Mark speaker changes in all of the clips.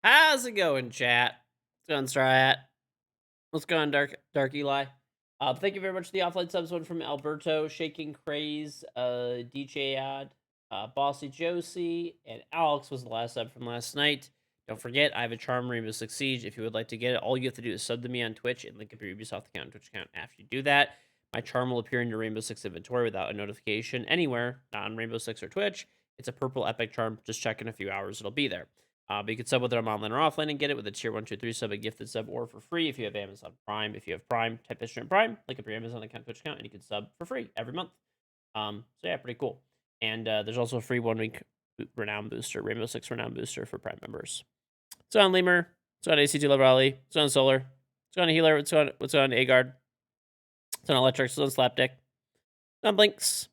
Speaker 1: How's it going, chat? What's going, Strat? What's going, Dark Eli? Thank you very much for the offline subs one from Alberto, Shaking Craze, DJ Ad, Bossy Josie, and Alex was the last sub from last night. Don't forget, I have a Charm Rainbow Six Siege. If you would like to get it, all you have to do is sub to me on Twitch and link up your Ubisoft account and Twitch account. After you do that, my charm will appear in your Rainbow Six inventory without a notification anywhere, not on Rainbow Six or Twitch. It's a purple epic charm. Just check in a few hours, it'll be there. But you can sub whether I'm online or offline and get it with a tier 1, 2, 3 sub, a gifted sub, or for free if you have Amazon Prime. If you have Prime, type in Prime, link up your Amazon account, Twitch account, and you can sub for free every month. So yeah, pretty cool. And there's also a free 1 week renown booster, Rainbow Six renown booster for Prime members. What's on Lemur? What's on ACT Love Raleigh? What's on Solar? What's on Healer? What's on Agard? What's on Electric? What's on Slapdick? What's on Blinks?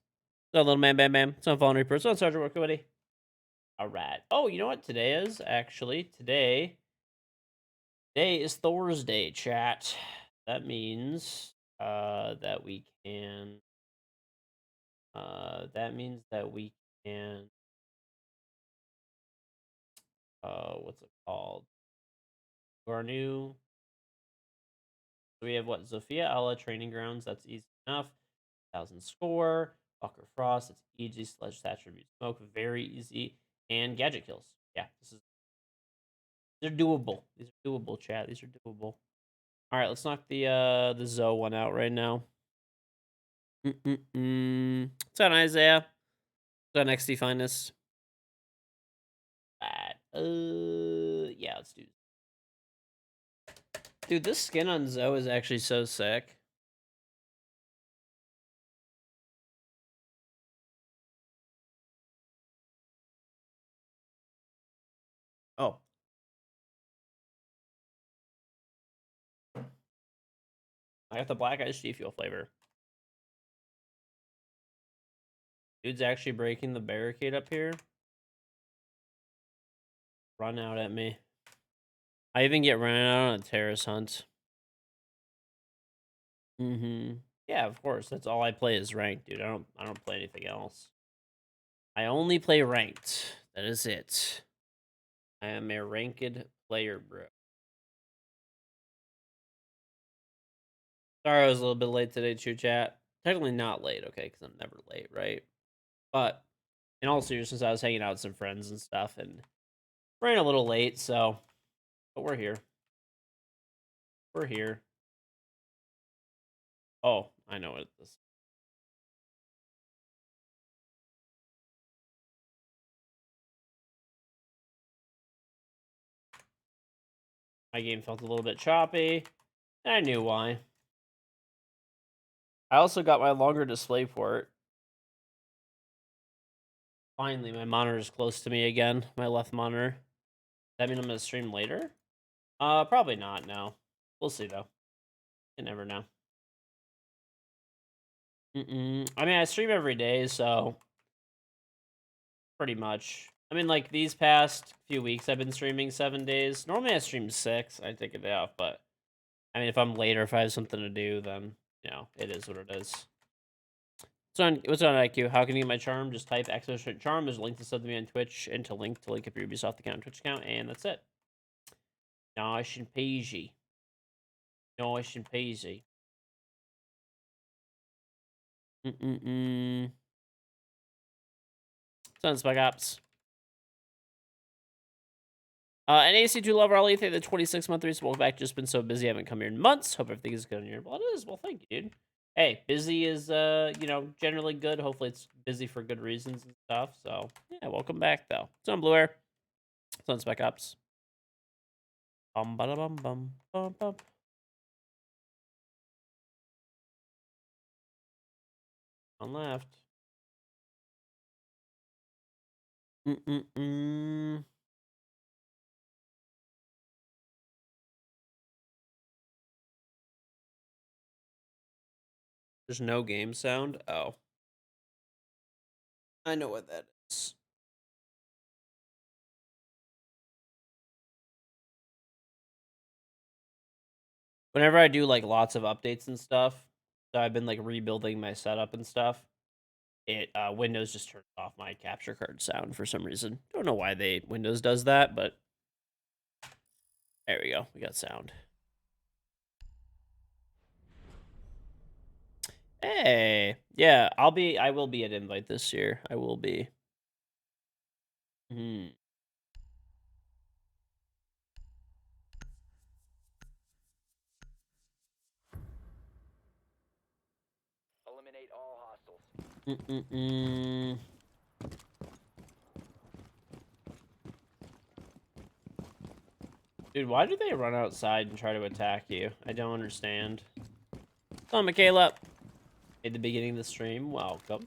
Speaker 1: What's on Little Man Bam Bam? What's on Fallen Reaper? What's on Sergeant Workawitty? All right. Oh, you know what today is? Actually, today is Thursday, chat. That means that we can what's it called? Our new, so we have what? Zofia Alla Training Grounds, that's easy enough. 1,000 score. Walker Frost, that's easy. Sledge Thatcher Smoke, very easy. And gadget kills. Yeah, these are doable. These are doable, chat. These are doable. All right, let's knock the Zoe one out right now. What's on Isaiah? What's on XD Finest? Yeah, let's do this. Dude, this skin on Zoe is actually so sick. Oh. I got the black iced G Fuel flavor. Dude's actually breaking the barricade up here. Run out at me. I even get run out on a terrace hunt. Yeah, of course. That's all I play is ranked, dude. I don't play anything else. I only play ranked. That is it. I am a ranked player, bro. Sorry I was a little bit late today, True Chat. Technically not late, okay, because I'm never late, right? But in all seriousness, I was hanging out with some friends and stuff and ran a little late, so but we're here. We're here. Oh, I know what this. My game felt a little bit choppy, and I knew why. I also got my longer display port. Finally, my monitor is close to me again. My left monitor. Does that mean I'm gonna stream later? Probably not. No, we'll see though. You never know. I mean, I stream every day, so pretty much. I mean, like these past few weeks, I've been streaming 7 days. Normally, I stream 6. I take a day off, but I mean, if I'm late or if I have something to do, then you know, it is what it is. What's on IQ? How can you get my charm? Just type ! charm. There's a link to sub to me on Twitch and to link up your Ubisoft account and Twitch account, and that's it. Nice and peasy. Nice and peasy. Sun Spec Ops. NAC2 Love Raleigh, thank the 26-month race. Welcome back. Just been so busy. I haven't come here in months. Hope everything is good on your blood. It is. Well, thank you, dude. Hey, busy is, you know, generally good. Hopefully it's busy for good reasons and stuff. So, yeah, welcome back, though. It's on Blue Air. It's on Spec Ops. Bum, ba, bum, bum, bum, bum. On left. There's no game sound? Oh. I know what that is. Whenever I do, like, lots of updates and stuff, so I've been, like, rebuilding my setup and stuff, Windows just turns off my capture card sound for some reason. Don't know why Windows does that, but There we go. We got sound. Hey, yeah, I will be at Invite this year. I will be. Hmm.
Speaker 2: Eliminate all hostiles.
Speaker 1: Dude, why do they run outside and try to attack you? I don't understand. Oh, Michaela. At the beginning of the stream, welcome.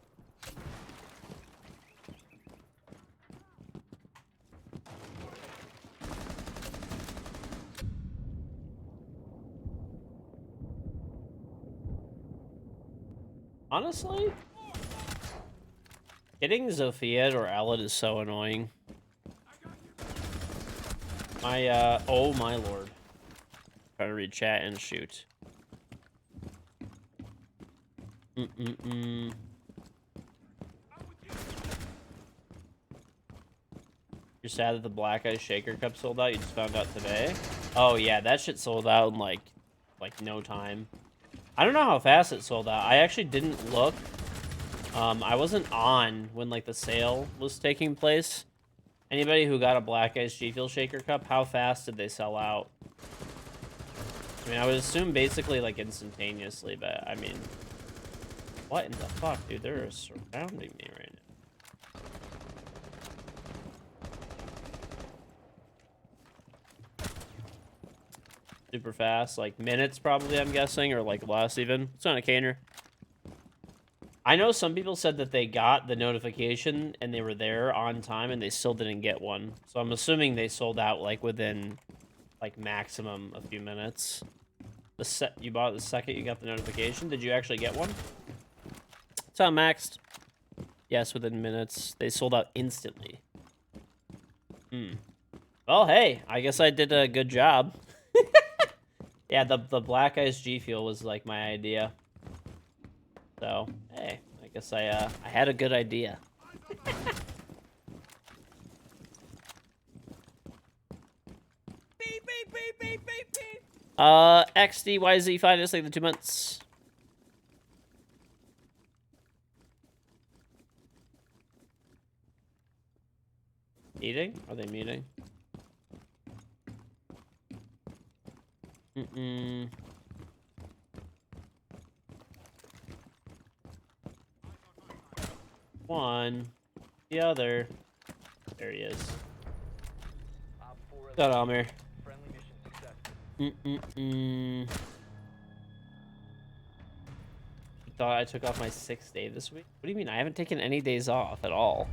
Speaker 1: Honestly, hitting Zofia or Ellen is so annoying. Oh my lord. Try to read chat and shoot. You're sad that the Black Ice Shaker Cup sold out? You just found out today? Oh yeah, that shit sold out in like no time. I don't know how fast it sold out. I actually didn't look. I wasn't on when like the sale was taking place. Anybody who got a Black Ice G Fuel Shaker Cup, how fast did they sell out? I mean, I would assume basically like instantaneously, but I mean, what in the fuck, dude? They're surrounding me right now. Super fast, like minutes probably, I'm guessing, or like less even. It's not a canner. I know some people said that they got the notification and they were there on time and they still didn't get one. So I'm assuming they sold out like within like maximum a few minutes. You bought it the second you got the notification. Did you actually get one? It's on maxed. Yes, within minutes. They sold out instantly. Well, hey, I guess I did a good job. Yeah, the Black Ice G Fuel was like my idea. So, hey, I guess I had a good idea. XDYZ finest like the 2 months. Meeting? Are they meeting? One. The other. There he is. Got Amir.
Speaker 2: Friendly mission successful.
Speaker 1: You thought I took off my 6th day this week? What do you mean? I haven't taken any days off at all.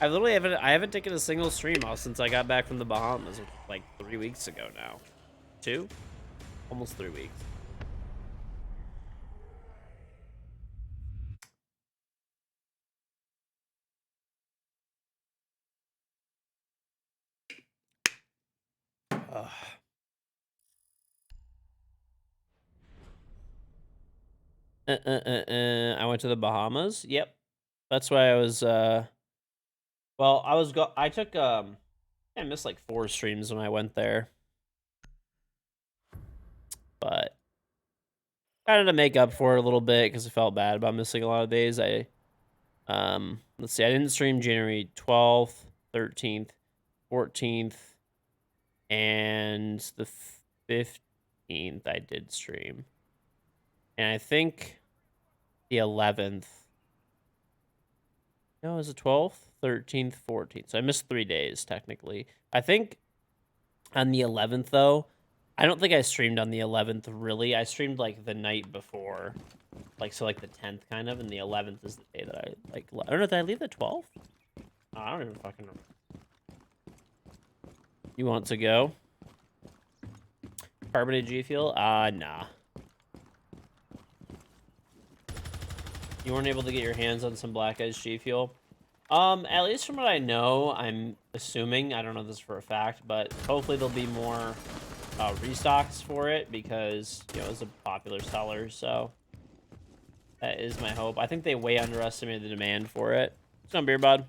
Speaker 1: I haven't taken a single stream off since I got back from the Bahamas like 3 weeks ago now. 2? Almost 3 weeks. I went to the Bahamas. Yep. That's why I was well, I took I missed like 4 streams when I went there. But kind of to make up for it a little bit because I felt bad about missing a lot of days. Let's see, I didn't stream January 12th, 13th, 14th, and the 15th I did stream. And I think the 11th. No, it was the 12th, 13th, 14th. So I missed 3 days technically. I think on the 11th though, I don't think I streamed on the 11th really. I streamed like the night before. Like so like the 10th kind of, and the 11th is the day that I like I don't know, did I leave the 12th? Oh, I don't even fucking remember. You want to go? Carbonated G Fuel? Nah. You weren't able to get your hands on some Black Ice G Fuel? At least from what I know, I'm assuming, I don't know this for a fact, but hopefully there'll be more restocks for it because, you know, it's a popular seller, so that is my hope. I think they way underestimated the demand for it. Some beer, bud.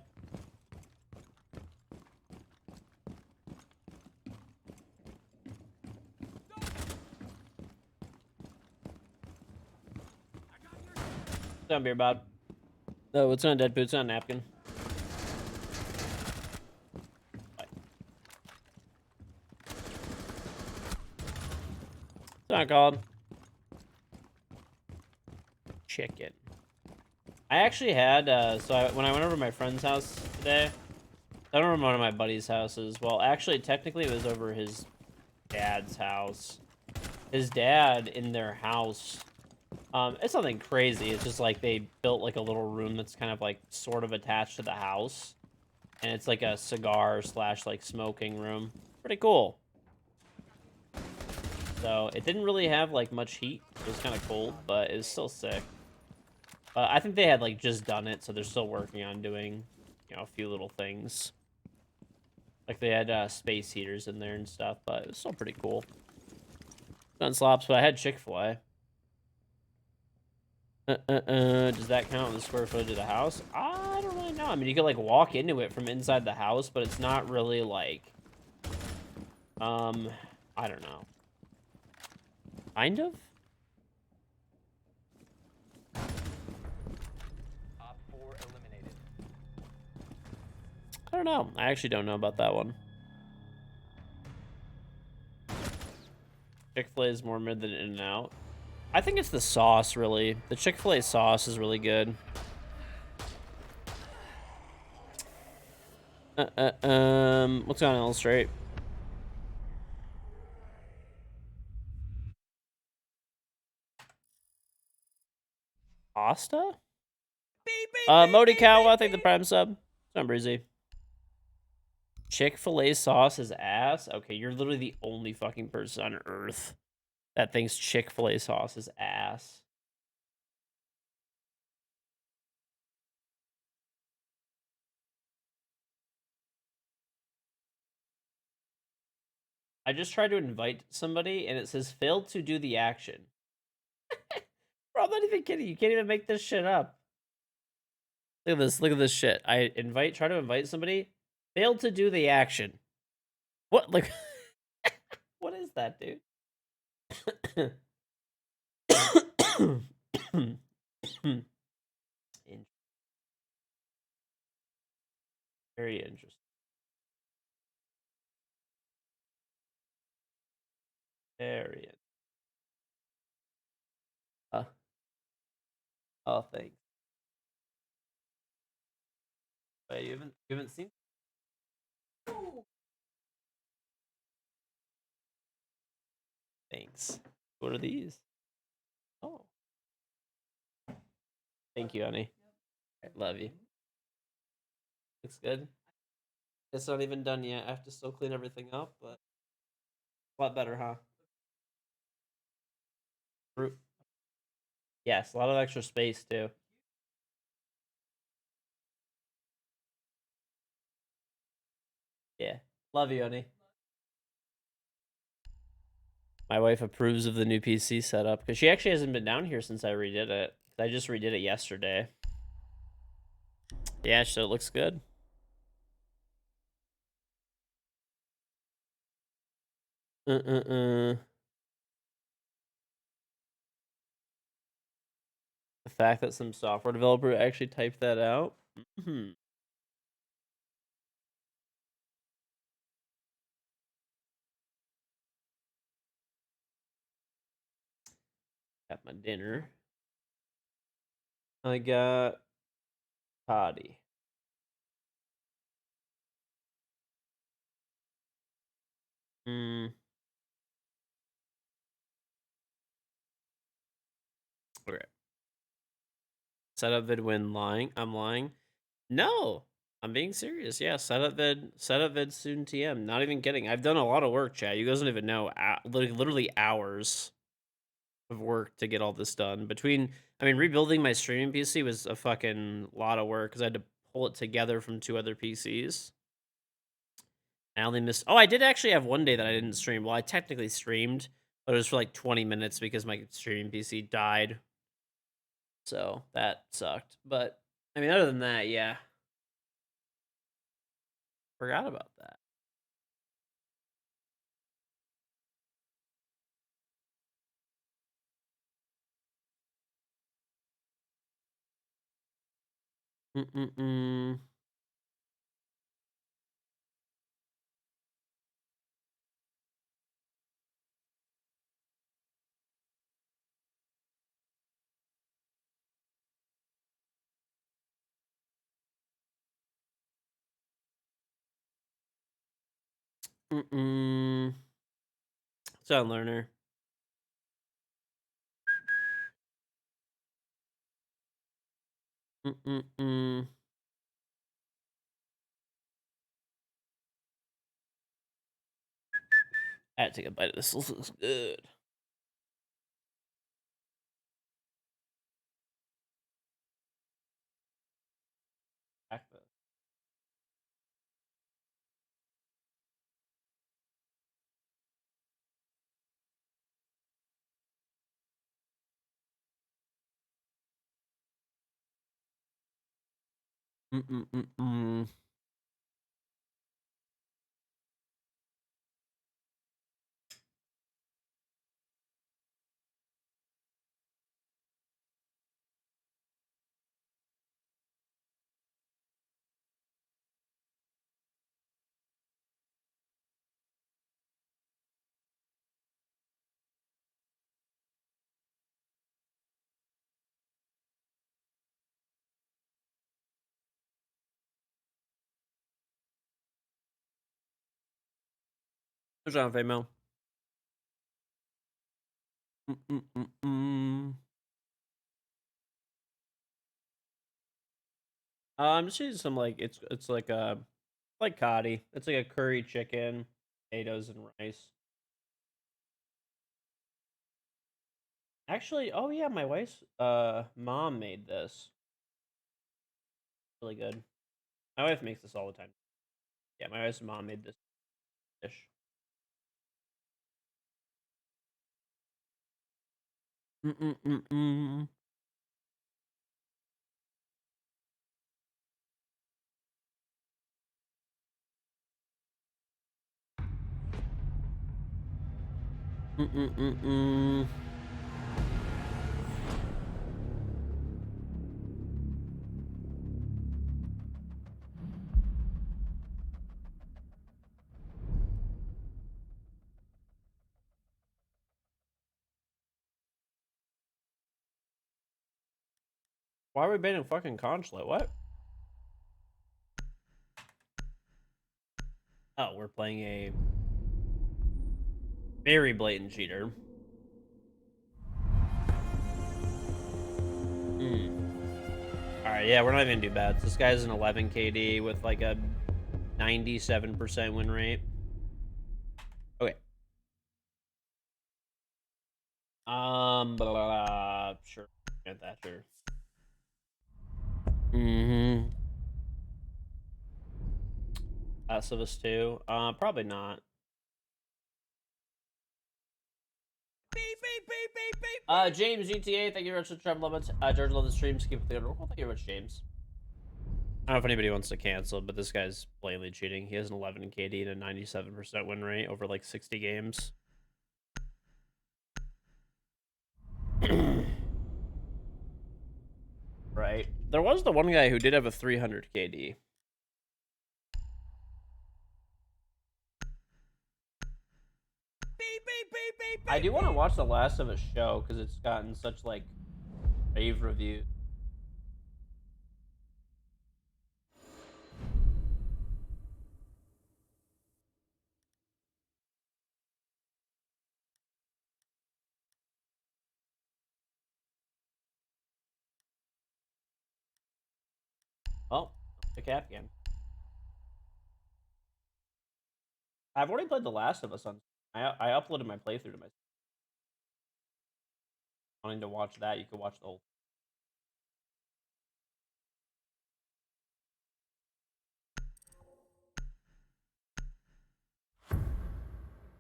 Speaker 1: Down beer, Bob. Oh, it's on dead boots on napkin. Bye. It's not called chicken. I actually had when I went over to my friend's house today, I don't remember one of my buddy's houses. Well, actually, technically, it was over his dad's house. His dad in their house. It's nothing crazy. It's just like they built like a little room that's kind of like sort of attached to the house, and it's like a cigar slash like smoking room. Pretty cool. So it didn't really have like much heat. It was kind of cold, but it was still sick. I think they had like just done it, so they're still working on doing, a few little things. Like they had space heaters in there and stuff, but it was still pretty cool. Done slops, but I had Chick-fil-A. Does that count the square footage of the house? I don't really know. I mean, you could like walk into it from inside the house, but it's not really like, I don't know. Kind of?
Speaker 2: Op 4 eliminated.
Speaker 1: I don't know. I actually don't know about that one. Chick-fil-A is more mid than In-N-Out. I think it's the sauce, really. The Chick-fil-A sauce is really good. What's going on, Illustrate? Pasta? Modikawa, thank the prime sub. It's breezy. Chick-fil-A sauce is ass? Okay, you're literally the only fucking person on earth that thinks Chick-fil-A sauce is ass. I just tried to invite somebody and it says failed to do the action. Bro, I'm not even kidding. You can't even make this shit up. Look at this. Look at this shit. Try to invite somebody, failed to do the action. What? Like, what is that, dude? Very interesting. Very. Uh, oh, thanks. Wait, you haven't seen? Thanks. What are these? Oh, thank you, honey. I love you. Looks good. It's not even done yet. I have to still clean everything up, but a lot better, huh? Fruit. Yes, a lot of extra space too. Yeah. Love you, honey. My wife approves of the new PC setup because she actually hasn't been down here since I redid it. I just redid it yesterday. Yeah, so it looks good. The fact that some software developer actually typed that out. Got my dinner. I got potty. Okay. Setup vid when lying. I'm lying. No, I'm being serious. Yeah, setup vid soon TM. Not even kidding. I've done a lot of work, chat. You guys don't even know. Literally hours of work to get all this done. Rebuilding my streaming PC was a fucking lot of work because I had to pull it together from 2 other PCs. I only missed. Oh, I did actually have one day that I didn't stream. Well, I technically streamed, but it was for like 20 minutes because my streaming PC died. So that sucked. But other than that, yeah. Forgot about that. Mm-mm-mm. Mm-mm. Sound learner. Mm-mm-mm. I had to take a bite of this. This looks good. Back this. Mm-mm-mm-mm. What's wrong, female? Mm-mm-mm-mm. I'm just using some like it's like coddy. It's like a curry chicken, potatoes and rice. Actually, oh yeah, my wife's mom made this. Really good. My wife makes this all the time. Yeah, my wife's mom made this dish. Mm-mm-mm-mm. Mm-mm-mm-mm. Why are we banning fucking consulate? What? Oh, we're playing a very blatant cheater. Hmm. Alright, yeah, we're not even gonna do bets. This guy's an 11 KD with like a 97% win rate. Okay. Sure. Get that, sure. Mm-hmm. Last of Us 2. Probably not. James GTA, thank you very much for the Trevor Lemons. George, love the streams. Keep it the good. Thank you very much, James. I don't know if anybody wants to cancel, but this guy's blatantly cheating. He has an 11 KD and a 97% win rate over like 60 games. Right. There was the one guy who did have a 300 KD. I do want to watch The Last of Us show because it's gotten such like rave reviews. Oh, the cap again. I've already played The Last of Us on. I uploaded my playthrough to my. Wanting to watch that, you could watch the whole.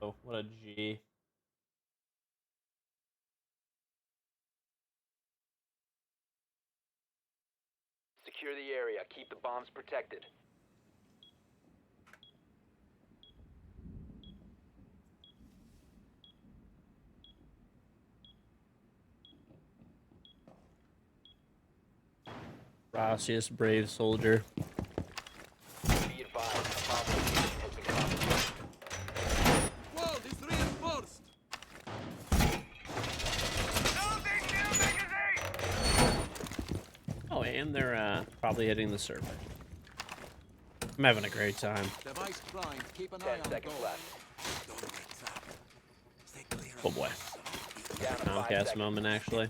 Speaker 1: Oh, what a G.
Speaker 2: Secure the area. Keep the bombs protected.
Speaker 1: Gracias, brave soldier.
Speaker 2: Be advised, a bomb location has been compromised.
Speaker 3: Wall is reinforced.
Speaker 1: Oh, and they're probably hitting the server. I'm having a great time.
Speaker 3: Device primed. Keep an eye
Speaker 2: 10
Speaker 3: on the
Speaker 2: seconds
Speaker 3: goal.
Speaker 2: left.
Speaker 3: Don't get trapped. Stay clear
Speaker 1: Oh
Speaker 3: of
Speaker 1: boy.
Speaker 2: Down to 5
Speaker 1: Comcast
Speaker 2: seconds.
Speaker 1: moment, actually.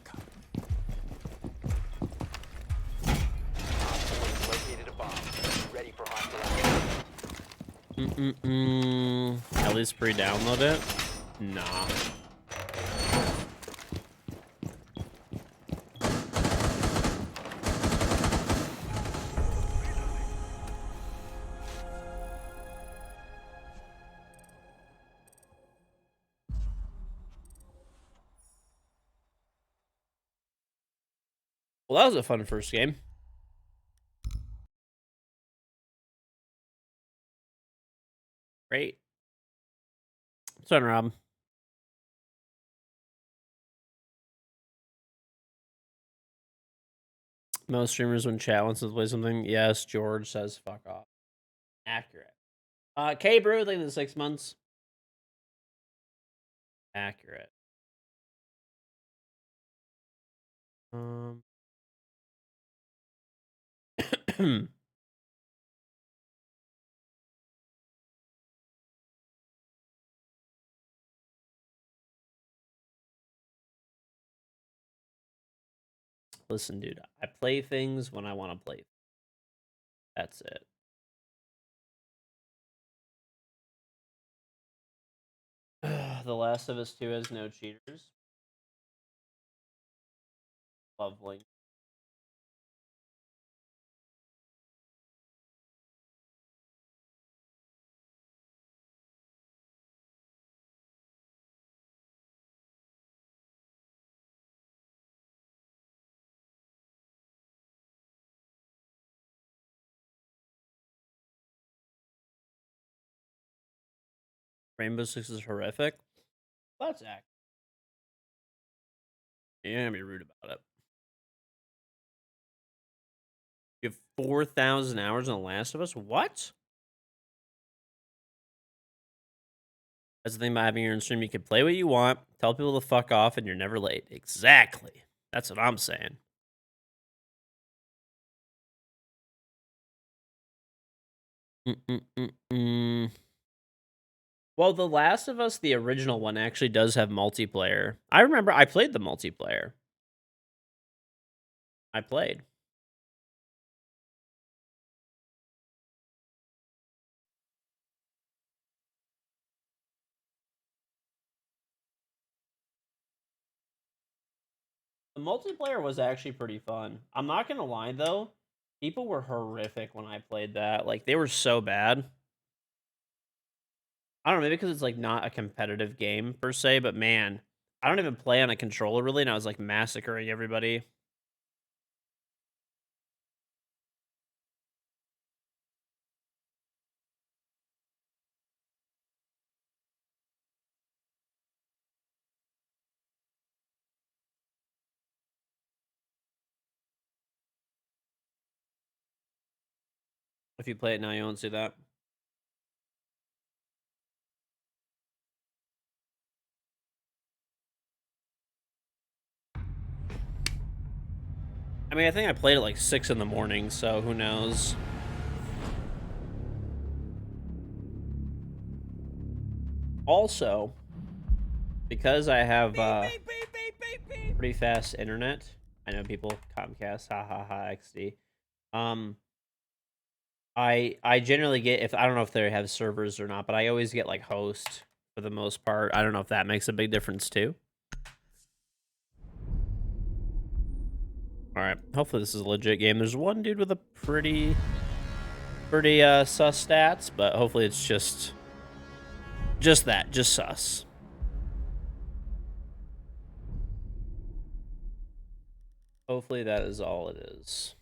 Speaker 2: Located a bomb. Ready for hostile action.
Speaker 1: At least pre-download it? Nah. Well, that was a fun first game. Great. What's on, Rob? Most streamers when chat wants to play something. Yes, George says fuck off. Accurate. K Brew, think the 6 months. Accurate. Listen, dude, I play things when I want to play. That's it. The Last of Us 2 has no cheaters. Lovely. Rainbow Six is horrific. That's accurate. You're gonna be rude about it. You have 4,000 hours on The Last of Us? What? That's the thing about having your own stream. You can play what you want, tell people to fuck off, and you're never late. Exactly. That's what I'm saying. Well, The Last of Us, the original one, actually does have multiplayer. I remember I played the multiplayer. I played. The multiplayer was actually pretty fun. I'm not gonna lie though, people were horrific when I played that. Like they were so bad. I don't know, maybe because it's like not a competitive game per se, but man, I don't even play on a controller really, and I was like massacring everybody. If you play it now, you won't see that. I mean, I think I played it like 6 in the morning, so who knows? Also, because I have pretty fast internet, I know people Comcast, ha ha ha XD. I generally get, if I don't know if they have servers or not, but I always get like host for the most part. I don't know if that makes a big difference too. All right, hopefully this is a legit game. There's one dude with a pretty sus stats, but hopefully it's just that, just sus. Hopefully that is all it is.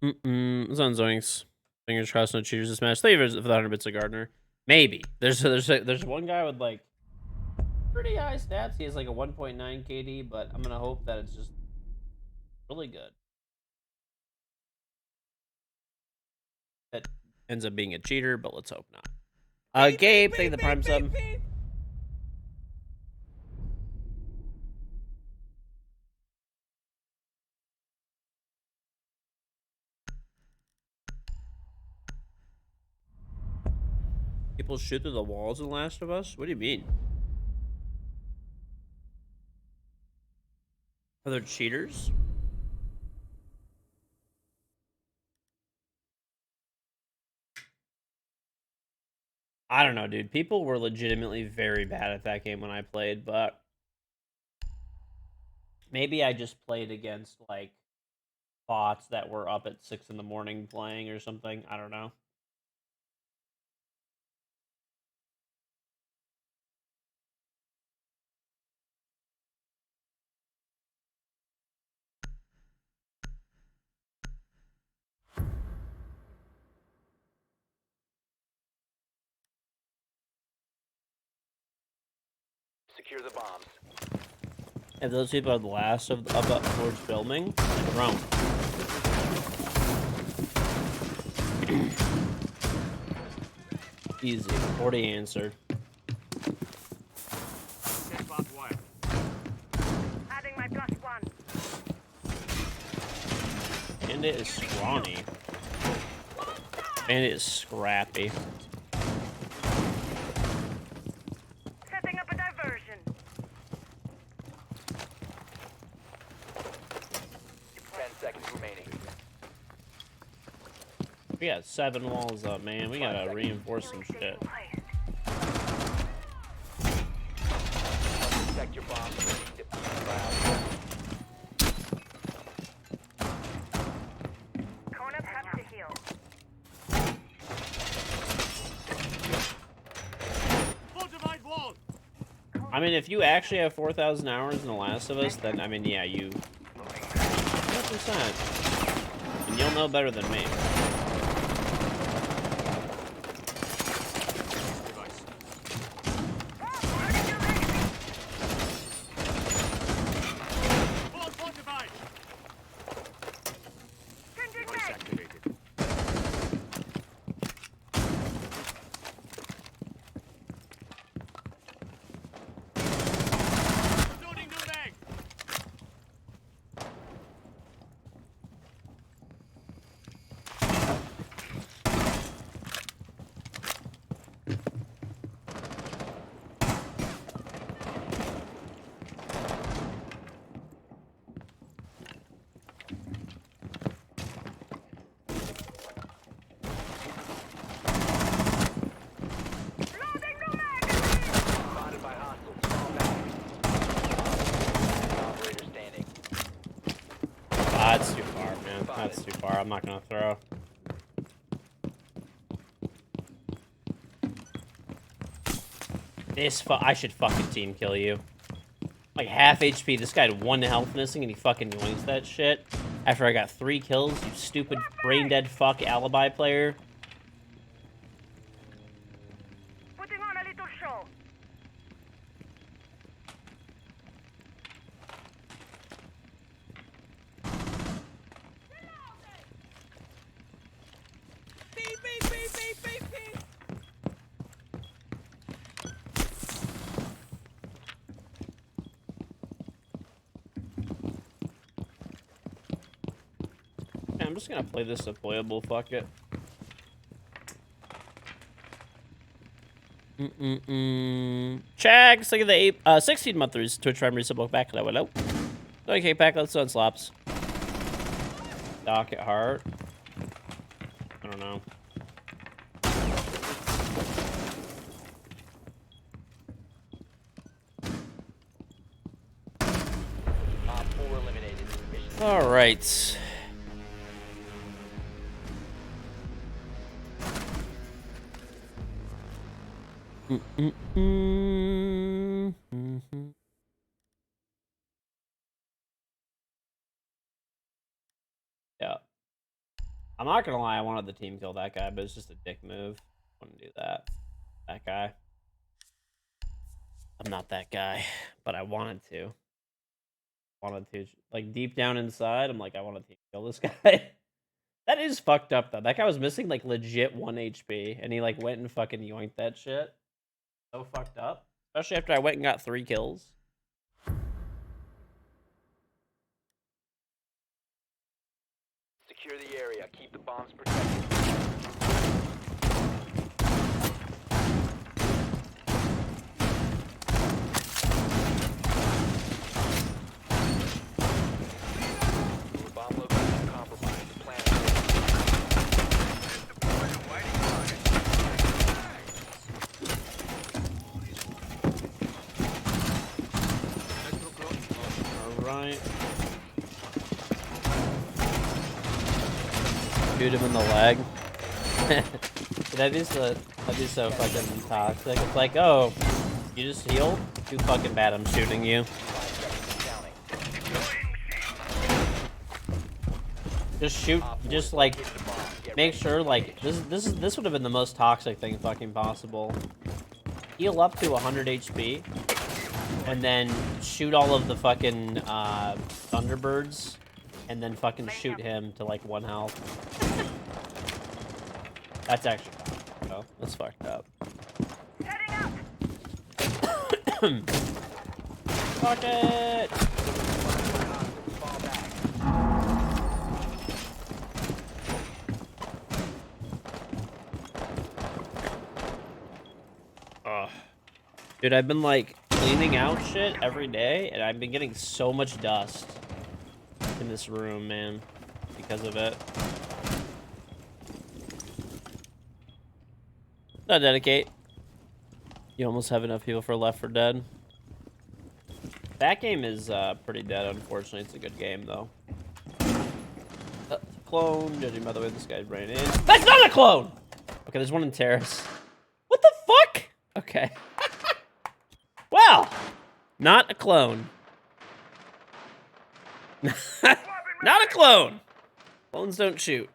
Speaker 1: Zone zoinks. Fingers crossed, no cheaters this match. Thank you for the 100 bits of Gardner. Maybe there's one guy with like pretty high stats. He has like a 1.9 KD, but I'm gonna hope that it's just really good. That ends up being a cheater, but let's hope not. Gabe, thank you the prime sub. People shoot through the walls in Last of Us? What do you mean? Are there cheaters? I don't know, dude. People were legitimately very bad at that game when I played, but maybe I just played against like bots that were up at 6 in the morning playing or something. I don't know.
Speaker 2: Secure the bombs.
Speaker 1: If those people are the last of up towards filming, Rome. Easy. 40 answered.
Speaker 4: Adding my plus one.
Speaker 1: Bandit is scrawny. Bandit is scrappy.
Speaker 4: Setting up a diversion.
Speaker 2: 10 seconds remaining.
Speaker 1: We got 7 walls up, man. We gotta reinforce some shit.
Speaker 2: Protect your bombs.
Speaker 4: Kona has to heal.
Speaker 3: Fortified wall!
Speaker 1: I mean, if you actually have 4,000 hours in The Last of Us, then, I mean, yeah, you... 100%. And you'll know better than me.
Speaker 2: Spotted by hostiles. Fall back. Operator standing.
Speaker 1: That's too far, man. That's too far. I'm not gonna throw. I should fucking team kill you. Like half HP. This guy had 1 health missing and he fucking yoinks that shit. After I got 3 kills, you stupid brain dead fuck alibi player.
Speaker 4: Putting on a little show.
Speaker 1: Yeah, I'm just gonna play this deployable, fuck it. Chags, look at the 16-month Twitch Prime resub back. Hello. Okay, back, let's on slops. Docket Heart. I don't know.
Speaker 2: Op 4 eliminated. Mission
Speaker 1: All right. Yeah. I'm not gonna lie, I wanted the team kill that guy, but it's just a dick move. I wouldn't do that. That guy. I'm not that guy, but I wanted to. Like, deep down inside, I'm like, I want to team kill this guy. That is fucked up, though. That guy was missing, like, legit 1 HP, and he, like, went and fucking yoinked that shit. So fucked up. Especially after I went and got 3 kills.
Speaker 2: Secure the area. Keep the bombs protected. Your bomb location compromised. Plan
Speaker 1: Alright. Shoot him in the leg. that'd be so fucking toxic. It's like, oh, you just healed? Too fucking bad I'm shooting you.
Speaker 2: 5 seconds counting.
Speaker 1: Just shoot, just like, make sure, like, this would have been the most toxic thing fucking possible. Heal up to 100 HP, and then shoot all of the fucking, Thunderbirds, and then fucking shoot him to, like, 1 health. That's actually fine. Oh, that's fucked up.
Speaker 4: Heading up.
Speaker 1: Fuck it!
Speaker 2: Fall back.
Speaker 1: Ugh. Dude, I've been, like, cleaning out shit every day, and I've been getting so much dust in this room, man, because of it. Not dedicate. You almost have enough people for Left 4 Dead. That game is pretty dead, unfortunately. It's a good game, though. Clone, judging by the way this guy ran in. That's not a clone! Okay, there's one in Terrace. What the fuck? Okay. Well, not a clone. Not a clone. Clones don't shoot.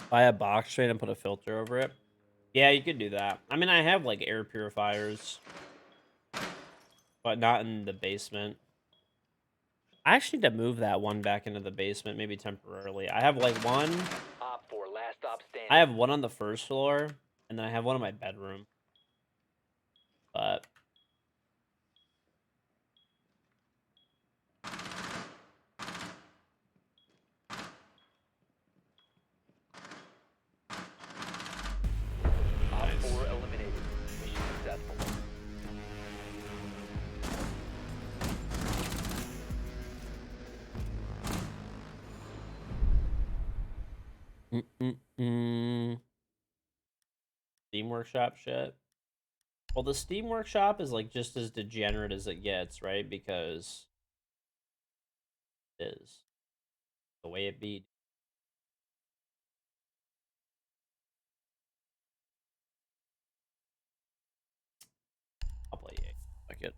Speaker 1: Buy a box train and put a filter over it. Yeah, you could do that. I mean, I have like air purifiers, but not in the basement. I actually need to move that one back into the basement, maybe temporarily. I have like one.
Speaker 2: Op 4, last stop standing.
Speaker 1: I have one on the first floor, and then I have one in my bedroom. But
Speaker 2: Op 4 eliminated. Mission successful.
Speaker 1: Steam Workshop shit. Well, the Steam Workshop is like just as degenerate as it gets, right? Because it is the way it be. I'll play it. Fuck it.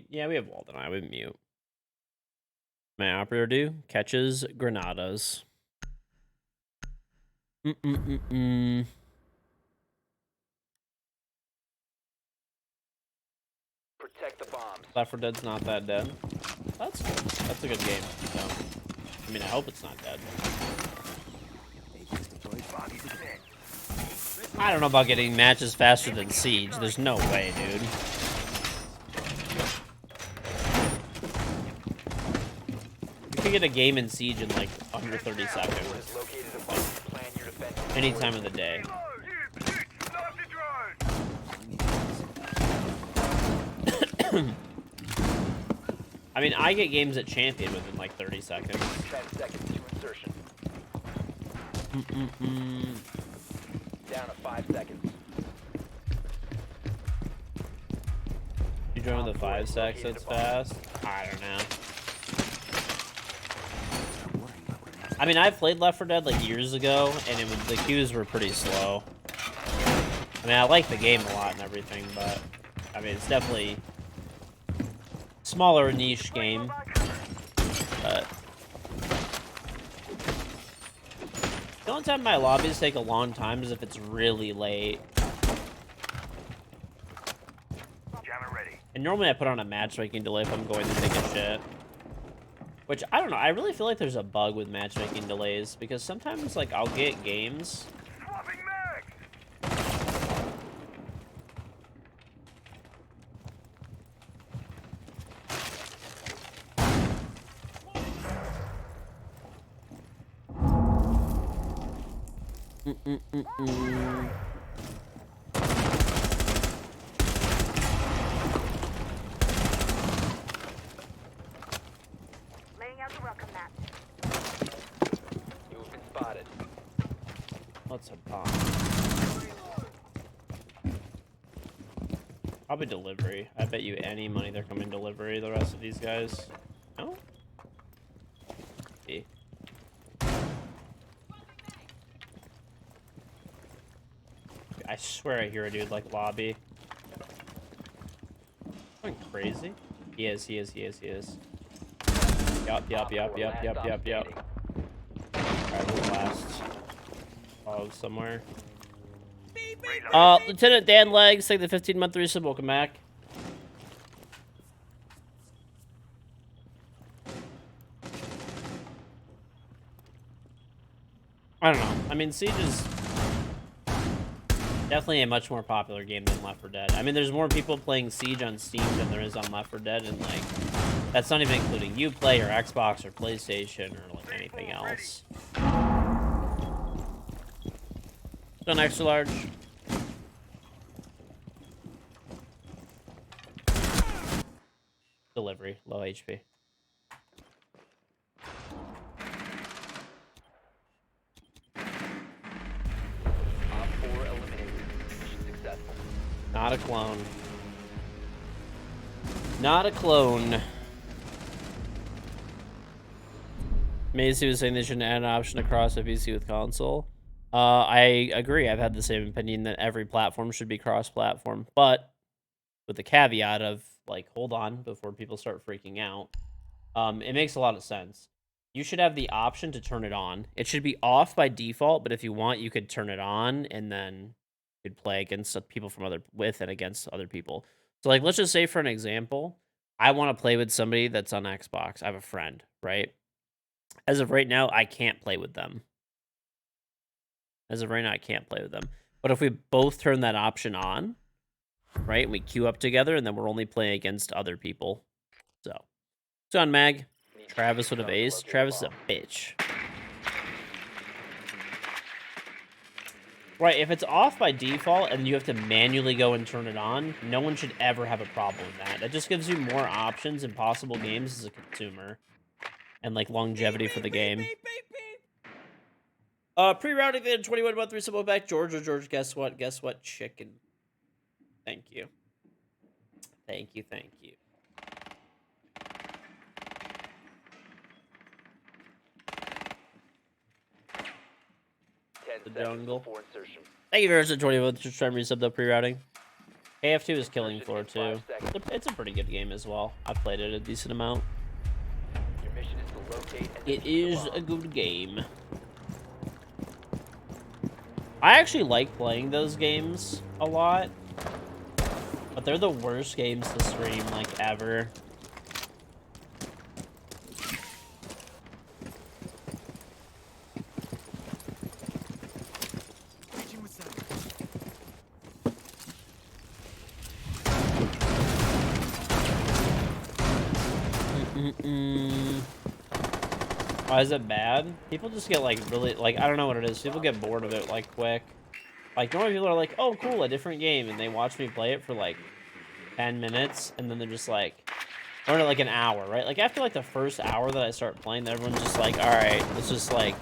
Speaker 1: Yeah, we have Walden. I would mute. My operator do catches granadas.
Speaker 2: Protect the bombs.
Speaker 1: Left 4 Dead's not that dead. That's good. That's a good game. So, I mean, I hope it's not dead. I don't know about getting matches faster than Siege. There's no way, dude. You can get a game in Siege in like under 30 seconds.
Speaker 2: Has located a bomb. Plan your defense.
Speaker 1: Any time of the day. I mean, I get games at Champion within like 30 seconds.
Speaker 2: 10 seconds to insertion. Down to 5 seconds.
Speaker 1: Did join with the 5 stacks that's fast? I don't know. I mean, I played Left 4 Dead like years ago, and the queues were pretty slow. I mean, I like the game a lot and everything, but I mean, it's definitely smaller niche game. But the only time my lobbies take a long time is if it's really late. And normally I put on a matchmaking delay if I'm going to take a shit. Which, I don't know, I really feel like there's a bug with matchmaking delays, because sometimes, like, I'll get games.
Speaker 4: Laying out the welcome mat.
Speaker 2: You have been spotted.
Speaker 1: What's a bomb? Probably delivery. I bet you any money they're coming delivery, the rest of these guys. No? B. I swear I hear a dude like lobby. Going crazy? He is. Yup. Alright, we'll last. Oh, somewhere. Lieutenant Dan Legs, take the 15-month resub. Welcome back. I don't know. I mean, Siege is definitely a much more popular game than Left 4 Dead. I mean, there's more people playing Siege on Steam than there is on Left 4 Dead, and like, that's not even including Uplay or Xbox or PlayStation or like anything else. Done extra large. Delivery, low HP.
Speaker 2: Op 4 eliminated. Mission successful.
Speaker 1: Not a clone. Not a clone. Macy was saying they shouldn't add an option to cross a PC with console. I agree. I've had the same opinion that every platform should be cross-platform, but with the caveat of, like, hold on before people start freaking out. It makes a lot of sense. You should have the option to turn it on. It should be off by default, but if you want, you could turn it on, and then you could play against people from with and against other people. So, like, let's just say, for an example, I want to play with somebody that's on Xbox. I have a friend, right? As of right now, I can't play with them. As of right now, I can't play with them. But if we both turn that option on, right, we queue up together, and then we're only playing against other people. So, it's on Mag. Travis would have aced. Travis is a bitch. Right, if it's off by default and you have to manually go and turn it on, no one should ever have a problem with that. That just gives you more options in possible games as a consumer. And, like, longevity for the game. Pre-routing the 21-month resub back. George, guess what? Guess what? Chicken. Thank you. Thank you. The jungle. Thank you very much for 21 to try and resub the pre-routing. AF2 is killing floor too. It's a pretty good game as well. I've played it a decent amount. It is a good game. I actually like playing those games a lot, but they're the worst games to stream, like, ever. Why is it bad? People just get, like, really, like, I don't know what it is. People get bored of it, like, quick. Like, normally people are like, oh, cool, a different game, and they watch me play it for, like, 10 minutes, and then they're just, like, or, like, an hour, right? Like, after, like, the first hour that I start playing, everyone's just like, alright, let's just, like,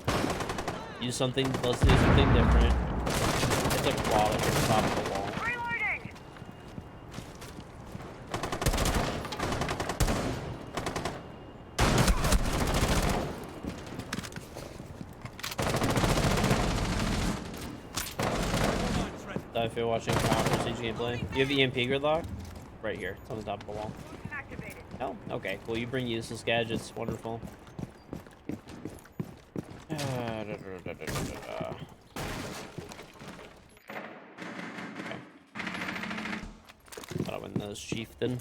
Speaker 1: let's do something different. It's a claw at the top of the wall.
Speaker 4: Reloading.
Speaker 1: how I feel watching Prestige gameplay. You have EMP gridlock? Right here. It's on the top of the wall.
Speaker 4: Activated.
Speaker 1: Oh, okay. Cool. You bring useless gadgets. Wonderful. Okay. Gotta win those, chieftain.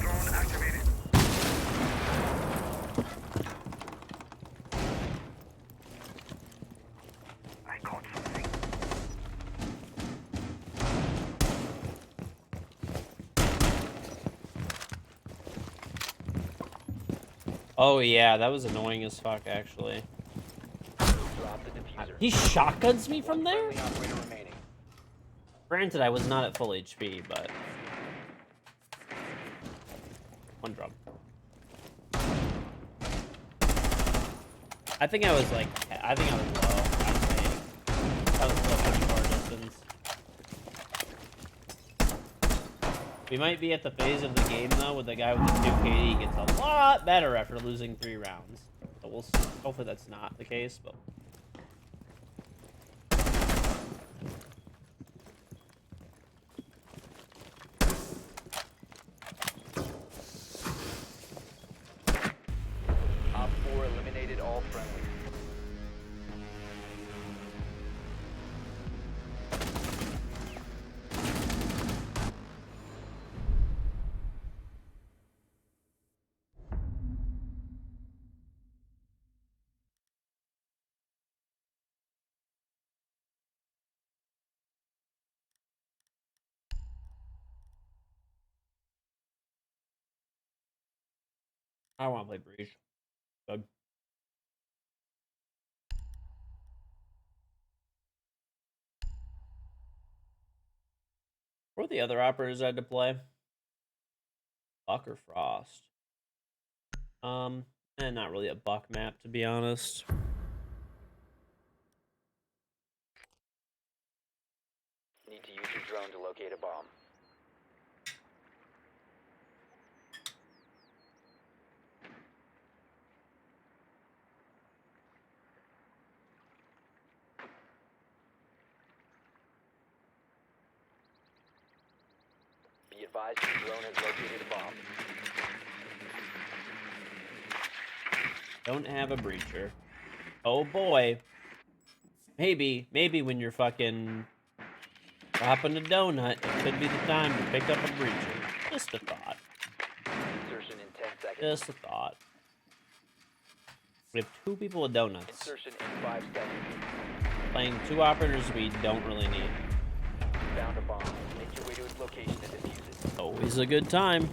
Speaker 3: Drone activated. I caught something.
Speaker 1: Oh yeah, that was annoying as fuck, actually.
Speaker 2: Drop the diffuser.
Speaker 1: He shotguns me from there?
Speaker 2: Friendly operator remaining.
Speaker 1: Granted, I was not at full HP, but... One drum. I think I was like... I think I was low, actually. I was still pretty far distance. We might be at the phase of the game, though, with the guy with the 2 KD gets a lot better after losing 3 rounds. So we'll see. Hopefully that's not the case, but...
Speaker 2: Op 4 eliminated all friendlies.
Speaker 1: I don't want to play Breach. Good. What are the other operators I had to play? Buck or Frost? Not really a Buck map, to be honest.
Speaker 2: Need to use your drone to locate a bomb. Be advised your drone has located a bomb.
Speaker 1: Don't have a breacher. Oh boy. Maybe when you're fucking dropping a donut, it could be the time to pick up a breacher. Just a thought.
Speaker 2: Insertion in 10 seconds.
Speaker 1: Just a thought. We have 2 people with donuts.
Speaker 2: Insertion in 5 seconds.
Speaker 1: Playing 2 operators we don't really need.
Speaker 2: Found a bomb. Make your way to its location and defuse it.
Speaker 1: Always a good time.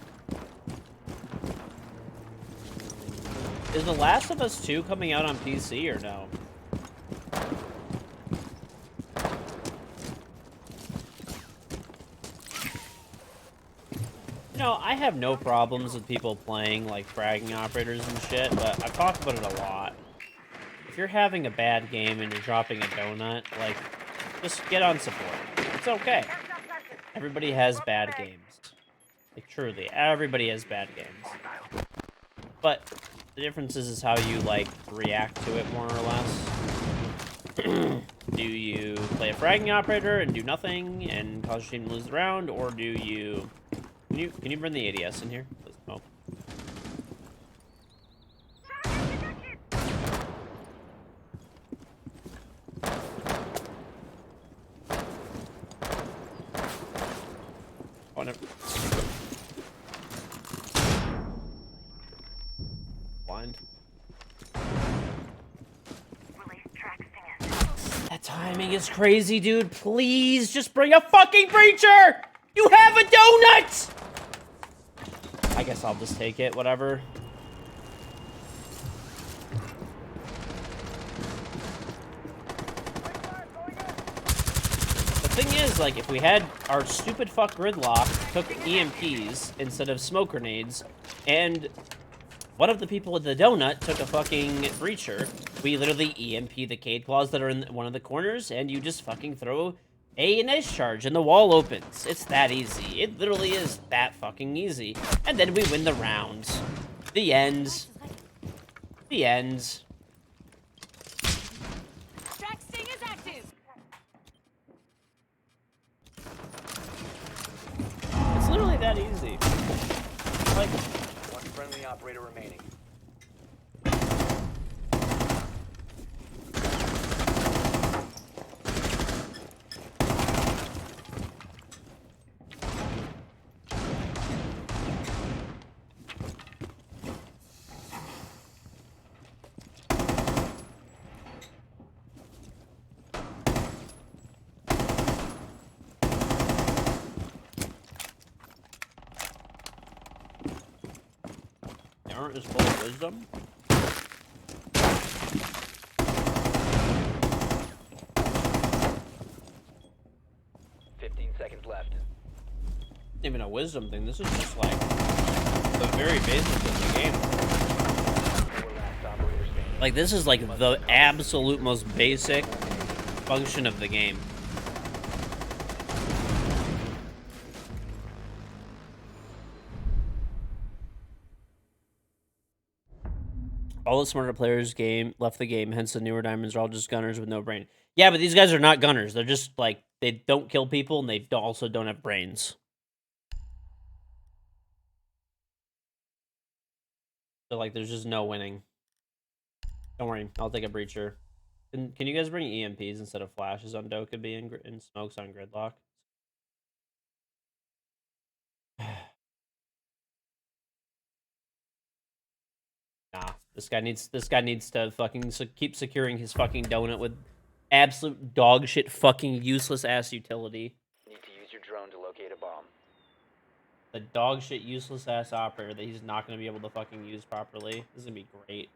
Speaker 1: Is The Last of Us 2 coming out on PC or no? You know, I have no problems with people playing, like, fragging operators and shit, but I've talked about it a lot. If you're having a bad game and you're dropping a donut, like, just get on support. It's okay. Everybody has bad games. Like, truly, everybody has bad games. But the difference is how you, like, react to it, more or less. Do you play a fragging operator and do nothing and cause your team to lose the round, or do you... Can you bring the ADS in here? Oh. Oh, never. Blind. That timing is crazy, dude. Please just bring a fucking breacher! You have a donut! I guess I'll just take it, whatever. The thing is, like, if we had our stupid fuck gridlock took EMPs instead of smoke grenades, and one of the people with the donut took a fucking breacher, we literally EMP the Cade claws that are in one of the corners, and you just fucking throw A nice charge, and the wall opens. It's that easy. It literally is that fucking easy. And then we win the round. The end. The end.
Speaker 4: Track sting is active.
Speaker 1: It's literally that easy. Like,
Speaker 2: One friendly operator remaining.
Speaker 1: aren't as full of wisdom.
Speaker 2: 15 seconds left.
Speaker 1: Not even a wisdom thing. This is just like the very basics of the game.
Speaker 2: 4 last operators standing.
Speaker 1: Like, this is like the absolute most basic function of the game. All the smarter players left the game, hence the newer diamonds are all just gunners with no brain. Yeah, but these guys are not gunners. They're just like, they don't kill people and they also don't have brains. So like, there's just no winning. Don't worry, I'll take a breacher. Can you guys bring EMPs instead of flashes on Dokkaebi and smokes on Gridlock? Nah, this guy needs to fucking keep securing his fucking donut with absolute dog shit fucking useless ass utility.
Speaker 2: Need to use your drone to locate a bomb.
Speaker 1: The dog shit useless ass operator that he's not gonna be able to fucking use properly. This is gonna be great.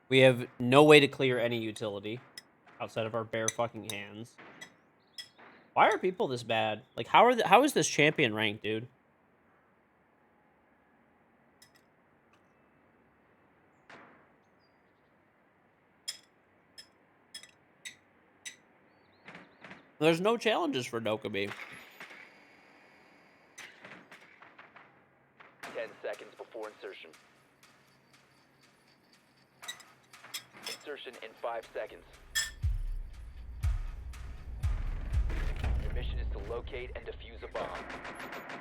Speaker 1: We have no way to clear any utility outside of our bare fucking hands. Why are people this bad? Like, how is this champion ranked, dude? There's no challenges for Dokkaebi.
Speaker 2: 10 seconds before insertion. Insertion in 5 seconds. Your mission is to locate and defuse a bomb.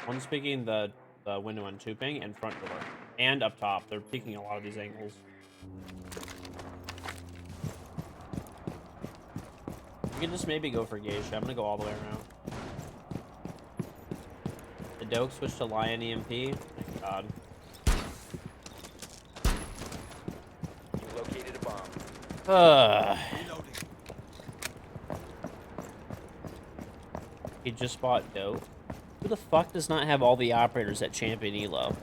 Speaker 1: One's picking the window on 2-ping and front door. And up top. They're picking a lot of these angles. We can just maybe go for Geisha. I'm gonna go all the way around. The Doke switched to Lion EMP. Thank God.
Speaker 2: You located a bomb.
Speaker 1: He just bought Dope. Who the fuck does not have all the operators at Champion Elo?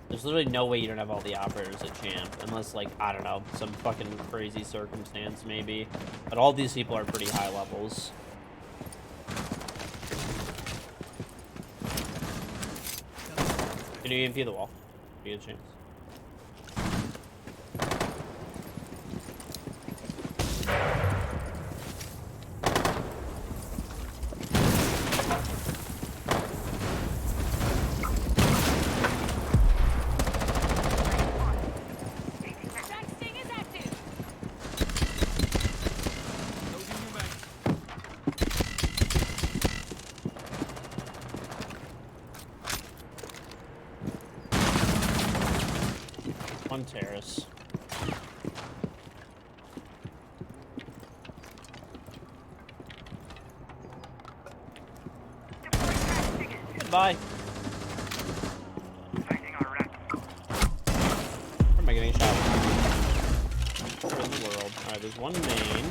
Speaker 1: There's literally no way you don't have all the operators at Champ. Unless, like, I don't know, some fucking crazy circumstance, maybe. But all these people are pretty high levels. Can you EMP the wall? Be a chance.
Speaker 4: Track sting is active.
Speaker 1: One terrace. Goodbye.
Speaker 3: Finding our rack.
Speaker 1: Where am I getting shot? Where in the world? Alright, there's one main,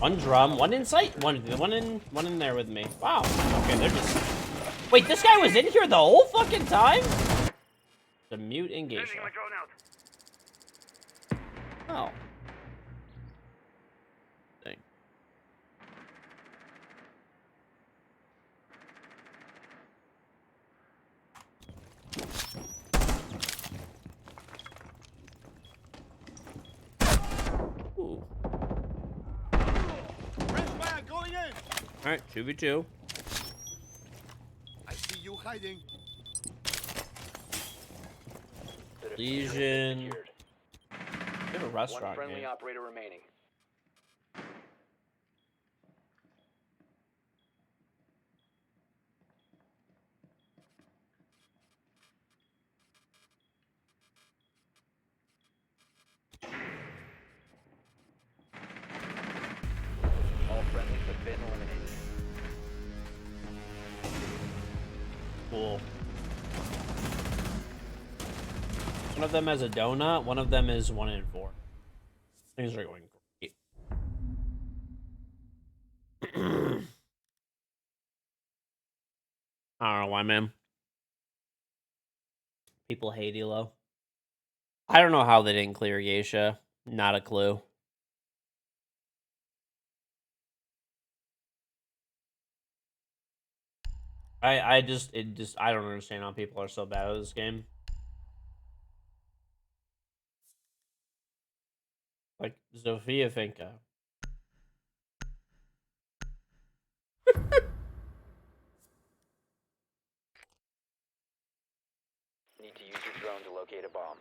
Speaker 1: one drum, one in sight, one in there with me. Wow. Okay, they're just. Wait, this guy was in here the whole fucking time? The mute engagement.
Speaker 3: Sending my drone out.
Speaker 1: Oh. Dang. Ooh. All right, 2v2.
Speaker 5: I see you hiding.
Speaker 2: The diffuser has been
Speaker 1: Legion.
Speaker 2: secured.
Speaker 1: We have a
Speaker 2: One
Speaker 1: restaurant
Speaker 2: friendly
Speaker 1: game.
Speaker 2: operator remaining. All friendlies have been eliminated.
Speaker 1: Cool. One of them has a donut. One of them is 1 in 4. Things are going great. I don't know why, man. People hate Elo. I don't know how they didn't clear Geisha. Not a clue. I don't understand how people are so bad at this game. Like Zofia Finka.
Speaker 2: Need to use your drone to locate a bomb.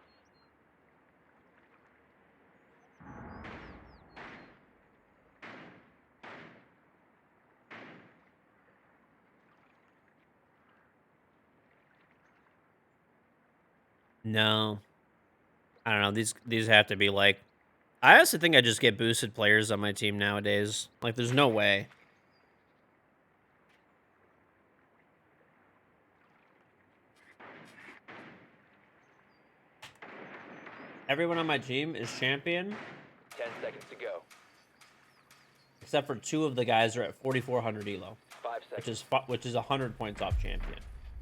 Speaker 1: No. I don't know. These have to be like I honestly think I just get boosted players on my team nowadays. Like there's no way. Everyone on my team is champion,
Speaker 2: 10 seconds to go.
Speaker 1: except for 2 of the guys are at 4,400 elo,
Speaker 2: 5 seconds.
Speaker 1: which is 100 points off champion.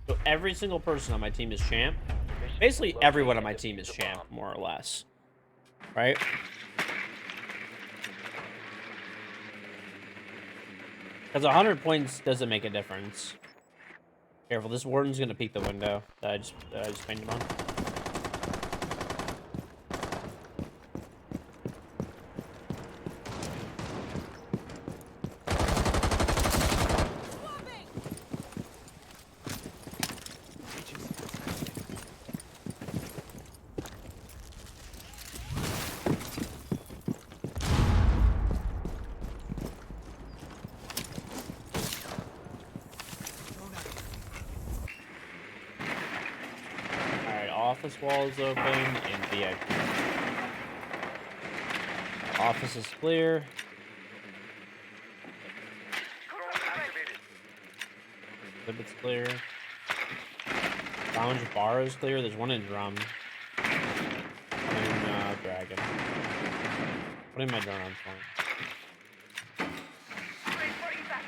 Speaker 1: So every single person on my team is champ.
Speaker 2: Mission
Speaker 1: Basically,
Speaker 2: locate
Speaker 1: everyone on
Speaker 2: and
Speaker 1: my team
Speaker 2: defuse
Speaker 1: is
Speaker 2: the
Speaker 1: champ,
Speaker 2: bomb.
Speaker 1: more or less. Right? Because 100 points doesn't make a difference. Careful, this warden's gonna peek the window that I just painted on. Alright, office wall is open and VIP. Office is clear.
Speaker 3: Drone activated.
Speaker 1: Exhibit's clear. Lounge bar is clear. There's one in drum. One in dragon. Putting my drone on flank.
Speaker 3: Ready for evac.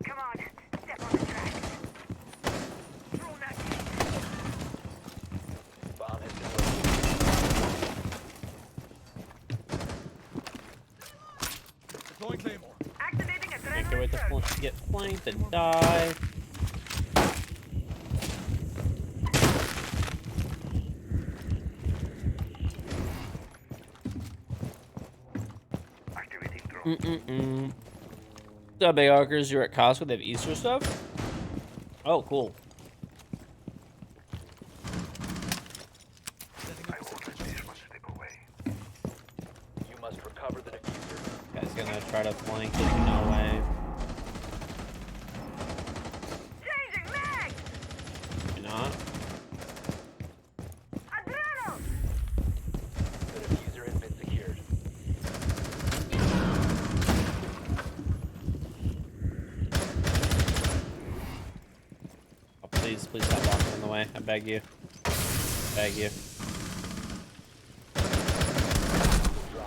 Speaker 3: Come on, step on the track. Drone activated.
Speaker 2: Bomb has been located.
Speaker 5: Deploying Claymore.
Speaker 3: Activating
Speaker 1: Can't
Speaker 3: adrenaline
Speaker 1: wait to
Speaker 3: surge.
Speaker 1: get flanked and die.
Speaker 3: Activating drone.
Speaker 1: What's up, big archers? You're at Costco. They have Easter stuff. Oh, cool.
Speaker 3: I won't let this one slip away.
Speaker 2: You must recover the diffuser.
Speaker 1: Guy's gonna try to flank it. No way.
Speaker 3: Changing mag!
Speaker 1: Maybe not.
Speaker 3: Adrenal!
Speaker 2: The diffuser has been secured.
Speaker 1: Oh, please stop blocking in the way. I beg you. Beg you.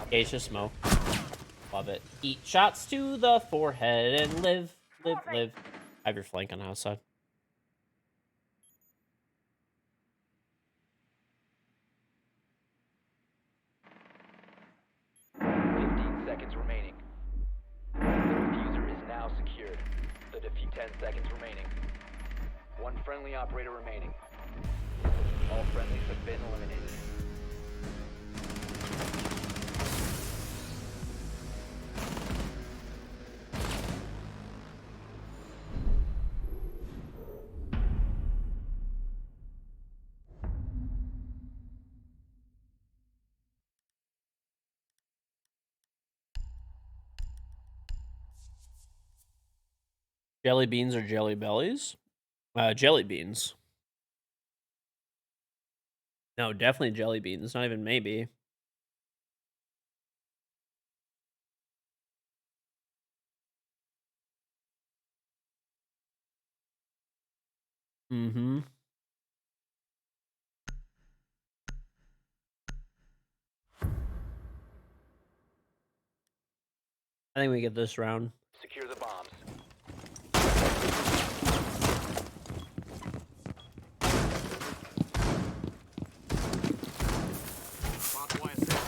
Speaker 1: Geisha smoke. Love it. Eat shots to the forehead and live. I have your flank on the outside.
Speaker 2: Seconds remaining. The diffuser is now secured. 10 seconds remaining. One friendly operator remaining. All friendlies have been eliminated.
Speaker 1: Jelly beans or jelly bellies? Jelly beans. No, definitely jelly beans. Not even maybe. Mm-hmm. I think we get this round.
Speaker 2: Secure the bombs.
Speaker 5: Barbed wire set.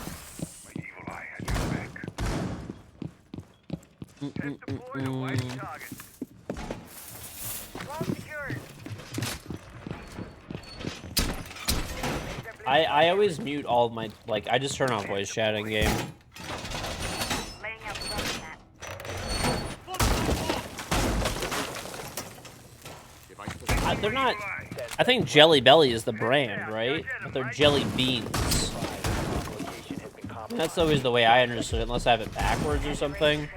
Speaker 3: My evil eye has your back. Test deployed, awaiting target. Wall secured.
Speaker 1: I always mute all of my, like, I just turn off voice chat in game.
Speaker 3: Laying out the weapon mat.
Speaker 5: Device position.
Speaker 1: They're not,
Speaker 3: Evil eye.
Speaker 1: I think Jelly Belly is the brand, right? But they're jelly beans.
Speaker 2: Bomb location has been
Speaker 1: And
Speaker 2: compromised.
Speaker 1: that's always the way I understood it, unless I have it backwards or something.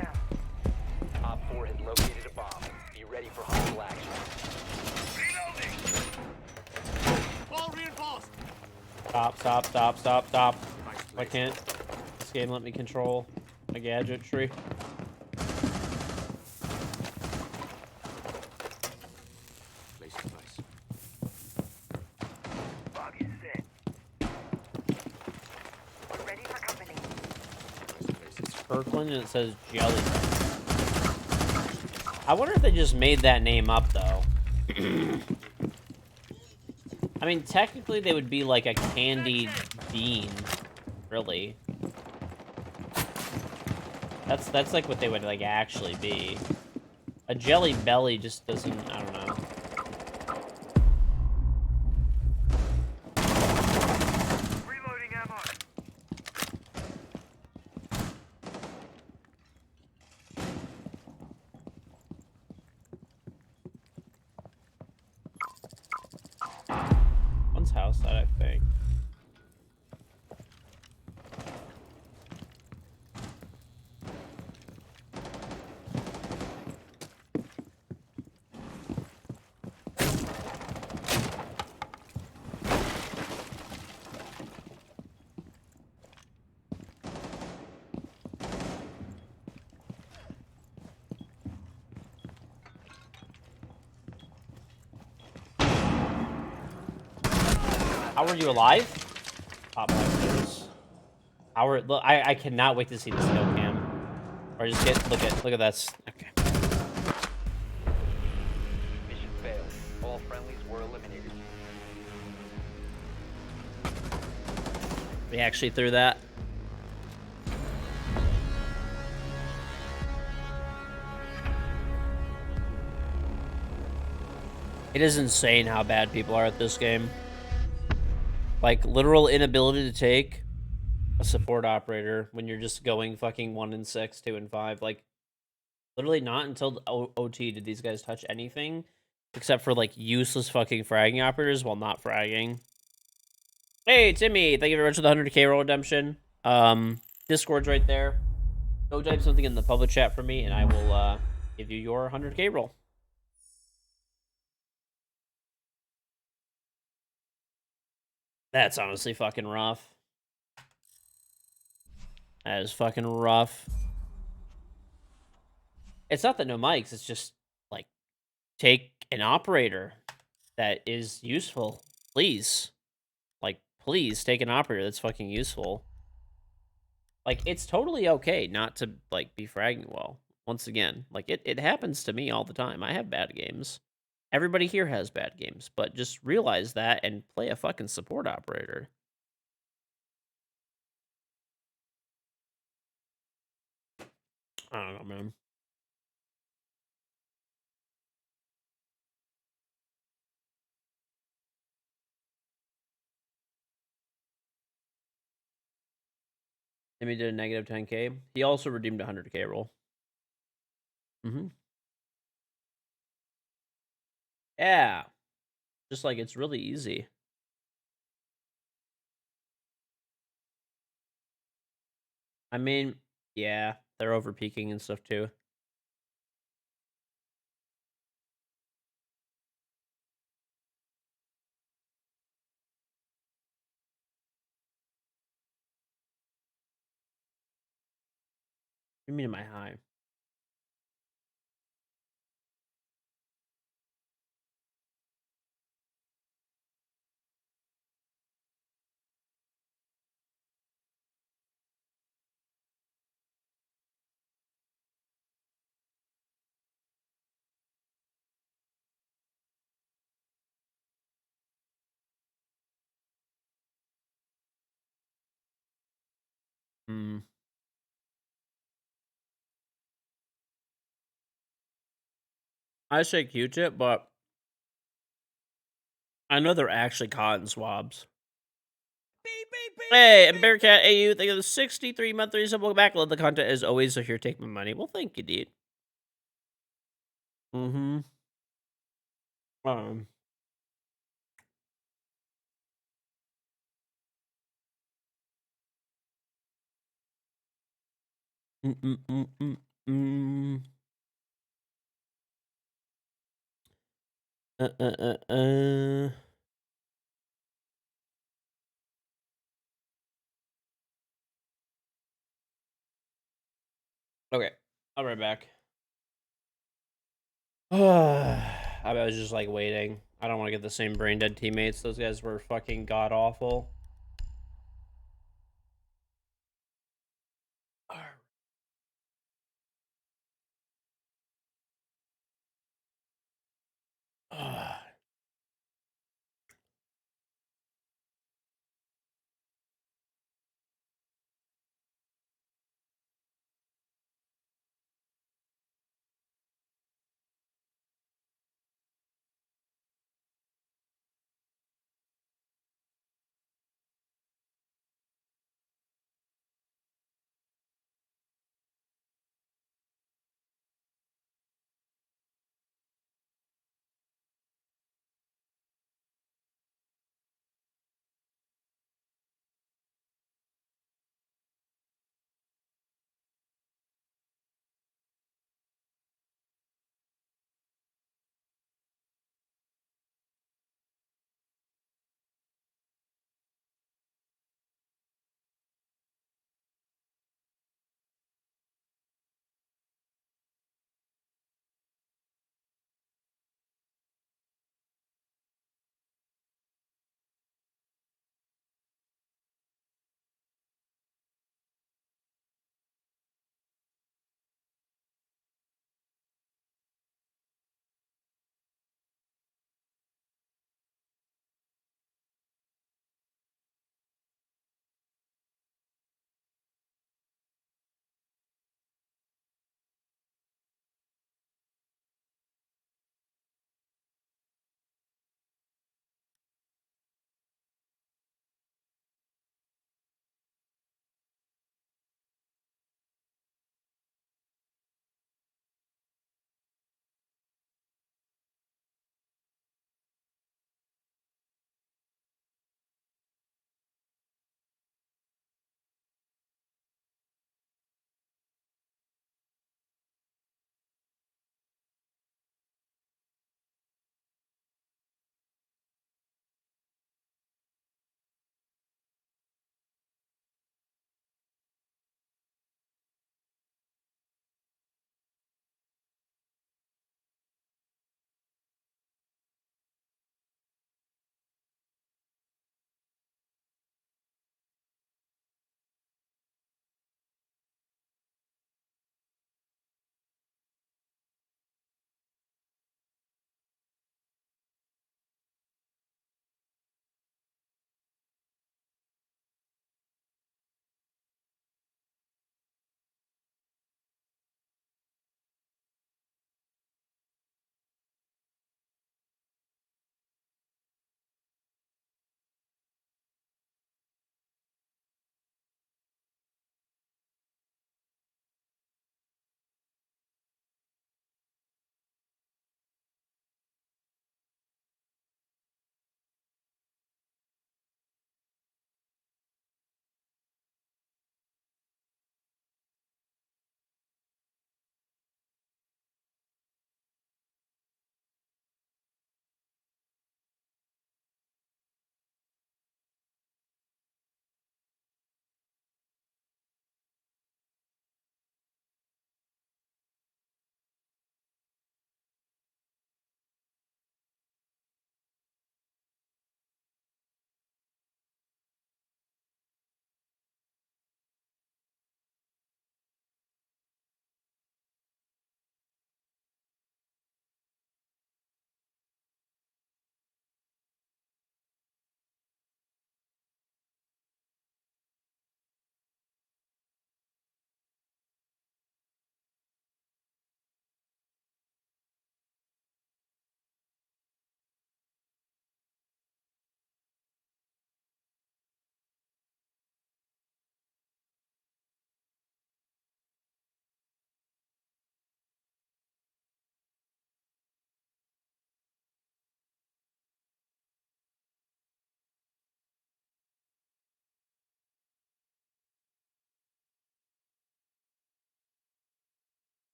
Speaker 2: Op 4 has located a bomb. Be ready for hostile action.
Speaker 3: Reloading.
Speaker 5: All reinforced.
Speaker 1: Stop.
Speaker 5: Device
Speaker 1: Why
Speaker 5: placed.
Speaker 1: can't this game let me control a gadgetry?
Speaker 5: Place device.
Speaker 3: Bug is set. Ready for company.
Speaker 5: Device places.
Speaker 1: Kirkland and it says Jelly Belly. I wonder if they just made that name up though. I mean, technically they would be like a candied bean, really. That's like what they would like actually be. A jelly belly just doesn't, I don't know.
Speaker 3: Reloading ammo.
Speaker 1: One's house that I think. How are you alive? Top left. How are, look, I cannot wait to see this kill cam. Or just get, look at that. Okay.
Speaker 2: Mission failed. All friendlies were eliminated.
Speaker 1: We actually threw that. It is insane how bad people are at this game. Like, literal inability to take a support operator when you're just going fucking 1 and 6, 2 and 5. Like, literally not until the OT did these guys touch anything except for, like, useless fucking fragging operators while not fragging. Hey, Timmy! Thank you very much for the 100k roll redemption. Discord's right there. Go type something in the public chat for me, and I will, give you your 100k roll. That's honestly fucking rough. That is fucking rough. It's not that no mics, it's just, like, take an operator that is useful. Please. Like, please take an operator that's fucking useful. Like, it's totally okay not to, like, be fragging well. Once again, like, it happens to me all the time. I have bad games. Everybody here has bad games, but just realize that and play a fucking support operator. I don't know, man. Timmy did a negative 10K. He also redeemed a 100K roll. Yeah. Just like it's really easy. I mean, yeah, they're over peaking and stuff too. What do you mean am I high? Hmm. I say Q-tip, but I know they're actually cotton swabs. Hey, and Bearcat AU, thank you for the 63 month reasonable back. Love the content as always, so here, take my money. Well, thank you, dude. Um. Mm, mm, mm, mm, mm. Uh, uh, uh, uh. Okay, I'll be right back. I was just like waiting. I don't want to get the same brain dead teammates. Those guys were fucking god awful.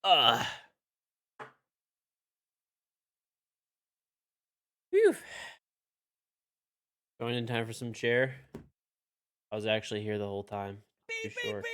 Speaker 1: Ugh. Phew. Going in time for some chair. I was actually here the whole time. Too sure. Okay.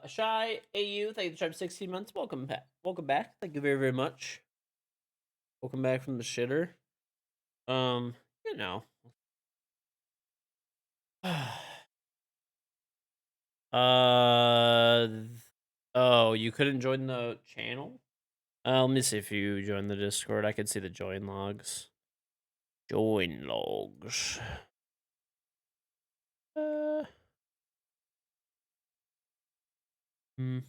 Speaker 1: Shy AU, thank you for 16 months. Welcome back. Welcome back. Thank you very, very much. Welcome back from the shitter. You know. Oh, you couldn't join the channel? Let me see if you join the Discord. I could see the join logs. Join logs. Hmm.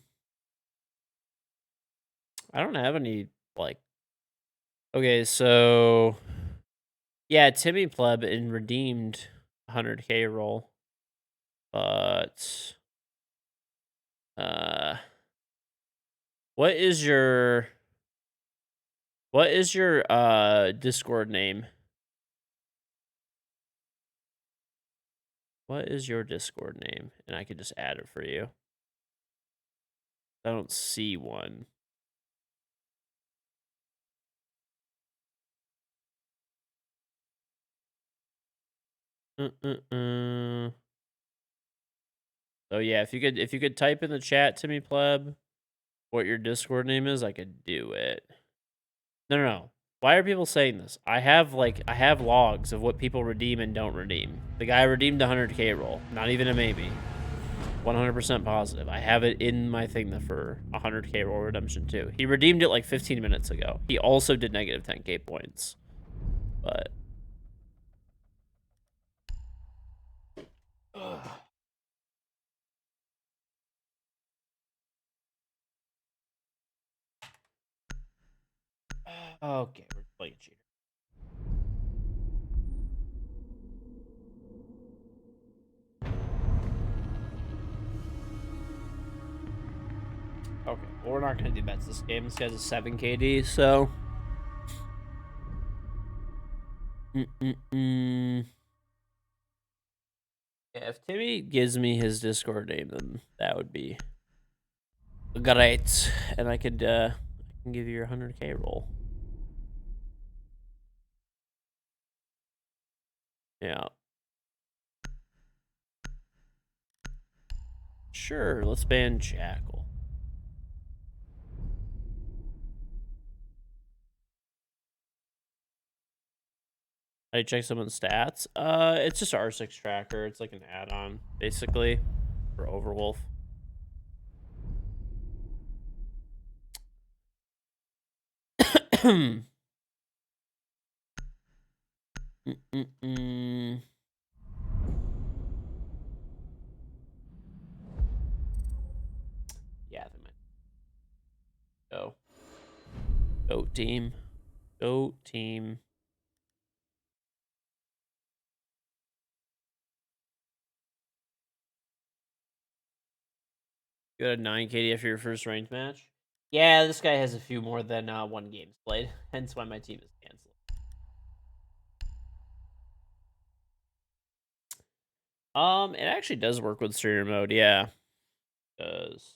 Speaker 1: I don't have any, like... Okay, so... Yeah, Timmy Pleb and redeemed 100k roll. But... What is your Discord name? What is your Discord name? And I could just add it for you. I don't see one. So yeah, if you could type in the chat to me, pleb, what your Discord name is, I could do it. No. Why are people saying this? I have logs of what people redeem and don't redeem. The guy redeemed the 100k roll. Not even a maybe. 100% positive. I have it in my thing for 100k roll redemption too. He redeemed it like 15 minutes ago. He also did negative 10k points. But... Okay, we're playing cheater. Okay, well, we're not gonna do bets this game. This guy's a 7 KD, so... Yeah, if Timmy gives me his Discord name, then that would be great. And I can give you your 100k roll. Yeah. Sure, let's ban Jackal. I check someone's stats. It's just R6 tracker. It's like an add-on, basically, for Overwolf. Yeah, they might. Go. Go team. Go team. You got a 9 KD after your first ranked match? Yeah, this guy has a few more than 1 games played. Hence why my team is canceled. It actually does work with streamer mode, yeah. It does.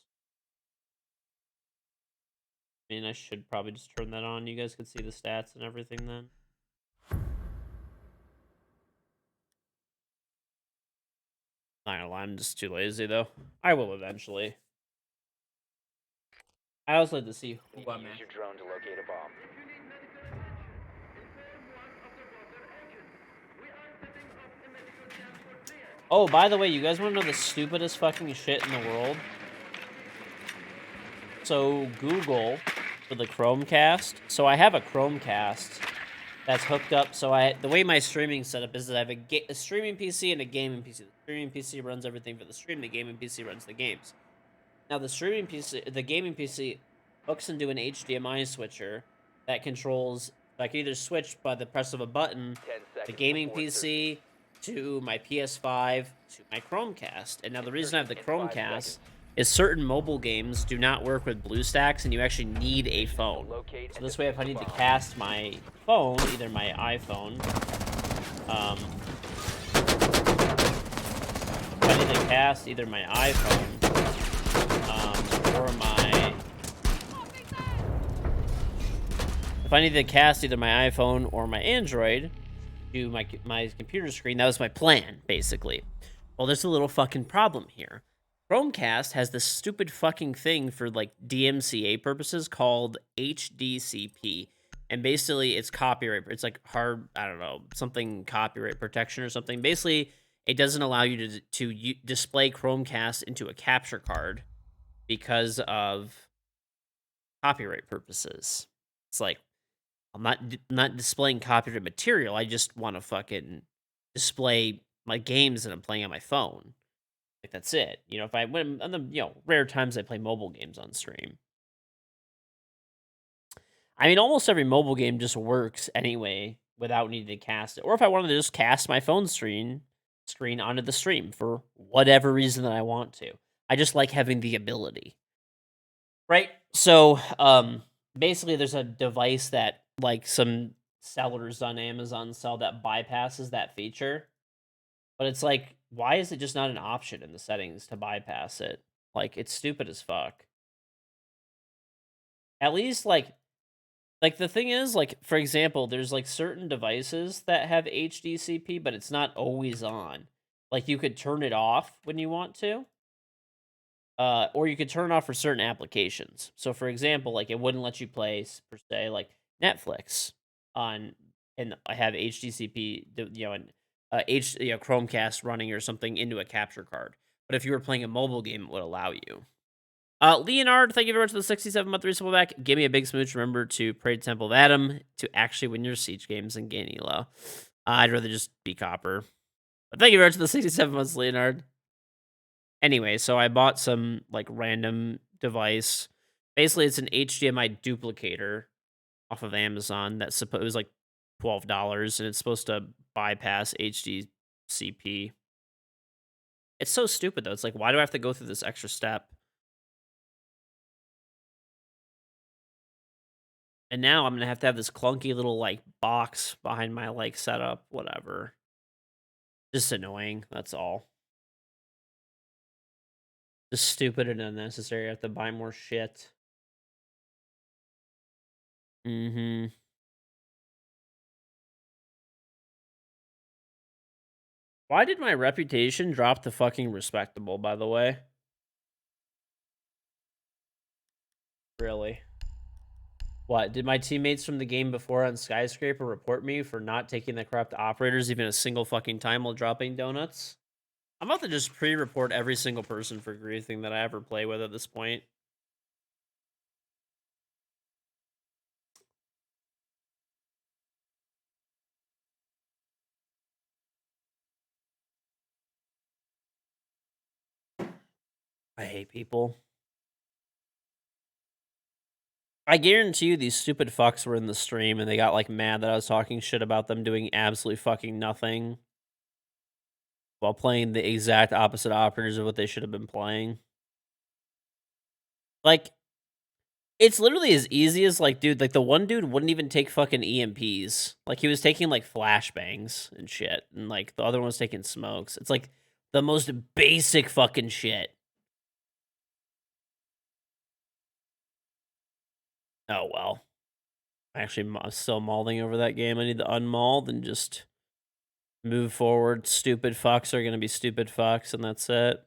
Speaker 1: I mean, I should probably just turn that on. You guys could see the stats and everything then. Not gonna lie, I'm just too lazy though. I will eventually. I also like to see who I'm
Speaker 2: Use your drone to locate a bomb.
Speaker 1: Oh, by the way, you guys want to know the stupidest fucking shit in the world? So Google for the Chromecast. So I have a Chromecast that's hooked up. So the way my streaming setup is that I have a streaming PC and a gaming PC. The streaming PC runs everything for the stream. The gaming PC runs the games. Now the gaming PC hooks into an HDMI switcher that controls. I can either switch by the press of a button, the gaming PC, to my PS5 to my Chromecast. And now the reason I have the
Speaker 2: Insertion in 5
Speaker 1: Chromecast
Speaker 2: seconds.
Speaker 1: is certain mobile games do not work with BlueStacks, and you actually need a phone.
Speaker 2: Locate
Speaker 1: So
Speaker 2: and
Speaker 1: this way, if I
Speaker 2: defuse
Speaker 1: need
Speaker 2: the
Speaker 1: to
Speaker 2: bomb.
Speaker 1: cast my phone, either my iPhone, if I need to cast either my iPhone, or my, if I need to cast either my iPhone or my Android to my computer screen, that was my plan, basically. Well, there's a little fucking problem here. Chromecast has this stupid fucking thing for like DMCA purposes called HDCP. And basically it's copyright, it's like hard, I don't know, something copyright protection or something. Basically, it doesn't allow you to display Chromecast into a capture card because of copyright purposes. It's like, I'm not displaying copyrighted material. I just want to fucking display my games that I'm playing on my phone. Like that's it. You know, if I when on the rare times I play mobile games on stream. I mean, almost every mobile game just works anyway without needing to cast it. Or if I wanted to just cast my phone screen onto the stream for whatever reason that I want to. I just like having the ability. Right? So, basically there's a device that like some sellers on Amazon sell that bypasses that feature. But it's like, why is it just not an option in the settings to bypass it? Like, it's stupid as fuck. At least like the thing is, like, for example, there's like certain devices that have HDCP, but it's not always on. Like you could turn it off when you want to. Or you could turn it off for certain applications. So, for example, like it wouldn't let you play per se like Netflix on, and I have HDCP, and Chromecast running or something into a capture card. But if you were playing a mobile game, it would allow you. Leonard, thank you very much for the 67-month resupply back. Give me a big smooch. Remember to pray to Temple of Adam to actually win your siege games and gain elo. I'd rather just be copper. But thank you very much for the 67 months, Leonard. Anyway, so I bought some like random device. Basically, it's an HDMI duplicator off of Amazon that's supposed like $12, and it's supposed to bypass HDCP. It's so stupid though. It's like, why do I have to go through this extra step? And now I'm gonna have to have this clunky little like box behind my like setup, whatever. Just annoying. That's all. Just stupid and unnecessary. I have to buy more shit. Mm-hmm. Why did my reputation drop to fucking respectable, by the way? Really? What? Did my teammates from the game before on Skyscraper report me for not taking the corrupt operators even a single fucking time while dropping donuts? I'm about to just pre-report every single person for griefing that I ever play with at this point. I hate people. I guarantee you these stupid fucks were in the stream and they got like mad that I was talking shit about them doing absolutely fucking nothing while playing the exact opposite operators of what they should have been playing. Like, it's literally as easy as like, dude, like the one dude wouldn't even take fucking EMPs. Like he was taking like flashbangs and shit, and like the other one was taking smokes. It's like the most basic fucking shit. Oh well. Actually, I'm still mauling over that game. I need to unmauled and just move forward. Stupid fucks are gonna be stupid fucks, and that's it.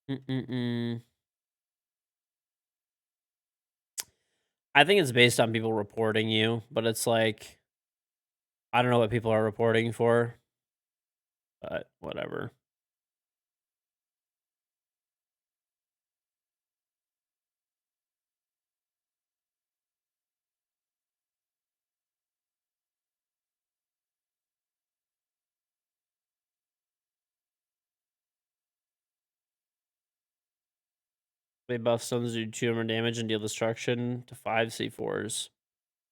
Speaker 1: Mm-mm-mm. I think it's based on people reporting you, but it's like, I don't know what people are reporting for, but whatever. They buff stones do 200 damage and deal destruction to 5 C4s.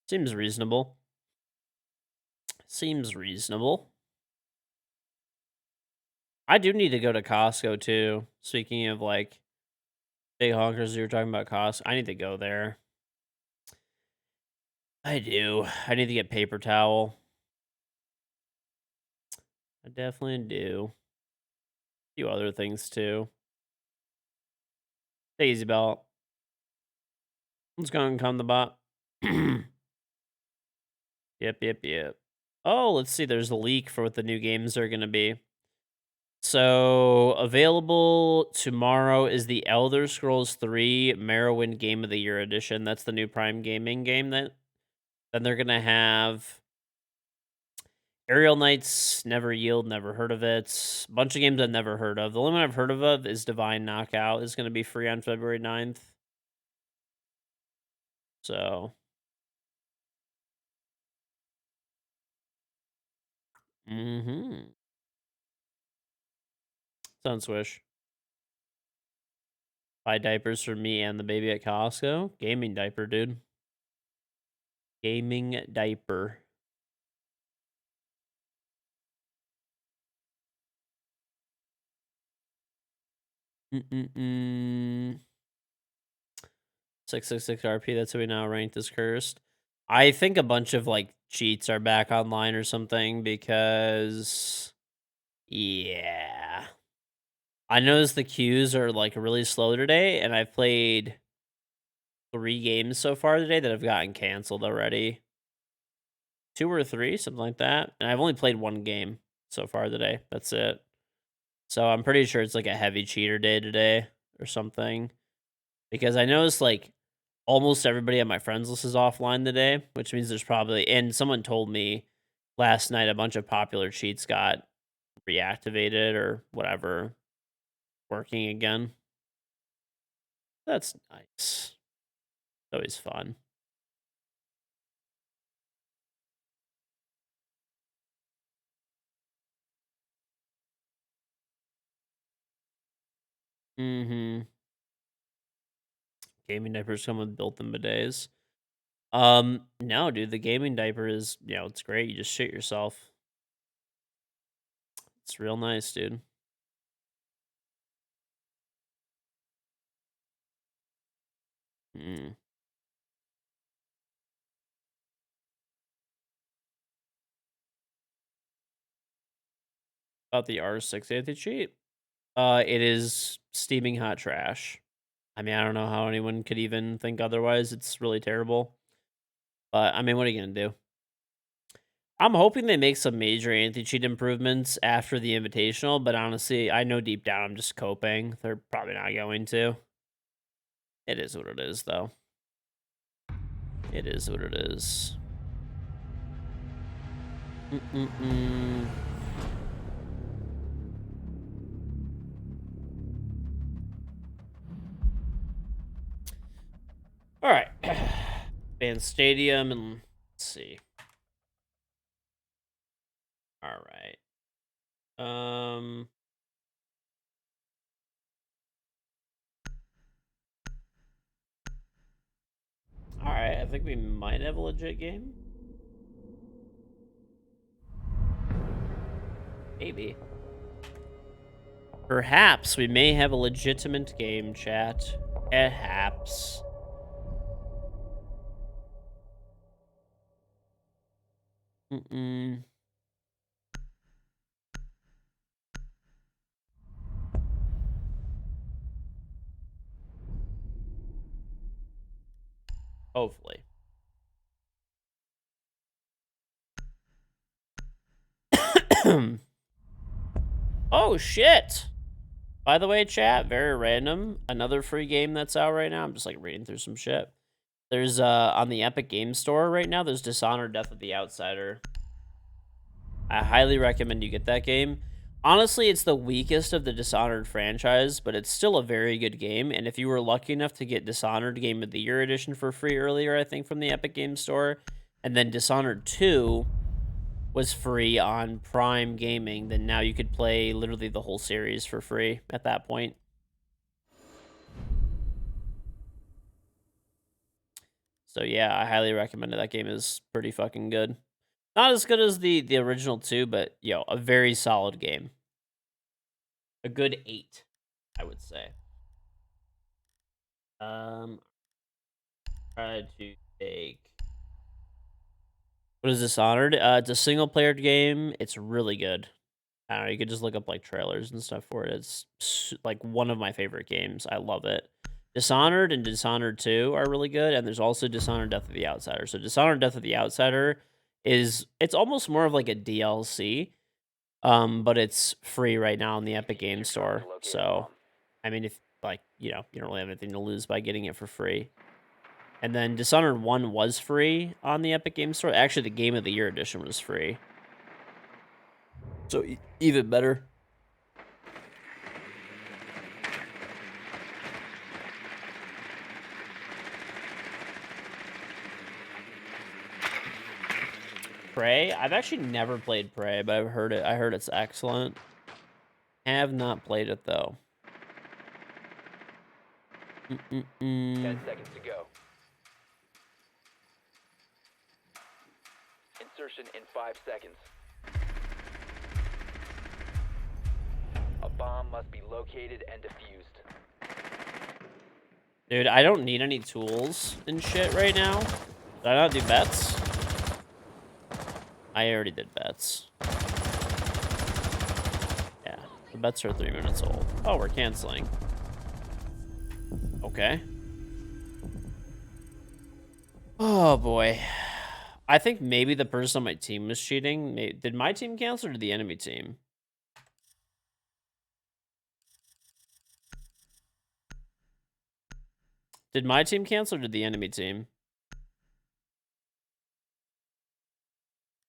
Speaker 1: Seems reasonable. Seems reasonable. I do need to go to Costco too. Speaking of like big honkers, you were talking about Costco. I need to go there. I do. I need to get paper towel. I definitely do. A few other things too. Daisy belt. Let's go and come the bot. Yep. Oh, let's see. There's a leak for what the new games are going to be. So, available tomorrow is the Elder Scrolls 3 Morrowind Game of the Year edition. That's the new Prime Gaming game that then they're going to have Aerial Knights, Never Yield, never heard of it. A bunch of games I've never heard of. The only one I've heard of is Divine Knockout. Is going to be free on February 9th. So, Sun Swish. Buy diapers for me and the baby at Costco. Gaming diaper, dude. Gaming diaper. Mm-mm-mm. 666 RP, that's how we now ranked as cursed. I think a bunch of, like, cheats are back online or something because... Yeah. I noticed the queues are, like, really slow today, and I've played 3 games so far today that have gotten canceled already. 2 or 3, something like that. And I've only played 1 game so far today. That's it. So I'm pretty sure it's like a heavy cheater day today or something. Because I noticed like almost everybody on my friends list is offline today, which means there's probably, and someone told me last night a bunch of popular cheats got reactivated or whatever, working again. That's nice. It's always fun. Mm-hmm. Gaming diapers come with built-in bidets. No, dude, the gaming diaper is, it's great. You just shit yourself. It's real nice, dude. Mm. About the R6 anti-cheat. It is steaming hot trash. I mean, I don't know how anyone could even think otherwise. It's really terrible. But, I mean, what are you going to do? I'm hoping they make some major anti-cheat improvements after the Invitational, but honestly, I know deep down I'm just coping. They're probably not going to. It is what it is, though. It is what it is. All right. Band Stadium, and let's see. All right. All right. I think we might have a legit game. Maybe. Perhaps we may have a legitimate game, chat. Perhaps. Hopefully. Oh, shit. By the way, chat, very random. Another free game that's out right now. I'm just like reading through some shit. There's on the Epic Game Store right now, there's Dishonored Death of the Outsider. I highly recommend you get that game. Honestly, it's the weakest of the Dishonored franchise, but it's still a very good game. And if you were lucky enough to get Dishonored Game of the Year edition for free earlier, I think, from the Epic Game Store, and then Dishonored 2 was free on Prime Gaming, then now you could play literally the whole series for free at that point. So yeah, I highly recommend it. That game is pretty fucking good. Not as good as the original 2, but yo, a very solid game. A good 8, I would say. Try to take. What is Dishonored? It's a single player game. It's really good. I don't know. You could just look up like trailers and stuff for it. It's like one of my favorite games. I love it. Dishonored and Dishonored 2 are really good, and there's also Dishonored Death of the Outsider. So Dishonored Death of the Outsider it's almost more of like a DLC, but it's free right now in the Epic Game Store. So, I mean, if like you don't really have anything to lose by getting it for free. And then Dishonored 1 was free on the Epic Game Store. Actually, the Game of the Year edition was free. So even better. Prey? I've actually never played Prey, but I've heard it. I heard it's excellent. Have not played it though.
Speaker 2: 10 seconds to go. Insertion in 5 seconds. A bomb must be located and defused.
Speaker 1: Dude, I don't need any tools and shit right now. Did I not do bets? I already did bets. Yeah, the bets are 3 minutes old. Oh, we're canceling. Okay. Oh, boy. I think maybe the person on my team was cheating. Did my team cancel or did the enemy team? Did my team cancel or did the enemy team?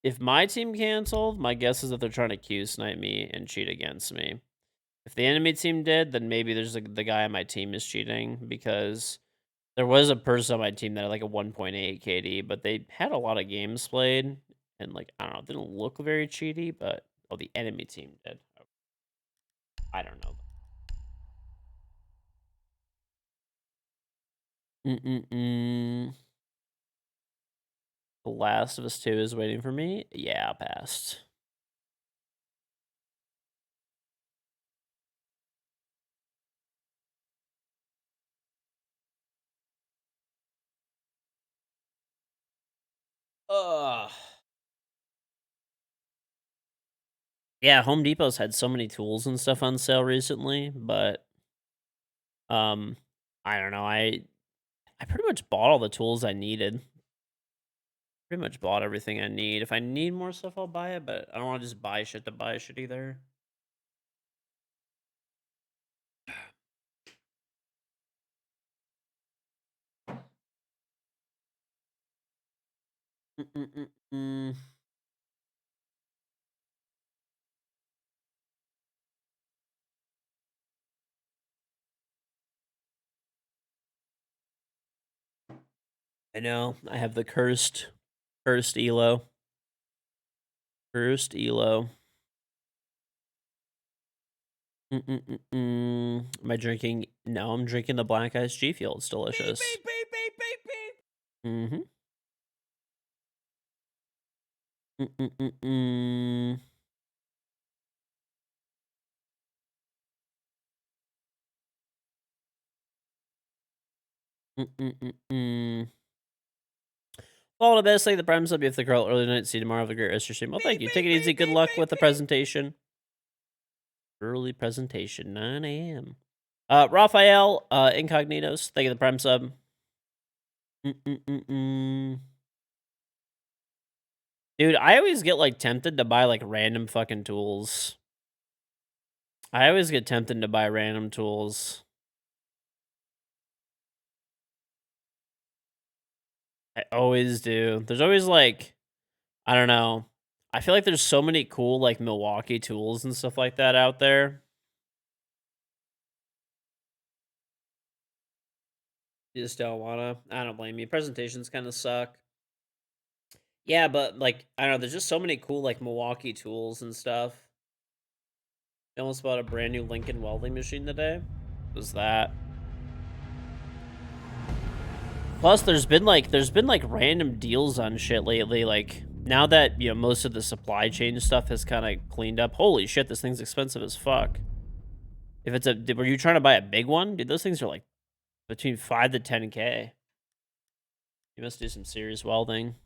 Speaker 1: If my team canceled, my guess is that they're trying to Q-snipe me and cheat against me. If the enemy team did, then maybe there's the guy on my team is cheating, because there was a person on my team that had like a 1.8 KD, but they had a lot of games played, and like, I don't know, it didn't look very cheaty, but the enemy team did. I don't know. The Last of Us 2 is waiting for me. Yeah, passed. Ugh. Yeah, Home Depot's had so many tools and stuff on sale recently, but I don't know. I pretty much bought all the tools I needed. Pretty much bought everything I need. If I need more stuff, I'll buy it, but I don't want to just buy shit to buy shit either. I know. I have the cursed elo. Cursed elo. Am I drinking? No, I'm drinking the Black Ice G Fuel. It's delicious. Beep, beep, beep, beep, beep, beep. All the best. Like the Prime sub. You have the girl early tonight. See you tomorrow. Have a great rest of your stream. Well, thank you. Take it easy. Good luck with the presentation. Early presentation, 9 a.m. Raphael, Incognitos. Thank you the Prime sub. Dude, I always get like tempted to buy like random fucking tools. I always get tempted to buy random tools. I always do. There's always like, I don't know. I feel like there's so many cool like Milwaukee tools and stuff like that out there. You just don't wanna. I don't blame you. Presentations kind of suck. Yeah, but like, I don't know, there's just so many cool like Milwaukee tools and stuff. I almost bought a brand new Lincoln welding machine today. What was that? Plus, there's been like random deals on shit lately. Like now that most of the supply chain stuff has kind of cleaned up. Holy shit, this thing's expensive as fuck. If it's were you trying to buy a big one, dude? Those things are like between 5 to 10K. You must do some serious welding.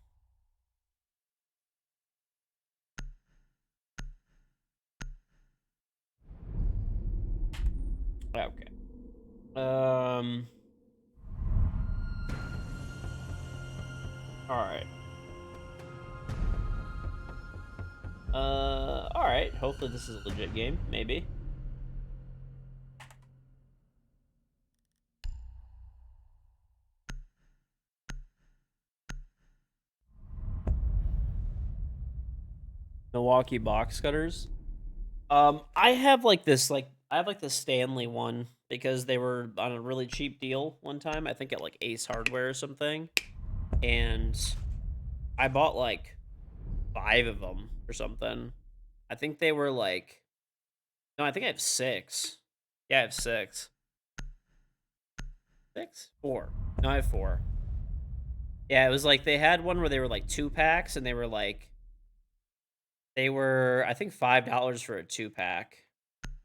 Speaker 1: Okay. Alright. Alright. Hopefully this is a legit game. Maybe. Milwaukee box cutters. I have like this Stanley one because they were on a really cheap deal one time. I think at like Ace Hardware or something, and I bought like 5 of them or something. I think they were like, no, I think I have 6. Yeah, I have 6. 6? 4. No, I have 4. Yeah, it was like they had one where they were like 2 packs, and they were I think $5 for a 2-pack.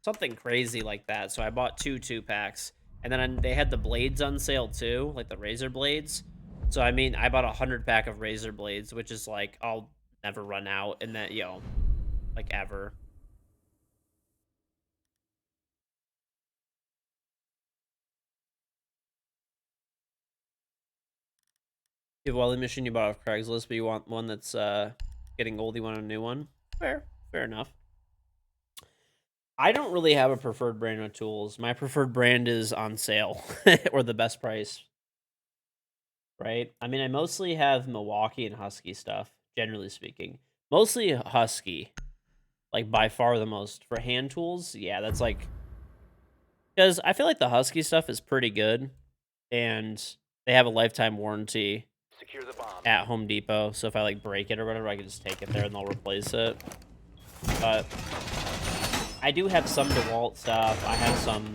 Speaker 1: Something crazy like that. So I bought 2 packs, and then they had the blades on sale too, like the razor blades. So I mean, I bought a 100-pack of razor blades, which is like I'll never run out, and that like ever. You have a welding machine you bought off Craigslist, but you want one that's getting old. You want a new one. Fair enough. I don't really have a preferred brand of tools. My preferred brand is on sale or the best price. Right? I mean, I mostly have Milwaukee and Husky stuff, generally speaking. Mostly Husky, like by far the most. For hand tools, yeah, that's like, because I feel like the Husky stuff is pretty good, and they have a lifetime warranty
Speaker 2: Secure the bomb.
Speaker 1: at Home Depot. So if I like break it or whatever, I can just take it there and they'll replace it. But I do have some DeWalt stuff. I have some,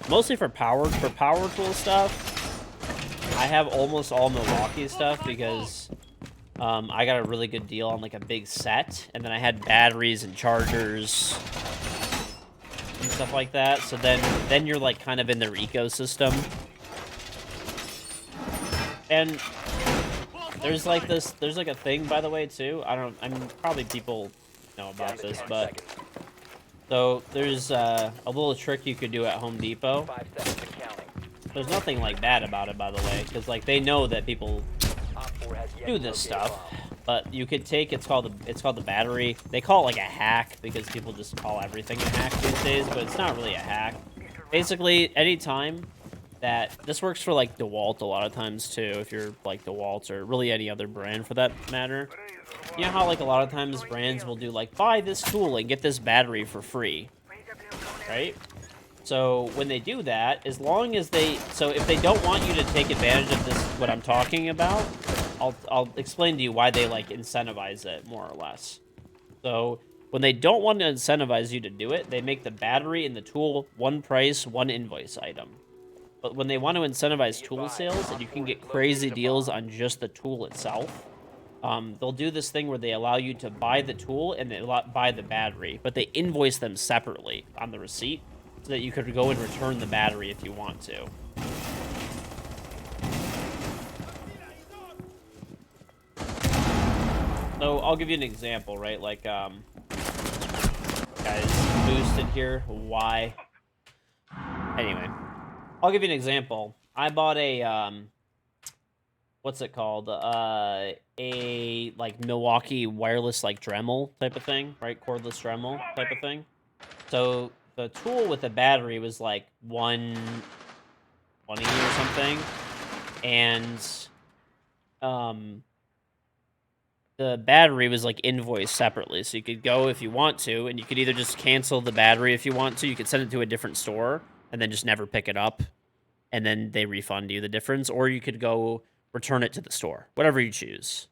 Speaker 1: mostly for power tool stuff. I have almost all Milwaukee stuff because I got a really good deal on like a big set, and then I had batteries and chargers and stuff like that. So then you're like kind of in their ecosystem. And there's like a thing, by the way, too. I mean, probably people know about this, but so there's a little trick you could do at Home Depot.
Speaker 2: 5 seconds and counting.
Speaker 1: There's nothing like bad about it, by the way, because like they know that people
Speaker 2: Op 4 has yet
Speaker 1: do
Speaker 2: to
Speaker 1: this
Speaker 2: locate a
Speaker 1: stuff.
Speaker 2: bomb.
Speaker 1: But you could take it's called the battery. They call it like a hack because people just call everything a hack these days, but it's not really a hack. Basically, anytime that this works for like DeWalt a lot of times too, if you're like DeWalt or really any other brand for that matter. You know how like a lot of times brands will do like buy this tool and get this battery for free, right? So when they do that, as long as if they don't want you to take advantage of this, what I'm talking about, I'll explain to you why they like incentivize it more or less. So when they don't want to incentivize you to do it, they make the battery and the tool one price, one invoice item. But when they want to incentivize tool sales and you can get crazy deals on just the tool itself, they'll do this thing where they allow you to buy the tool and they buy the battery, but they invoice them separately on the receipt so that you could go and return the battery if you want to. So I'll give you an example, right? Like, guys, boosted here. Why? Anyway, I'll give you an example. I bought a, what's it called? A like Milwaukee wireless like Dremel type of thing, right? Cordless Dremel type of thing. So the tool with the battery was like $120 or something, and the battery was like invoiced separately. So you could go if you want to, and you could either just cancel the battery if you want to. You could send it to a different store and then just never pick it up, and then they refund you the difference, or you could go return it to the store, whatever you choose.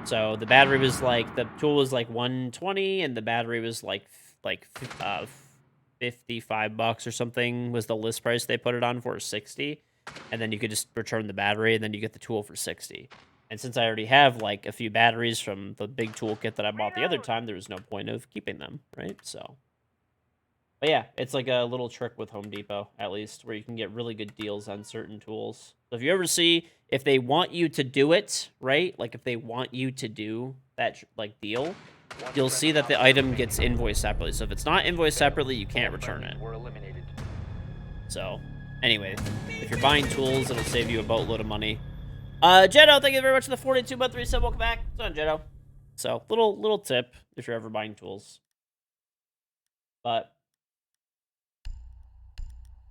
Speaker 1: So the battery was like, the tool was like $120, and the battery was like $55 or something was the list price they put it on for, 60. and then you could just return the battery, and then you get the tool for 60. And since I already have like a few batteries from the big toolkit that I bought the other time, there was no point of keeping them, right? So, but yeah, it's like a little trick with Home Depot, at least, where you can get really good deals on certain tools. So if you ever see, if they want you to do it, right? Like if they want you to do that like deal, you'll see that the item gets invoiced separately. So if it's not invoiced separately, you can't return it.
Speaker 2: Were eliminated.
Speaker 1: So, anyway, if you're buying tools, it'll save you a boatload of money. Jetto, thank you very much for the 42-month resub. Welcome back. It's on Jetto. So, little tip if you're ever buying tools. But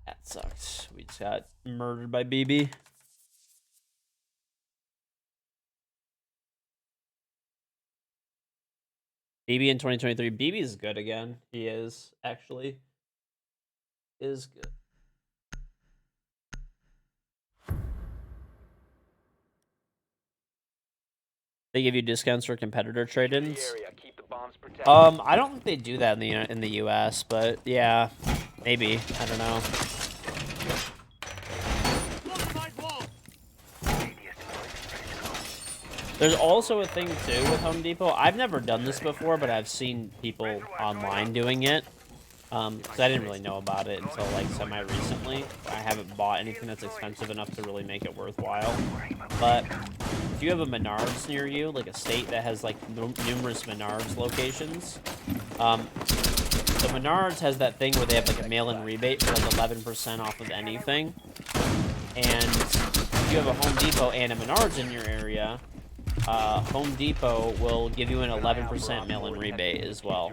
Speaker 1: that sucks. We just got murdered by BB. BB in 2023. BB is good again. He is, actually. Is good. They give you discounts for competitor trade-ins.
Speaker 2: Keep the bombs protected.
Speaker 1: I don't think they do that in the U.S., but yeah, maybe. I don't know. There's also a thing too with Home Depot. I've never done this before, but I've seen people online doing it. Because I didn't really know about it until like semi-recently. I haven't bought anything that's expensive enough to really make it worthwhile. But if you have a Menards near you, like a state that has like numerous Menards locations, the Menards has that thing where they have like a mail-in rebate for like 11% off of anything. And if you have a Home Depot and a Menards in your area, Home Depot will give you an 11% mail-in rebate as well.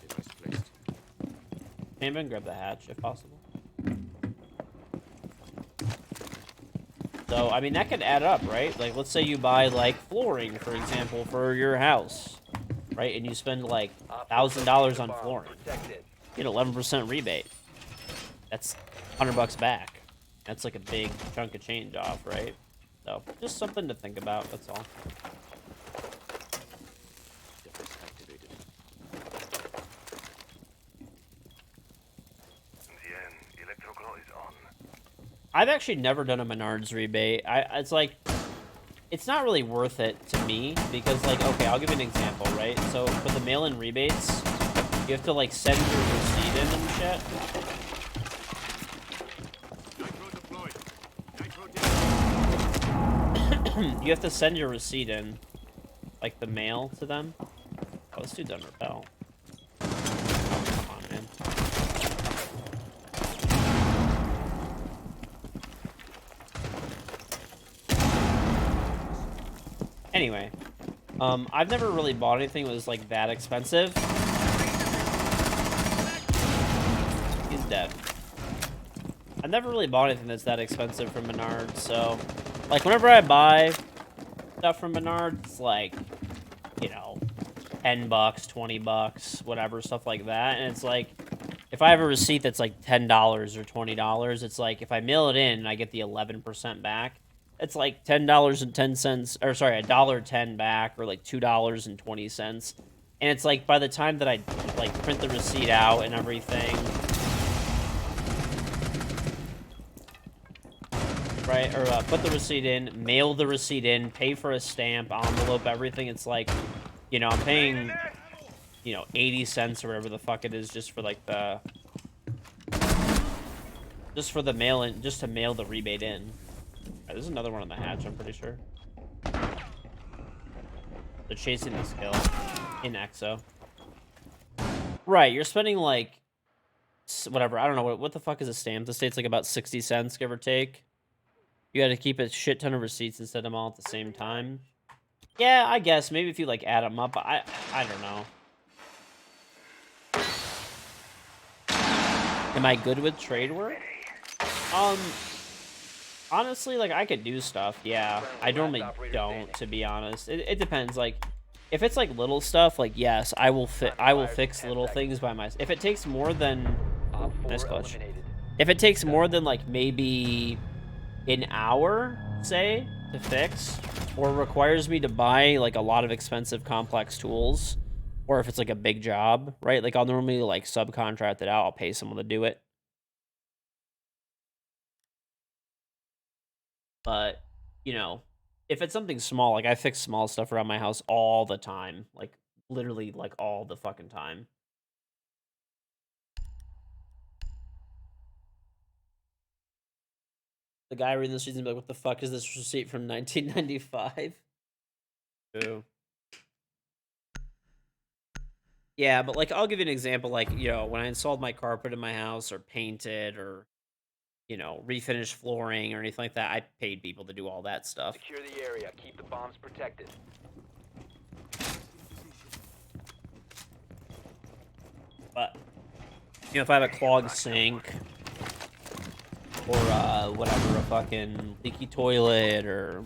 Speaker 5: Device placed.
Speaker 1: Maybe and grab the hatch if possible. So, I mean, that could add up, right? Like, let's say you buy, like, flooring, for example, for your house, right? And you spend, like, $1,000 on flooring. You get 11% rebate. That's $100 back. That's, like, a big chunk of change off, right? So, just something to think about, that's all.
Speaker 5: Device activated.
Speaker 1: I've actually never done a Menards rebate. It's like, it's not really worth it to me because, like, okay, I'll give you an example, right? So for the mail-in rebates, you have to like send your receipt in and shit.
Speaker 5: Nitro deployed. Nitro down.
Speaker 1: You have to send your receipt in, like the mail to them. Oh, this dude's under repel. Come on, man. Anyway, I've never really bought anything that was like that expensive. He's dead. I've never really bought anything that's that expensive from Menards, so like whenever I buy stuff from Menards, it's like, you know, $10, $20, whatever, stuff like that. And it's like, if I have a receipt that's like $10 or $20, it's like if I mail it in and I get the 11% back, it's like $10.10, or sorry, $1.10 back, or like $2.20. And it's like by the time that I like print the receipt out and everything, right, or put the receipt in, mail the receipt in, pay for a stamp, envelope, everything, it's like, you know, I'm paying, you know, 80 cents or whatever the fuck it is just for like the, just for the mail in, just to mail the rebate in. Right, there's another one on the hatch, I'm pretty sure. They're chasing this kill in EXO. Right, you're spending like, whatever, I don't know, what the fuck is a stamp? The state's like about 60 cents, give or take. You gotta keep a shit ton of receipts and send them all at the same time. Yeah, I guess, maybe if you like add them up, I don't know. Am I good with trade work? Honestly, like, I could do stuff, yeah. I normally don't, to be honest. It depends, like, if it's, like, little stuff, like, yes, I will fix little things by myself. If it takes more than... Oh, nice clutch. If it takes more than, like, maybe an hour, say, to fix, or requires me to buy, like, a lot of expensive, complex tools, or if it's, like, a big job, right? Like, I'll normally, like, subcontract it out. I'll pay someone to do it. But, you know, if it's something small, like I fix small stuff around my house all the time, like literally like all the fucking time. The guy reading this reason be like, "What the fuck is this receipt from 1995?" Ooh. Yeah, but like I'll give you an example. Like when I installed my carpet in my house, or painted, or refinished flooring or anything like that, I paid people to do all that stuff.
Speaker 2: Secure the area. Keep the bombs protected.
Speaker 1: But if I have a clogged sink, or whatever, a fucking leaky toilet or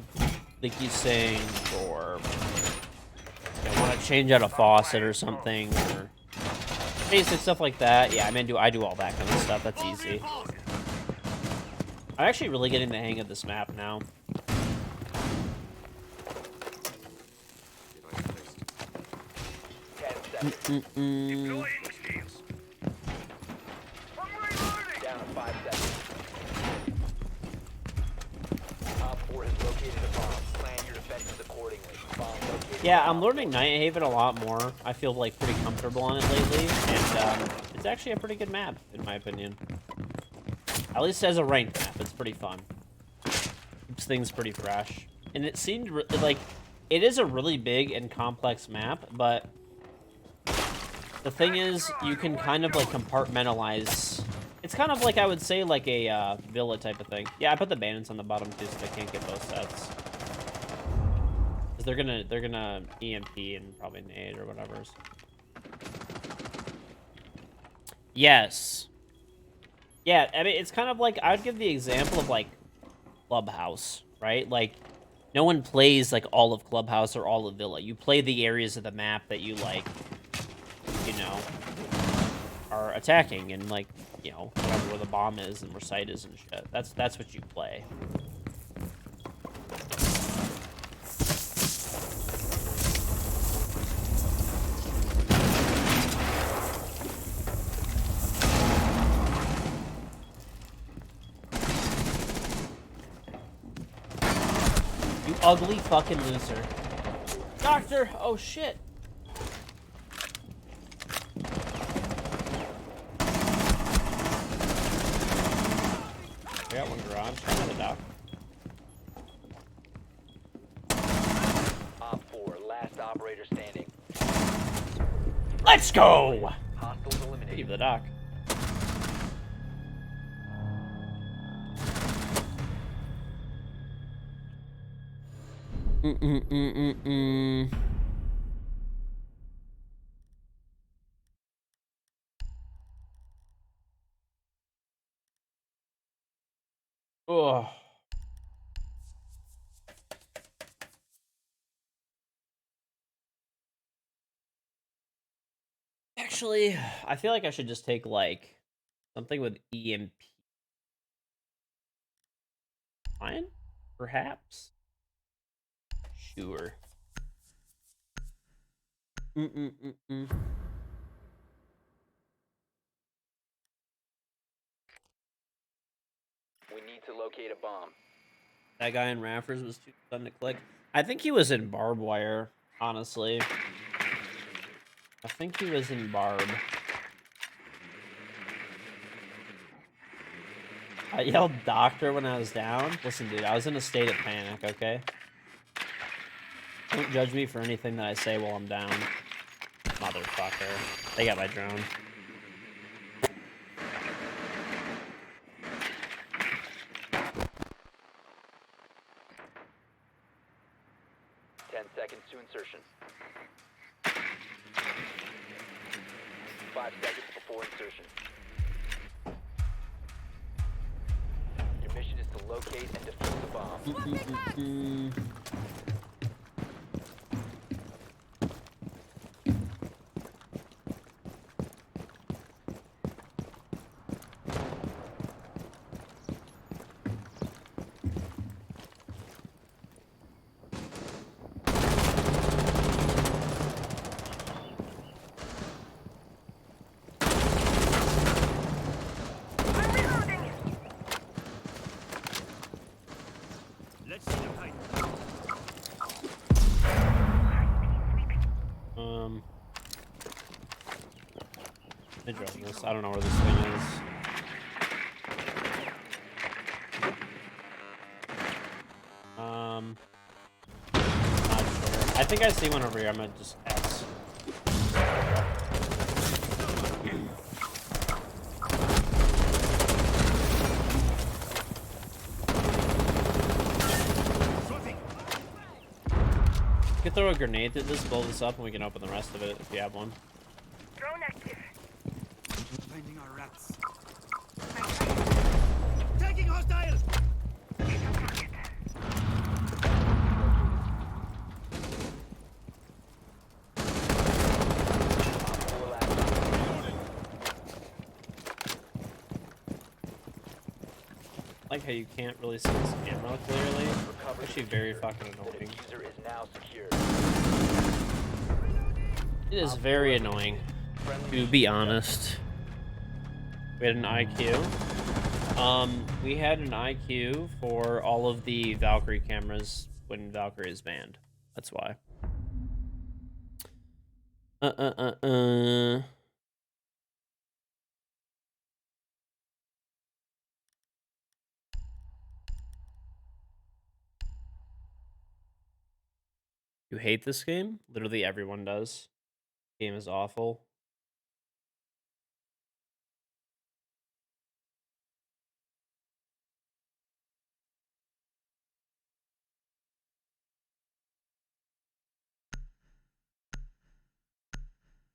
Speaker 1: leaky sink, or want to change out a faucet or something, or basic stuff like that. Yeah, I do all that kind of stuff. That's easy. I'm actually really getting the hang of this map now.
Speaker 5: Device placed.
Speaker 2: 10 seconds.
Speaker 3: Deploying shields. I'm reloading.
Speaker 2: Down to 5 seconds. Op 4 has located a bomb. Plan your defenses accordingly. Bomb located.
Speaker 1: Yeah, I'm learning Night Haven a lot more. I feel like pretty comfortable on it lately, and it's actually a pretty good map in my opinion. At least as a ranked map, it's pretty fun. Keeps things pretty fresh, and it seemed like it is a really big and complex map, but the thing is, you can kind of like compartmentalize. It's kind of like, I would say, like a villa type of thing. Yeah, I put the bandits on the bottom too, so they can't get both sets. Cause they're gonna EMP and probably nade or whatever. Yes. Yeah, I mean, it's kind of like, I'd give the example of like Clubhouse, right? Like, no one plays like all of Clubhouse or all of Villa. You play the areas of the map that you like, are attacking, and like, whatever, where the bomb is and where site is and shit. That's what you play. You ugly fucking loser. Doctor! Oh shit! I got one garage. Another dock.
Speaker 2: Op 4, last operator standing.
Speaker 1: Let's go!
Speaker 2: Hostiles eliminated.
Speaker 1: Leave the dock. Oh. Actually, I feel like I should just take like something with EMP. Fine? Perhaps? Sure.
Speaker 2: We need to locate a bomb.
Speaker 1: That guy in Raffers was too fun to click. I think he was in barbed wire, honestly. I think he was in barb. I yelled doctor when I was down. Listen, dude, I was in a state of panic, okay? Don't judge me for anything that I say while I'm down. Motherfucker. They got my drone.
Speaker 2: Seconds to insertion. 5 seconds before insertion. Your mission is to locate and defuse the bomb.
Speaker 1: I drove this. I don't know where this thing is. Not sure. I think I see one over here. I'm gonna just X. You can throw a grenade through this, blow this up, and we can open the rest of it if you have one.
Speaker 3: Drone active.
Speaker 6: Finding our rats. Taking hostile!
Speaker 3: Hit on target.
Speaker 2: Four last stop.
Speaker 1: I like how you can't really see this camera clearly.
Speaker 2: Recover
Speaker 1: Actually,
Speaker 2: the
Speaker 1: very
Speaker 2: diffuser.
Speaker 1: fucking
Speaker 2: The
Speaker 1: annoying.
Speaker 2: diffuser is now secured.
Speaker 1: It is very annoying,
Speaker 2: Friendly
Speaker 1: to be honest. We had an IQ. We had an IQ for all of the Valkyrie cameras when Valkyrie is banned. That's why. You hate this game? Literally everyone does. Game is awful.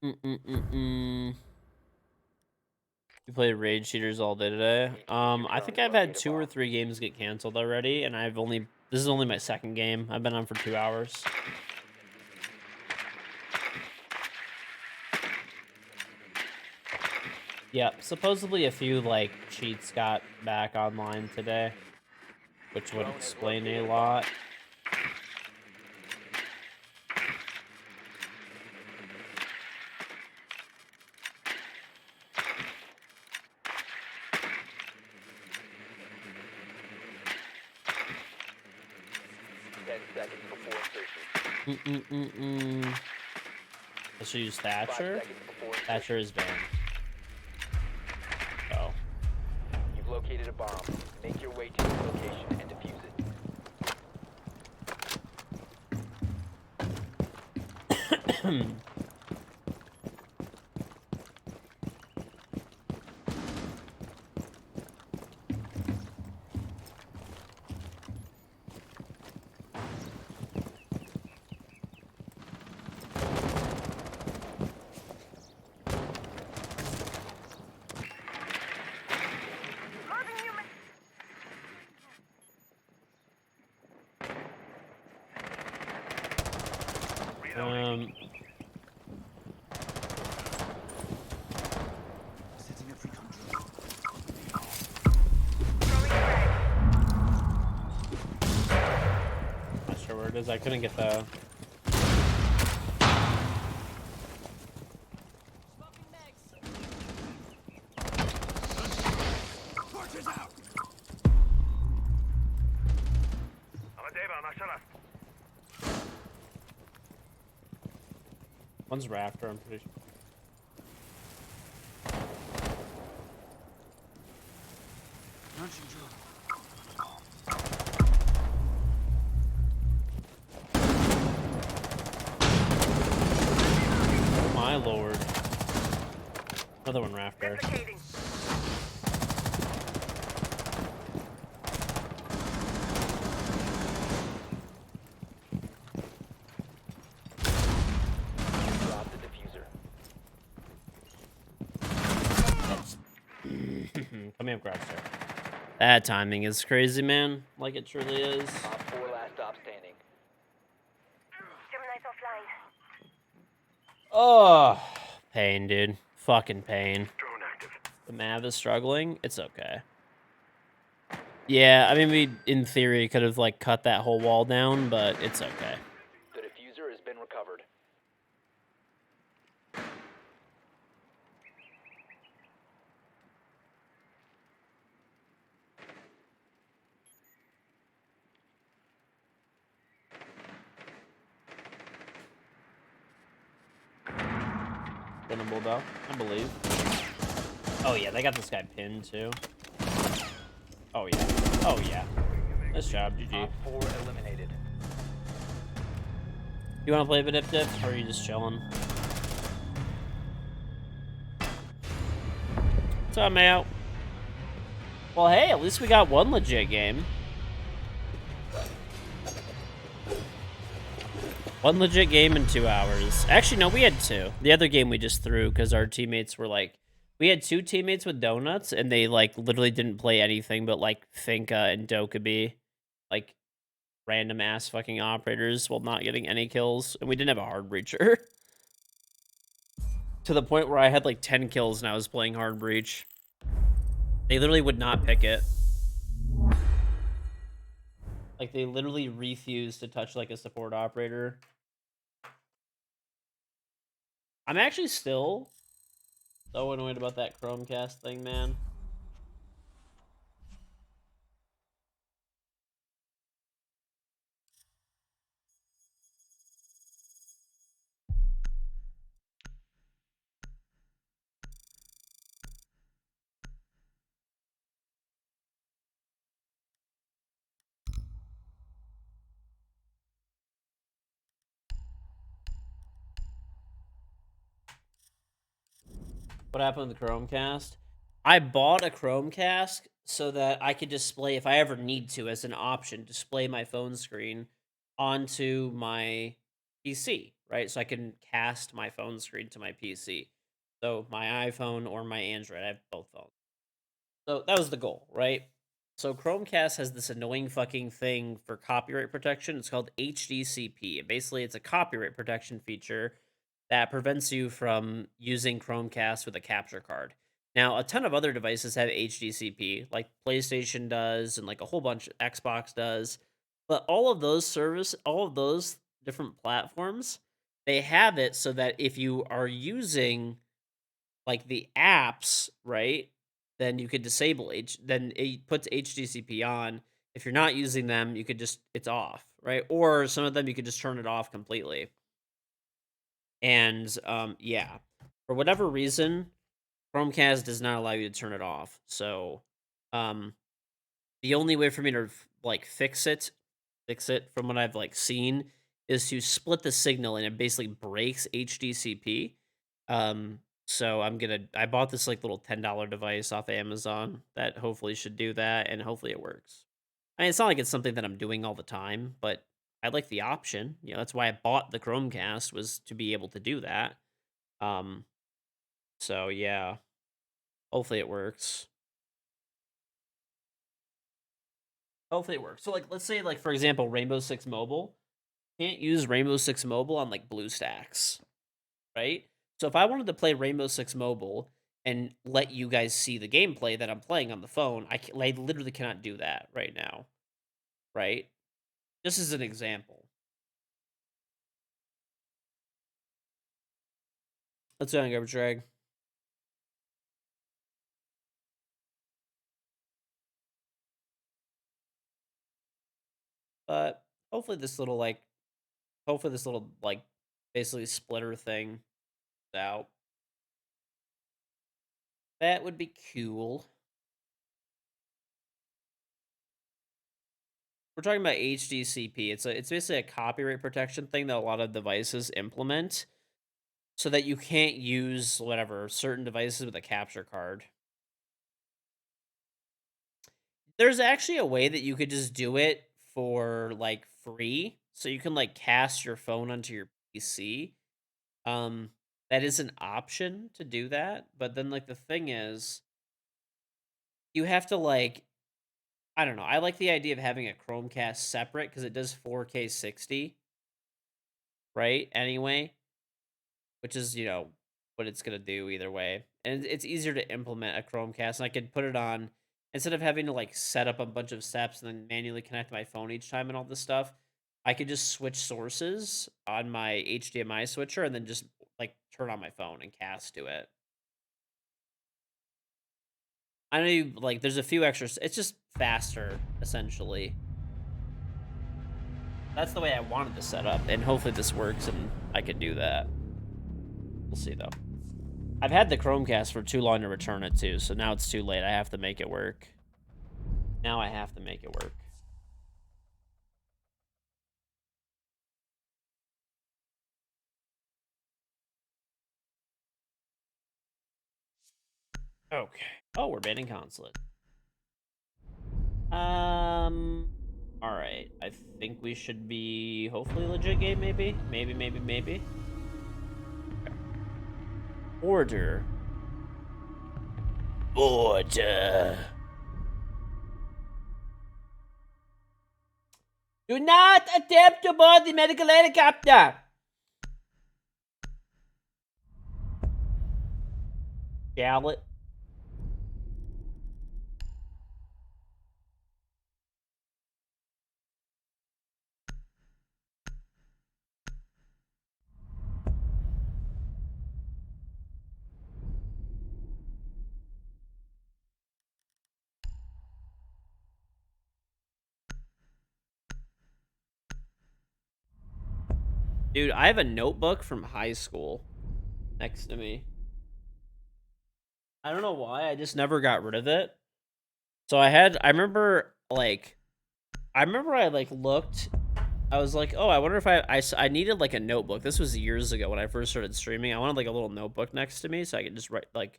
Speaker 1: You played Raid Cheaters all day today. I think I've had 2 or 3 games get canceled already, and this is only my second game. I've been on for 2 hours. Yep, supposedly a few like cheats got back online today, which would explain a lot.
Speaker 2: Seconds before insertion.
Speaker 1: I should use
Speaker 2: 5
Speaker 1: Thatcher.
Speaker 2: seconds before insertion.
Speaker 1: Thatcher is banned. Oh.
Speaker 2: You've located a bomb. Make your way to its location and defuse it.
Speaker 3: Moving human.
Speaker 6: Setting up recon drone.
Speaker 3: Throwing frag.
Speaker 1: Not sure where it is. I couldn't get the.
Speaker 6: Torches out!
Speaker 1: One's Raptor, I'm pretty sure.
Speaker 6: Launching drone.
Speaker 1: My lord. Another one, Raptor.
Speaker 3: Replicating.
Speaker 2: Drop the diffuser.
Speaker 1: Come here, Grabster. That timing is crazy, man. Like it truly is.
Speaker 2: Op 4 last stop standing.
Speaker 3: Gemini's offline.
Speaker 1: Oh, pain, dude. Fucking pain.
Speaker 3: Drone active.
Speaker 1: The Mav is struggling. It's okay. Yeah, I mean, we, in theory, could have, like, cut that whole wall down, but it's okay.
Speaker 2: The diffuser has been recovered.
Speaker 1: Winnable though, I believe. Oh yeah, they got this guy pinned too. Oh yeah. Oh yeah. Nice job, GG.
Speaker 2: Op 4 eliminated.
Speaker 1: You want to play a bit of dip, or are you just chilling? What's up, Mayo? Well, hey, at least we got one legit game. One legit game in 2 hours. Actually, no, we had two. The other game we just threw because our teammates were like, we had two teammates with donuts, and they like literally didn't play anything but like Finka and Dokkaebi, like random ass fucking operators, while not getting any kills. And we didn't have a hard breacher. To the point where I had like 10 kills and I was playing hard breach. They literally would not pick it. Like they literally refused to touch like a support operator. I'm actually still so annoyed about that Chromecast thing, man. What happened with the Chromecast? I bought a Chromecast so that I could display, if I ever need to, as an option, display my phone screen onto my PC, right? So I can cast my phone screen to my PC. So my iPhone or my Android, I have both phones. So that was the goal, right? So Chromecast has this annoying fucking thing for copyright protection. It's called HDCP. And basically, it's a copyright protection feature that prevents you from using Chromecast with a capture card. Now, a ton of other devices have HDCP, like PlayStation does, and like a whole bunch, Xbox does. But all of those different platforms, they have it so that if you are using like the apps, right, then you could disable then it puts HDCP on. If you're not using them, you could just, it's off, right? Or some of them you could just turn it off completely. And yeah, for whatever reason, Chromecast does not allow you to turn it off. So the only way for me to like fix it from what I've like seen, is to split the signal, and it basically breaks HDCP. So I bought this like little $10 device off Amazon that hopefully should do that, and hopefully it works. I mean, it's not like it's something that I'm doing all the time, but I like the option. You know, that's why I bought the Chromecast, was to be able to do that. So yeah, hopefully it works. Hopefully it works. So like, let's say like, for example, Rainbow Six Mobile. Can't use Rainbow Six Mobile on like BlueStacks, right? So if I wanted to play Rainbow Six Mobile and let you guys see the gameplay that I'm playing on the phone, I literally cannot do that right now, right? Just as an example. Let's go and go drag. But hopefully this little like basically splitter thing is out. That would be cool. We're talking about HDCP. It's basically a copyright protection thing that a lot of devices implement, so that you can't use whatever certain devices with a capture card. There's actually a way that you could just do it for like free, so you can like cast your phone onto your PC. That is an option to do that, but then like the thing is, you have to like, I don't know. I like the idea of having a Chromecast separate because it does 4K 60, right? Anyway, which is, you know, what it's going to do either way. And it's easier to implement a Chromecast. And I could put it on, instead of having to like set up a bunch of steps and then manually connect my phone each time and all this stuff, I could just switch sources on my HDMI switcher and then just like turn on my phone and cast to it. I know you like, there's a few extras. It's just faster, essentially. That's the way I wanted to set up, and hopefully this works and I could do that. We'll see though. I've had the Chromecast for too long to return it to, so now it's too late. I have to make it work. Now I have to make it work. Okay. Oh, we're banning consulate. Alright. I think we should be hopefully legit game, maybe? Maybe. Okay. Order. Do not attempt to board the medical helicopter! Shall it? Dude, I have a notebook from high school next to me. I don't know why, I just never got rid of it. So I remember I looked, I was like, oh, I wonder if I needed like a notebook. This was years ago when I first started streaming. I wanted like a little notebook next to me so I could just write like,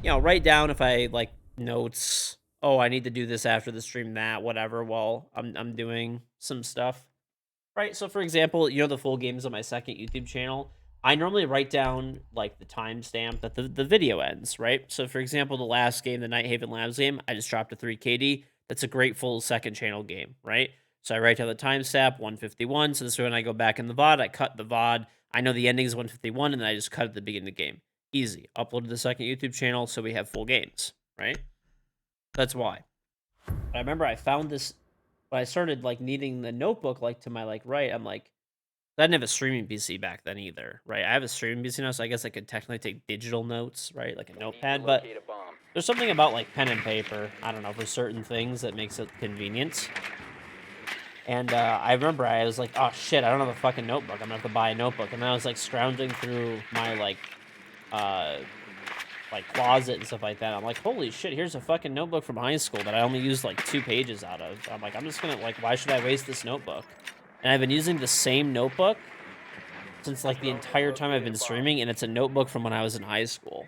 Speaker 1: you know, write down if I like notes. Oh, I need to do this after the stream, that, whatever, while I'm doing some stuff. Right, so for example, you know the full games on my second YouTube channel, I normally write down, like, the timestamp that the video ends, right? So for example, the last game, the Night Haven Labs game, I just dropped a 3 KD. That's a great full second channel game, right? So I write down the timestamp, 151, so this way when I go back in the VOD, I cut the VOD, I know the ending is 151, and then I just cut at the beginning of the game. Easy. Upload to the second YouTube channel so we have full games, right? That's why. But I remember I found this... But I started, like, needing the notebook, like, to my, like, right. I'm like, I didn't have a streaming PC back then either, right? I have a streaming PC now, so I guess I could technically take digital notes, right? Like a notepad, but there's something about, like, pen and paper, I don't know, for certain things that makes it convenient. And I remember I was like, oh, shit, I don't have a fucking notebook. I'm gonna have to buy a notebook. And then I was, like, scrounging through my, like, closet and stuff like that. I'm like, holy shit, here's a fucking notebook from high school that I only used like 2 pages out of. I'm like, I'm just gonna, like, why should I waste this notebook? And I've been using the same notebook since like the entire time I've been streaming, and it's a notebook from when I was in high school.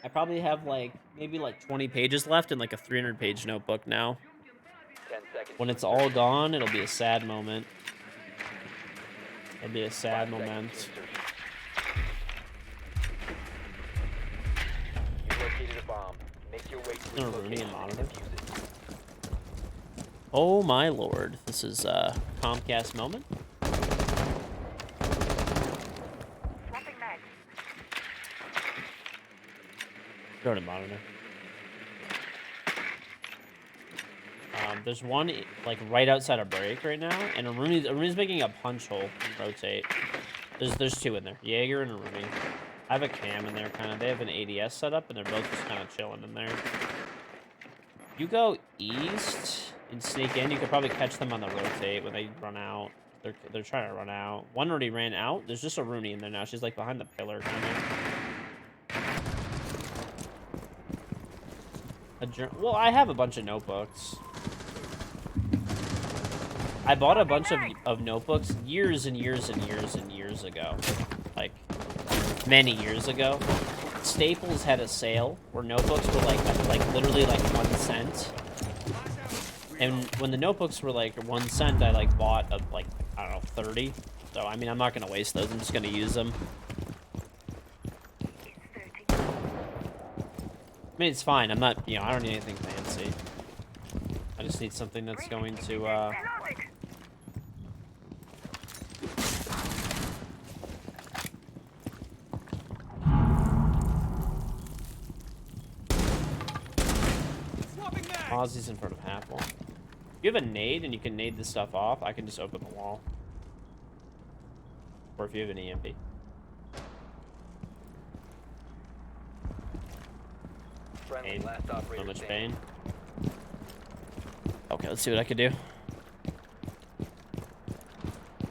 Speaker 1: I probably have like maybe like 20 pages left in like a 300-page notebook now.
Speaker 2: 10 seconds.
Speaker 1: When it's all gone, it'll be a sad moment. It'll be a sad moment.
Speaker 2: Located a bomb. Make your way to its location and defuse it.
Speaker 1: Oh my lord, this is a Comcast moment.
Speaker 3: Swapping mag.
Speaker 1: Go to monitor. There's one like right outside a break right now, and Rooney's making a punch hole and rotate. There's 2 in there, Jaeger and a Rooney. I have a cam in there, kind of. They have an ADS set up, and they're both just kind of chilling in there. You go east and sneak in. You could probably catch them on the rotate when they run out. They're trying to run out. One already ran out. There's just a Rooney in there now. She's like behind the pillar, kind of. Well, I have a bunch of notebooks. I bought a bunch of notebooks years and years and years and years ago. Like, many years ago. Staples had a sale where notebooks were like literally like 1 cent. And when the notebooks were like 1 cent, I like bought like, I don't know, 30. So I mean, I'm not gonna waste those. I'm just gonna use them. I mean, it's fine. I'm not, you know, I don't need anything fancy. I just need something that's going to Ozzy's in front of half wall. If you have a nade and you can nade this stuff off, I can just open the wall. Or if you have an EMP.
Speaker 2: Friendly, last operator
Speaker 1: So much
Speaker 2: standing.
Speaker 1: pain. Okay, let's see what I can do.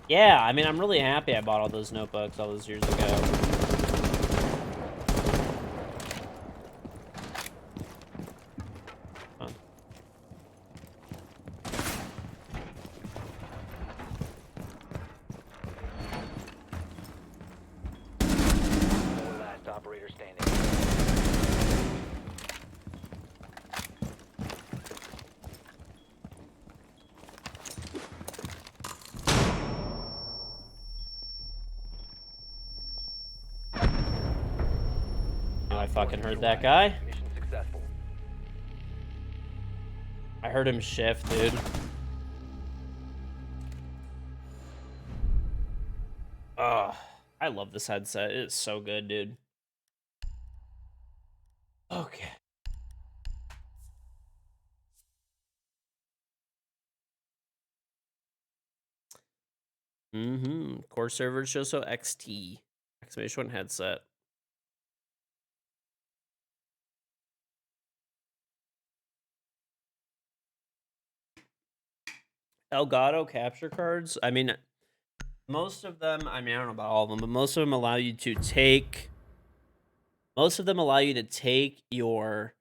Speaker 1: Yeah, I mean, I'm really happy I bought all those notebooks all those years ago.
Speaker 2: operator standing.
Speaker 1: I fucking heard that guy.
Speaker 2: Mission successful.
Speaker 1: I heard him shift, dude. Ugh. I love this headset. It is so good, dude. Okay. Core server show so XT. Exclamation one headset. Elgato capture cards. I mean, most of them, I mean, I don't know about all of them, but most of them allow you to take your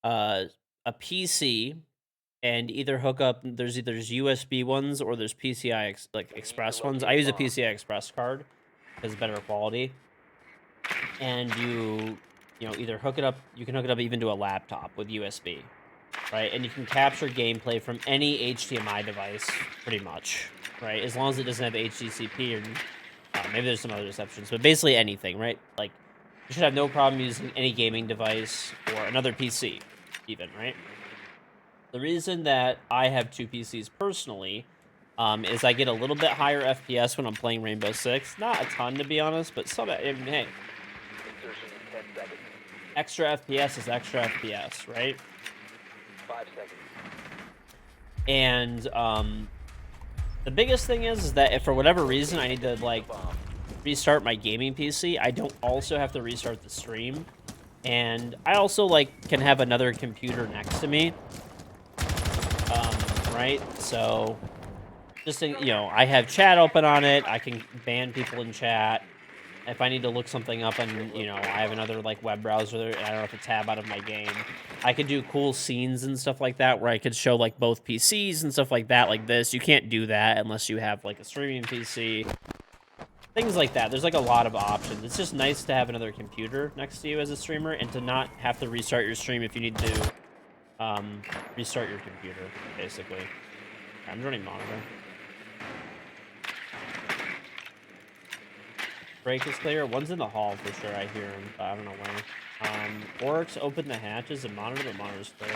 Speaker 1: a PC and either hook up, there's USB ones or there's PCI Express ones. I use a PCI Express card because it's better quality. And you know, either hook it up, you can hook it up even to a laptop with USB, right? And you can capture gameplay from any HDMI device, pretty much, right? As long as it doesn't have HDCP or maybe there's some other exceptions, but basically anything, right? Like, you should have no problem using any gaming device or another PC, even, right? The reason that I have two PCs personally is I get a little bit higher FPS when I'm playing Rainbow Six. Not a ton, to be honest, but some, I mean, hey,
Speaker 2: Insertion in 10 seconds.
Speaker 1: extra FPS is extra FPS, right?
Speaker 2: 5 seconds.
Speaker 1: And the biggest thing is that if for whatever reason I need to like
Speaker 2: Bomb.
Speaker 1: restart my gaming PC, I don't also have to restart the stream. And I also like can have another computer next to me. Right? So just think, you know, I have chat open on it. I can ban people in chat. If I need to look something up and, you know, I have another like web browser and I don't have to tab out of my game. I could do cool scenes and stuff like that where I could show like both PCs and stuff like that, like this. You can't do that unless you have like a streaming PC. Things like that. There's like a lot of options. It's just nice to have another computer next to you as a streamer and to not have to restart your stream if you need to restart your computer, basically. I'm running monitor. Break is clear. One's in the hall for sure. I hear him, but I don't know where. Orcs open the hatches and monitor, but monitor's clear.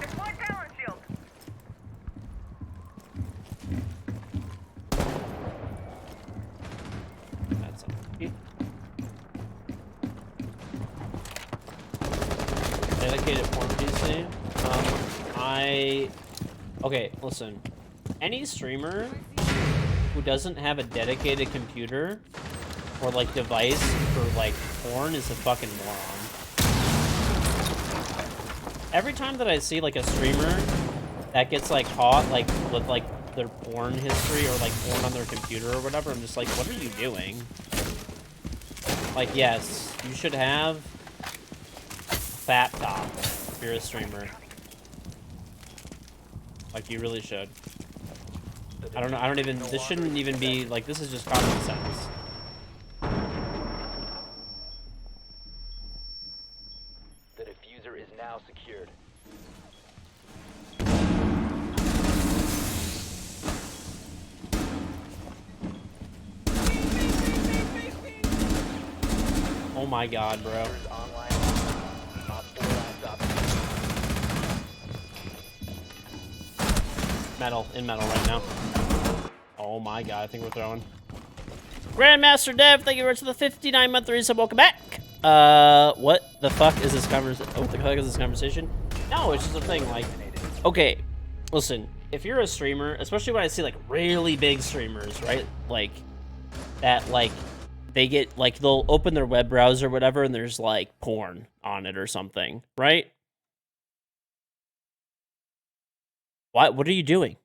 Speaker 3: Deploy talent shield.
Speaker 1: That's empty. Dedicated porn PC. Okay, listen. Any streamer who doesn't have a dedicated computer or like device for like porn is a fucking moron. Every time that I see like a streamer that gets like caught like with like their porn history or like porn on their computer or whatever, I'm just like, what are you doing? Like, yes, you should have fat top if you're a streamer. Like, you really should. I don't know, I don't even, this shouldn't even be, like, this is just common sense.
Speaker 2: The diffuser is now secured.
Speaker 1: Oh my god, bro.
Speaker 2: Diffuser is online. Op 4 laptop.
Speaker 1: Metal, in metal right now. Oh my god, I think we're throwing. Grandmaster Dev, thank you very much for the 59-month resub. Welcome back. What the fuck is this conversation? No, it's just a thing, like, okay, listen, if you're a streamer, especially when I see, like, really big streamers, right, like, that, like, they get, like, they'll open their web browser or whatever, and there's, like, porn on it or something, right? What are you doing?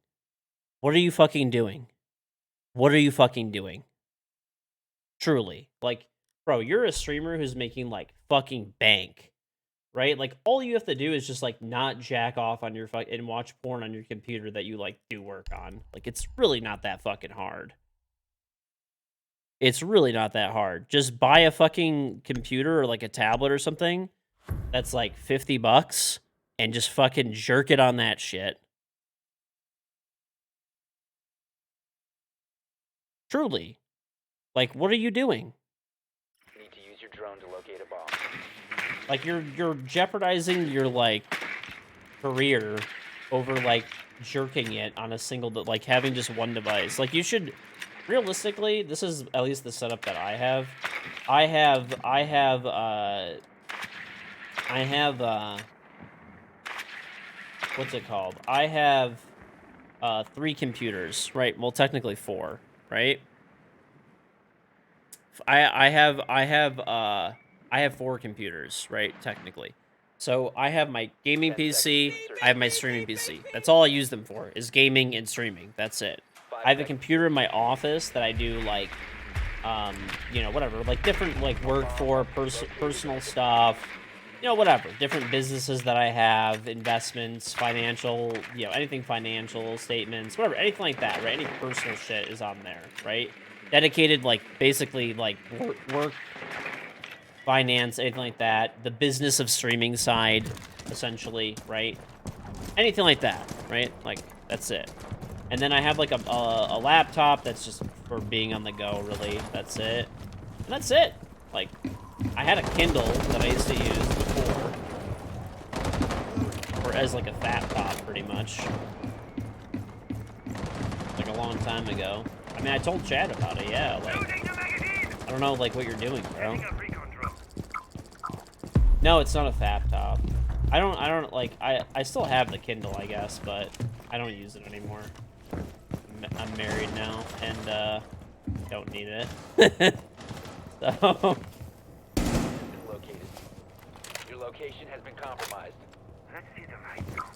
Speaker 1: What are you fucking doing? What are you fucking doing? Truly. Like, bro, you're a streamer who's making, like, fucking bank, right? Like, all you have to do is just, like, not jack off on your and watch porn on your computer that you, like, do work on. Like, it's really not that fucking hard. It's really not that hard. Just buy a fucking computer or like a tablet or something that's like $50 and just fucking jerk it on that shit. Truly. Like, what are you doing?
Speaker 2: Need to use your drone to locate a bomb.
Speaker 1: Like, you're jeopardizing your, like, career over, like, jerking it on a single, like, having just one device. Like, you should, realistically, this is at least the setup that I have. I have, what's it called? I have, 3 computers, right? Well, technically 4, right? I have 4 computers, right? Technically. So I have my gaming
Speaker 2: 10
Speaker 1: PC,
Speaker 2: seconds.
Speaker 1: I have my streaming PC. That's all I use them for, is gaming and streaming. That's it.
Speaker 2: 5
Speaker 1: I have a
Speaker 2: seconds.
Speaker 1: computer in my office that I do like, you know, whatever, like different like work for, personal stuff, you know, whatever, different businesses that I have, investments, financial, you know, anything financial, statements, whatever, anything like that, right? Any personal shit is on there, right? Dedicated, like, basically, like, work, finance, anything like that. The business of streaming side, essentially, right? Anything like that, right? Like, that's it. And then I have, like, a laptop that's just for being on the go, really. That's it. And that's it. Like, I had a Kindle that I used to use before. Or as, like, a fat top, pretty much. Like, a long time ago. I mean, I told Chad about it, yeah, like,
Speaker 3: Loading the magazine.
Speaker 1: I don't know, like, what you're doing, bro.
Speaker 3: Setting up recon drone.
Speaker 1: No, it's not a fat top. I don't, like, I still have the Kindle, I guess, but I don't use it anymore. I'm married now, and, don't need it. So,
Speaker 2: Been located. Your location has been compromised.
Speaker 3: Let's see the right now.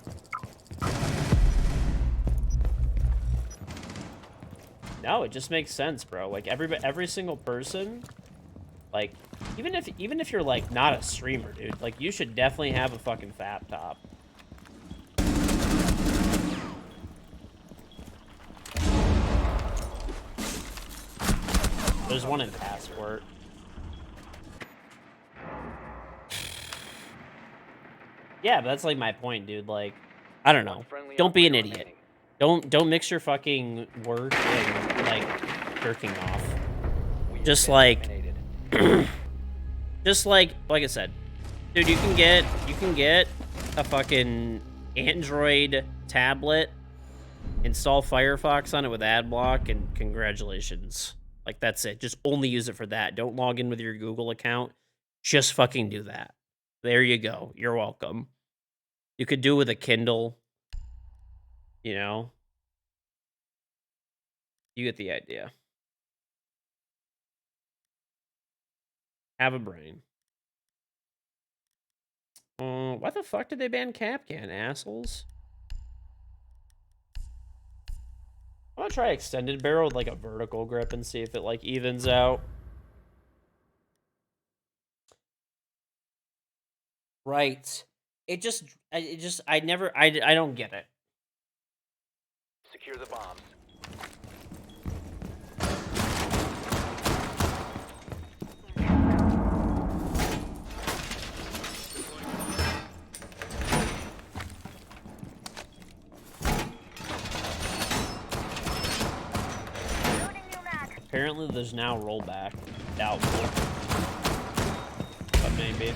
Speaker 1: no, it just makes sense, bro. Like, every single person, like, even if you're, like, not a streamer, dude, like, you should definitely have a fucking fat top. There's one in Passport. Yeah, but that's, like, my point, dude. Like, I don't know. Don't be an idiot. Don't mix your fucking work and, like, jerking off. Just like, just like I said, dude, you can get a fucking Android tablet, install Firefox on it with ad block, and congratulations. Like, that's it. Just only use it for that. Don't log in with your Google account. Just fucking do that. There you go. You're welcome. You could do it with a Kindle. You know? You get the idea. Have a brain. Why the fuck did they ban Capcan, assholes? I'm gonna try extended barrel with, like, a vertical grip and see if it, like, evens out. Right. I don't get it.
Speaker 2: Secure the bombs.
Speaker 3: Loading new mag.
Speaker 1: Apparently, there's now rollback. Doubtful. But maybe.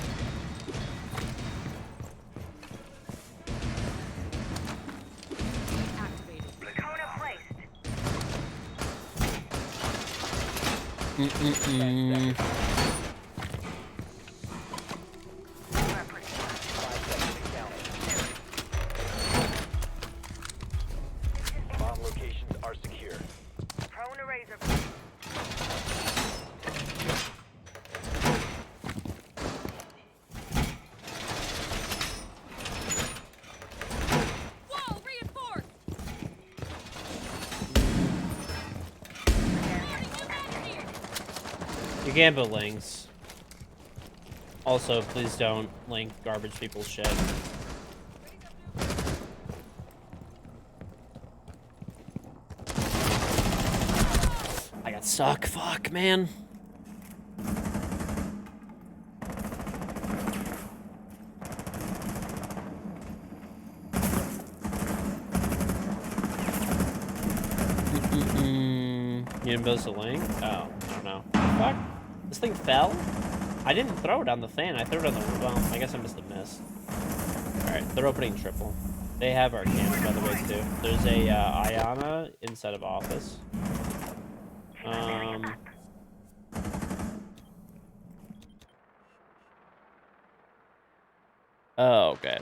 Speaker 4: Activated.
Speaker 3: Recona placed. Weapon.
Speaker 2: 5 seconds to count. Bomb locations are secure.
Speaker 3: Prone to razor.
Speaker 4: Wall reinforced.
Speaker 1: You can't put links. Also, please don't link garbage people's shit. I got suck. Fuck, man. You didn't post a link? Oh, I don't know. Fuck. This thing fell? I didn't throw it on the fan. I threw it on the... Well, I guess I must have missed. Alright, they're opening triple. They have our cams, by the way, too. There's a Ayana inside of office. Oh, okay.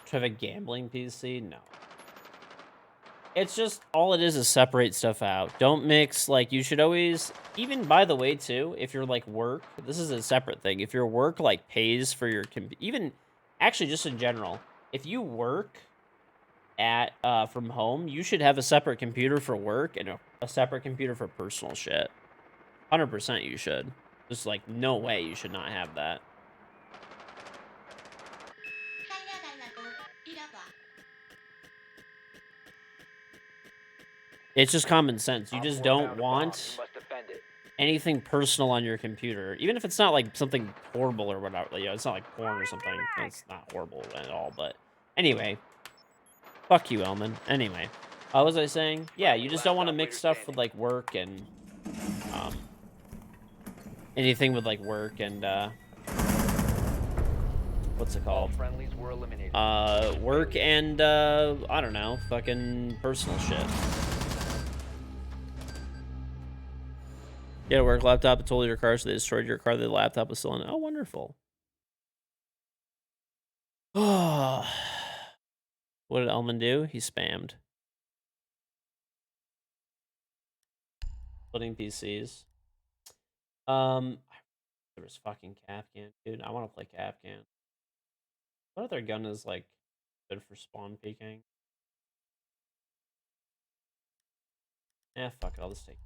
Speaker 1: Do I have a gambling PC? No. It's just, all it is separate stuff out. Don't mix, like, you should always, even by the way, too, if you're, like, work, this is a separate thing. If your work, like, pays for your, even, actually, just in general, if you work at, from home, you should have a separate computer for work and a separate computer for personal shit. 100% you should. There's, like, no way you should not have that. It's just common sense. You just don't want anything personal on your computer. Even if it's not, like, something horrible or whatever. You know, it's not, like, porn or something. It's not horrible at all, but... Anyway. Fuck you, Elman. Anyway. What was I saying? Yeah, you just don't want to mix stuff with, like, work and... anything with, like, work and, what's it called? Work and, I don't know. Fucking personal shit. You had a work laptop, it told your car, so they destroyed your car. The laptop was still in it. Oh, wonderful. Oh. What did Elman do? He spammed. Putting PCs. There was fucking Kapkan, dude. I want to play Kapkan. What other gun is, like, good for spawn peeking? Eh, fuck it. I'll just take.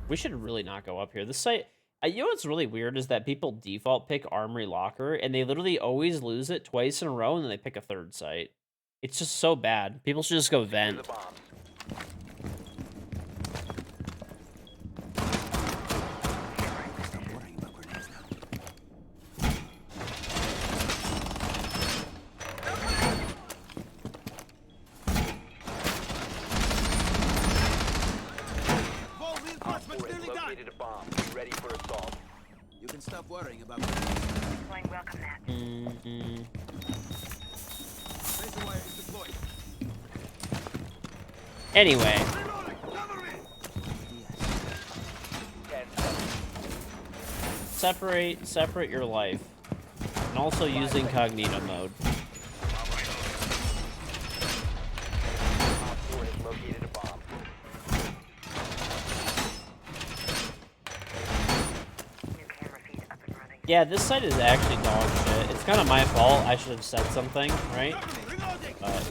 Speaker 1: We should really not go up here. This site, you know what's really weird is that people default pick Armory Locker, and they literally always lose it twice in a row, and then they pick a third site. It's just so bad. People should just go vent.
Speaker 6: You can stop worrying about
Speaker 3: Deploying welcome mat.
Speaker 6: Razor wire is deployed.
Speaker 1: Anyway. Separate your life. And also use incognito mode. Yeah, this site is actually dog shit. It's kind of my fault. I should have said something, right? But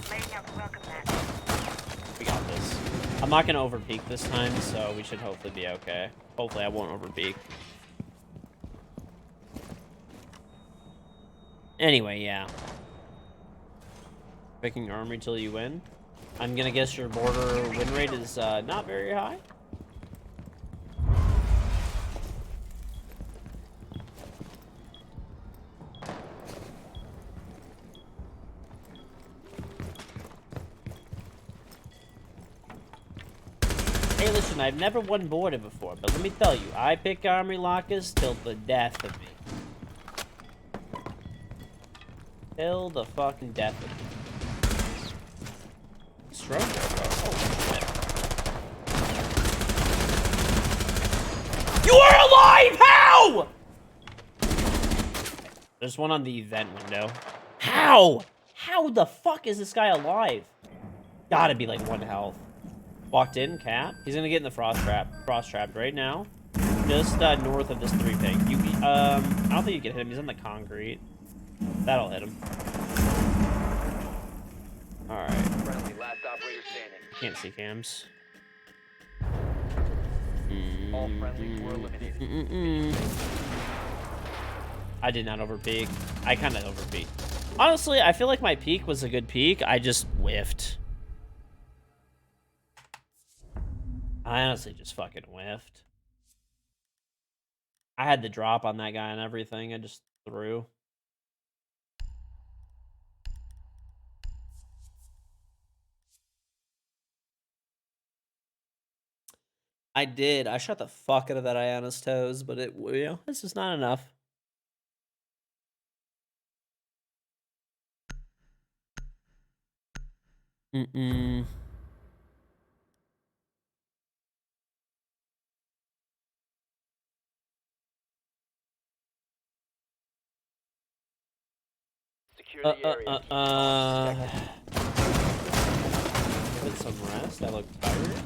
Speaker 1: we got this. I'm not going to overpeak this time, so we should hopefully be okay. Hopefully I won't overpeak. Anyway, yeah. Picking armory till you win. I'm going to guess your border win rate is not very high. Hey, listen, I've never won border before, but let me tell you, I pick Armory Lockers till the death of me. Till the fucking death of me. Stroke? Oh, shit. You are alive! How? There's one on the event window. How? How the fuck is this guy alive? Gotta be like 1 health. Walked in, cap. He's gonna get in the frost trapped right now. Just north of this 3 ping. I don't think you can hit him. He's on the concrete. That'll hit him. Alright. Can't see cams.
Speaker 2: All friendlies were eliminated.
Speaker 1: I did not overpeak. I kind of overpeaked. Honestly, I feel like my peak was a good peak. I just whiffed. I honestly just fucking whiffed. I had the drop on that guy and everything. I just threw. I did. I shot the fuck out of that Iona's toes, but it's just not enough. Mm-mm.
Speaker 2: Secure the area. Keep the bombs protected.
Speaker 1: Give it some rest. I look tired.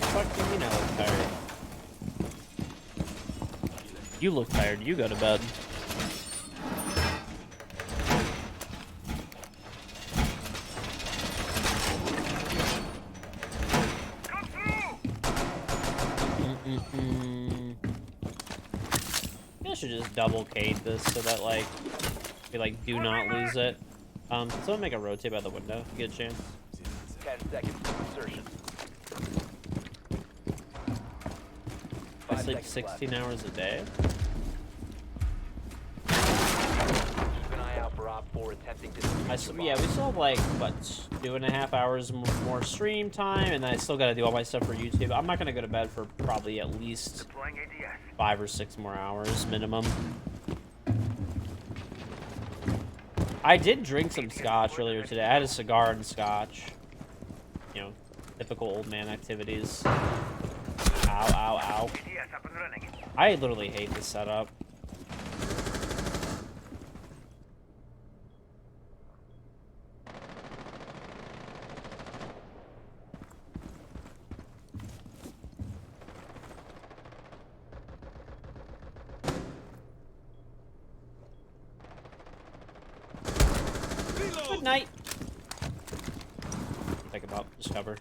Speaker 1: Fuck do you mean I look tired? You look tired. You go to bed. I should just double Kate this so that like we like do not lose it. Can someone make a rotate by the window? If you get a chance.
Speaker 2: 10 seconds to insertion.
Speaker 1: I
Speaker 2: 5
Speaker 1: sleep
Speaker 2: seconds
Speaker 1: 16
Speaker 2: left.
Speaker 1: hours a day.
Speaker 2: Keep an eye out for Op 4 attempting to defuse your
Speaker 1: Yeah, we
Speaker 2: bomb.
Speaker 1: still have like what 2.5 hours more stream time, and then I still got to do all my stuff for YouTube. I'm not gonna go to bed for probably at least
Speaker 3: Deploying ADS.
Speaker 1: 5 or 6 more hours minimum. I did drink some scotch earlier today. I had a cigar and scotch. You know, typical old man activities. Ow, ow, ow.
Speaker 3: ADS up and running.
Speaker 1: I literally hate this setup. Good night. Pick him up. Just cover.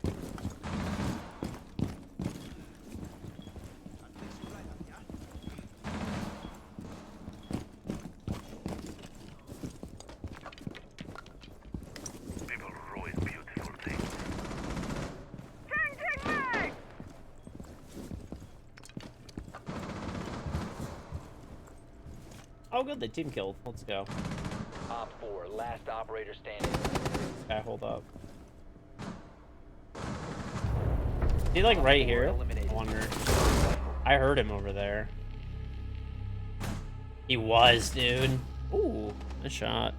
Speaker 3: People ruin beautiful things. Changing me!
Speaker 1: Oh, good. They team killed. Let's go.
Speaker 2: Op 4, last operator standing.
Speaker 1: Okay, hold up. Is he like right here? I wonder. I heard him over there. He was, dude. Ooh, a shot.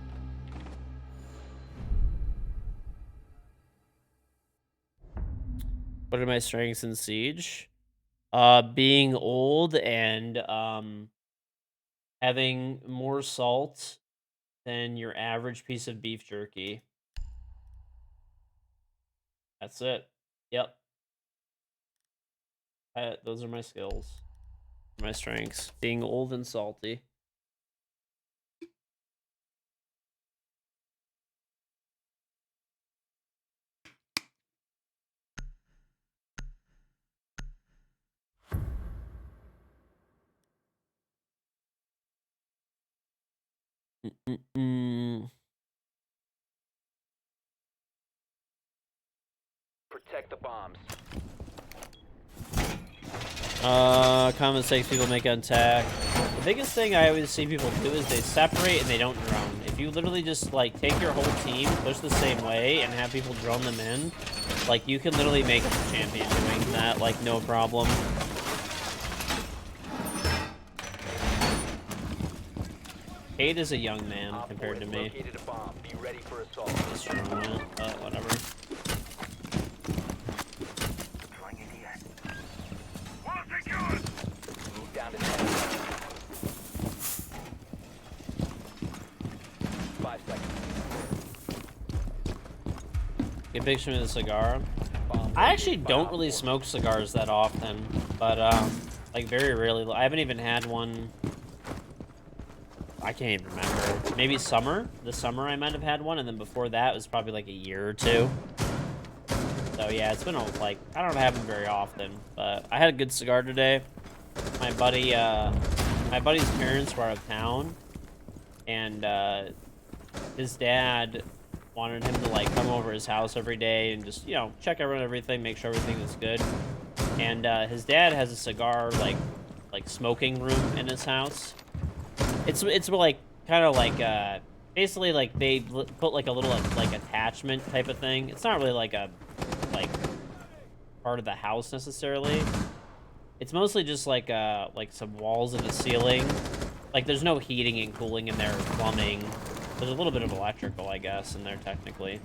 Speaker 1: What are my strengths in Siege? Being old and having more salt than your average piece of beef jerky. That's it. Yep. Those are my skills. My strengths. Being old and salty.
Speaker 2: Protect the bombs.
Speaker 1: Common mistakes people make on attack. The biggest thing I always see people do is they separate and they don't drone. If you literally just like take your whole team, push the same way, and have people drone them in, like you can literally make a champion doing that, like no problem. Cade is a young man
Speaker 2: Op 4
Speaker 1: compared to
Speaker 2: has
Speaker 1: me.
Speaker 2: located a bomb. Be ready for assault.
Speaker 1: Just throwing it, but whatever.
Speaker 3: Deploying ADS. Wall secured!
Speaker 2: Move down to 10. 5 seconds.
Speaker 1: Get a picture of the cigar.
Speaker 2: Bomb
Speaker 1: I actually
Speaker 2: located by
Speaker 1: don't
Speaker 2: Op
Speaker 1: really
Speaker 2: 4.
Speaker 1: smoke cigars that often, but like very rarely. I haven't even had one. I can't even remember. Maybe summer. This summer I might have had one, and then before that it was probably like a year or two. So yeah, it's been like I don't have them very often, but I had a good cigar today. My buddy's parents were out of town, and his dad wanted him to like come over his house every day and just, you know, check around everything, make sure everything is good. And his dad has a cigar like smoking room in his house. It's like kind of like basically like they put like a little like attachment type of thing. It's not really like a part of the house necessarily. It's mostly just like some walls in the ceiling. Like there's no heating and cooling in there, or plumbing. There's a little bit of electrical, I guess, in there technically.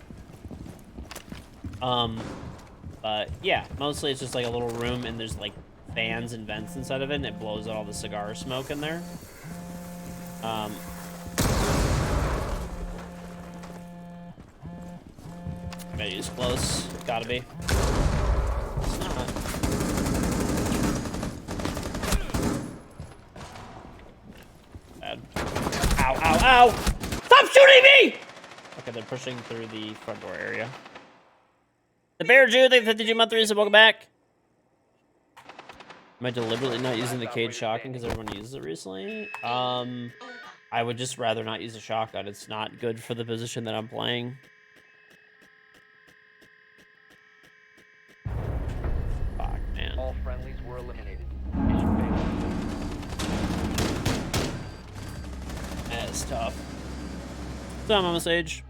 Speaker 1: But yeah, mostly it's just like a little room, and there's like fans and vents inside of it, and it blows out all the cigar smoke in there. Maybe it's close. Gotta be. It's not. Bad. Ow, ow, ow! Stop shooting me! Okay, they're pushing through the front door area. The Bear Jew, thank you for the 52 month reason. Welcome back. Am I deliberately not using the cage shotgun because everyone uses it recently? I would just rather not use a shotgun. It's not good for the position that I'm playing. Fuck, man.
Speaker 2: All friendlies were eliminated. Mission failed.
Speaker 1: That's tough. So I'm on the stage.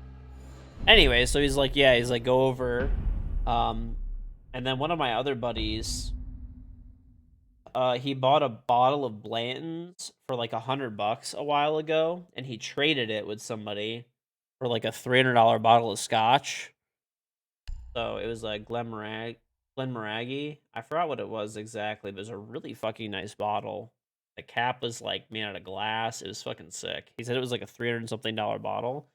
Speaker 1: Anyway, so he's like, yeah, he's like, go over. And then one of my other buddies, he bought a bottle of Blanton's for like $100 a while ago, and he traded it with somebody for like a $300 bottle of scotch. So it was like Glenmorangie. I forgot what it was exactly, but it was a really fucking nice bottle. The cap was like made out of glass. It was fucking sick. He said it was like a $300-something bottle.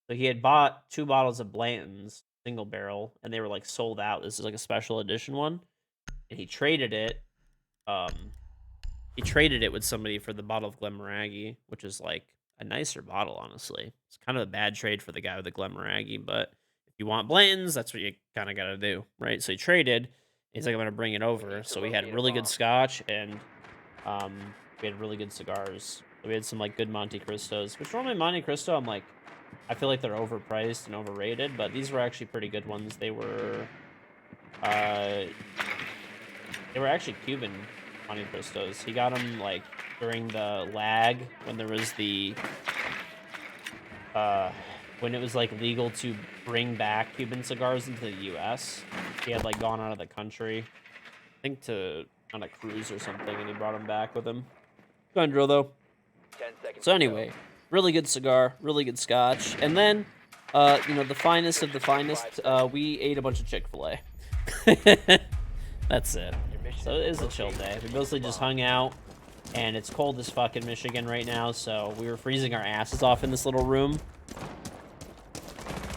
Speaker 1: So he had bought 2 bottles of Blanton's single barrel, and they were like sold out. This is like a special edition one, and he traded it. He traded it with somebody for the bottle of Glenmorangie, which is like a nicer bottle, honestly. It's kind of a bad trade for the guy with the Glenmorangie, but if you want Blanton's, that's what you kind of got to do, right? So he traded. He's like, I'm going to bring it over. So we had really good scotch, and we had really good cigars. So we had some like good Monte Cristos, which normally Monte Cristo, I'm like, I feel like they're overpriced and overrated, but these were actually pretty good ones. They were actually Cuban Monte Cristos. He got them like during the lag when there was the when it was like legal to bring back Cuban cigars into the U.S. He had like gone out of the country, I think to on a cruise or something, and he brought them back with him. Go ahead and drill though.
Speaker 2: 10 seconds.
Speaker 1: So anyway, really good cigar, really good scotch, and then you know, the finest of the finest, we ate a bunch of Chick-fil-A. That's it. So it was a chill day. We mostly just hung out, and it's cold as fuck in Michigan right now, so we were freezing our asses off in this little room.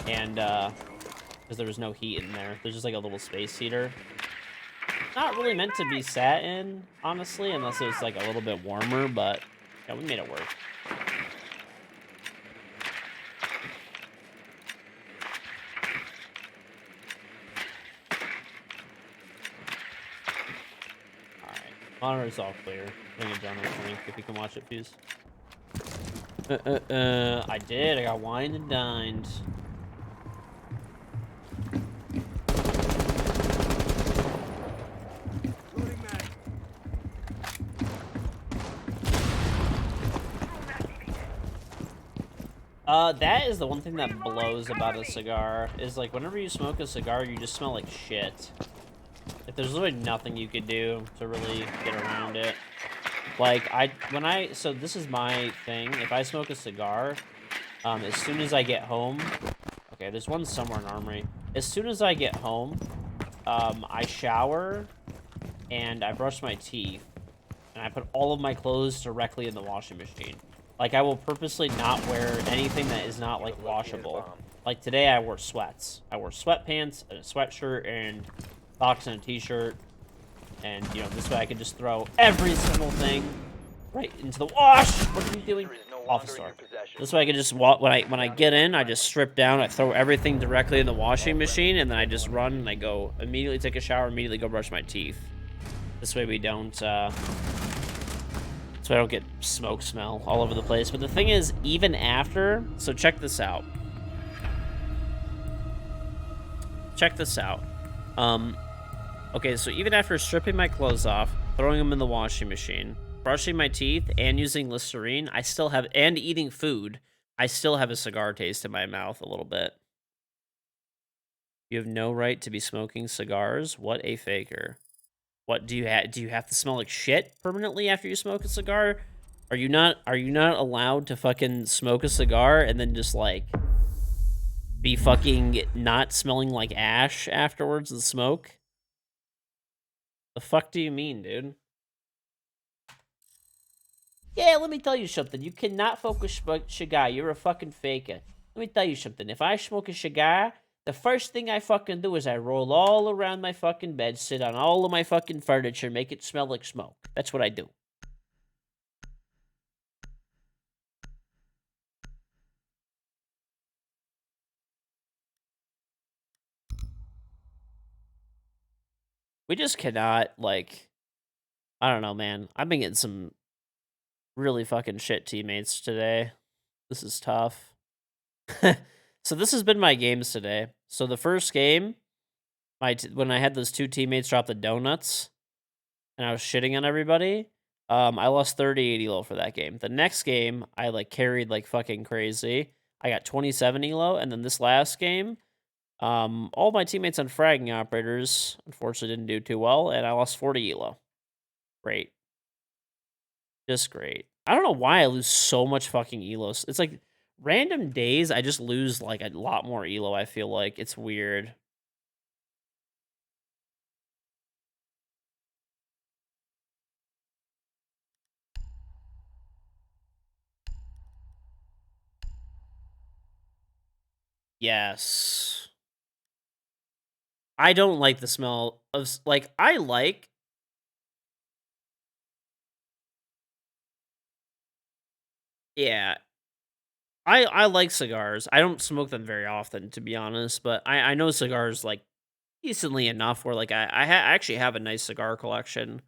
Speaker 1: And, because there was no heat in there. There's just like a little space heater. Not really meant to be sat in, honestly, unless it was like a little bit warmer, but yeah, we made it work. Monitor's all clear. Bring it down the link if you can watch it, please. I did. I got wined and dined.
Speaker 6: Loading mag.
Speaker 1: That is the one thing that blows about a cigar, is like whenever you smoke a cigar, you just smell like shit. Like there's really nothing you could do to really get around it. Like so this is my thing. If I smoke a cigar, as soon as I get home, okay, there's one somewhere in Armory. As soon as I get home, I shower and I brush my teeth and I put all of my clothes directly in the washing machine. Like I will purposely not wear anything that is not like washable. Like today I wore sweats. I wore sweatpants and a sweatshirt and socks and a t-shirt. And you know, this way I can just throw every single thing right into the wash. What are you doing? Office store. This way I can just when I get in, I just strip down, I throw everything directly in the washing machine, and then I just run and I go immediately take a shower, immediately go brush my teeth. This way we don't so I don't get smoke smell all over the place. But the thing is, even after, so check this out. Check this out. Okay, so even after stripping my clothes off, throwing them in the washing machine, brushing my teeth, and using Listerine, I still have, and eating food, I still have a cigar taste in my mouth a little bit. You have no right to be smoking cigars. What a faker. What do you have? Do you have to smell like shit permanently after you smoke a cigar? Are you not allowed to fucking smoke a cigar and then just like be fucking not smelling like ash afterwards and smoke? The fuck do you mean, dude? Yeah, let me tell you something. You cannot focus cigar. You're a fucking faker. Let me tell you something. If I smoke a cigar, the first thing I fucking do is I roll all around my fucking bed, sit on all of my fucking furniture, make it smell like smoke. That's what I do. We just cannot, like, I don't know, man. I've been getting some really fucking shit teammates today. This is tough. So this has been my games today. So the first game, when I had those two teammates drop the donuts, and I was shitting on everybody, I lost 38 elo for that game. The next game, I like carried like fucking crazy. I got 27 elo, and then this last game, all my teammates on fragging operators unfortunately didn't do too well, and I lost 40 elo. Great. Just great. I don't know why I lose so much fucking elos. It's like random days I just lose like a lot more elo, I feel like. It's weird. Yes. I don't like the smell of like I like yeah. I like cigars. I don't smoke them very often, to be honest, but I know cigars like decently enough where like I actually have a nice cigar collection,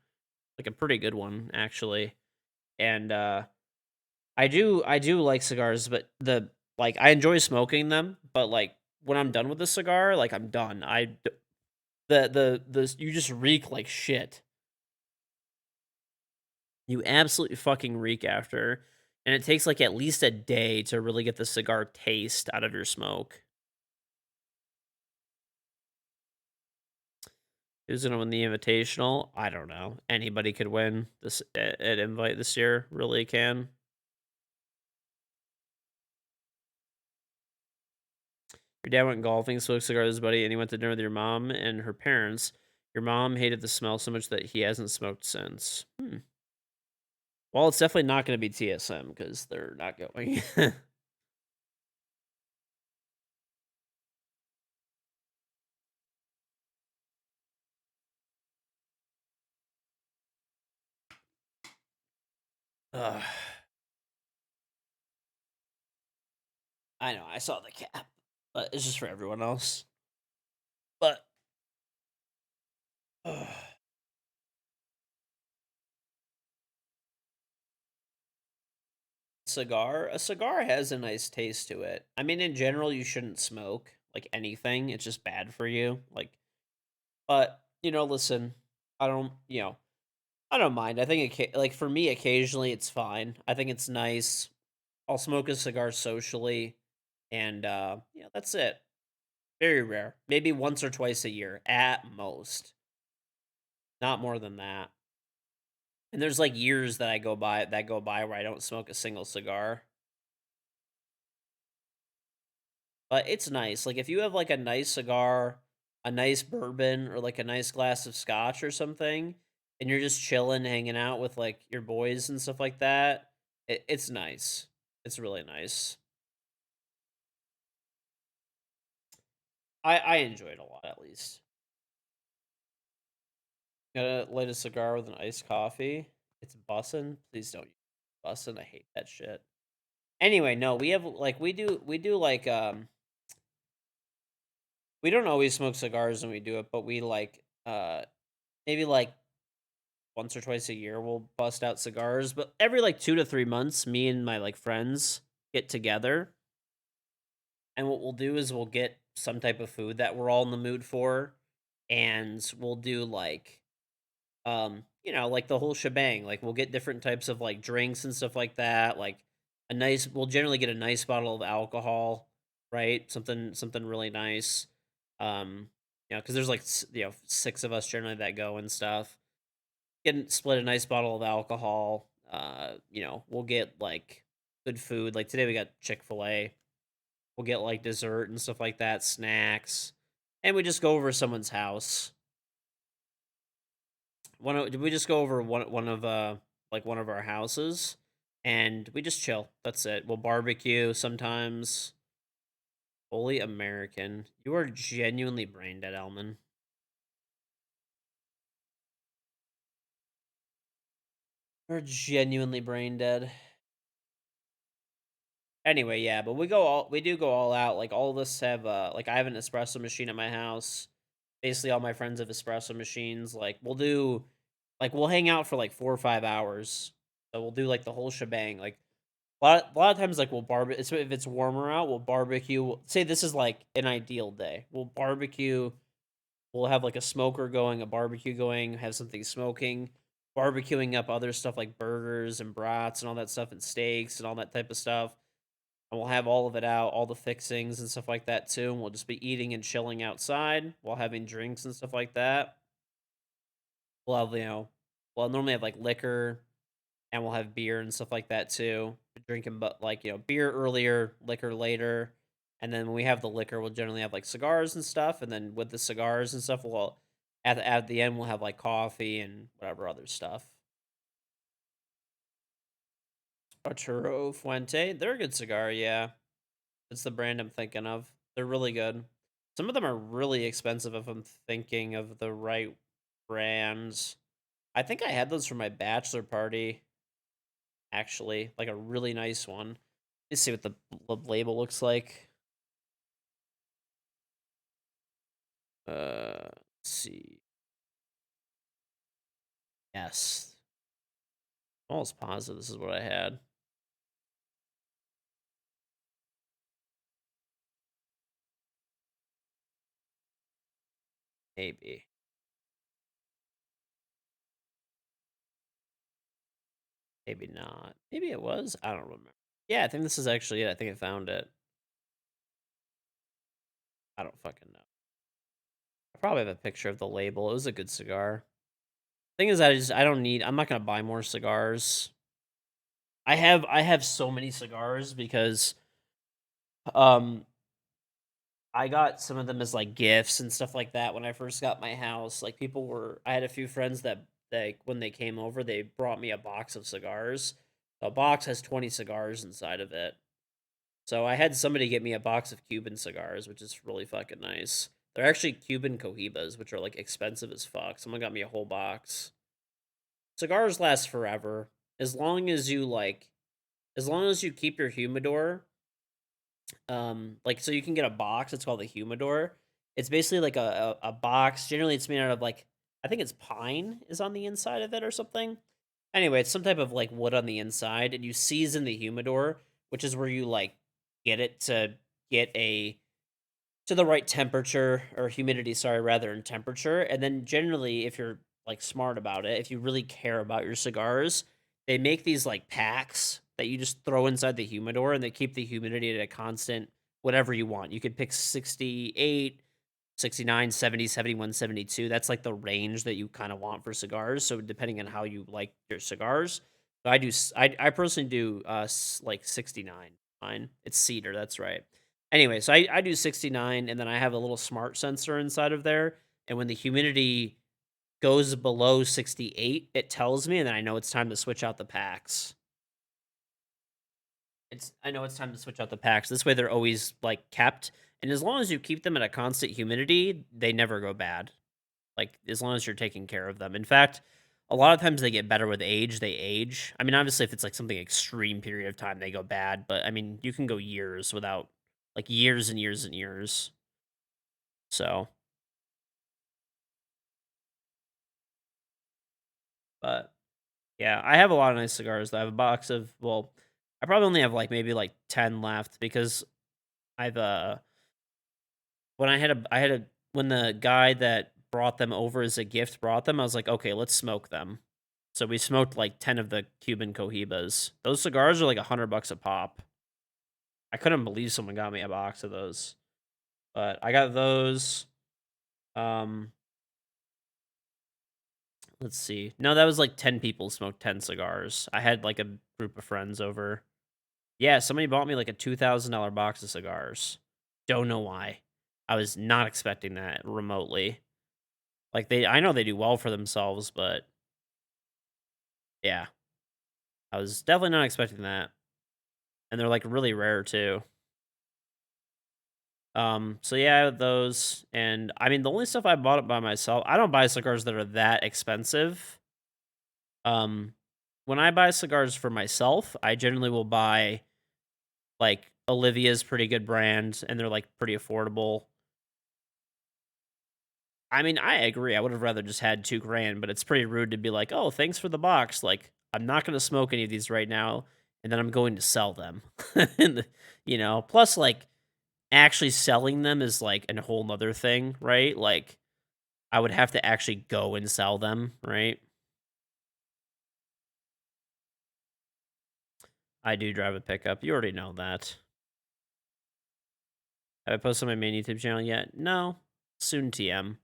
Speaker 1: like a pretty good one actually, and I do like cigars, but the like I enjoy smoking them, but like when I'm done with the cigar, like I'm done. The you just reek like shit. You absolutely fucking reek after, and it takes like at least a day to really get the cigar taste out of your smoke. Who's gonna win the invitational? I don't know. Anybody could win this at invite this year. Really can. Your dad went golfing, smoked cigars with his buddy, and he went to dinner with your mom and her parents. Your mom hated the smell so much that he hasn't smoked since. Well, it's definitely not going to be TSM because they're not going. Ugh. I know, I saw the cap, but it's just for everyone else. But ugh. A cigar has a nice taste to it. I mean, in general, you shouldn't smoke like anything. It's just bad for you. Like, but listen, I don't mind. I think like for me, occasionally it's fine. I think it's nice. I'll smoke a cigar socially, and that's it. Very rare. Maybe once or twice a year at most. Not more than that. And there's like years that go by where I don't smoke a single cigar. But it's nice. Like if you have like a nice cigar, a nice bourbon, or like a nice glass of scotch or something, and you're just chilling, hanging out with like your boys and stuff like that, it's nice. It's really nice. I enjoy it a lot, at least. Gotta light a cigar with an iced coffee. It's bussin'. Please don't use bussin'. I hate that shit. Anyway, no, we have like we do like we don't always smoke cigars when we do it, but we like maybe like once or twice a year we'll bust out cigars, but every like 2 to 3 months, me and my like friends get together, and what we'll do is we'll get some type of food that we're all in the mood for, and we'll do like like the whole shebang. Like we'll get different types of like drinks and stuff like that. Like we'll generally get a nice bottle of alcohol, right? Something really nice. Because there's like 6 of us generally that go and stuff. Split a nice bottle of alcohol. We'll get like good food. Like today we got Chick-fil-A. We'll get like dessert and stuff like that, snacks, and we just go over someone's house. Did we just go over one of our houses, and we just chill. That's it. We'll barbecue sometimes. Fully American. You are genuinely brain dead, Elman. You're genuinely brain dead. Anyway, yeah, but we do go all out. Like all of us have like I have an espresso machine at my house. Basically all my friends have espresso machines. Like we'll hang out for like 4 or 5 hours. So we'll do like the whole shebang. Like a lot of times like we'll barbecue if it's warmer out, we'll barbecue. Say this is like an ideal day. We'll barbecue. We'll have like a smoker going, a barbecue going, have something smoking, barbecuing up other stuff like burgers and brats and all that stuff and steaks and all that type of stuff. And we'll have all of it out, all the fixings and stuff like that too. And we'll just be eating and chilling outside while having drinks and stuff like that. We'll have, we'll normally have like liquor and we'll have beer and stuff like that too. Drinking, but like, beer earlier, liquor later. And then when we have the liquor, we'll generally have like cigars and stuff. And then with the cigars and stuff, at the end, we'll have like coffee and whatever other stuff. Arturo Fuente, they're a good cigar, yeah. It's the brand I'm thinking of. They're really good. Some of them are really expensive if I'm thinking of the right brands. I think I had those for my bachelor party, actually. Like a really nice one. Let's see what the label looks like. Let's see. Yes. Almost positive this is what I had. Maybe. Maybe not. Maybe it was. I don't remember. Yeah, I think this is actually it. I think I found it. I don't fucking know. I probably have a picture of the label. It was a good cigar. Thing is, I'm not gonna buy more cigars. I have so many cigars because um I got some of them as like gifts and stuff like that when I first got my house. Like I had a few friends that when they came over, they brought me a box of cigars. The box has 20 cigars inside of it. So I had somebody get me a box of Cuban cigars, which is really fucking nice. They're actually Cuban Cohibas, which are like expensive as fuck. Someone got me a whole box. Cigars last forever as long as you keep your humidor so you can get a box. It's called a humidor. It's basically like a box. Generally, it's made out of like I think it's pine is on the inside of it or something. Anyway, it's some type of like wood on the inside, and you season the humidor, which is where you like get it to get to the right temperature or humidity, sorry, rather in temperature. And then generally, if you're like smart about it, if you really care about your cigars, they make these like packs that you just throw inside the humidor and they keep the humidity at a constant whatever you want. You could pick 68, 69, 70, 71, 72. That's like the range that you kind of want for cigars. So depending on how you like your cigars, so I personally do like 69. Mine. It's cedar, that's right. Anyway, so I do 69 and then I have a little smart sensor inside of there. And when the humidity goes below 68, it tells me, and then I know it's time to switch out the packs. I know it's time to switch out the packs. This way they're always like kept. And as long as you keep them at a constant humidity, they never go bad. Like as long as you're taking care of them. In fact, a lot of times they get better with age, they age. I mean, obviously if it's like something extreme period of time, they go bad, but I mean, you can go years without like years and years and years. So, But yeah, I have a lot of nice cigars. I have a box of well, I probably only have like maybe like 10 left because I've when I had a when the guy that brought them over as a gift brought them, I was like, okay, let's smoke them. So we smoked like 10 of the Cuban Cohibas. Those cigars are like $100 a pop. I couldn't believe someone got me a box of those. But I got those. Um let's see. No, that was like 10 people smoked 10 cigars. I had like a group of friends over. Yeah, somebody bought me like a $2,000 box of cigars. Don't know why. I was not expecting that remotely. Like I know they do well for themselves, but yeah, I was definitely not expecting that. And they're like really rare too. So yeah, I have those, and I mean the only stuff I bought it by myself, I don't buy cigars that are that expensive. Um, when I buy cigars for myself, I generally will buy like Olivia's pretty good brand, and they're like pretty affordable. I mean, I agree. I would have rather just had 2 grand, but it's pretty rude to be like, "Oh, thanks for the box." Like, I'm not going to smoke any of these right now, and then I'm going to sell them. And, plus like actually selling them is like a whole nother thing, right? Like, I would have to actually go and sell them, right? I do drive a pickup. You already know that. Have I posted on my main YouTube channel yet? No. Soon TM.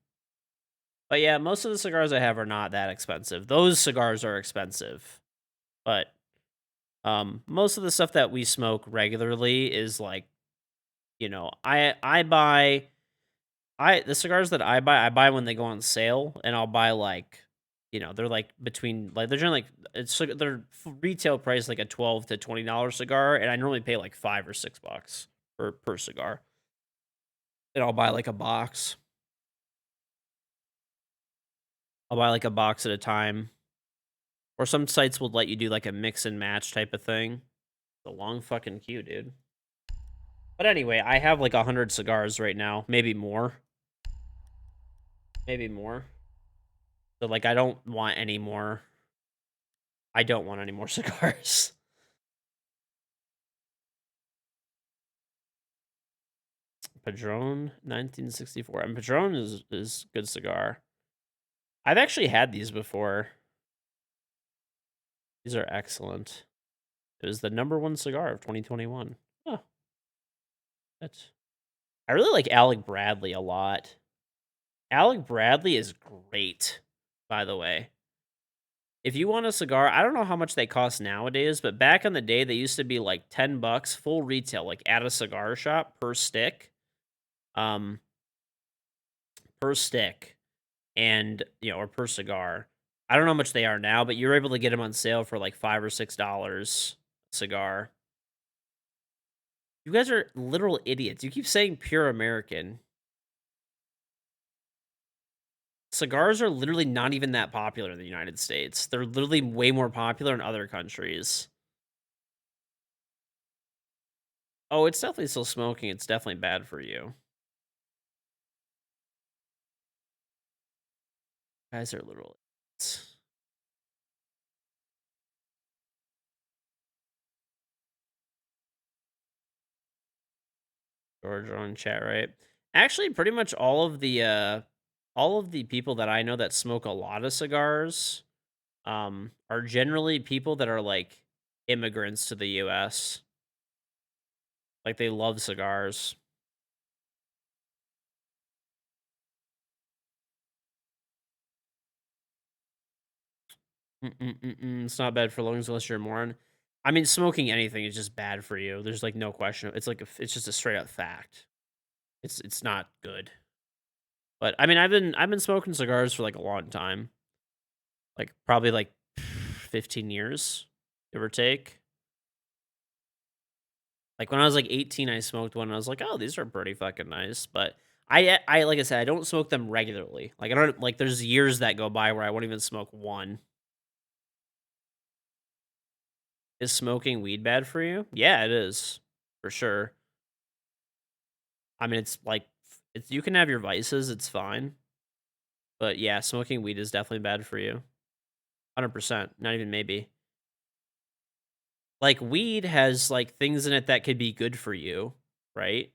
Speaker 1: But yeah, most of the cigars I have are not that expensive. Those cigars are expensive. But most of the stuff that we smoke regularly is like, I buy the cigars that I buy when they go on sale, and I'll buy like, they're like between like they're generally like their retail price like a $12 to $20 cigar, and I normally pay like $5 or $6 per cigar, and I'll buy like a box. I'll buy like a box at a time, or some sites will let you do like a mix and match type of thing. It's a long fucking queue, dude. But anyway, I have like 100 cigars right now, maybe more. Maybe more. So like I don't want any more. I don't want any more cigars. Padron 1964. And Padron is good cigar. I've actually had these before. These are excellent. It was the #1 cigar of 2021. Oh, that's. I really like Alec Bradley a lot. Alec Bradley is great, by the way. If you want a cigar, I don't know how much they cost nowadays, but back in the day, they used to be like $10 full retail, like at a cigar shop per stick. Um, per stick, and or per cigar. I don't know how much they are now, but you're able to get them on sale for like $5 or $6 cigar. You guys are literal idiots. You keep saying pure American. Cigars are literally not even that popular in the United States. They're literally way more popular in other countries. Oh, it's definitely still smoking. It's definitely bad for you. Guys are literal idiots. George are on chat, right? Actually, pretty much all of the people that I know that smoke a lot of cigars are generally people that are like immigrants to the US. Like they love cigars. It's not bad for lungs unless you're a moron. I mean, smoking anything is just bad for you. There's like no question. It's like it's just a straight up fact. It's not good. But I mean, I've been smoking cigars for like a long time. Like probably like 15 years, give or take. Like when I was like 18, I smoked one and I was like, "Oh, these are pretty fucking nice." But I like I said, I don't smoke them regularly. Like I don't like there's years that go by where I won't even smoke one. Is smoking weed bad for you? Yeah, it is. For sure. I mean, it's like it's you can have your vices, it's fine. But yeah, smoking weed is definitely bad for you. 100%. Not even maybe. Like weed has like things in it that could be good for you, right?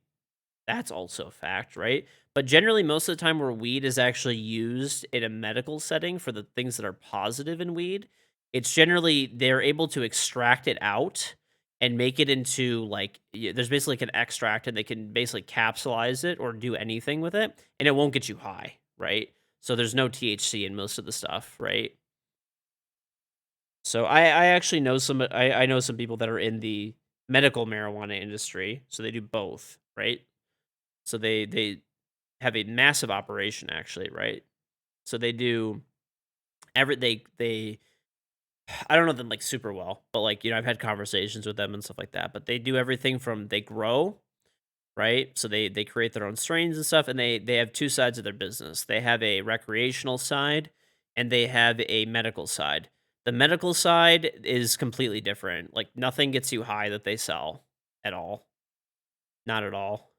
Speaker 1: That's also a fact, right? But generally, most of the time where weed is actually used in a medical setting for the things that are positive in weed, it's generally they're able to extract it out and make it into like there's basically like an extract and they can basically capsulize it or do anything with it and it won't get you high, right? So there's no THC in most of the stuff, right? So I actually know I know some people that are in the medical marijuana industry, so they do both, right? So they have a massive operation actually, right? So they do they I don't know them like super well, but like I've had conversations with them and stuff like that. But they do everything from they grow, right? So they create their own strains and stuff, and they have two sides of their business. They have a recreational side, and they have a medical side. The medical side is completely different. Like nothing gets you high that they sell at all, not at all.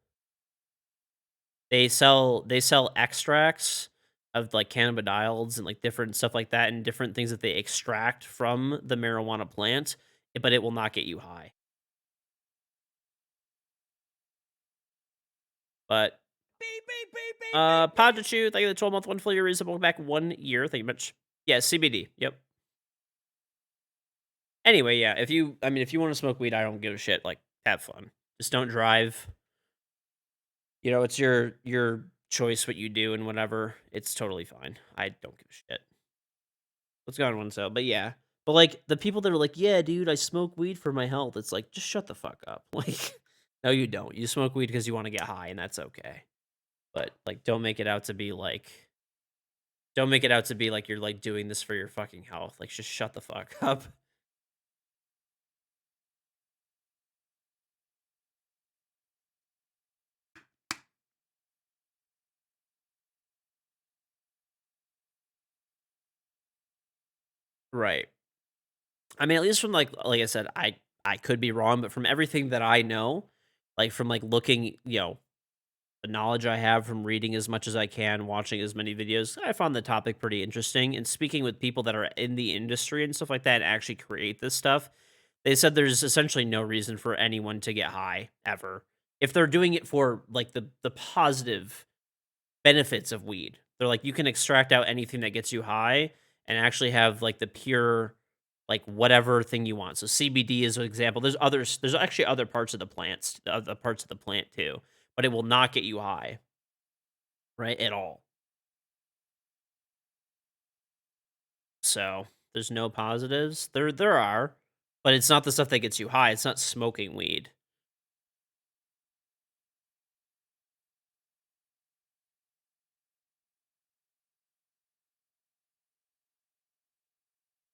Speaker 1: They sell extracts of, like, cannabidiols and, like, different stuff like that and different things that they extract from the marijuana plant, but it will not get you high. But, Podchachu, thank you for the 12-month one full year reason. Welcome back 1 year. Thank you much. Yeah, CBD. Yep. Anyway, yeah, if you wanna smoke weed, I don't give a shit, like, have fun. Just don't drive. It's your choice what you do and whatever. It's totally fine. I don't give a shit. Let's go on one cell. But yeah. But like the people that are like, yeah, dude, I smoke weed for my health. It's like, just shut the fuck up. Like, no, you don't. You smoke weed because you want to get high, and that's okay. But like, don't make it out to be like you're like doing this for your fucking health. Like, just shut the fuck up. Right. I mean, at least from like I said, I could be wrong, but from everything that I know, like from like looking, the knowledge I have from reading as much as I can, watching as many videos, I found the topic pretty interesting. And speaking with people that are in the industry and stuff like that and actually create this stuff, they said there's essentially no reason for anyone to get high ever. If they're doing it for like the positive benefits of weed. They're like you can extract out anything that gets you high and actually have like the pure like whatever thing you want. So CBD is an example. There's actually other parts of the plants, other parts of the plant too, but it will not get you high, right? At all. So there's no positives. There are, but it's not the stuff that gets you high. It's not smoking weed.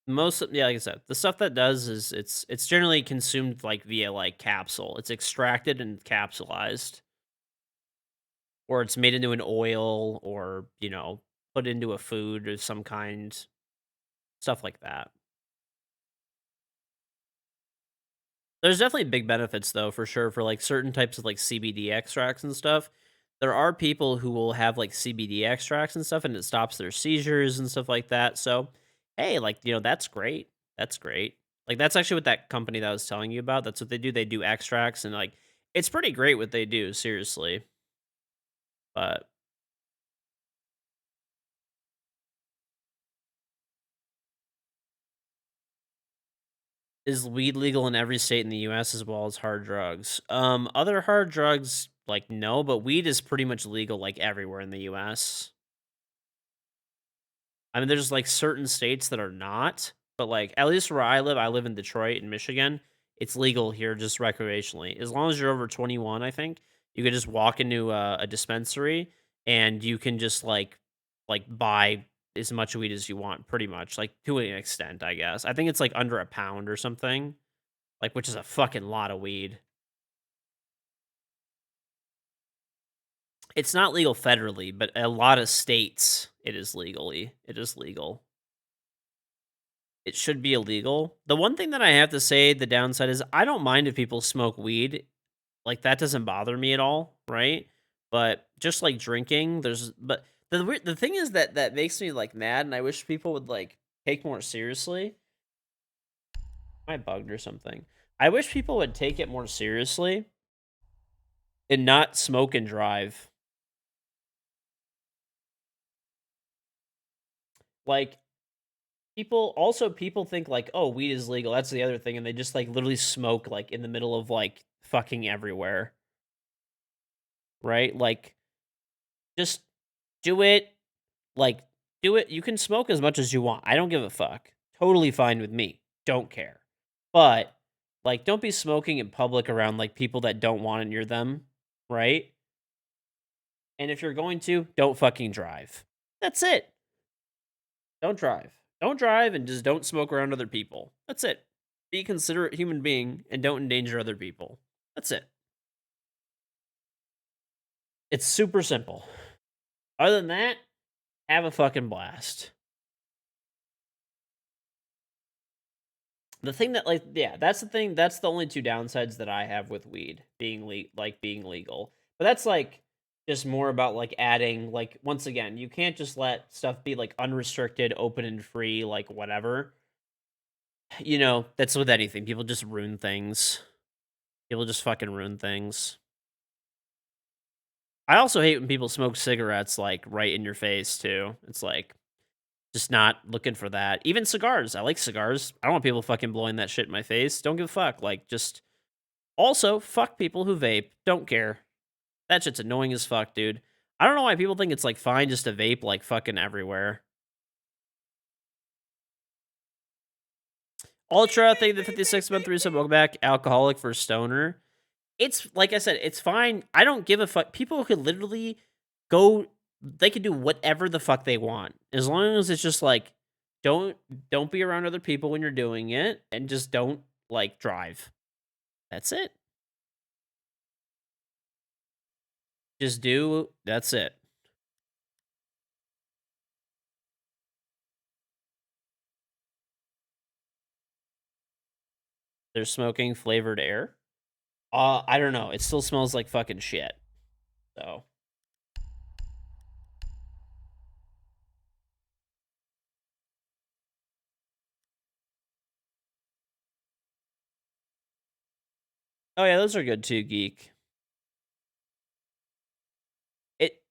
Speaker 1: Yeah, like I said, the stuff that does is it's generally consumed like via like capsule. It's extracted and capsulized, or it's made into an oil, or put into a food of some kind, stuff like that. There's definitely big benefits though, for sure, for like certain types of like CBD extracts and stuff. There are people who will have like CBD extracts and stuff, and it stops their seizures and stuff like that. So, hey, like that's great. That's great. Like that's actually what that company that I was telling you about. That's what they do. They do extracts, and like it's pretty great what they do. Seriously, but is weed legal in every state in the US as well as hard drugs? Other hard drugs, like no, but weed is pretty much legal like everywhere in the US. I mean, there's like certain states that are not, but like at least where I live in Detroit in Michigan. It's legal here just recreationally. As long as you're over 21, I think you could just walk into a dispensary and you can just like buy as much weed as you want, pretty much, like to an extent, I guess. I think it's like under a pound or something, like which is a fucking lot of weed. It's not legal federally, but a lot of states it is legal. It should be illegal. The one thing that I have to say, the downside is I don't mind if people smoke weed. Like that doesn't bother me at all, right? But just like drinking, the thing is that makes me like mad, and I wish people would like take more seriously. Am I bugged or something? I wish people would take it more seriously and not smoke and drive. Like, people think like, oh, weed is legal. That's the other thing, and they just like literally smoke like in the middle of like fucking everywhere. Right? Like, just do it. Like, do it. You can smoke as much as you want. I don't give a fuck. Totally fine with me. Don't care. But like, don't be smoking in public around like people that don't want it near them, right? And if you're going to, don't fucking drive. That's it. Don't drive. Don't drive and just don't smoke around other people. That's it. Be a considerate human being and don't endanger other people. That's it. It's super simple. Other than that, have a fucking blast. The thing that like yeah, that's the thing. That's the only two downsides that I have with weed being being legal. But that's like just more about like adding like once again, you can't just let stuff be like unrestricted, open and free, like whatever. You know, that's with anything. People just ruin things. People just fucking ruin things. I also hate when people smoke cigarettes like right in your face too. It's like just not looking for that. Even cigars. I like cigars. I don't want people fucking blowing that shit in my face. Don't give a fuck. Like just also fuck people who vape. Don't care. That shit's annoying as fuck, dude. I don't know why people think it's like fine just to vape like fucking everywhere. Ultra, thank you the 56 month resub. Welcome back. Alcoholic for stoner. It's like I said, it's fine. I don't give a fuck. People could literally go they could do whatever the fuck they want. As long as it's just like don't don't be around other people when you're doing it and just don't like drive. That's it. Just do that's it. They're smoking flavored air. I don't know. It still smells like fucking shit. So oh yeah, those are good too, geek.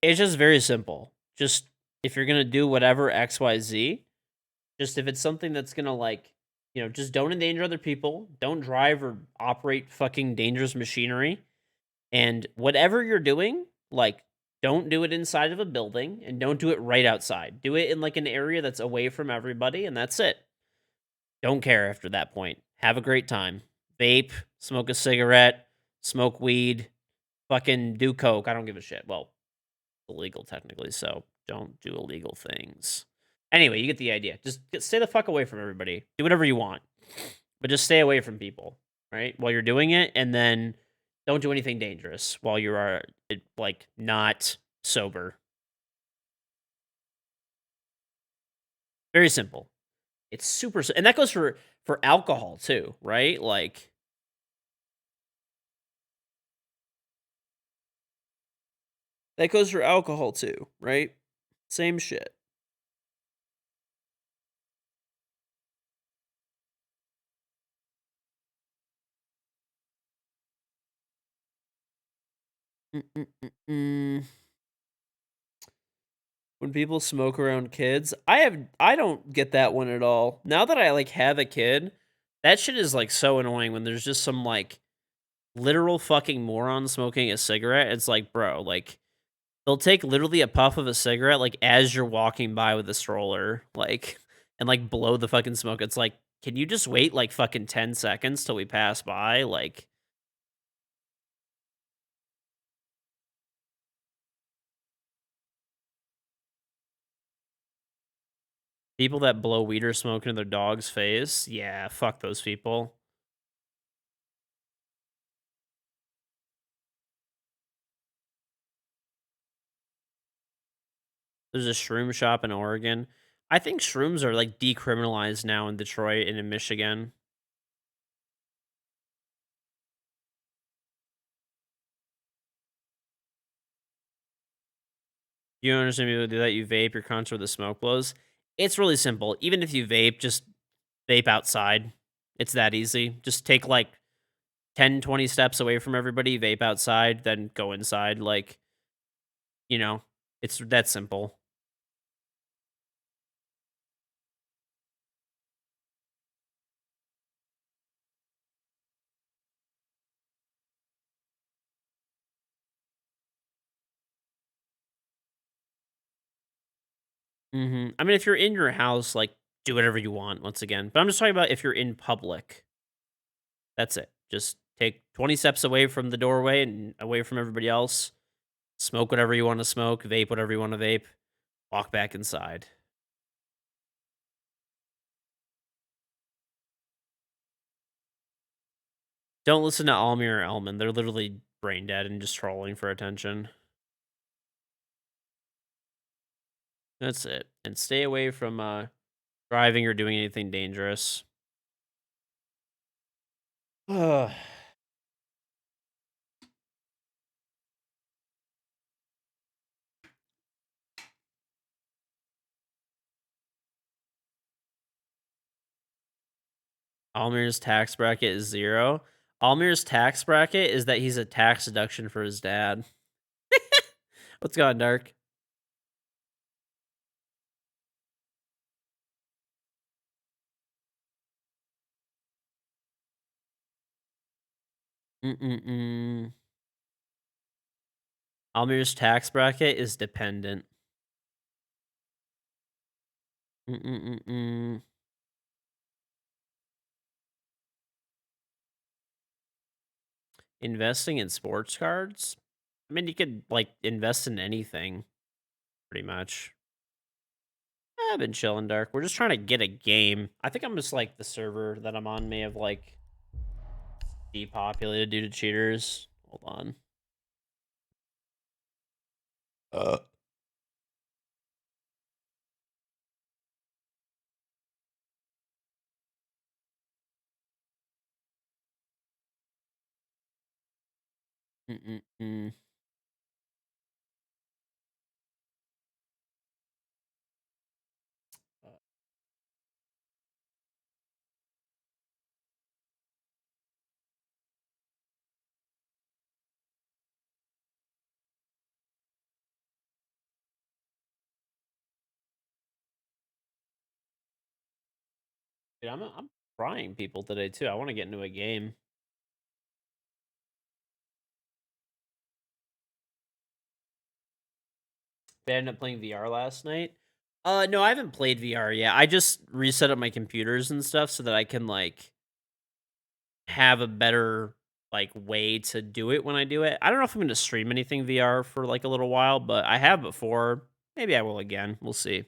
Speaker 1: It's just very simple. Just if you're gonna do whatever XYZ, just if it's something that's gonna like, you know, just don't endanger other people, don't drive or operate fucking dangerous machinery, and whatever you're doing, like, don't do it inside of a building and don't do it right outside. Do it in like an area that's away from everybody, and that's it. Don't care after that point. Have a great time. Vape, smoke a cigarette, smoke weed, fucking do coke. I don't give a shit. Well, illegal technically, so don't do illegal things. Anyway, you get the idea. Just stay the fuck away from everybody. Do whatever you want, but just stay away from people, right? While you're doing it, and then don't do anything dangerous while you are like not sober. Very simple. It's super, and that goes for alcohol too, right? Like that goes for alcohol too, right? Same shit. Mm-mm-mm-mm. When people smoke around kids, I don't get that one at all. Now that I like have a kid, that shit is like so annoying when there's just some like literal fucking moron smoking a cigarette. It's like, bro, like they'll take literally a puff of a cigarette like as you're walking by with a stroller, like and like blow the fucking smoke. It's like, can you just wait like fucking 10 seconds till we pass by? Like people that blow weed or smoke into their dog's face. Yeah, fuck those people. There's a shroom shop in Oregon. I think shrooms are like decriminalized now in Detroit and in Michigan. You don't understand people who do that. You vape, your contra the smoke blows. It's really simple. Even if you vape, just vape outside. It's that easy. Just take like 10, 20 steps away from everybody, vape outside, then go inside. Like, you know, it's that simple. I mean, if you're in your house, like, do whatever you want once again. But I'm just talking about if you're in public. That's it. Just take 20 steps away from the doorway and away from everybody else. Smoke whatever you want to smoke, vape whatever you want to vape, walk back inside. Don't listen to Almir or Elman. They're literally brain dead and just trolling for attention. That's it. And stay away from driving or doing anything dangerous. Ugh. Almir's tax bracket is 0. Almir's tax bracket is that he's a tax deduction for his dad. What's going on, Dark? Mm-mm-mm. Almir's tax bracket is dependent. Mm-mm-mm-mm. Investing in sports cards? I mean, you could, like, invest in anything, pretty much. I've been chilling, Dark. We're just trying to get a game. I think I'm just, like, the server that I'm on may have, like, depopulated due to cheaters. Hold on. Uh. Mm-mm-mm. Dude, I'm trying people today, too. I want to get into a game. They ended up playing VR last night. No, I haven't played VR yet. I just reset up my computers and stuff so that I can, like, have a better, like, way to do it when I do it. I don't know if I'm gonna stream anything VR for, like, a little while, but I have before. Maybe I will again. We'll see.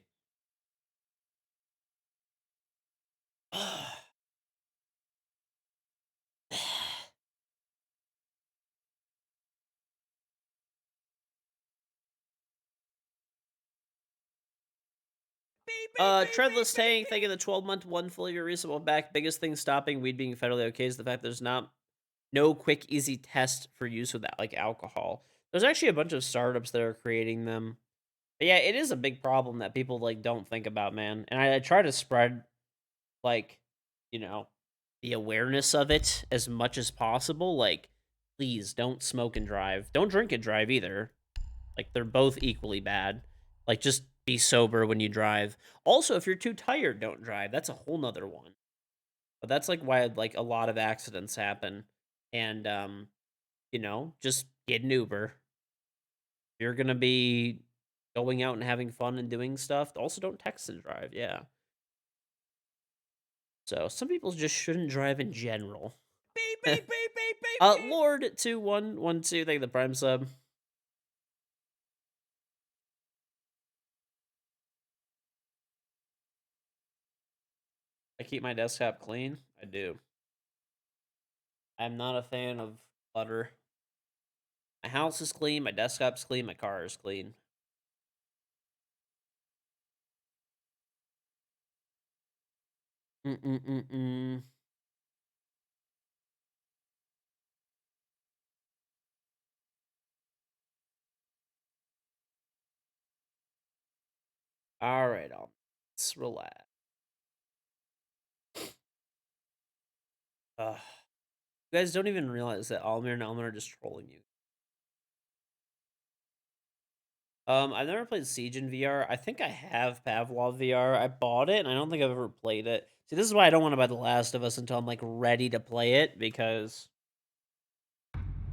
Speaker 1: Treadless Tank, thank you the 12-month one full year reasonable back. Biggest thing stopping weed being federally okay is the fact there's no quick, easy test for use with that, like alcohol. There's actually a bunch of startups that are creating them. But yeah, it is a big problem that people like don't think about, man. And I try to spread like, you know, the awareness of it as much as possible. Like, please don't smoke and drive. Don't drink and drive either. Like, they're both equally bad. Like, just be sober when you drive. Also, if you're too tired, don't drive. That's a whole nother one. But that's like why like a lot of accidents happen. And just get an Uber. If you're gonna be going out and having fun and doing stuff, also don't text and drive. Yeah. So some people just shouldn't drive in general.
Speaker 6: Beep, beep, beep, beep, beep, beep.
Speaker 1: Lord 2112, thank you the Prime sub. I keep my desktop clean. I do. I'm not a fan of clutter. My house is clean, my desktop's clean, my car is clean. Mm-mm-mm-mm. All right, Relax. You guys don't even realize that Almir and Elmer are just trolling you. I've never played Siege in VR. I think I have Pavlov VR. I bought it, and I don't think I've ever played it. See, this is why I don't want to buy The Last of Us until I'm, like, ready to play it, because...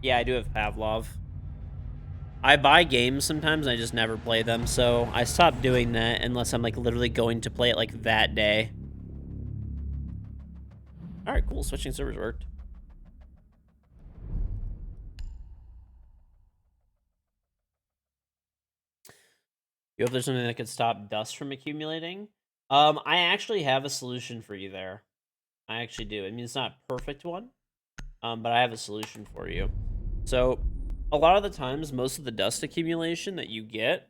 Speaker 1: Yeah, I do have Pavlov. I buy games sometimes, and I just never play them, so I stopped doing that unless I'm, like, literally going to play it, like, that day. Alright, cool. Switching servers worked. You hope there's something that could stop dust from accumulating? I actually have a solution for you there. I actually do. I mean, it's not a perfect one, but I have a solution for you. So, a lot of the times, most of the dust accumulation that you get,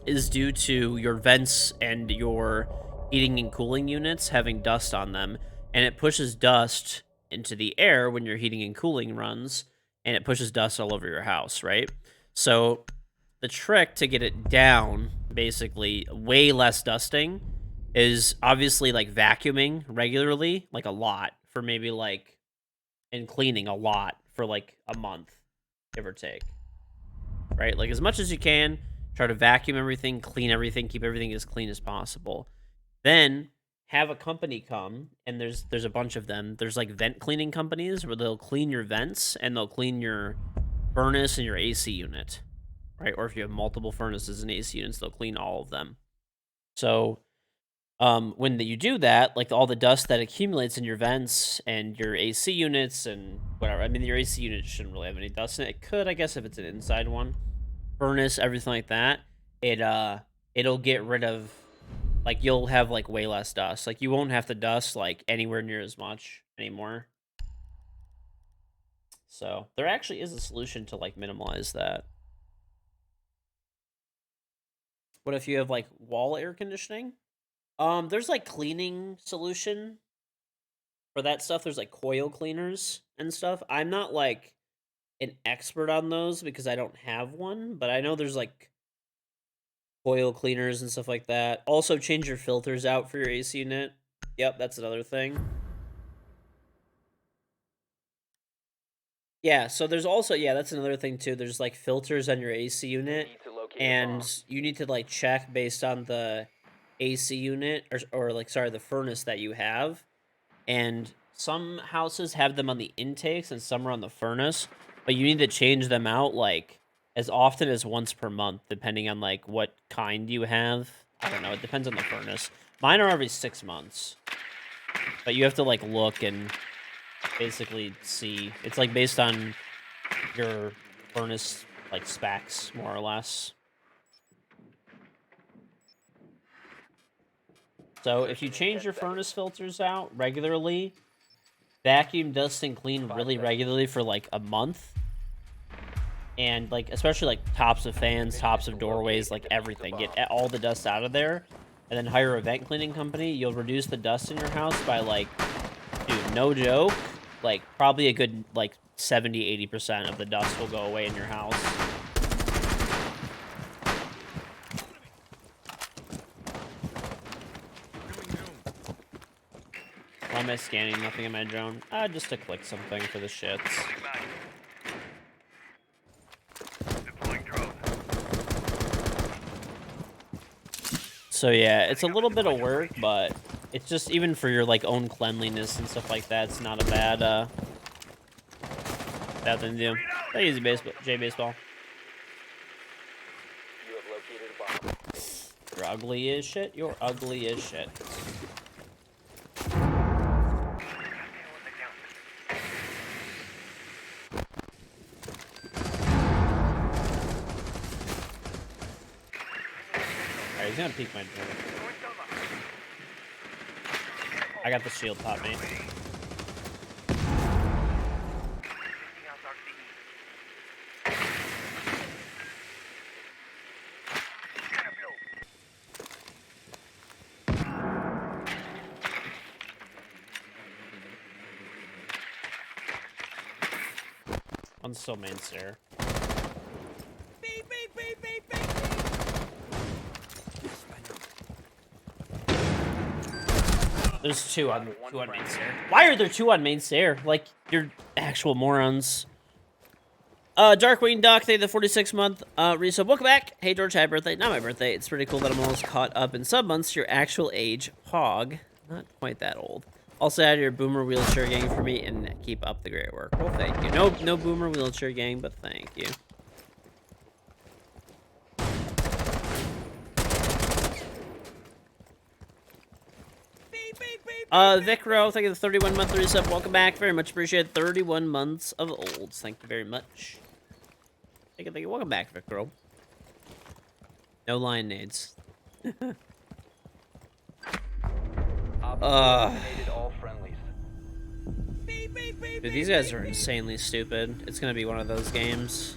Speaker 1: is due to your vents and your heating and cooling units having dust on them, and it pushes dust into the air when your heating and cooling runs, and it pushes dust all over your house, right? So the trick to get it down, basically way less dusting, is obviously like vacuuming regularly, like a lot, for maybe like, and cleaning a lot for like a month, give or take. Right? Like as much as you can, try to vacuum everything, clean everything, keep everything as clean as possible. Then have a company come, and there's a bunch of them. There's like vent cleaning companies where they'll clean your vents and they'll clean your furnace and your AC unit. Right? Or if you have multiple furnaces and AC units, they'll clean all of them. So when you do that, like all the dust that accumulates in your vents and your AC units and whatever. I mean, your AC unit shouldn't really have any dust in it. It could, I guess, if it's an inside one. Furnace, everything like that. It'll get rid of, like, you'll have like way less dust. Like you won't have to dust like anywhere near as much anymore. So there actually is a solution to like minimize that. What if you have like wall air conditioning? There's like cleaning solution for that stuff. There's like coil cleaners and stuff. I'm not like an expert on those because I don't have one, but I know there's like coil cleaners and stuff like that. Also, change your filters out for your AC unit. Yep, that's another thing. Yeah, so there's also, yeah, that's another thing too. There's like filters on your AC unit,
Speaker 2: Need to locate a bomb.
Speaker 1: and you need to like check based on the AC unit or like, sorry, the furnace that you have. And some houses have them on the intakes and some are on the furnace, but you need to change them out like as often as once per month, depending on like what kind you have. I don't know, it depends on the furnace. Mine are every 6 months, but you have to like look and basically see. It's like based on your furnace like specs, more or less. So if you change your furnace filters out regularly, vacuum, dust, and clean really regularly for like a month, and like especially like tops of fans, tops of doorways, like everything, get all the dust out of there, and then hire a vent cleaning company. You'll reduce the dust in your house by like, dude, no joke, like probably a good like 70-80% of the dust will go away in your house. Why am I scanning nothing in my drone? Just to click something for the shits.
Speaker 3: Deploying drone.
Speaker 1: So yeah, it's a little bit of work, but it's just even for your like own cleanliness and stuff like that. It's not a bad thing to do. Play easy baseball, J baseball.
Speaker 2: You have located a bomb.
Speaker 1: You're ugly as shit. You're ugly as shit. Alright, he's gonna peek my drone. I got the shield top, mate. One's still main stair.
Speaker 6: Beep, beep, beep,
Speaker 1: There's two on main stair. Why are there two on main stair? Like, you're actual morons. Darkwing Duck, thank you the 46-month resub. Welcome back. Hey, George, happy birthday. Not my birthday. It's pretty cool that I'm almost caught up in sub-months. Your actual age, Hog. Not quite that old. Also add your boomer wheelchair gang for me and keep up the great work. Well, thank you. No boomer wheelchair gang, but thank you. Vicro, thank you the 31-month resub. Welcome back. Very much appreciated. 31 months of olds. Thank you very much. Thank you. Welcome back, Vicro. No lion nades.
Speaker 2: Eliminated all friendlies.
Speaker 1: Dude, these guys are insanely stupid. It's gonna be one of those games.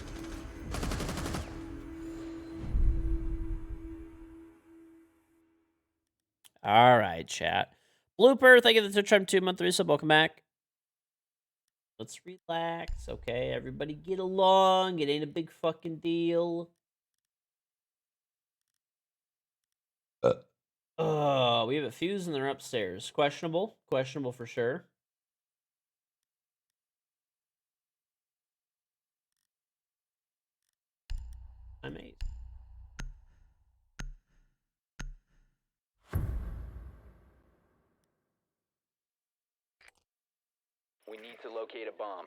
Speaker 1: Alright, chat. Blooper, thank you for the Twitch Prime 2-month resub. Welcome back. Let's relax, okay? Everybody get along. It ain't a big fucking deal. We have a fuse and they're upstairs. Questionable. Questionable for sure. I'm 8.
Speaker 2: We need to locate a bomb.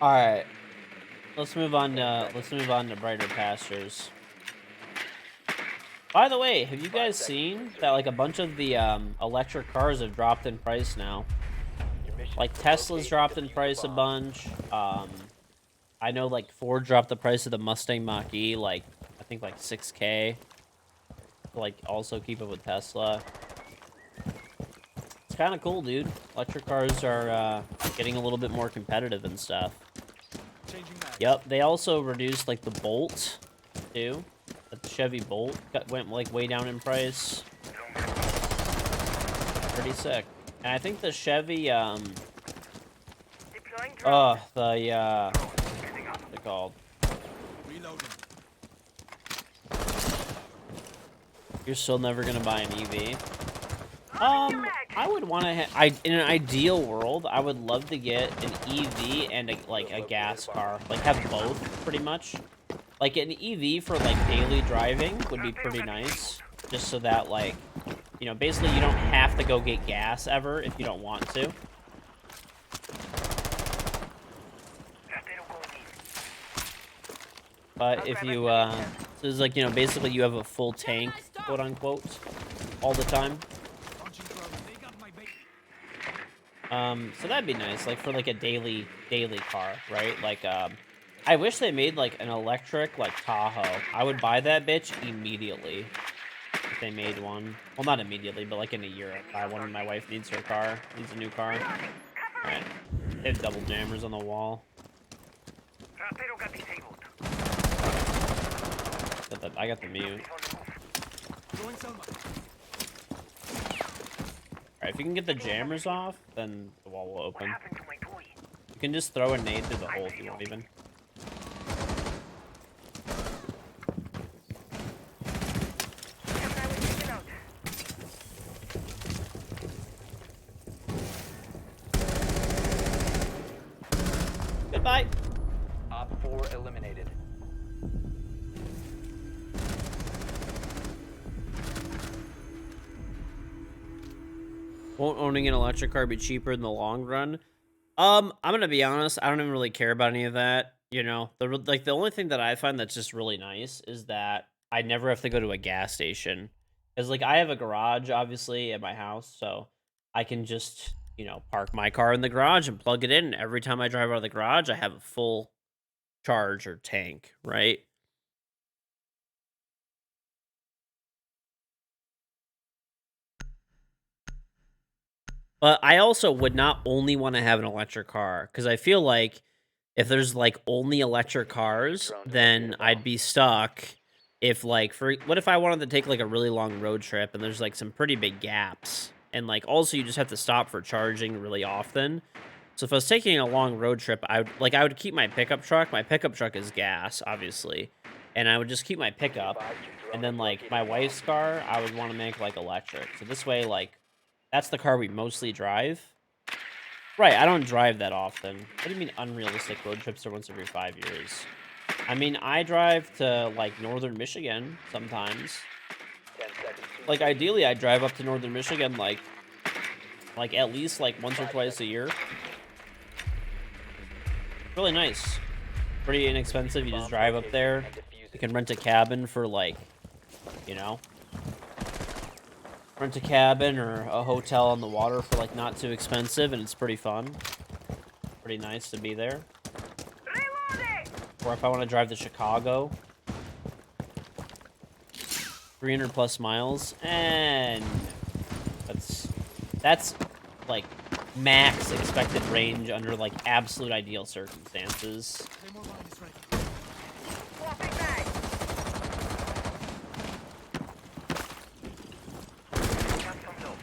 Speaker 1: All right. Let's move on to brighter pastures. By the way, have you guys seen that like a bunch of the electric cars have dropped in price now?
Speaker 2: Your mission
Speaker 1: Like
Speaker 2: is to
Speaker 1: Tesla's
Speaker 2: locate
Speaker 1: dropped
Speaker 2: and
Speaker 1: in
Speaker 2: defuse
Speaker 1: price
Speaker 2: the
Speaker 1: a
Speaker 2: bomb.
Speaker 1: bunch. I know like Ford dropped the price of the Mustang Mach-E like I think like 6K. To, like also keep up with Tesla. It's kind of cool, dude. Electric cars are getting a little bit more competitive and stuff. Yep, they also reduced like the Bolt too. The Chevy Bolt went like way down in price. Pretty sick. And I think the Chevy
Speaker 3: Deploying drone.
Speaker 1: what's it called?
Speaker 6: Reloading.
Speaker 1: You're still never gonna buy an EV. I would want to. In an ideal world, I would love to get an EV and a gas car. Like have both, pretty much. Like an EV for like daily driving would be pretty nice. Just so that like, you know, basically you don't have to go get gas ever if you don't want to. But if you, so it's like, you know, basically you have a full tank, quote unquote, all the time. So that'd be nice, like for like a daily car, right? Like, I wish they made like an electric like Tahoe. I would buy that bitch immediately if they made one. Well, not immediately, but like in a year I'd buy one. My wife needs her car, needs a new car. All right, they have double jammers on the wall.
Speaker 3: Torpedo got disabled.
Speaker 1: I got the mute. Alright, if you can get the jammers off, then the wall will
Speaker 3: What
Speaker 1: open.
Speaker 3: happened to my toy?
Speaker 1: You can just throw a nade through the hole if you want, even.
Speaker 3: Guess I will check it out.
Speaker 1: Goodbye!
Speaker 2: Op 4 eliminated.
Speaker 1: Won't owning an electric car be cheaper in the long run? I'm gonna be honest, I don't even really care about any of that. You know, the only thing that I find that's just really nice is that I never have to go to a gas station. Because, like, I have a garage, obviously, at my house, so I can just, you know, park my car in the garage and plug it in. Every time I drive out of the garage, I have a full charge or tank, right? But I also would not only want to have an electric car, because I feel like if there's like only electric cars, then I'd be stuck. If like what if I wanted to take like a really long road trip and there's like some pretty big gaps, and like also you just have to stop for charging really often. So if I was taking a long road trip, I would keep my pickup truck. My pickup truck is gas, obviously, and I would just keep my pickup. And then like my wife's car, I would want to make like electric. So this way, like that's the car we mostly drive. Right, I don't drive that often. What do you mean unrealistic? Road trips are once every 5 years. I mean, I drive to, like, northern Michigan sometimes.
Speaker 2: 10 seconds to
Speaker 1: Like, ideally, I drive up to northern Michigan, like at least, like, once or twice a year. Really nice. Pretty inexpensive. You just drive up there. You can rent a cabin for, like, you know, rent a cabin or a hotel on the water for, like, not too expensive, and it's pretty fun. Pretty nice to be there. Or if I want to drive to Chicago, 300 plus miles, and that's like max expected range under like absolute ideal circumstances.
Speaker 3: Swapping back. Got some loot.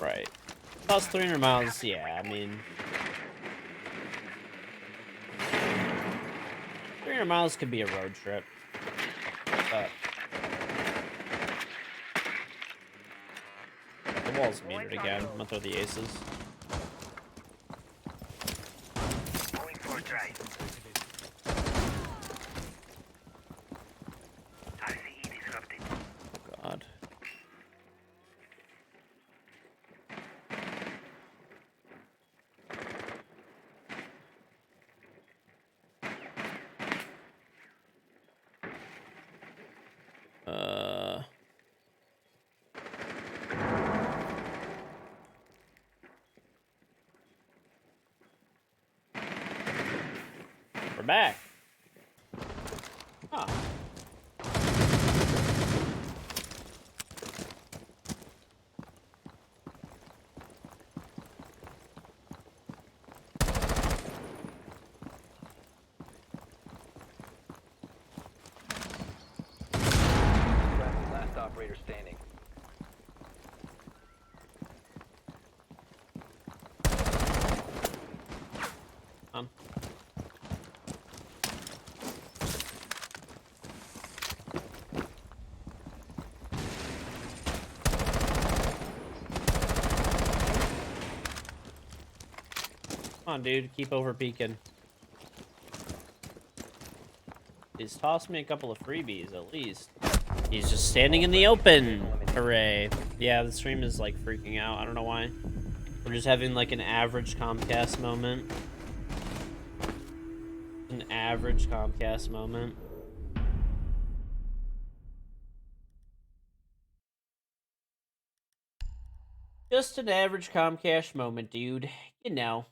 Speaker 1: Right. Plus 300 miles, yeah, I mean 300 miles could be a road trip. But the wall's metered again. I'm gonna throw the aces.
Speaker 3: Going for a drive. RCE disrupted.
Speaker 1: God. We're back. Huh.
Speaker 2: last operator standing.
Speaker 1: Come on, dude. Keep over peeking. He's tossed me a couple of freebies, at least. He's just standing in the open. Hooray. Yeah, the stream is, like, freaking out. I don't know why. We're just having, like, an average Comcast moment. An average Comcast moment. Just an average Comcast moment, dude. You know.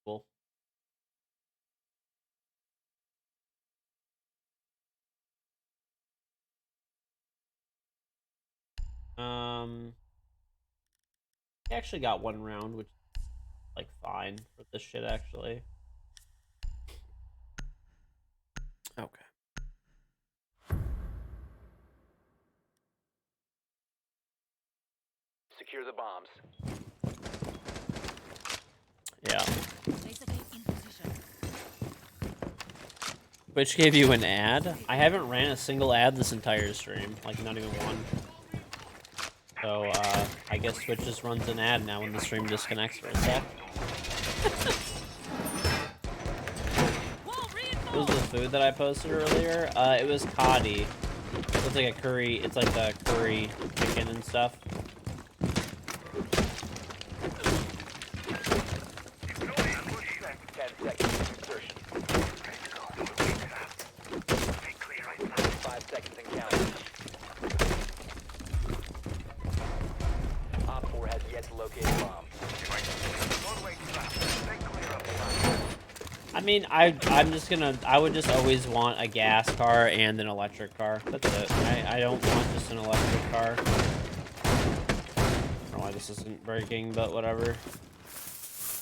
Speaker 1: Cool. I actually got one round, which is, like, fine for this shit, actually. Okay.
Speaker 2: Secure the bombs.
Speaker 1: Yeah.
Speaker 4: Basically in position.
Speaker 1: Twitch gave you an ad? I haven't ran a single ad this entire stream. Like, not even one. So, I guess Twitch just runs an ad now when the stream disconnects for a sec. It was the food that I posted earlier. It was Kadi. It's like a curry. It's like the curry chicken and stuff. I mean, I would just always want a gas car and an electric car. That's it. I don't want just an electric car. I don't know why this isn't breaking, but whatever.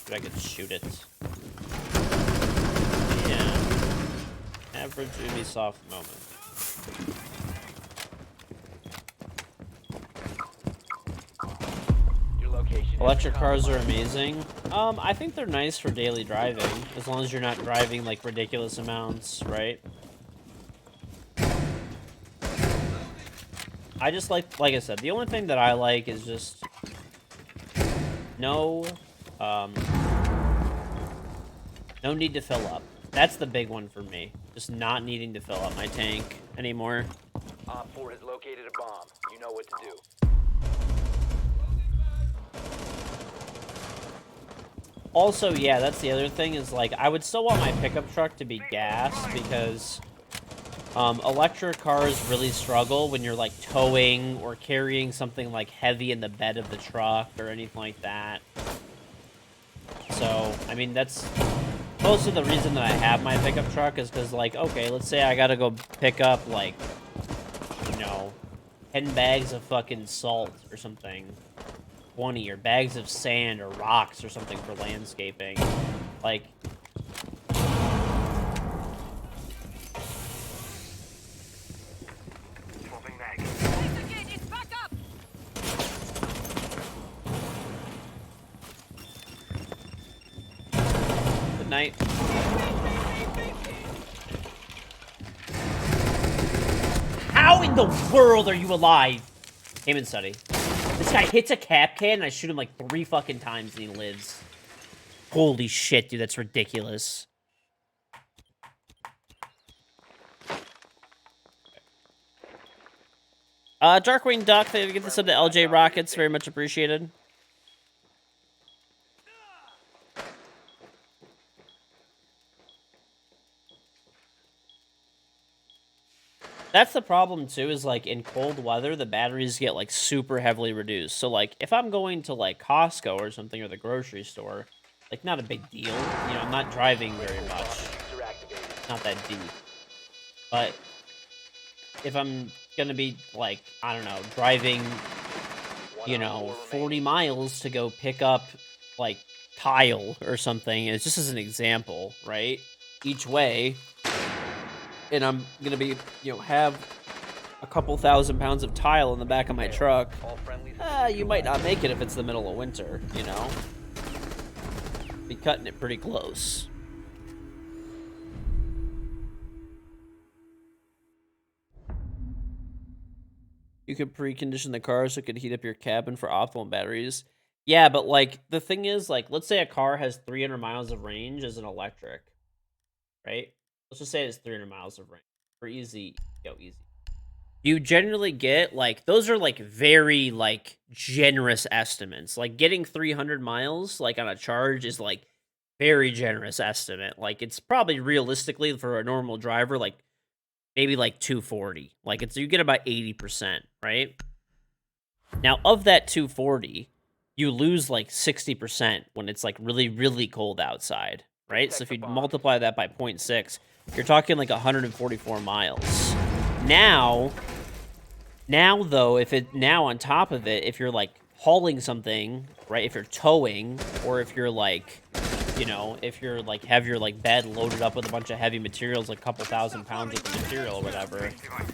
Speaker 1: Maybe I could shoot it. Yeah. Average Ubisoft moment.
Speaker 2: Your location.
Speaker 1: Electric cars are amazing. I think they're nice for daily driving, as long as you're not driving like ridiculous amounts, right? I just like I said, the only thing that I like is just no need to fill up. That's the big one for me. Just not needing to fill up my tank anymore.
Speaker 2: Op 4 has located a bomb. You know what to do.
Speaker 1: Also, yeah, that's the other thing is, like, I would still want my pickup truck to be gas because electric cars really struggle when you're, like, towing or carrying something, like, heavy in the bed of the truck or anything like that. So, I mean, that's most of the reason that I have my pickup truck is because, like, okay, let's say I gotta go pick up, like, you know, 10 bags of fucking salt or something. 20 or bags of sand or rocks or something for landscaping. Like,
Speaker 3: Swapping mag.
Speaker 4: Laser gate is back up.
Speaker 1: good night. How in the world are you alive? Aim and study. This guy hits a cap can and I shoot him like 3 fucking times and he lives. Holy shit, dude, that's ridiculous. Darkwing Duck, thank you for getting this up to LJ Rockets. Very much appreciated. That's the problem, too, is, like, in cold weather, the batteries get, like, super heavily reduced. So, like, if I'm going to, like, Costco or something or the grocery store, like, not a big deal. You know, I'm not driving very much.
Speaker 2: Diffuser activated.
Speaker 1: Not that deep. But if I'm gonna be, like, I don't know, driving, you know, 40 miles to go pick up, like, tile or something, it's just as an example, right? Each way, and I'm gonna be, you know, have a couple thousand pounds of tile in the back of my truck.
Speaker 2: All friendlies.
Speaker 1: You might not make it if it's the middle of winter, you know? Be cutting it pretty close. You could precondition the car so it could heat up your cabin for optimal batteries. Yeah, but, like, the thing is, like, let's say a car has 300 miles of range as an electric, right? Let's just say it's 300 miles of range. For easy, go easy. You generally get, like, those are, like, very, like, generous estimates. Like, getting 300 miles, like, on a charge is, like, very generous estimate. Like, it's probably realistically for a normal driver, like, maybe, like, 240. Like, it's, you get about 80%, right? Now, of that 240, you lose, like, 60% when it's, like, really, really cold outside, right? So if you multiply that by 0.6, you're talking, like, 144 miles. Now, though, now on top of it, if you're, like, hauling something, right, if you're towing, or if you're, like, you know, if you're, like, have your, like, bed loaded up with a bunch of heavy materials, like a couple thousand pounds worth of material or whatever,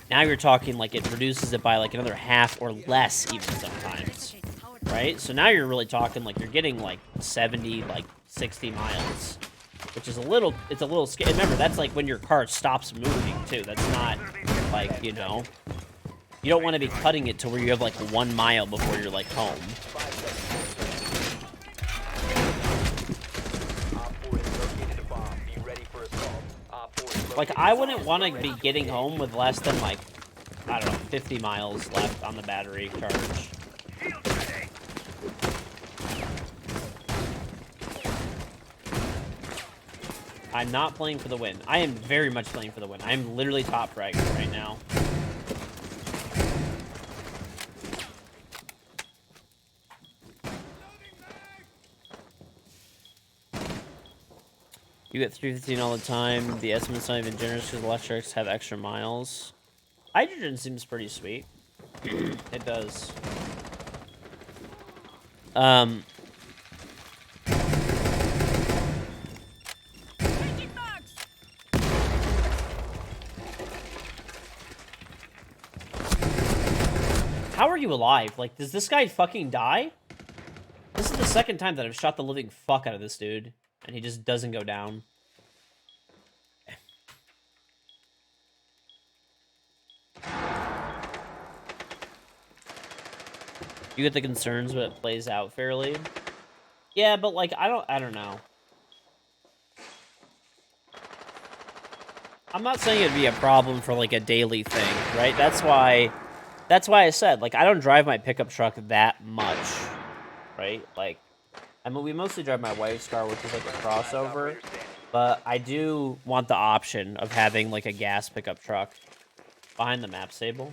Speaker 1: now you're talking, like, it reduces it by, like, another half or less even sometimes, right? So now you're really talking, like, you're getting, like, 70, like, 60 miles, which is it's a little scary. Remember, that's, like, when your car stops moving, too. That's not, like, you know, you don't want to be cutting it to where you have, like, 1 mile before you're, like, home. Like, I wouldn't want to be getting home with less than, like, I don't know, 50 miles left on the battery charge. I'm not playing for the win. I am very much playing for the win. I'm literally top fragging right now. You get 315 all the time. The estimate's not even generous because electrics have extra miles. Hydrogen seems pretty sweet. It does.
Speaker 4: Changing mags.
Speaker 1: How are you alive? Like, does this guy fucking die? This is the second time that I've shot the living fuck out of this dude, and he just doesn't go down. You get the concerns, but it plays out fairly. Yeah, but like, I don't know. I'm not saying it'd be a problem for like a daily thing, right? That's why I said, like, I don't drive my pickup truck that much, right? Like, I mean, we mostly drive my wife's car, which is like a crossover, but I do want the option of having like a gas pickup truck behind the map stable.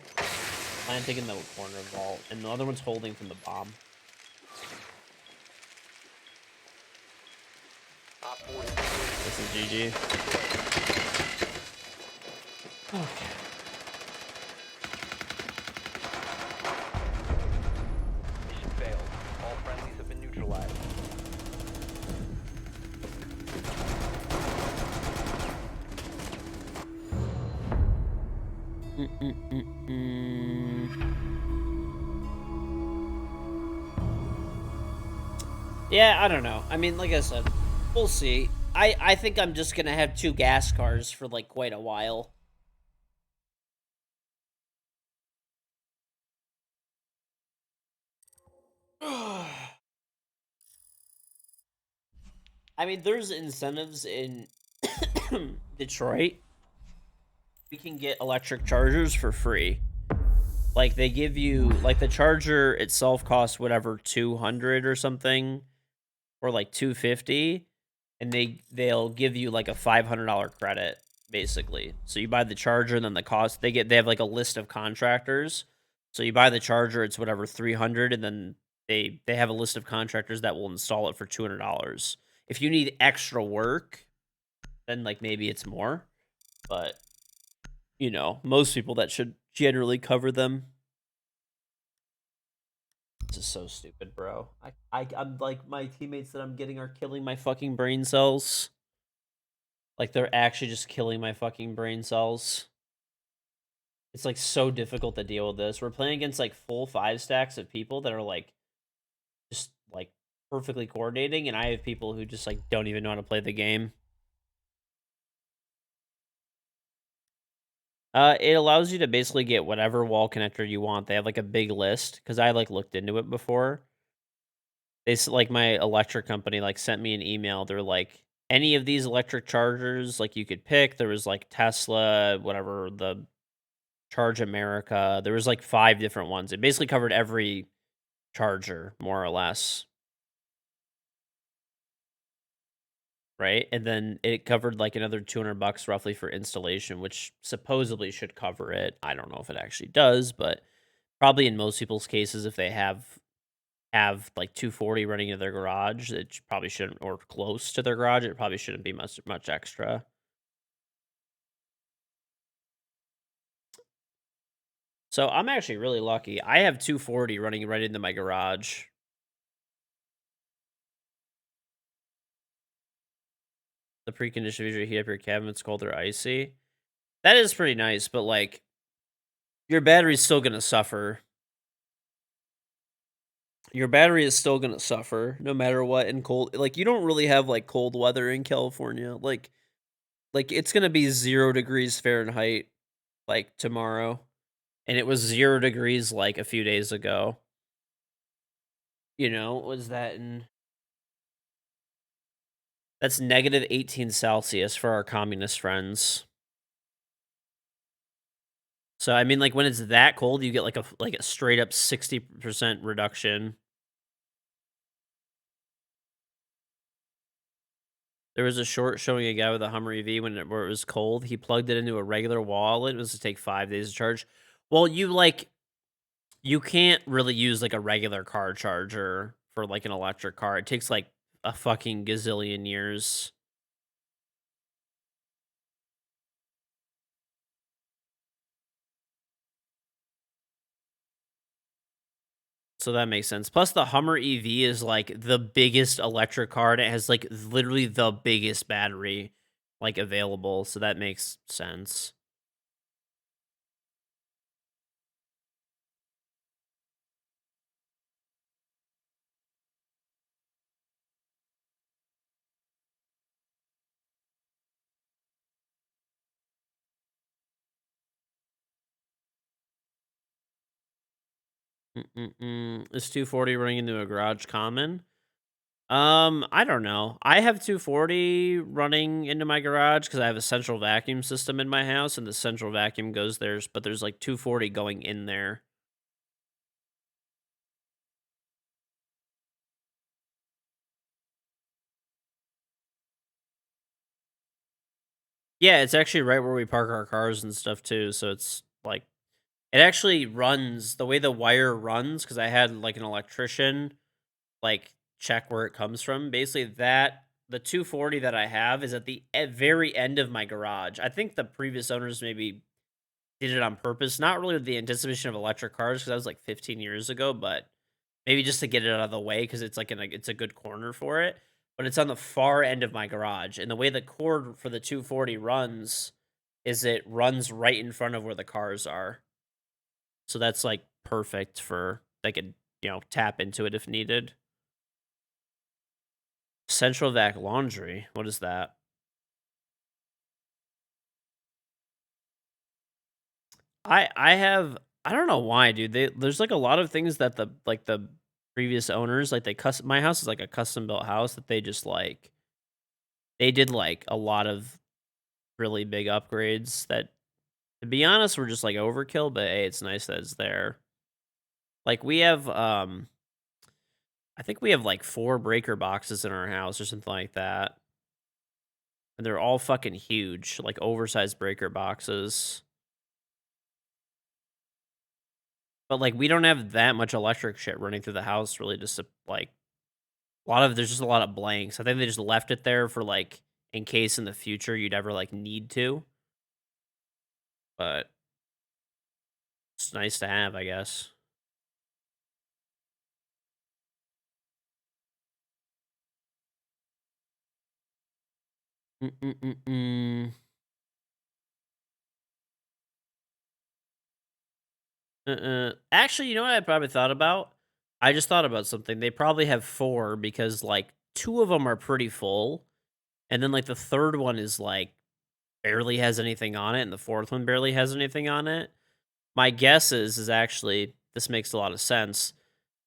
Speaker 1: Planting in the corner vault, and the other one's holding from the bomb. This is GG. Okay.
Speaker 2: Mission failed. All friendlies have been neutralized.
Speaker 1: Yeah, I don't know. I mean, like I said, we'll see. I think I'm just gonna have 2 gas cars for like quite a while. I mean, there's incentives in Detroit. We can get electric chargers for free. Like, they give you, like, the charger itself costs whatever, 200 or something, or like 250, and they'll give you like a $500 credit, basically. So you buy the charger, and then the cost, they have like a list of contractors. So you buy the charger, it's whatever, 300, and then they have a list of contractors that will install it for $200. If you need extra work, then like maybe it's more, but you know, most people, that should generally cover them. This is so stupid, bro. I'm like, my teammates that I'm getting are killing my fucking brain cells. Like, they're actually just killing my fucking brain cells. It's like so difficult to deal with this. We're playing against like full 5 stacks of people that are like just like perfectly coordinating, and I have people who just like don't even know how to play the game. It allows you to basically get whatever wall connector you want. They have like a big list, because I like looked into it before. Like, my electric company like sent me an email. They're like, any of these electric chargers like you could pick. There was like Tesla, whatever, the Charge America. There was like 5 different ones. It basically covered every charger, more or less. Right? And then it covered like another $200 roughly for installation, which supposedly should cover it. I don't know if it actually does, but probably in most people's cases, if they have like 240 running in their garage, it probably shouldn't, or close to their garage, it probably shouldn't be much extra. So I'm actually really lucky. I have 240 running right into my garage. The preconditioned usually heat up your cabin. It's cold or icy. That is pretty nice, but like, your battery's still gonna suffer. Your battery is still gonna suffer no matter what in cold. Like, you don't really have like cold weather in California. Like it's gonna be 0 degrees Fahrenheit like tomorrow, and it was 0 degrees like a few days ago. You know, was that in? That's negative 18 Celsius for our communist friends. So I mean, like, when it's that cold, you get like a straight up 60% reduction. There was a short showing a guy with a Hummer EV where it was cold. He plugged it into a regular wall. It was to take 5 days to charge. Well, you can't really use like a regular car charger for like an electric car. It takes like a fucking gazillion years. So that makes sense. Plus, the Hummer EV is like the biggest electric car, and it has like literally the biggest battery like available. So that makes sense. Is 240 running into a garage common? I don't know. I have 240 running into my garage because I have a central vacuum system in my house, and the central vacuum goes there, but there's like 240 going in there. Yeah, it's actually right where we park our cars and stuff too. So it's like it actually runs the way the wire runs because I had like an electrician like check where it comes from. Basically, that the 240 that I have is at the very end of my garage. I think the previous owners maybe did it on purpose, not really with the anticipation of electric cars because that was like 15 years ago, but maybe just to get it out of the way because it's like it's a good corner for it. But it's on the far end of my garage, and the way the cord for the 240 runs is it runs right in front of where the cars are. So that's like perfect for they could tap into it if needed. Central Vac Laundry. What is that? I have I don't know why, dude. There's like a lot of things that the previous owners like they custom. My house is like a custom built house that they just like they did like a lot of really big upgrades that, to be honest, were just like overkill. But hey, it's nice that it's there. Like we have I think we have like 4 breaker boxes in our house or something like that, and they're all fucking huge, like oversized breaker boxes. But, like, we don't have that much electric shit running through the house really just to, like a lot of there's just a lot of blanks. I think they just left it there for, like, in case in the future you'd ever, like, need to, but it's nice to have, I guess. Mm-mm-mm-mm. Actually, you know what I probably thought about? I just thought about something. They probably have 4 because, like, 2 of them are pretty full, and then, like, the 3rd one is, like, barely has anything on it, and the 4th one barely has anything on it. My guess is actually this makes a lot of sense.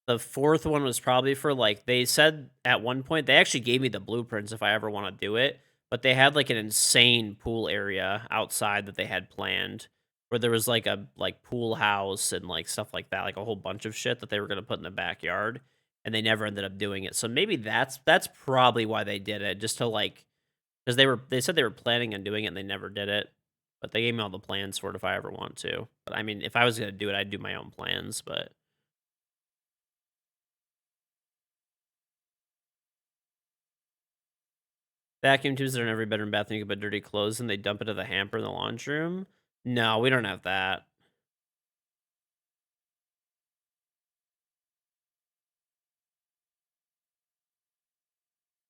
Speaker 1: The 4th one was probably for, like they said at one point they actually gave me the blueprints if I ever wanna do it, but they had, like, an insane pool area outside that they had planned, where there was, like, a, like, pool house and, like, stuff like that, like, a whole bunch of shit that they were gonna put in the backyard, and they never ended up doing it, so maybe that's probably why they did it, just to, like, because they said they were planning on doing it and they never did it, but they gave me all the plans for it if I ever want to. But, I mean, if I was gonna do it, I'd do my own plans, but vacuum tubes that are in every bedroom, bathroom, you can put dirty clothes and they dump it to the hamper in the laundry room? No, we don't have that.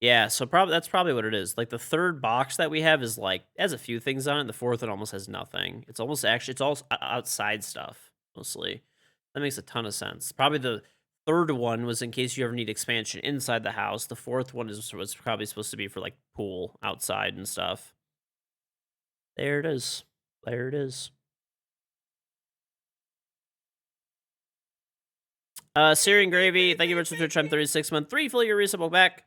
Speaker 1: Yeah, so probably that's probably what it is. Like, the 3rd box that we have is, like has a few things on it, the 4th one almost has nothing. It's almost actually it's all outside stuff, mostly. That makes a ton of sense. Probably the 3rd one was in case you ever need expansion inside the house. The 4th one was probably supposed to be for, like, pool outside and stuff. There it is. There it is. Syrian Gravy, thank you very much for Twitch Prime 36 month 3 fully reasonable back.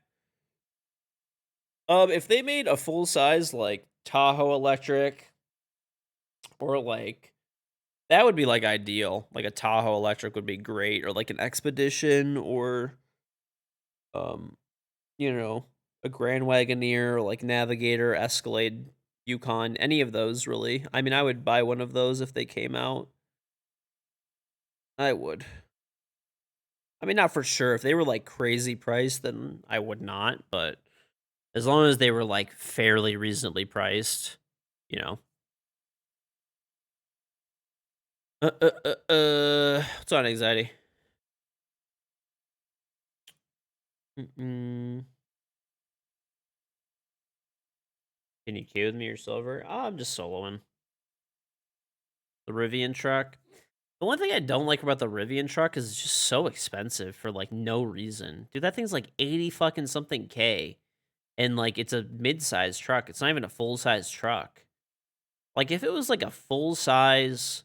Speaker 1: If they made a full size like Tahoe electric or like that would be like ideal. Like a Tahoe electric would be great, or like an Expedition, or um, you know, a Grand Wagoneer, or like Navigator, Escalade, Yukon, any of those really. I mean, I would buy one of those if they came out. I would. I mean, not for sure. If they were like crazy priced, then I would not. But as long as they were like fairly reasonably priced, you know. What's on anxiety? Can you queue with me or Silver? Oh, I'm just soloing. The Rivian truck. The one thing I don't like about the Rivian truck is it's just so expensive for like no reason. Dude, that thing's like 80 fucking something K. And like it's a mid-sized truck. It's not even a full-size truck. Like if it was like a full-size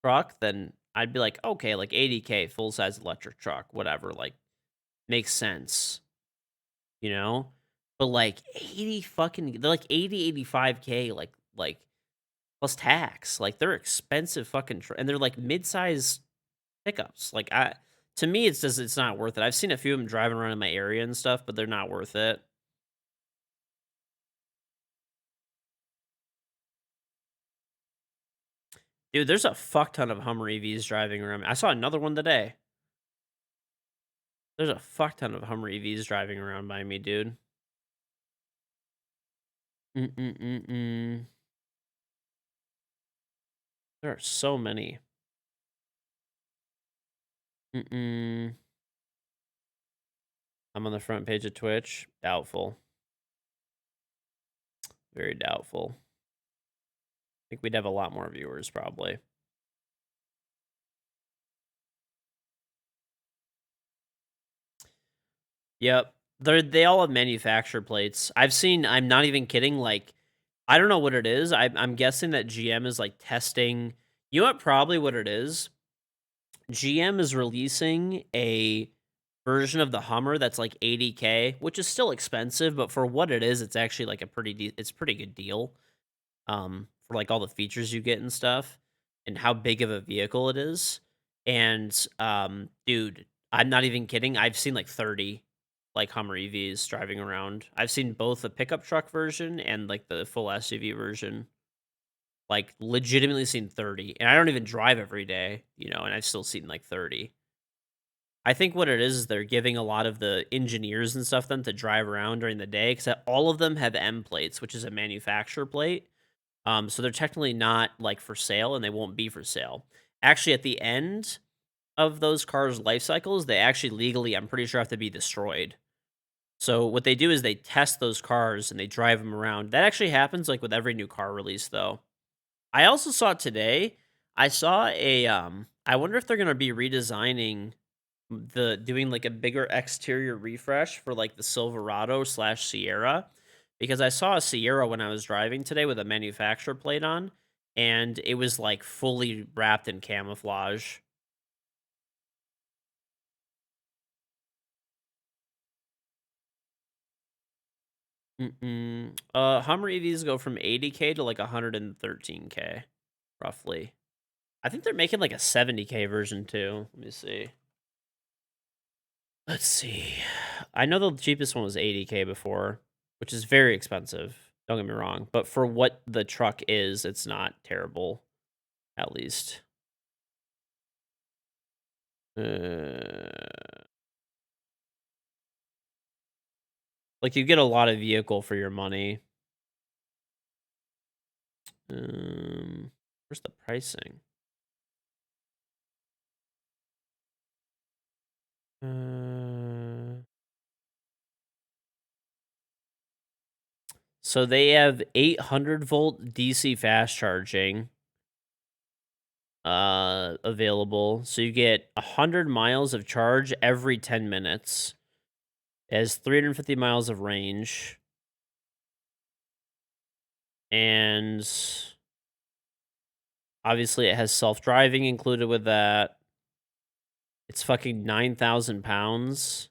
Speaker 1: truck, then I'd be like, okay, like 80K full-size electric truck, whatever, like makes sense. You know? But like 80 fucking they're like 80, 85K like plus tax. Like they're expensive fucking and they're like mid-size pickups. Like to me it's not worth it. I've seen a few of them driving around in my area and stuff, but they're not worth it. Dude, there's a fuck ton of Hummer EVs driving around. I saw another one today. There's a fuck ton of Hummer EVs driving around by me, dude. There are so many. I'm on the front page of Twitch. Doubtful. Very doubtful. I think we'd have a lot more viewers, probably. Yep. They all have manufacturer plates. I'm not even kidding, like, I don't know what it is. I'm guessing that GM is, like, testing. You know what it is? GM is releasing a version of the Hummer that's, like, 80K, which is still expensive, but for what it is, it's actually, like, it's a pretty good deal, for, like, all the features you get and stuff, and how big of a vehicle it is. And, dude, I'm not even kidding. I've seen, like, 30 like Hummer EVs driving around. I've seen both the pickup truck version and like the full SUV version. Like legitimately seen 30. And I don't even drive every day, you know, and I've still seen like 30. I think what it is they're giving a lot of the engineers and stuff then to drive around during the day because all of them have M plates, which is a manufacturer plate. So they're technically not like for sale and they won't be for sale. Actually, at the end of those cars' life cycles, they actually legally, I'm pretty sure, have to be destroyed. So what they do is they test those cars and they drive them around. That actually happens like with every new car release though. I also saw today, I saw I wonder if they're going to be redesigning doing like a bigger exterior refresh for like the Silverado / Sierra because I saw a Sierra when I was driving today with a manufacturer plate on and it was like fully wrapped in camouflage. Hummer EVs go from 80K to like 113K, roughly. I think they're making like a 70K version too. Let me see. Let's see. I know the cheapest one was 80K before, which is very expensive. Don't get me wrong, but for what the truck is, it's not terrible, at least. Like you get a lot of vehicle for your money. Where's the pricing? So they have 800-volt DC fast charging available. So you get 100 miles of charge every 10 minutes. It has 350 miles of range. And obviously it has self-driving included with that. It's fucking 9,000 pounds.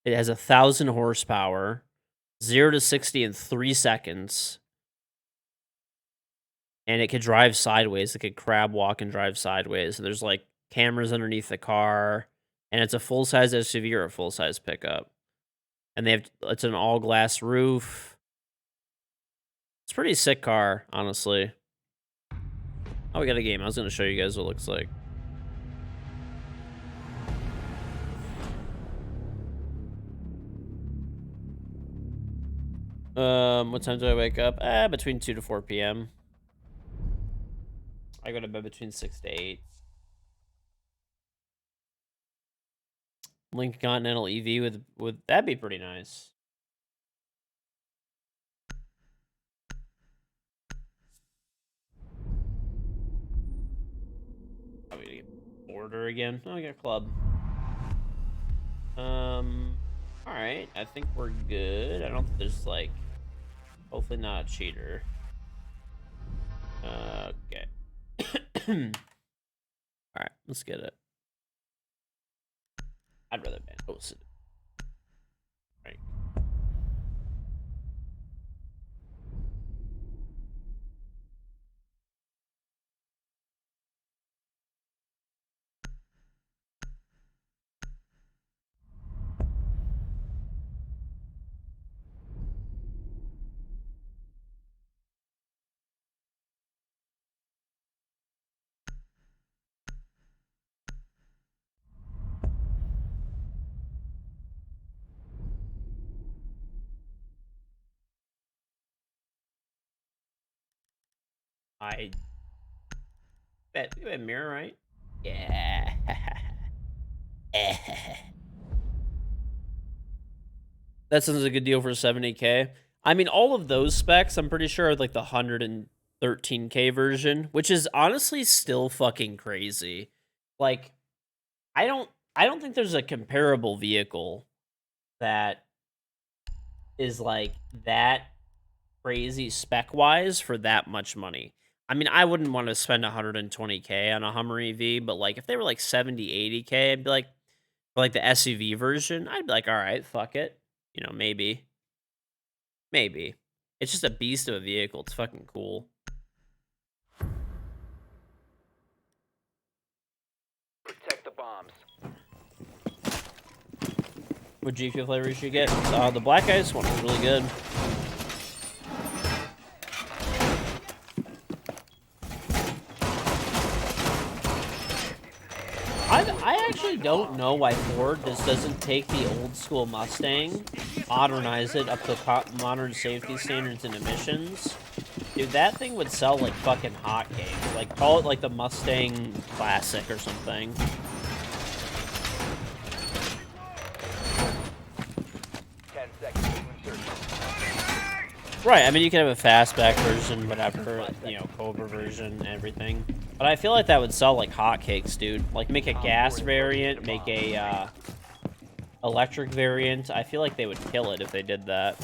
Speaker 1: It has 1,000 horsepower. 0 to 60 in 3 seconds. And it could drive sideways. It could crab walk and drive sideways. So there's like cameras underneath the car. And it's a full-size SUV or a full-size pickup. And it's an all-glass roof. It's a pretty sick car, honestly. Oh, we got a game. I was going to show you guys what it looks like. What time do I wake up? Between 2 to 4 p.m. I go to bed between 6 to 8. Lincoln Continental EV with that'd be pretty nice. Probably gonna get order again. Oh, I got club. All right. I think we're good. I don't think there's like, hopefully not a cheater. Okay. All right, let's get it. I'd rather ban host it. Right. I bet you have mirror, right? Yeah. That sounds like a good deal for 70K. I mean, all of those specs, I'm pretty sure, are like the 113K version, which is honestly still fucking crazy. Like, I don't think there's a comparable vehicle that is like that crazy spec wise for that much money. I mean, I wouldn't want to spend 120K on a Hummer EV, but like if they were like 70, 80K, I'd be like, for like the SUV version, I'd be like, all right, fuck it. You know, maybe. Maybe. It's just a beast of a vehicle. It's fucking cool.
Speaker 2: Protect the bombs.
Speaker 1: What G Fuel flavor you should get? The black ice one is really good. I actually don't know why Ford just doesn't take the old school Mustang, modernize it up to modern safety standards and emissions. Dude, that thing would sell like fucking hotcakes. Like, call it like the Mustang Classic or something.
Speaker 2: 10 seconds to insert.
Speaker 1: Right, I mean, you could have a fastback version, whatever, you know, Cobra version, everything. But I feel like that would sell like hotcakes, dude. Like, make a gas variant, make a electric variant. I feel like they would kill it if they did that.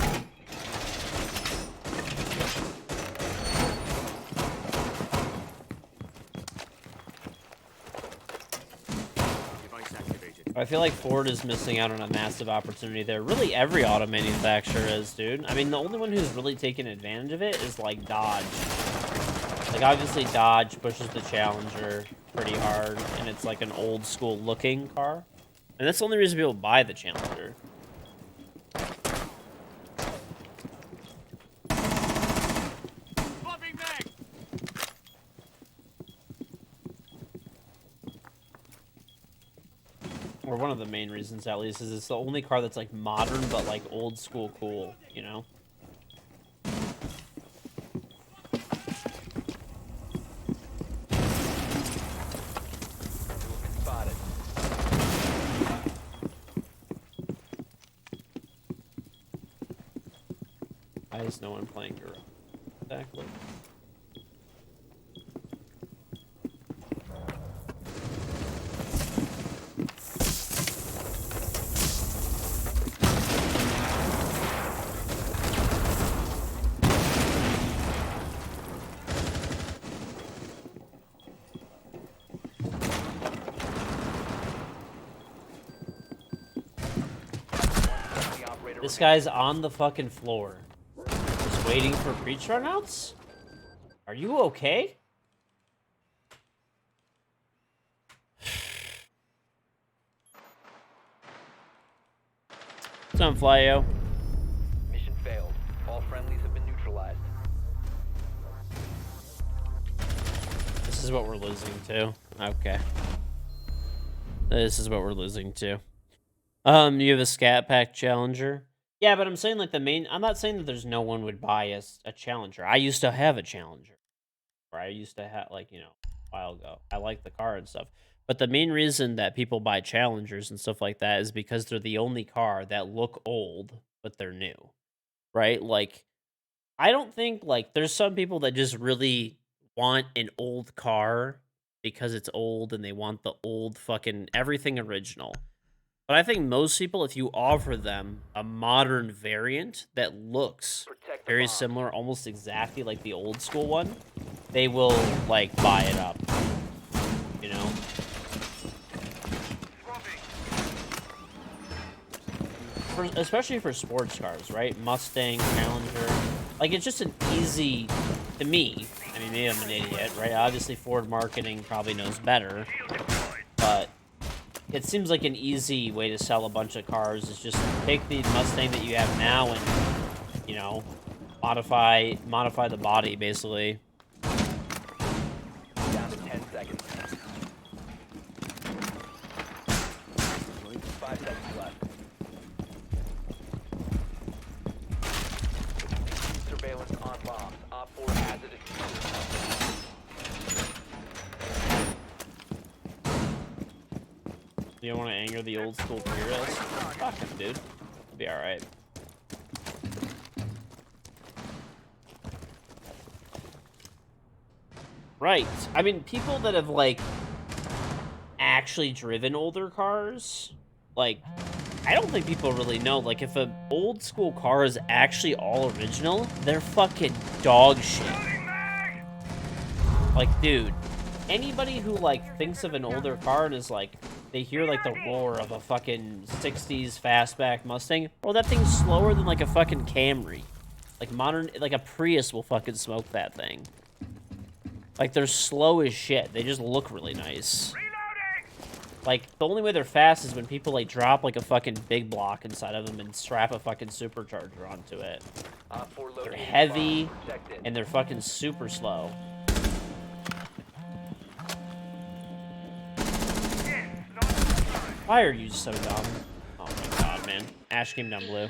Speaker 1: I feel like Ford is missing out on a massive opportunity there. Really, every auto manufacturer is, dude. I mean, the only one who's really taken advantage of it is, like, Dodge. Like, obviously, Dodge pushes the Challenger pretty hard, and it's, like, an old-school looking car. And that's the only reason people buy the Challenger. Or one of the main reasons, at least, is it's the only car that's, like, modern, but, like, old-school cool, you know?
Speaker 2: Spotted.
Speaker 1: Why is no one playing Garage? Exactly.
Speaker 2: The operator
Speaker 1: This guy's on the fucking floor. Just waiting for breach runouts? Are you okay? What's up, Flyo?
Speaker 2: mission failed. All friendlies have been neutralized.
Speaker 1: This is what we're losing to. Okay. This is what we're losing to. You have a Scat Pack Challenger? Yeah, but I'm saying, like, I'm not saying that there's no one would buy a Challenger. I used to have a Challenger. Or I used to have, like, you know, a while ago. I like the car and stuff. But the main reason that people buy Challengers and stuff like that is because they're the only car that look old, but they're new, right? Like, I don't think like there's some people that just really want an old car because it's old and they want the old fucking everything original. But I think most people, if you offer them a modern variant that looks
Speaker 2: Protect the
Speaker 1: very
Speaker 2: bomb.
Speaker 1: similar, almost exactly like the old school one, they will like buy it up. You know? Especially for sports cars, right? Mustang, Challenger. Like, it's just an easy, to me, I mean, maybe I'm an idiot, right? Obviously, Ford marketing probably knows better, but it seems like an easy way to sell a bunch of cars is just take the Mustang that you have now and, you know, modify the body, basically.
Speaker 2: Down to 10 seconds. 5 seconds left. Surveillance on bombs. Op 4 has a diffuser.
Speaker 1: You don't want to anger the old school purists? Fuck him, dude. It'll be alright. Right. I mean, people that have, like, actually driven older cars, like, I don't think people really know. Like, if an old school car is actually all original, they're fucking dog shit. Like, dude, anybody who, like, thinks of an older car and is like, they hear, like, the roar of a fucking 60s fastback Mustang, well, that thing's slower than, like, a fucking Camry. Like, modern, like, a Prius will fucking smoke that thing. Like, they're slow as shit. They just look really nice. Like, the only way they're fast is when people, like, drop, like, a fucking big block inside of them and strap a fucking supercharger onto it.
Speaker 2: Op 4
Speaker 1: They're
Speaker 2: located
Speaker 1: heavy,
Speaker 2: bomb. Protect it.
Speaker 1: and they're fucking super slow. Why are you so dumb? Oh my god, man. Ash came down blue.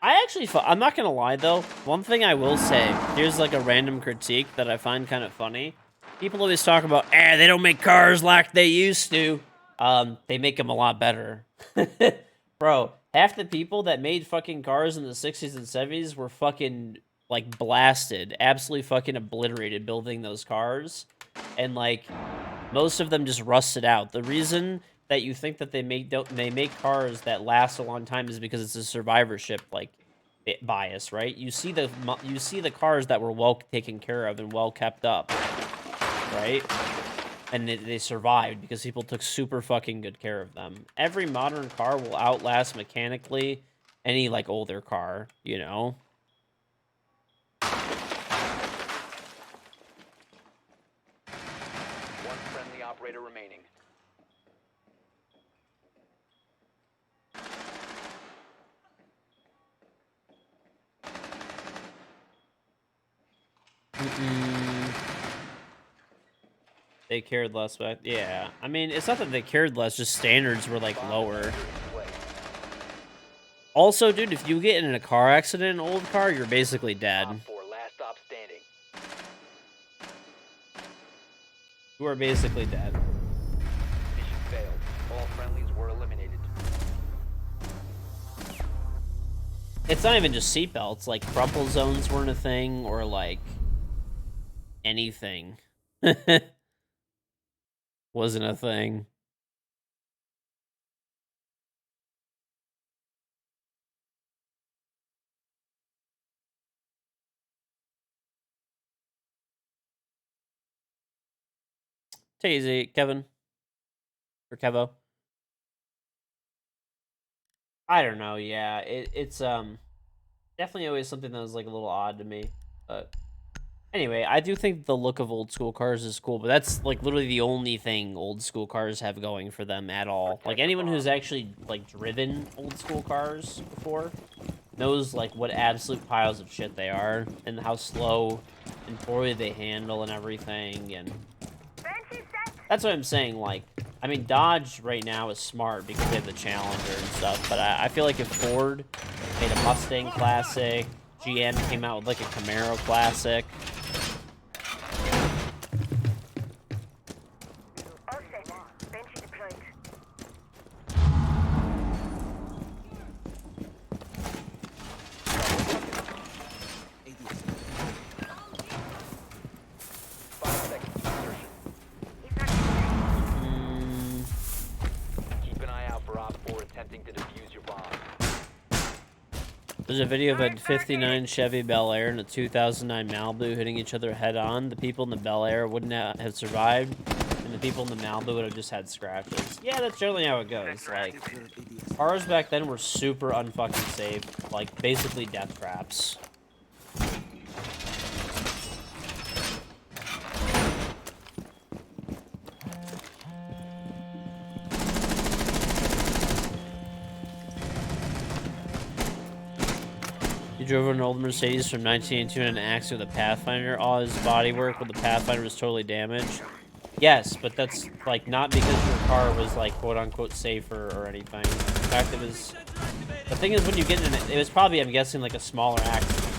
Speaker 1: I actually, I'm not gonna lie though. One thing I will say, here's like a random critique that I find kind of funny. People always talk about, they don't make cars like they used to. They make them a lot better. Bro, half the people that made fucking cars in the 60s and 70s were fucking, like, blasted. Absolutely fucking obliterated building those cars. And, like, most of them just rusted out. The reason that you think that they make cars that last a long time is because it's a survivorship, like, bias, right? You see the cars that were well taken care of and well kept up, right? And they survived because people took super fucking good care of them. Every modern car will outlast mechanically any, like, older car, you know?
Speaker 2: One friendly operator remaining.
Speaker 1: They cared less back. Yeah, I mean, it's not that they cared less, just standards were, like, lower. Also, dude, if you get in a car accident in an old car, you're basically dead.
Speaker 2: Op 4 last stop standing.
Speaker 1: You are basically dead.
Speaker 2: Mission failed. All friendlies were eliminated.
Speaker 1: It's not even just seatbelts. Like, crumple zones weren't a thing, or, like, anything. Wasn't a thing. Tazy, Kevin. Or Kevo. I don't know, yeah. It's definitely always something that was, like, a little odd to me. But anyway, I do think the look of old school cars is cool, but that's, like, literally the only thing old school cars have going for them at all. Like, anyone who's actually, like, driven old school cars before knows, like, what absolute piles of shit they are, and how slow and poorly they handle and everything, and that's what I'm saying, like, I mean, Dodge right now is smart because they have the Challenger and stuff, but I feel like if Ford made a Mustang Classic. GM came out with like a Camaro Classic.
Speaker 3: All set. Banshee deployed. He's not
Speaker 2: Keep an eye out for Op 4 attempting to defuse your bomb.
Speaker 1: There's a video of a 59 Chevy Bel Air and a 2009 Malibu hitting each other head on. The people in the Bel Air wouldn't have survived, and the people in the Malibu would have just had scratches. Yeah, that's generally how it goes. Like, cars back then were super unfucking safe. Like, basically death traps. He drove an old Mercedes from 1982 in an accident with a Pathfinder. All his bodywork with the Pathfinder was totally damaged. Yes, but that's, like, not because your car was, like, quote-unquote safer or anything. In fact, it was... The thing is, when you get in it, it was probably, I'm guessing, like, a smaller accident.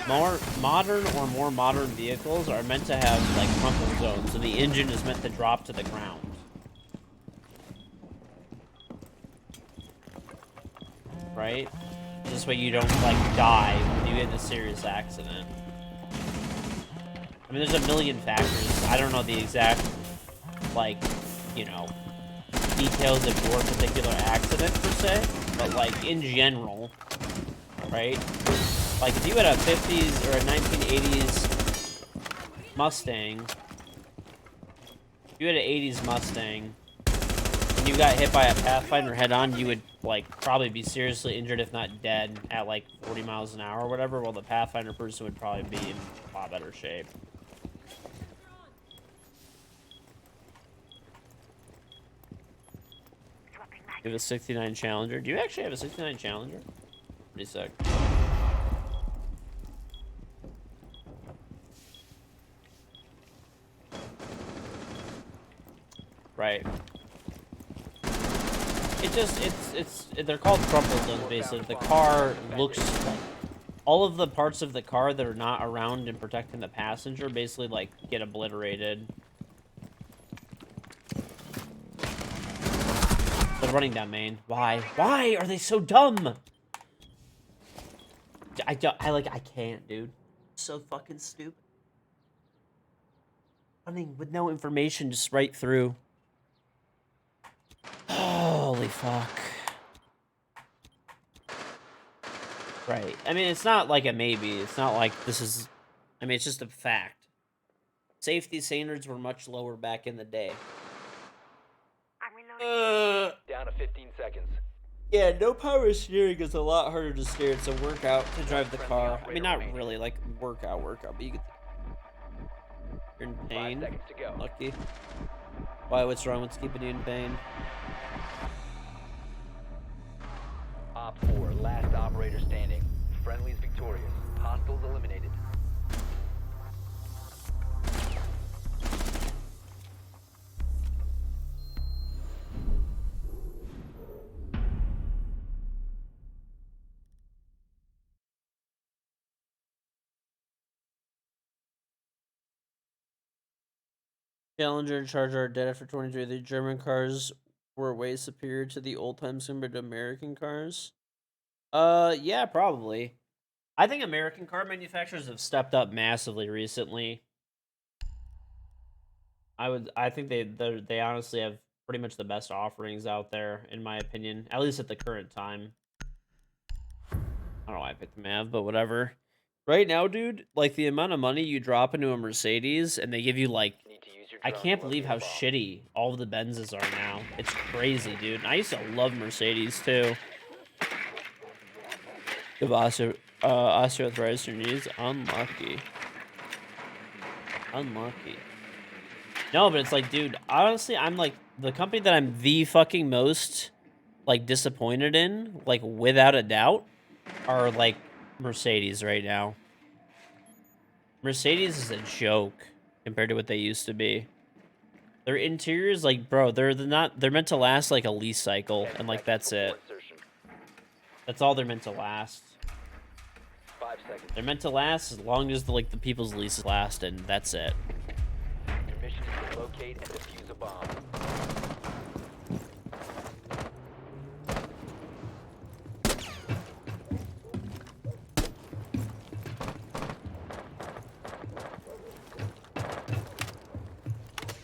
Speaker 1: More modern vehicles are meant to have, like, crumple zones, so the engine is meant to drop to the ground. Right? This way you don't, like, die when you get in a serious accident. I mean, there's a million factors. I don't know the exact, like, you know, details of your particular accident, per se. But, like, in general, right? Like, if you had a 50s or a 1980s Mustang, if you had an 80s Mustang, and you got hit by a Pathfinder head-on, you would, like, probably be seriously injured, if not dead, at, like, 40 miles an hour or whatever, while the Pathfinder person would probably be in a lot better shape. You have a 69 Challenger. Do you actually have a 69 Challenger? Pretty sick. Right. It just, they're called crumple zones, basically. The car looks like, all of the parts of the car that are not around and protecting the passenger basically, like, get obliterated. They're running down main. Why? Why are they so dumb? I can't, dude. So fucking stupid. Running with no information, just right through. Holy fuck. Right. I mean, it's not like a maybe. It's not like this is... I mean, it's just a fact. Safety standards were much lower back in the day.
Speaker 2: Down to 15 seconds.
Speaker 1: Yeah, no power steering is a lot harder to steer. It's a workout to drive the car. I mean, not really, like, workout, but you could... You're in pain.
Speaker 2: 5 seconds to go.
Speaker 1: Lucky. Why, what's wrong with keeping you in pain?
Speaker 2: Op 4, last operator standing. Friendly's victorious. Hostiles eliminated.
Speaker 1: Challenger and Charger are dead after 23. The German cars were way superior to the old times compared to American cars. Yeah, probably. I think American car manufacturers have stepped up massively recently. I think they honestly have pretty much the best offerings out there, in my opinion, at least at the current time. I don't know why I picked the Mav, but whatever. Right now, dude, like, the amount of money you drop into a Mercedes and they give you, like,
Speaker 2: Need to use your
Speaker 1: I
Speaker 2: drone
Speaker 1: can't
Speaker 2: to
Speaker 1: believe how
Speaker 2: locate a bomb.
Speaker 1: shitty all of the Benzes are now. It's crazy, dude. And I used to love Mercedes, too. Give osteoarthritis in your knees. Unlucky. Unlucky. No, but it's like, dude, honestly, I'm like, the company that I'm the fucking most, like, disappointed in, like, without a doubt, are, like, Mercedes right now. Mercedes is a joke compared to what they used to be. Their interiors, like, bro, they're meant to last, like, a lease cycle,
Speaker 2: 10
Speaker 1: and, like,
Speaker 2: seconds
Speaker 1: that's
Speaker 2: before
Speaker 1: it.
Speaker 2: insertion.
Speaker 1: That's all they're meant to last.
Speaker 2: 5 seconds.
Speaker 1: They're meant to last as long as the people's leases last, and that's it.
Speaker 2: Your mission is to locate and defuse a bomb.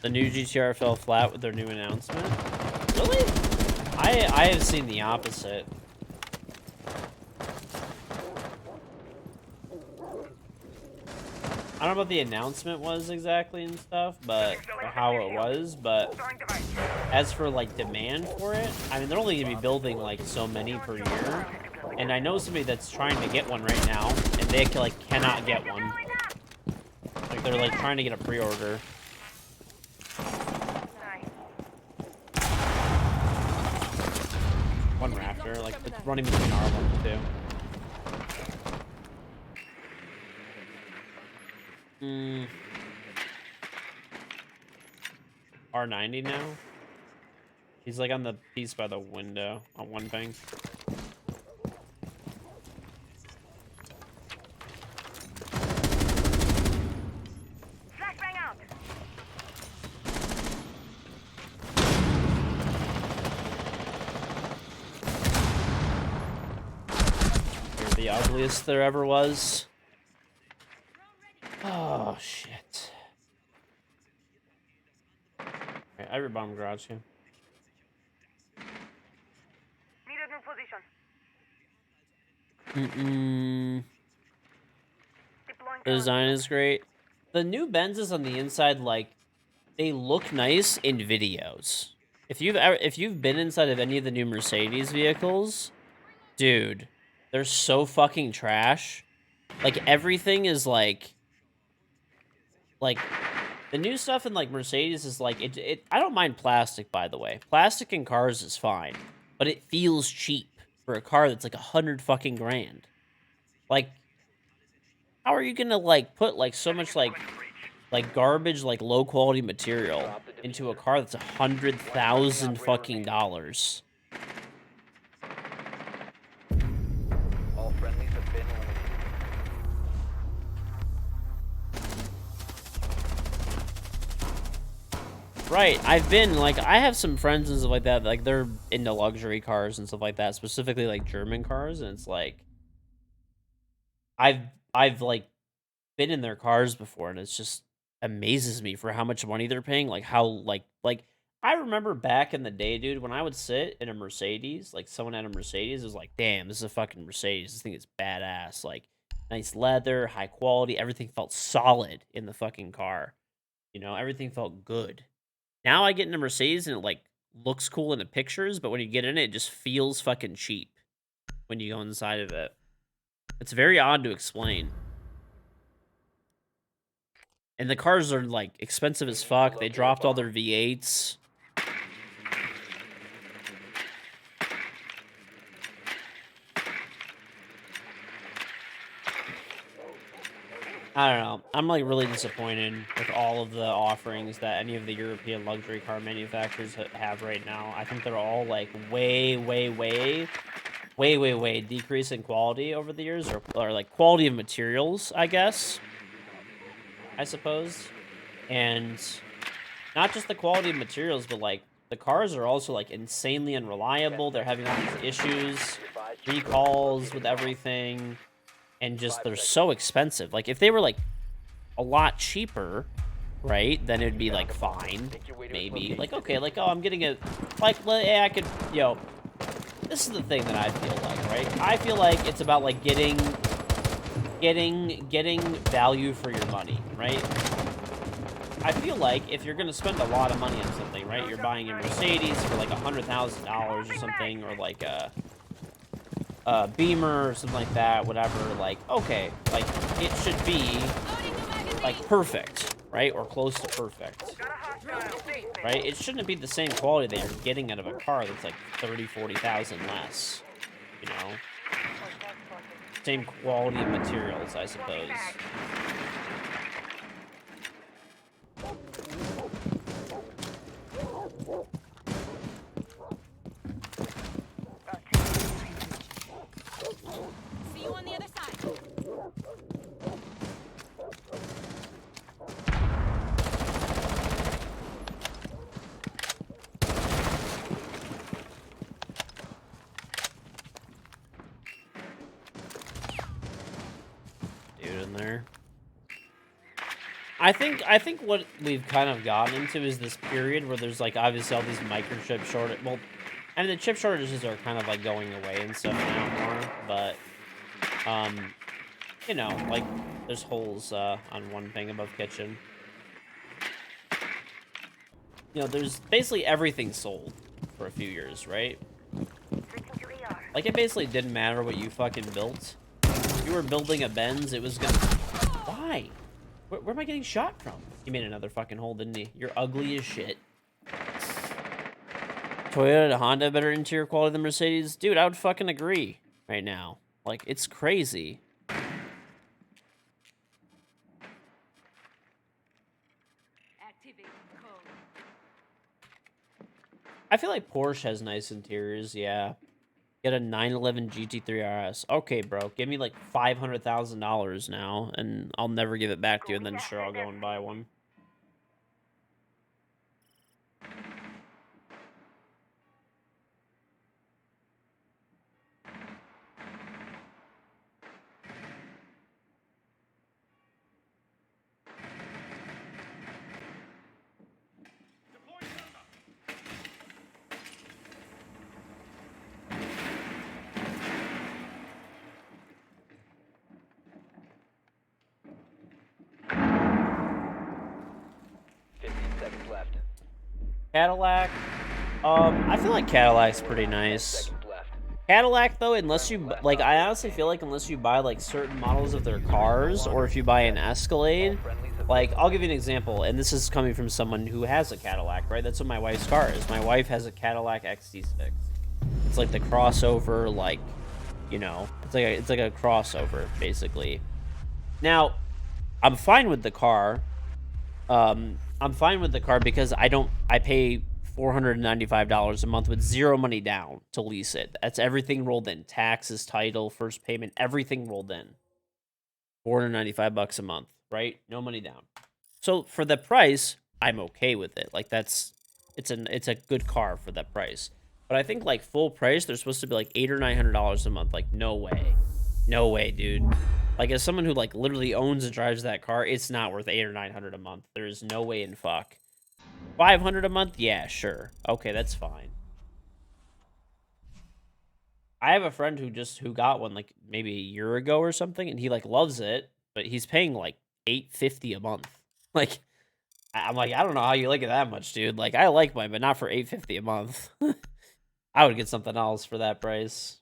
Speaker 1: The new GTR fell flat with their new announcement. Really? I have seen the opposite. I don't know what the announcement was exactly and stuff, but or how it was, but
Speaker 3: Throwing device.
Speaker 1: as for like demand for it, I mean they're only gonna be building like so many per year, and I know somebody that's trying to get one right now, and they like cannot get one. Like they're like trying to get a pre-order.
Speaker 3: Nice.
Speaker 1: One Raptor, like it's running between our one and two. R90 now? He's like on the piece by the window on one thing.
Speaker 3: Flashbang out.
Speaker 1: You're the ugliest there ever was. Oh shit. Alright, I rebound garage here.
Speaker 3: Need a new position. Deploying
Speaker 1: The design is great. The new Benzes on the inside, like, they look nice in videos. If you've been inside of any of the new Mercedes vehicles, dude, they're so fucking trash. Like everything is like the new stuff in like Mercedes is like it I don't mind plastic, by the way. Plastic in cars is fine, but it feels cheap for a car that's like 100 fucking grand. Like, how are you gonna like put like so much like garbage, like low quality material into a car that's $100,000 fucking dollars?
Speaker 2: All friendlies have been eliminated.
Speaker 1: Right, I've been, like, I have some friends and stuff like that, like, they're into luxury cars and stuff like that, specifically, like, German cars, and it's like, I've, like, been in their cars before, and it's just amazes me for how much money they're paying, like, how, like, I remember back in the day, dude, when I would sit in a Mercedes, like, someone had a Mercedes, it was like, damn, this is a fucking Mercedes, this thing is badass, like, nice leather, high quality, everything felt solid in the fucking car, you know, everything felt good. Now I get in a Mercedes and it, like, looks cool in the pictures, but when you get in it, it just feels fucking cheap when you go inside of it. It's very odd to explain. And the cars are, like, expensive as fuck. They dropped all their V8s. I don't know. I'm, like, really disappointed with all of the offerings that any of the European luxury car manufacturers have right now. I think they're all, like, way decrease in quality over the years, or like, quality of materials, I guess. I suppose. And not just the quality of materials, but, like, the cars are also, like, insanely unreliable. They're having all these issues, recalls with everything. And just, they're so expensive. Like, if they were, like, a lot cheaper, right, then it'd be, like, fine, maybe. Like, okay, like, oh, I'm getting a, like, yeah, I could, yo, this is the thing that I feel like, right? I feel like it's about, like, getting value for your money, right? I feel like if you're gonna spend a lot of money on something, right, you're buying a Mercedes for, like, $100,000 or something, or, like, a Beamer or something like that, whatever, like, okay, like, it should be, like, perfect, right, or close to perfect, right? It shouldn't be the same quality that you're getting out of a car that's, like, 30, 40,000 less, you know? Same quality of materials, I suppose.
Speaker 4: See you on the other side.
Speaker 1: I think what we've kind of gotten into is this period where there's like obviously all these microchip shortage. Well, I mean the chip shortages are kind of like going away and stuff now more, but you know, like there's holes on one thing above kitchen. You know, there's basically everything sold for a few years, right?
Speaker 3: Switching to AR.
Speaker 1: Like it basically didn't matter what you fucking built. If you were building a Benz, it was gonna. Why? Where am I getting shot from? He made another fucking hole, didn't he? You're ugly as shit. Toyota to Honda better interior quality than Mercedes? Dude, I would fucking agree right now. Like, it's crazy.
Speaker 4: Activate code.
Speaker 1: I feel like Porsche has nice interiors, yeah. Get a 911 GT3 RS. Okay, bro, give me like $500,000 now, and I'll never give it back to you, and then sure, I'll go and buy one.
Speaker 2: Left.
Speaker 1: Cadillac. I feel like Cadillac's pretty nice.
Speaker 2: Seconds left.
Speaker 1: Cadillac, though, unless you, like, I honestly feel like unless you buy, like, certain models of their cars, or if you buy an Escalade, like, I'll give you an example, and this is coming from someone who has a Cadillac, right? That's what my wife's car is. My wife has a Cadillac XT6. It's like the crossover, like, you know, it's like a crossover, basically. Now, I'm fine with the car. I'm fine with the car because I pay $495 a month with zero money down to lease it. That's everything rolled in. Taxes, title, first payment, everything rolled in. $495 a month, right? No money down. So for the price, I'm okay with it. Like it's a good car for that price. But I think like full price, they're supposed to be like $800 or $900 a month. Like no way. No way, dude. Like as someone who like literally owns and drives that car, it's not worth $800 or $900 a month. There is no way in fuck. $500 a month? Yeah, sure. Okay, that's fine. I have a friend who got one like maybe a year ago or something, and he like loves it, but he's paying like $850 a month. Like I'm like, I don't know how you like it that much, dude. Like I like mine, but not for $850 a month. I would get something else for that price.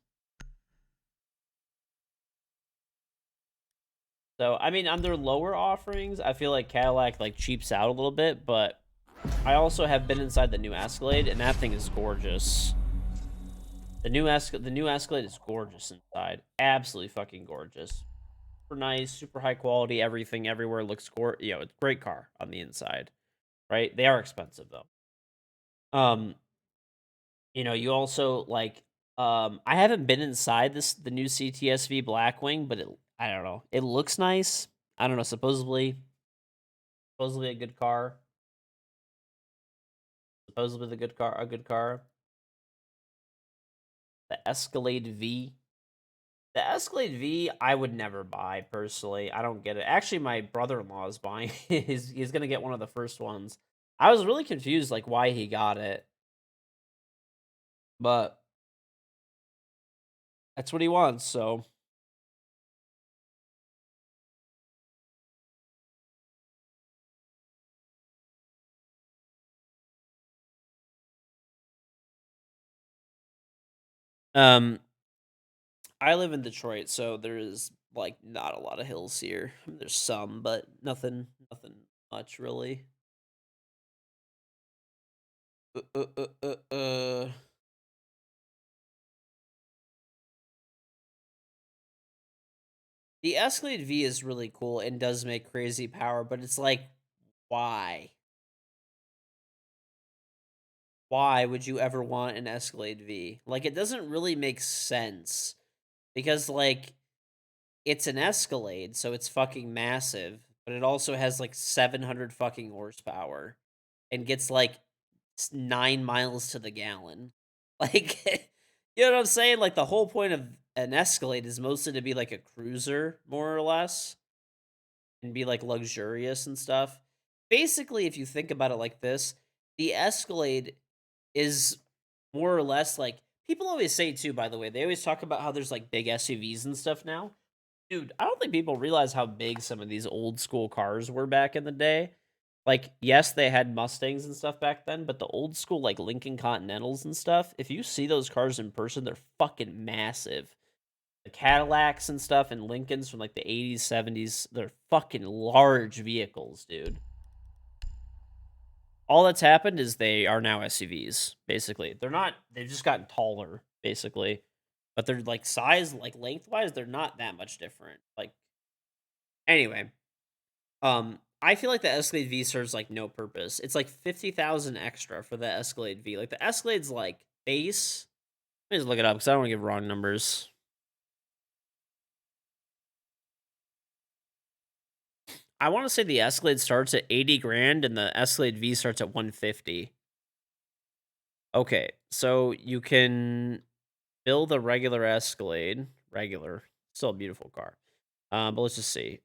Speaker 1: So I mean, on their lower offerings, I feel like Cadillac like cheaps out a little bit, but I also have been inside the new Escalade, and that thing is gorgeous. The new Escalade is gorgeous inside. Absolutely fucking gorgeous. Super nice, super high quality, everything everywhere looks you know, it's a great car on the inside. Right? They are expensive though. You know, you also like I haven't been inside the new CTSV Blackwing, but I don't know. It looks nice. I don't know, supposedly a good car. Supposedly a good car. The Escalade V. The Escalade V, I would never buy personally. I don't get it. Actually, my brother-in-law is buying. He's gonna get one of the first ones. I was really confused, like why he got it, but that's what he wants. So, um, I live in Detroit, so there is like not a lot of hills here. There's some, but nothing much really. Uh, uh, uh, uh, uh. The Escalade V is really cool and does make crazy power, but it's like, why? Why would you ever want an Escalade V? Like, it doesn't really make sense because, like, it's an Escalade, so it's fucking massive, but it also has like 700 fucking horsepower and gets like 9 miles to the gallon. Like, you know what I'm saying? Like, the whole point of an Escalade is mostly to be like a cruiser, more or less. and be like luxurious and stuff. Basically, if you think about it like this, the Escalade is more or less like people always say too, by the way, they always talk about how there's like big SUVs and stuff now. Dude, I don't think people realize how big some of these old school cars were back in the day. Like, yes, they had Mustangs and stuff back then, but the old school like Lincoln Continentals and stuff, if you see those cars in person, they're fucking massive. The Cadillacs and stuff and Lincolns from like the 80s, 70s, they're fucking large vehicles, dude. All that's happened is they are now SUVs, basically. They've just gotten taller, basically. But they're like size, like lengthwise, they're not that much different. Like, anyway, I feel like the Escalade V serves like no purpose. It's like 50,000 extra for the Escalade V. Like the Escalade's like base. Let me just look it up because I don't want to give wrong numbers. I want to say the Escalade starts at 80 grand and the Escalade V starts at 150. Okay, so you can build a regular Escalade. Regular. Still a beautiful car. But let's just see.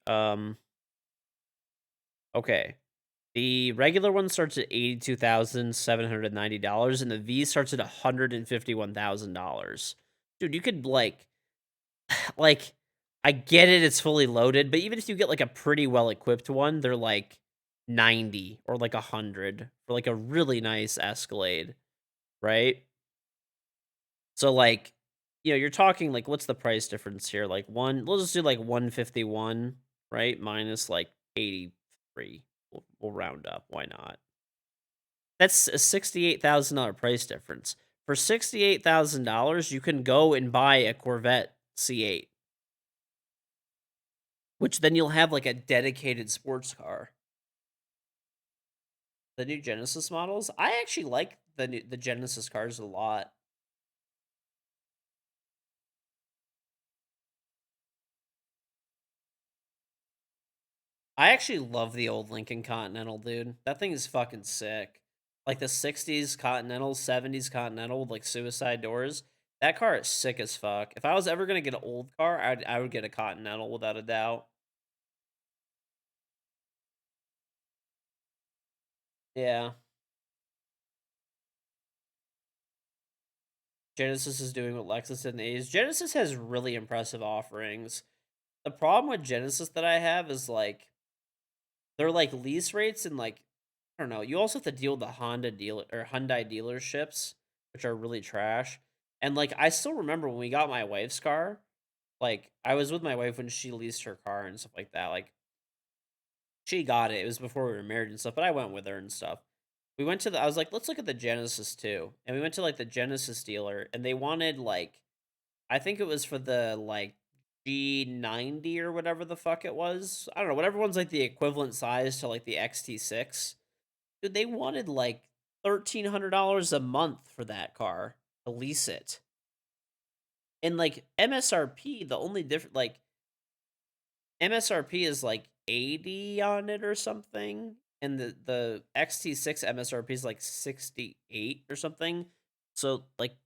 Speaker 1: Okay. The regular one starts at $82,790 and the V starts at $151,000. Dude, you could like I get it, it's fully loaded, but even if you get like a pretty well equipped one, they're like 90 or like 100 for like a really nice Escalade, right? So like, you're talking like what's the price difference here? Like let's just do like 151, right? Minus like 83. We'll round up. Why not? That's a $68,000 price difference. For $68,000, you can go and buy a Corvette C8, which then you'll have like a dedicated sports car. The new Genesis models, I actually like the Genesis cars a lot. I actually love the old Lincoln Continental, dude. That thing is fucking sick. Like the 60s Continental, 70s Continental with like suicide doors. That car is sick as fuck. If I was ever gonna get an old car, I would get a Continental without a doubt. Yeah. Genesis is doing what Lexus did in the 80s. Genesis has really impressive offerings. The problem with Genesis that I have is like they're like lease rates and like I don't know. You also have to deal with the Honda dealer or Hyundai dealerships, which are really trash. And like I still remember when we got my wife's car, like I was with my wife when she leased her car and stuff like that. Like she got it. It was before we were married and stuff, but I went with her and stuff. We went to I was like, let's look at the Genesis too. And we went to like the Genesis dealer and they wanted like I think it was for the like G90 or whatever the fuck it was. I don't know, whatever one's like the equivalent size to like the XT6. Dude, they wanted like $1,300 a month for that car to lease it. And like MSRP, the only different like MSRP is like 80 on it or something. And the XT6 MSRP is like 68 or something. So like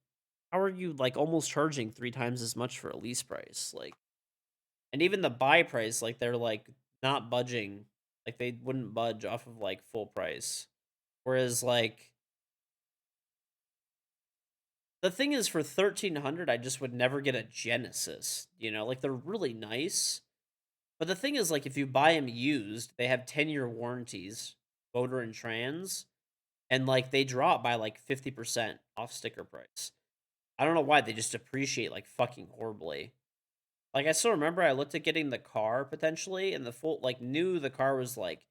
Speaker 1: how are you like almost charging 3 times as much for a lease price? Like and even the buy price, like they're like not budging. Like they wouldn't budge off of like full price. Whereas like the thing is, for 1,300, I just would never get a Genesis. Like they're really nice, but the thing is, like if you buy them used, they have 10-year warranties, motor and trans, and like they drop by like 50% off sticker price. I don't know why they just depreciate like fucking horribly. Like I still remember I looked at getting the car potentially, and the full like knew the car was like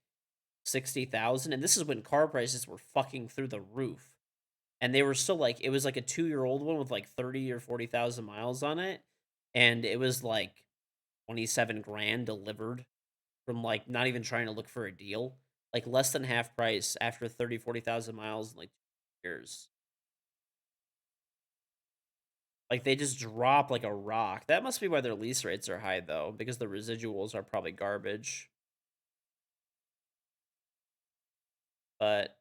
Speaker 1: 60,000, and this is when car prices were fucking through the roof. And they were still like it was like a 2-year-old one with like 30 or 40,000 miles on it, and it was like 27 grand delivered from like not even trying to look for a deal, like less than half price after 30 40,000 miles in like 2 years. Like they just drop like a rock. That must be why their lease rates are high though, because the residuals are probably garbage. But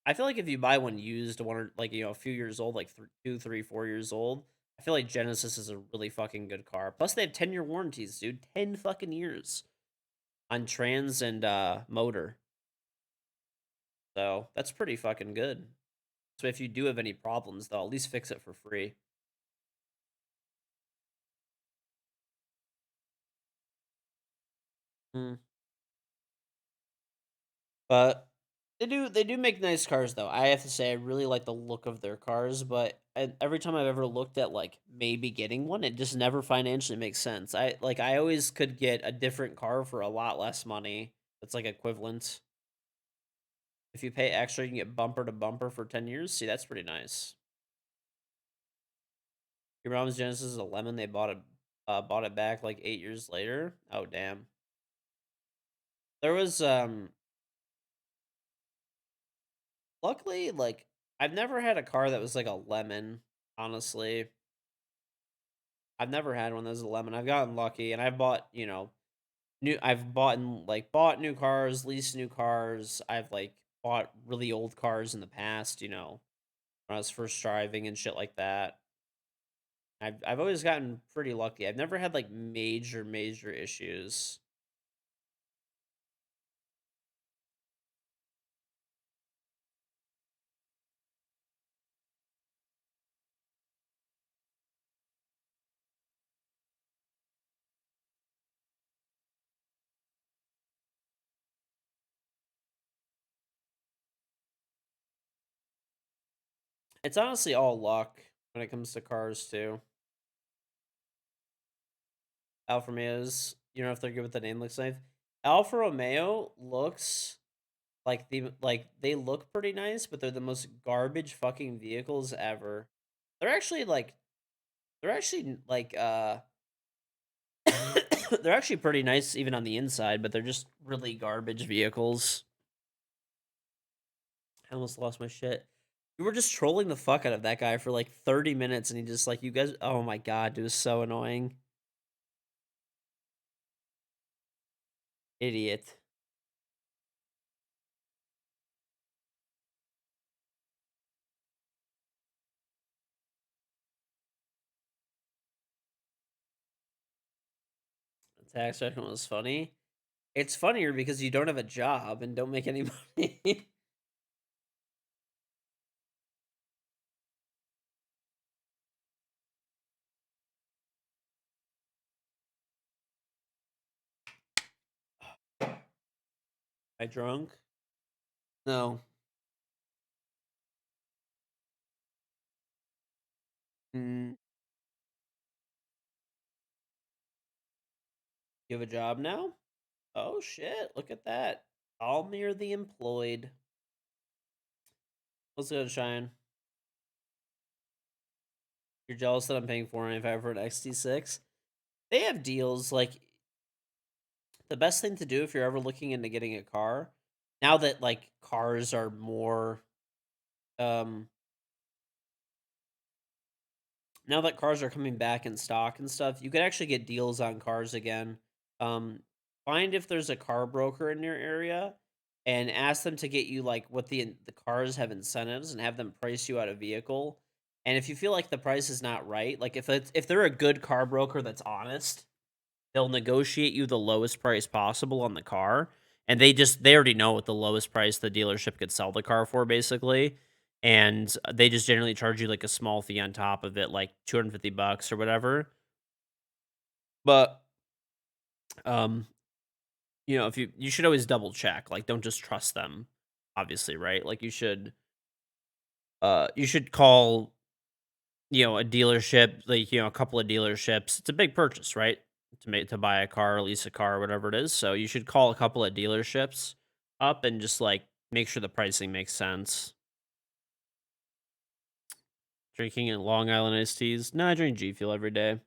Speaker 1: I feel like if you buy one used, one or like a few years old, like 2, 3, 4 years old, I feel like Genesis is a really fucking good car. Plus, they have 10-year warranties, dude. 10 fucking years. on trans and motor. So that's pretty fucking good. So if you do have any problems, they'll at least fix it for free. Hmm. But they do make nice cars though. I have to say I really like the look of their cars, but every time I've ever looked at like maybe getting one, it just never financially makes sense. I always could get a different car for a lot less money. That's like equivalent. If you pay extra, you can get bumper to bumper for 10 years. See, that's pretty nice. Your mom's Genesis is a lemon. They bought it back like 8 years later. Oh damn. There was luckily like I've never had a car that was like a lemon, honestly. I've never had one that was a lemon. I've gotten lucky and I've bought, bought new cars, leased new cars. I've like bought really old cars in the past, when I was first driving and shit like that. I've always gotten pretty lucky. I've never had like major issues. It's honestly all luck when it comes to cars too. Alfa Romeos, you know if they're good with the name looks like. Alfa Romeo looks like they look pretty nice, but they're the most garbage fucking vehicles ever. They're actually like they're actually like they're actually pretty nice even on the inside, but they're just really garbage vehicles. I almost lost my shit. We were just trolling the fuck out of that guy for like 30 minutes and he just like you guys oh my god, it was so annoying. Idiot. The tax return was funny. It's funnier because you don't have a job and don't make any money. I drunk? No. Mm, you have a job now? Oh shit, look at that. All near the employed. Let's go, Shine. You're jealous that I'm paying $495 for an XT6? They have deals. Like, the best thing to do if you're ever looking into getting a car, now that, like, cars are more, um, now that cars are coming back in stock and stuff, you could actually get deals on cars again. Um, find if there's a car broker in your area and ask them to get you like what the cars have incentives and have them price you out a vehicle. And if you feel like the price is not right, like if they're a good car broker that's honest, they'll negotiate you the lowest price possible on the car, and they already know what the lowest price the dealership could sell the car for, basically, and they just generally charge you, like, a small fee on top of it, like, $250 or whatever, but, um, if you should always double check, like, don't just trust them, obviously, right? Like, you should call a dealership, like, a couple of dealerships. It's a big purchase, right? To buy a car, lease a car, whatever it is. So you should call a couple of dealerships up and just like make sure the pricing makes sense. Drinking in Long Island iced teas. No, I drink G Fuel every day.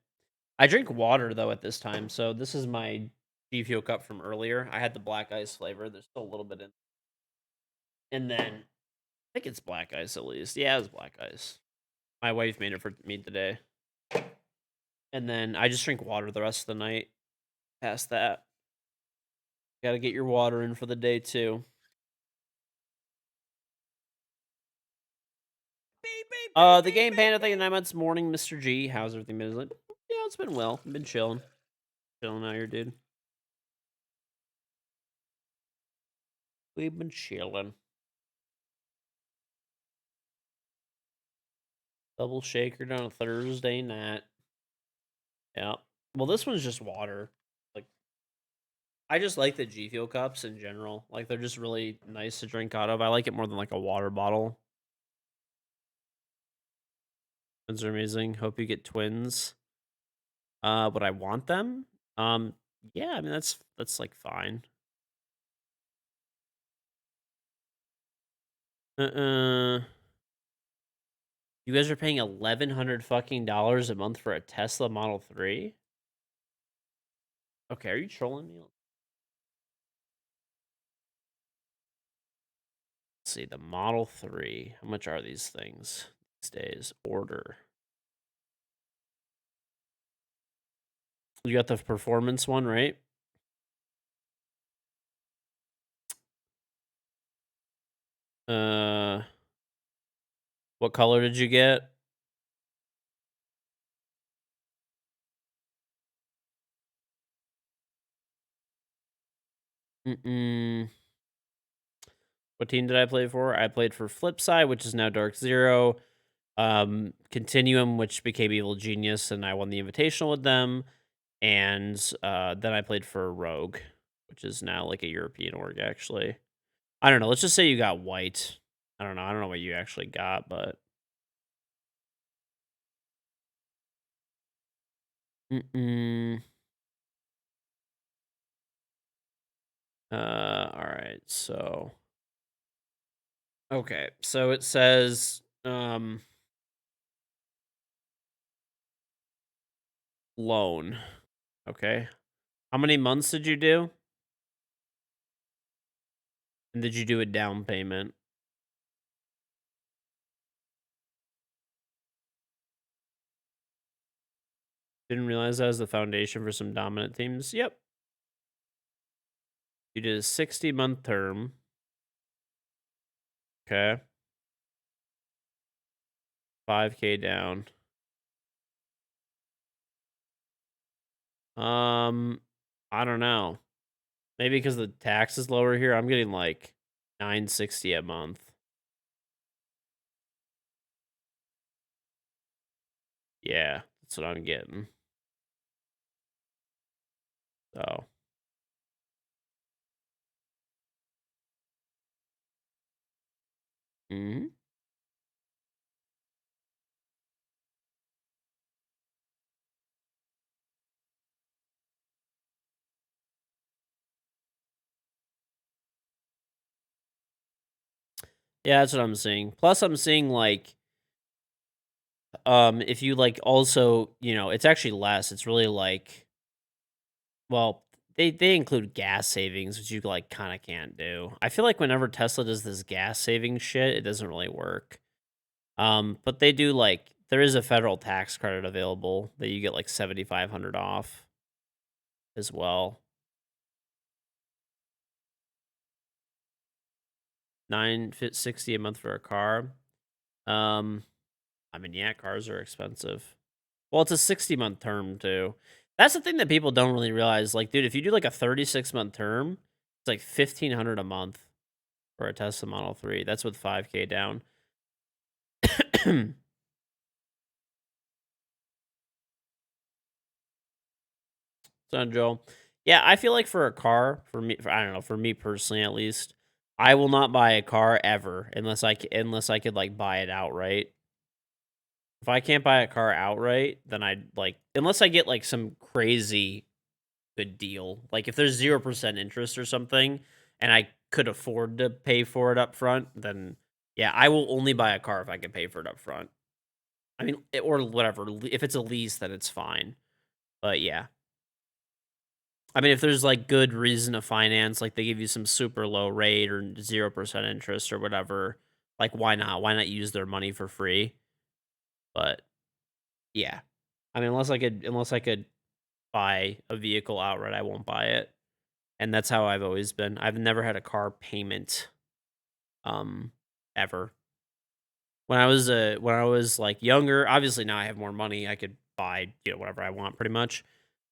Speaker 1: I drink water though at this time. So this is my G Fuel cup from earlier. I had the black ice flavor. There's still a little bit in. And then I think it's black ice at least. Yeah, it's black ice. My wife made it for me today. And then I just drink water the rest of the night. Past that, gotta get your water in for the day too. The game panda thing, 9 months morning, Mr. G. How's everything been? Like, yeah, it's been well. I've been chilling out here, dude. We've been chilling. Double shaker on a Thursday night. Yeah. Well, this one's just water. Like, I just like the G Fuel cups in general. Like, they're just really nice to drink out of. I like it more than like a water bottle. Twins are amazing. Hope you get twins. Would I want them? Yeah, I mean that's like fine. You guys are paying $1,100 fucking dollars a month for a Tesla Model 3? Okay, are you trolling me? Let's see, the Model 3. How much are these things these days? Order. You got the performance one, right? What color did you get? What team did I play for? I played for Flipside, which is now Dark Zero. Continuum, which became Evil Genius, and I won the Invitational with them. And then I played for Rogue, which is now like a European org, actually. I don't know. Let's just say you got white. I don't know. I don't know what you actually got, but. All right. So. Okay. So it says, loan. Okay. How many months did you do? And did you do a down payment? Didn't realize that was the foundation for some dominant teams. Yep. You did a 60-month term. Okay. 5K down. I don't know. Maybe because the tax is lower here, I'm getting like $960 a month. Yeah, that's what I'm getting. So. Hmm. Yeah, that's what I'm seeing. Plus, I'm seeing like, if you like also, it's actually less. It's really like, well, they include gas savings, which you like kind of can't do. I feel like whenever Tesla does this gas saving shit, it doesn't really work. But they do like there is a federal tax credit available that you get like 7,500 off as well. 960 a month for a car. I mean, yeah, cars are expensive. Well, it's a 60-month term too. That's the thing that people don't really realize. Like, dude, if you do like a 36-month term, it's like 1,500 a month for a Tesla Model 3. That's with 5K down. So, Joel, yeah, I feel like for a car, for me, I don't know, for me personally at least, I will not buy a car ever unless I could like buy it outright. If I can't buy a car outright, then I'd like unless I get like some crazy good deal. Like if there's 0% interest or something and I could afford to pay for it up front, then yeah, I will only buy a car if I can pay for it up front. I mean, or whatever. If it's a lease, then it's fine. But yeah. I mean, if there's like good reason to finance, like they give you some super low rate or 0% interest or whatever, like why not? Why not use their money for free? But yeah. I mean, unless I could buy a vehicle outright, I won't buy it. And that's how I've always been. I've never had a car payment ever. When I was like younger, obviously now I have more money, I could buy, whatever I want pretty much.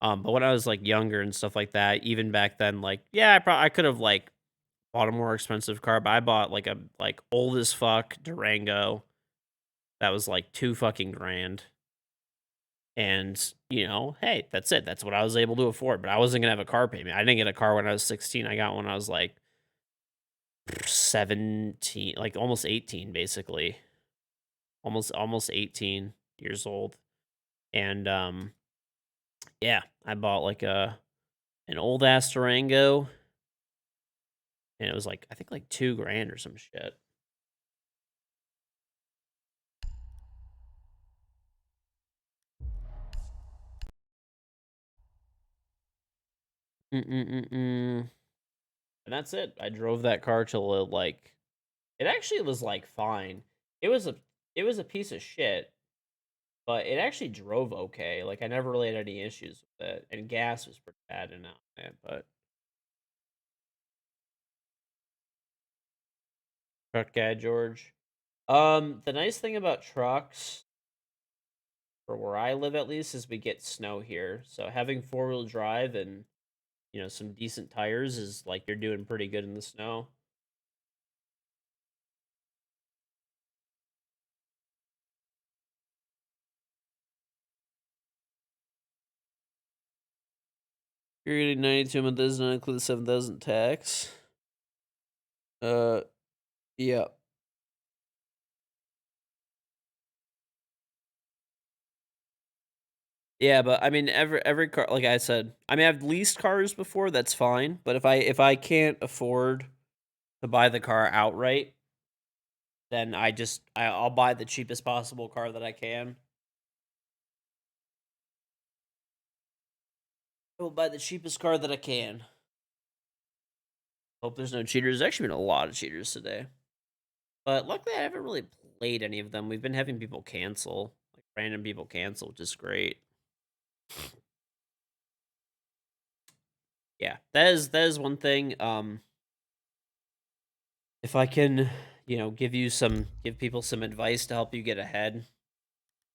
Speaker 1: But when I was like younger and stuff like that, even back then like yeah, I could have like bought a more expensive car, but I bought like a old as fuck Durango that was like 2 fucking grand. And, hey, that's it. That's what I was able to afford, but I wasn't gonna have a car payment. I didn't get a car when I was 16. I got when I was like 17, like almost 18 basically. Almost 18 years old. And yeah, I bought like an old ass Durango and it was like I think like 2 grand or some shit. Mm-mm-mm-mm. And that's it. I drove that car till it actually was like fine. It was a piece of shit, but it actually drove okay. Like I never really had any issues with it, and gas was pretty bad in it. But truck guy George. The nice thing about trucks, for where I live at least, is we get snow here. So having 4-wheel drive and some decent tires is like you're doing pretty good in the snow. You're getting 92 a month does not include the 7,000 tax. Uh, yeah. Yeah, but I mean every car, like I said, I mean I've leased cars before, that's fine. But if I can't afford to buy the car outright, then I'll buy the cheapest possible car that I can. I will buy the cheapest car that I can. Hope there's no cheaters. There's actually been a lot of cheaters today. But luckily I haven't really played any of them. We've been having people cancel. Like random people cancel, which is great. Yeah. That is one thing. If I can, give people some advice to help you get ahead,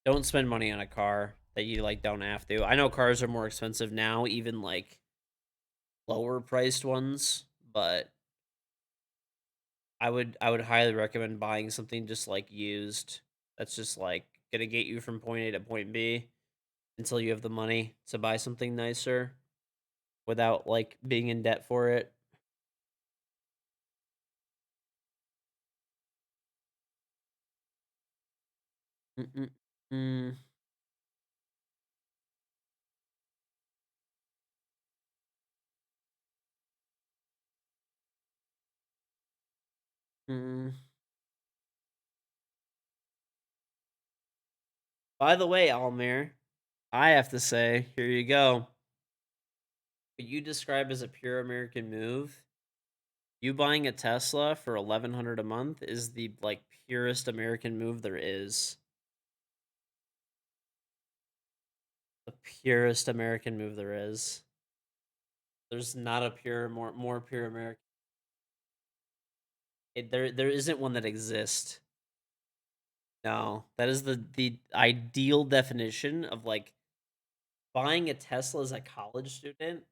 Speaker 1: don't spend money on a car that you like don't have to. I know cars are more expensive now, even like lower priced ones, but I would highly recommend buying something just like used that's just like gonna get you from point A to point B until you have the money to buy something nicer without like being in debt for it. Mm-mm. Mm. Mm. By the way, Almir, I have to say, here you go. What you describe as a pure American move, you buying a Tesla for 1,100 a month is the like purest American move there is. The purest American move there is. There's not a more pure American. There isn't one that exists. No, that is the ideal definition of like buying a Tesla as a college student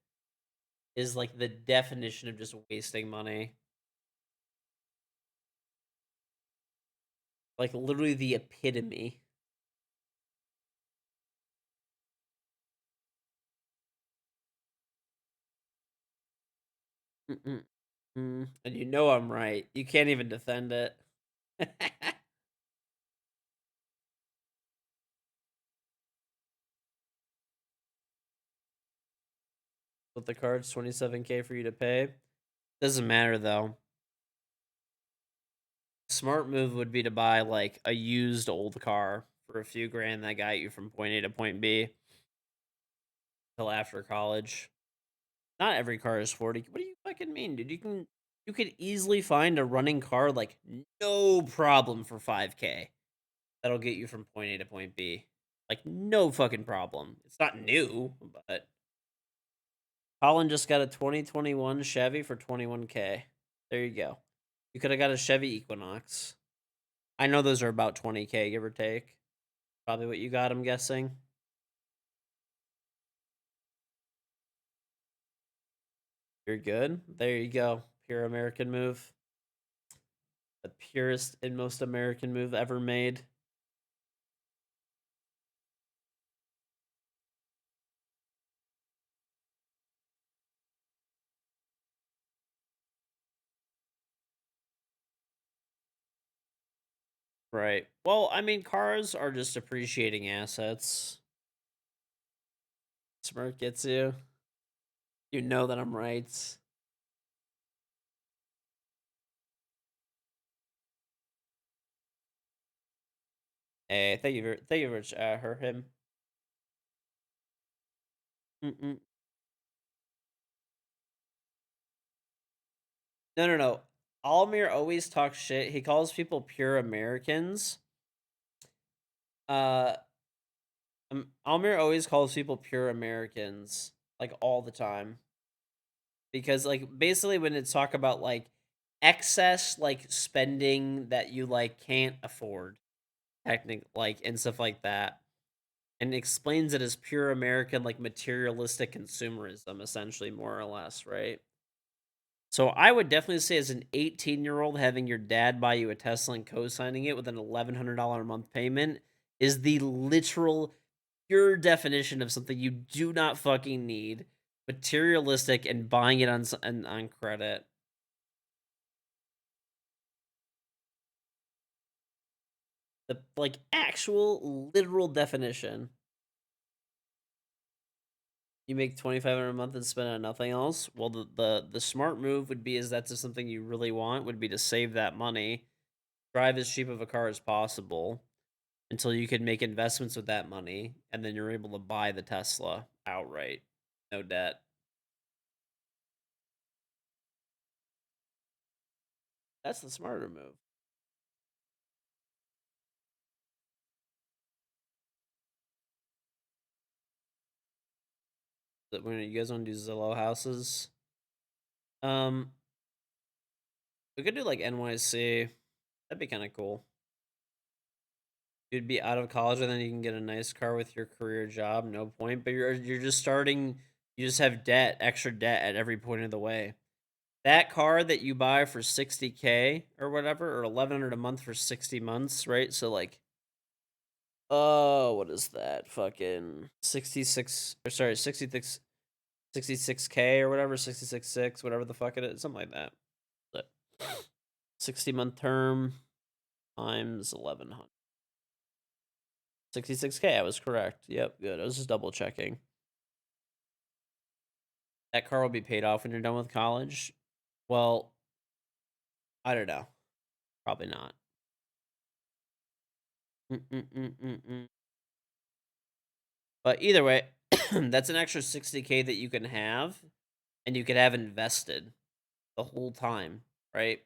Speaker 1: is like the definition of just wasting money. Like literally the epitome. Mm-mm. And you know I'm right. You can't even defend it. With the cards, 27K for you to pay. Doesn't matter though. Smart move would be to buy like a used old car for a few grand that got you from point A to point B till after college. Not every car is 40. What do you fucking mean, dude? You could easily find a running car like no problem for 5K. That'll get you from point A to point B. Like no fucking problem. It's not new, but Colin just got a 2021 Chevy for 21K. There you go. You could have got a Chevy Equinox. I know those are about 20K, give or take. Probably what you got, I'm guessing. You're good. There you go. pure American move. The purest and most American move ever made. Right. Well, I mean, cars are just appreciating assets. Smirk gets you. You know that I'm right. Hey, thank you very much, her, him. Mm-mm. No, no, no. Almir always talks shit. He calls people pure Americans. Uh, Almir always calls people pure Americans, like all the time, because like basically when it's talk about like excess like spending that you like can't afford, like and stuff like that, and explains it as pure American like materialistic consumerism, essentially, more or less, right? So I would definitely say, as an 18-year-old, having your dad buy you a Tesla and co-signing it with an $1,100 a month payment is the literal pure definition of something you do not fucking need, materialistic, and buying it on credit. The like actual literal definition. You make 2,500 a month and spend on nothing else. Well, the smart move would be, is that's just something you really want, would be to save that money, drive as cheap of a car as possible until you can make investments with that money, and then you're able to buy the Tesla outright, no debt. That's the smarter move. That when you guys want to do Zillow houses, um, we could do like NYC. That'd be kind of cool. You'd be out of college and then you can get a nice car with your career job, no point. But you're just starting. You just have debt, extra debt at every point of the way. That car that you buy for 60K or whatever, or 1,100 a month for 60 months, right? So like, oh, what is that? Fucking 66, or sorry, 66K or whatever, 66.6, whatever the fuck it is, something like that. But 60-month term times 1,100. 66K, I was correct. Yep, good. I was just double checking. That car will be paid off when you're done with college. Well, I don't know. Probably not. Mm-mm-mm-mm-mm. But either way, that's an extra 60K that you can have, and you could have invested the whole time, right?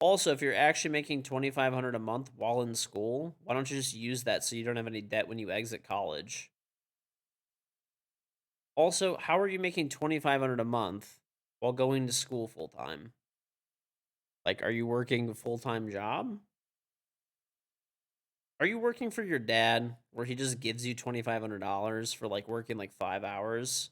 Speaker 1: Also, if you're actually making 2,500 a month while in school, why don't you just use that so you don't have any debt when you exit college? Also, how are you making 2,500 a month while going to school full time? Like, are you working a full time job? Are you working for your dad where he just gives you $2,500 for like working like 5 hours?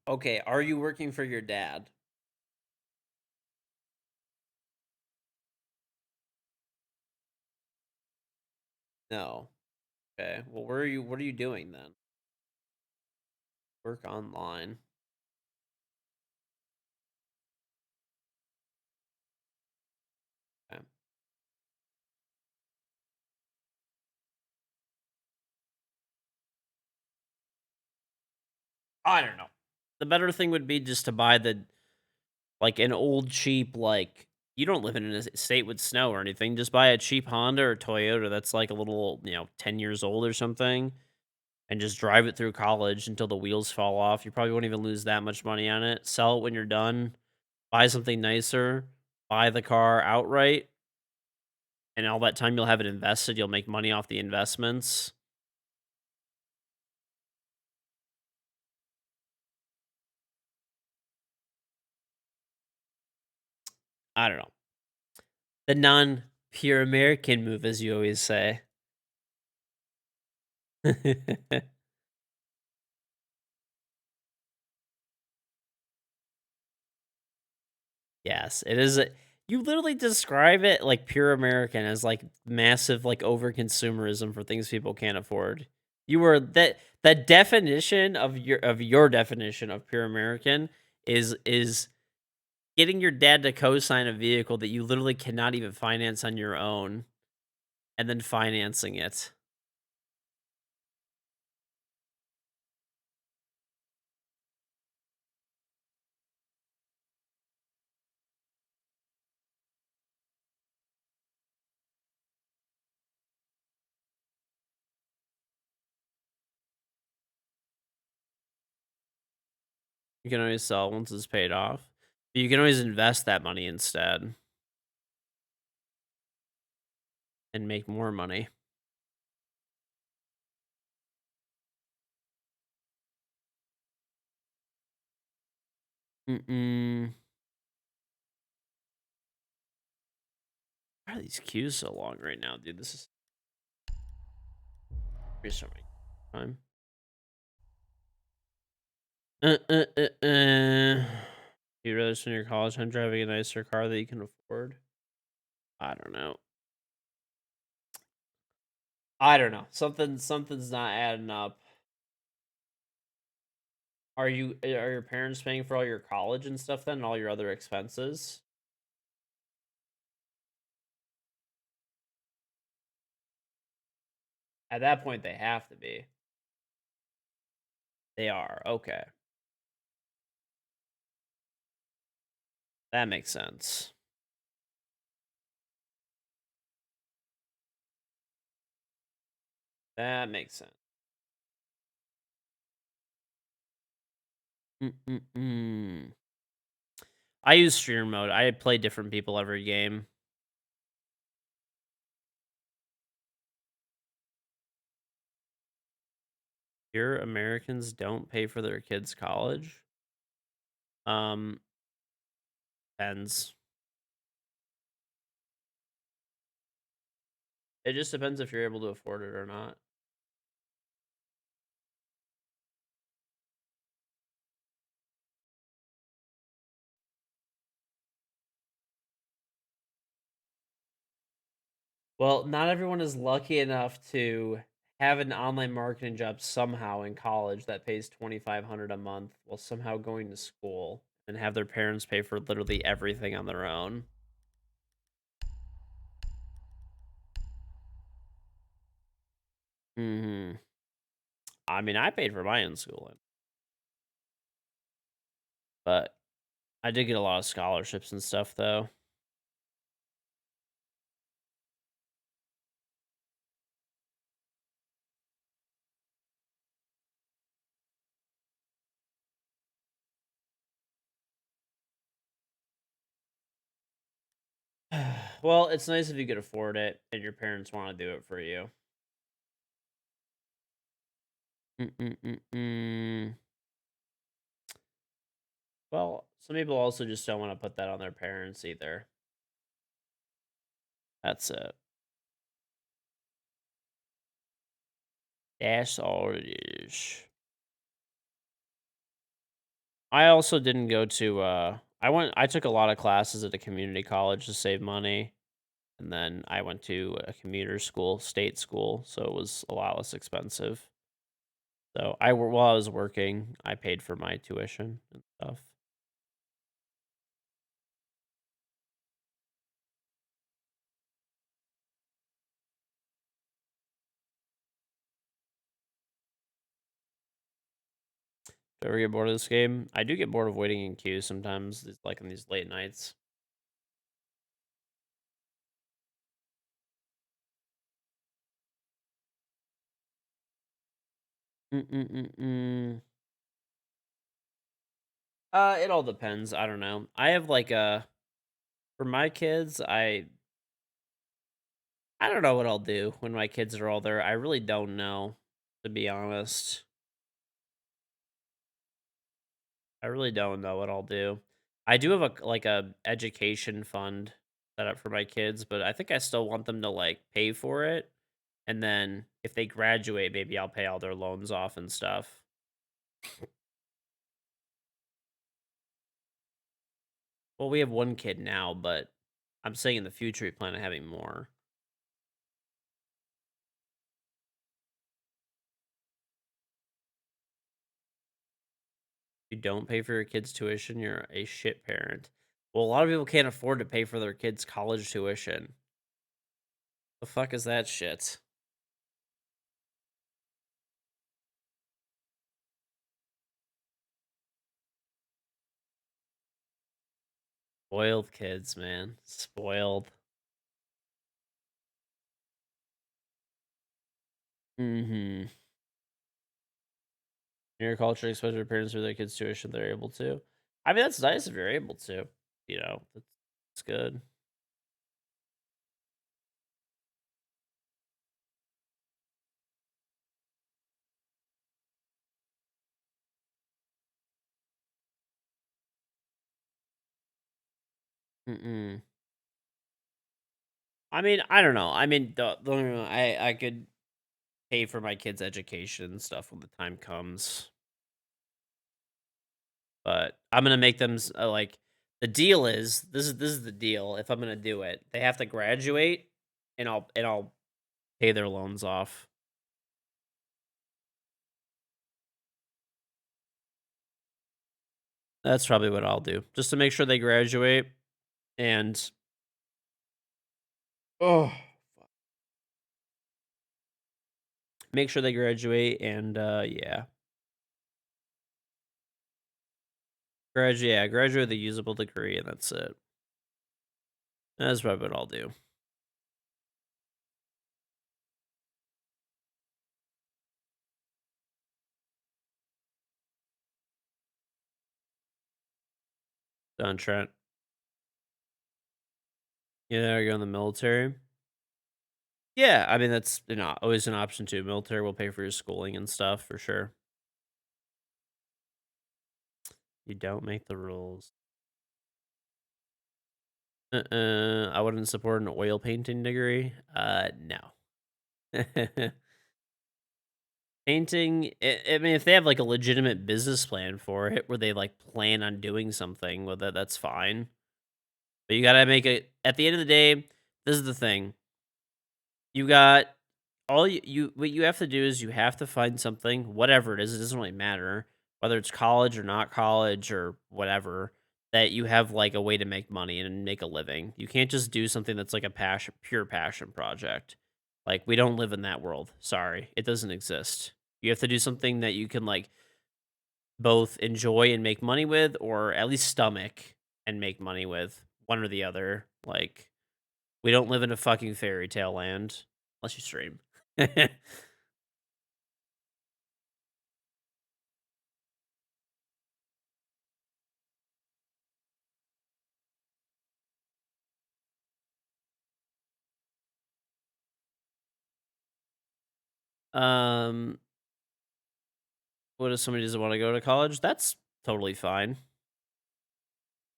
Speaker 1: Okay, are you working for your dad? No. Okay. Well, where are you? What are you doing then? Work online. Okay. I don't know. The better thing would be just to buy the like an old cheap, like, you don't live in a state with snow or anything. Just buy a cheap Honda or Toyota that's like a little, 10 years old or something, and just drive it through college until the wheels fall off. You probably won't even lose that much money on it. Sell it when you're done. Buy something nicer. Buy the car outright. And all that time you'll have it invested. You'll make money off the investments. I don't know. The non-pure American move, as you always say. Yes, it is you literally describe it like pure American as, like, massive, like, over consumerism for things people can't afford. You were that definition of your definition of pure American is getting your dad to co-sign a vehicle that you literally cannot even finance on your own, and then financing it. You can always sell once it's paid off. But you can always invest that money instead and make more money. Mm-mm. Why are these queues so long right now, dude? This is restart my time. You rather spend your college time driving a nicer car that you can afford? I don't know. I don't know. Something's not adding up. Are your parents paying for all your college and stuff then, and all your other expenses? At that point, they have to be. They are. Okay. That makes sense. That makes sense. Mm-mm-mm. I use streamer mode. I play different people every game. Pure Americans don't pay for their kids' college. Um, depends. It just depends if you're able to afford it or not. Well, not everyone is lucky enough to have an online marketing job somehow in college that pays 2,500 a month while somehow going to school and have their parents pay for literally everything on their own. Mhm. I mean, I paid for my own schooling, but I did get a lot of scholarships and stuff though. Well, it's nice if you could afford it and your parents want to do it for you. Mm-mm-mm-mm. Well, some people also just don't want to put that on their parents either. That's it. That's all it is. I also didn't go to I took a lot of classes at a community college to save money. And then I went to a commuter school, state school, so it was a lot less expensive. So while I was working, I paid for my tuition and stuff. Do I ever get bored of this game? I do get bored of waiting in queues sometimes, like in these late nights. Mm-mm-mm-mm. It all depends. I don't know. I have like a for my kids, I don't know what I'll do when my kids are older. I really don't know, to be honest. I really don't know what I'll do. I do have a like a education fund set up for my kids, but I think I still want them to like pay for it. And then if they graduate, maybe I'll pay all their loans off and stuff. Well, we have one kid now, but I'm saying in the future we plan on having more. If you don't pay for your kids' tuition, you're a shit parent. Well, a lot of people can't afford to pay for their kids' college tuition. The fuck is that shit? Spoiled kids, man. Spoiled. Mm-hmm. In your culture, especially your parents for their kids' tuition, they're able to. I mean, that's nice if you're able to. You know, that's good. Mm-mm. I mean, I don't know. I mean, I could pay for my kids' education and stuff when the time comes, but I'm gonna make them like the deal is this is the deal. If I'm gonna do it, they have to graduate, and I'll pay their loans off. That's probably what I'll do, just to make sure they graduate and oh, make sure they graduate and yeah, graduate with a usable degree, and that's it. That's probably what I'll do. Done, Trent. Yeah, you're in the military. Yeah, I mean that's always an option too. Military will pay for your schooling and stuff for sure. You don't make the rules. I wouldn't support an oil painting degree. No. Painting. I mean, if they have like a legitimate business plan for it, where they like plan on doing something with it, that's fine. But you gotta make it. At the end of the day, this is the thing. You got all you what you have to do is you have to find something, whatever it is, it doesn't really matter whether it's college or not college or whatever, that you have like a way to make money and make a living. You can't just do something that's like a passion, pure passion project. Like we don't live in that world. Sorry, it doesn't exist. You have to do something that you can like both enjoy and make money with, or at least stomach and make money with, one or the other. Like we don't live in a fucking fairy tale land unless you stream. Um, what if somebody doesn't want to go to college? That's totally fine.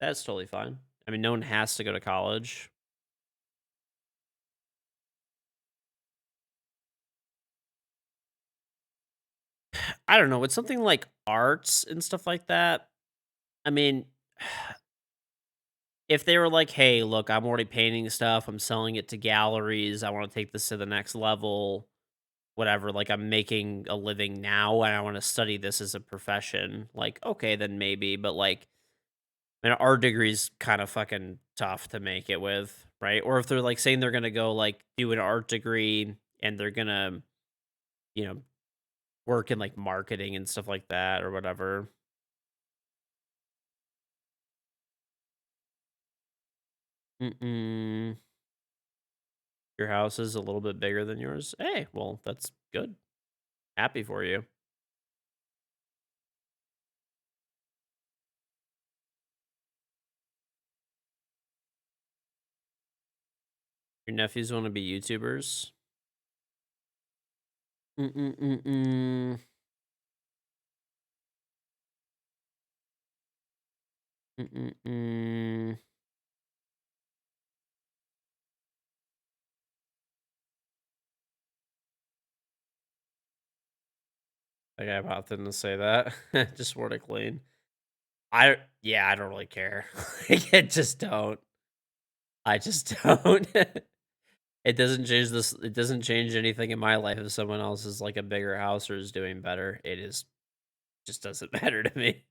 Speaker 1: That's totally fine. I mean, no one has to go to college. I don't know. It's something like arts and stuff like that. I mean, if they were like, hey, look, I'm already painting stuff, I'm selling it to galleries, I want to take this to the next level, whatever, like I'm making a living now and I want to study this as a profession, like, okay, then maybe, but like, an art degree's kind of fucking tough to make it with, right? Or if they're like saying they're gonna go like do an art degree and they're gonna, you know, work in like marketing and stuff like that or whatever. Mm-mm. Your house is a little bit bigger than yours. Hey, well, that's good. Happy for you. Your nephews want to be YouTubers. Mm-mm-mm-mm. Mm-mm-mm. Like I popped in to say that. Just wore to clean. Yeah, I don't really care. Like, I just don't. I just don't. It doesn't change anything in my life if someone else is like a bigger house or is doing better. Just doesn't matter to me.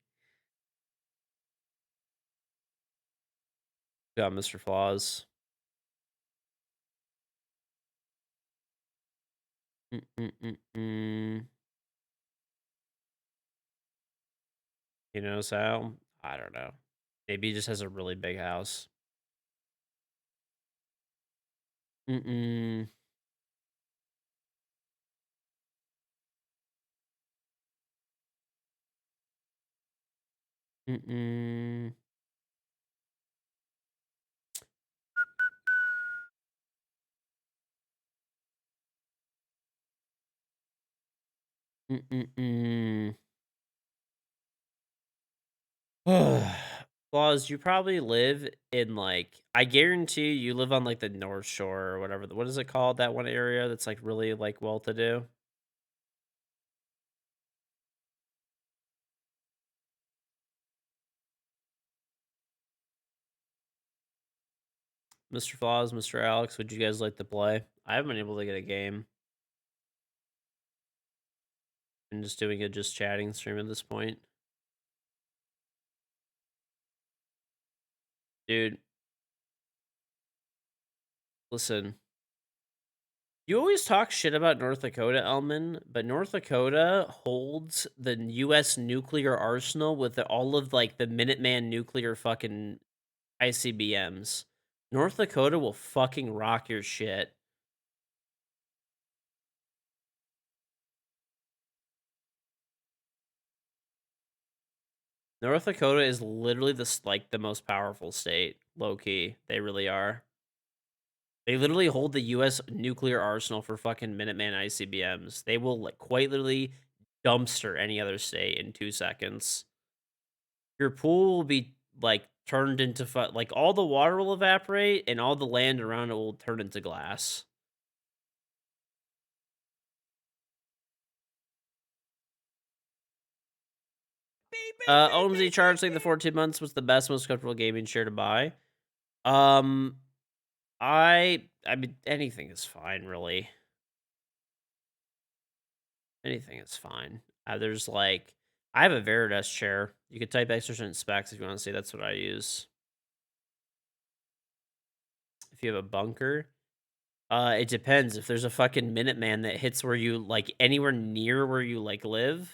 Speaker 1: Got Mr. Flaws. Mm-mm-mm-mm. You know, so I don't know. Maybe he just has a really big house. Mm-mm. Mm-mm. Mm-mm-mm. Flaws, you probably live in like I guarantee you live on like the North Shore or whatever. What is it called? That one area that's like really like well to do. Mr. Flaws, Mr. Alex, would you guys like to play? I haven't been able to get a game. I'm just doing a just chatting stream at this point. Dude, listen. You always talk shit about North Dakota, Elman, but North Dakota holds the US nuclear arsenal with all of like the Minuteman nuclear fucking ICBMs. North Dakota will fucking rock your shit. North Dakota is literally like the most powerful state, low key. They really are. They literally hold the US nuclear arsenal for fucking Minuteman ICBMs. They will like quite literally dumpster any other state in 2 seconds. Your pool will be like turned into like all the water will evaporate and all the land around it will turn into glass. OMZ charge like the 14 months was the best, most comfortable gaming chair to buy. Um, I mean anything is fine, really. Anything is fine. There's like I have a Veritas chair. You could type extra certain specs if you want to see. That's what I use. If you have a bunker, it depends. If there's a fucking Minuteman that hits where you like anywhere near where you like live,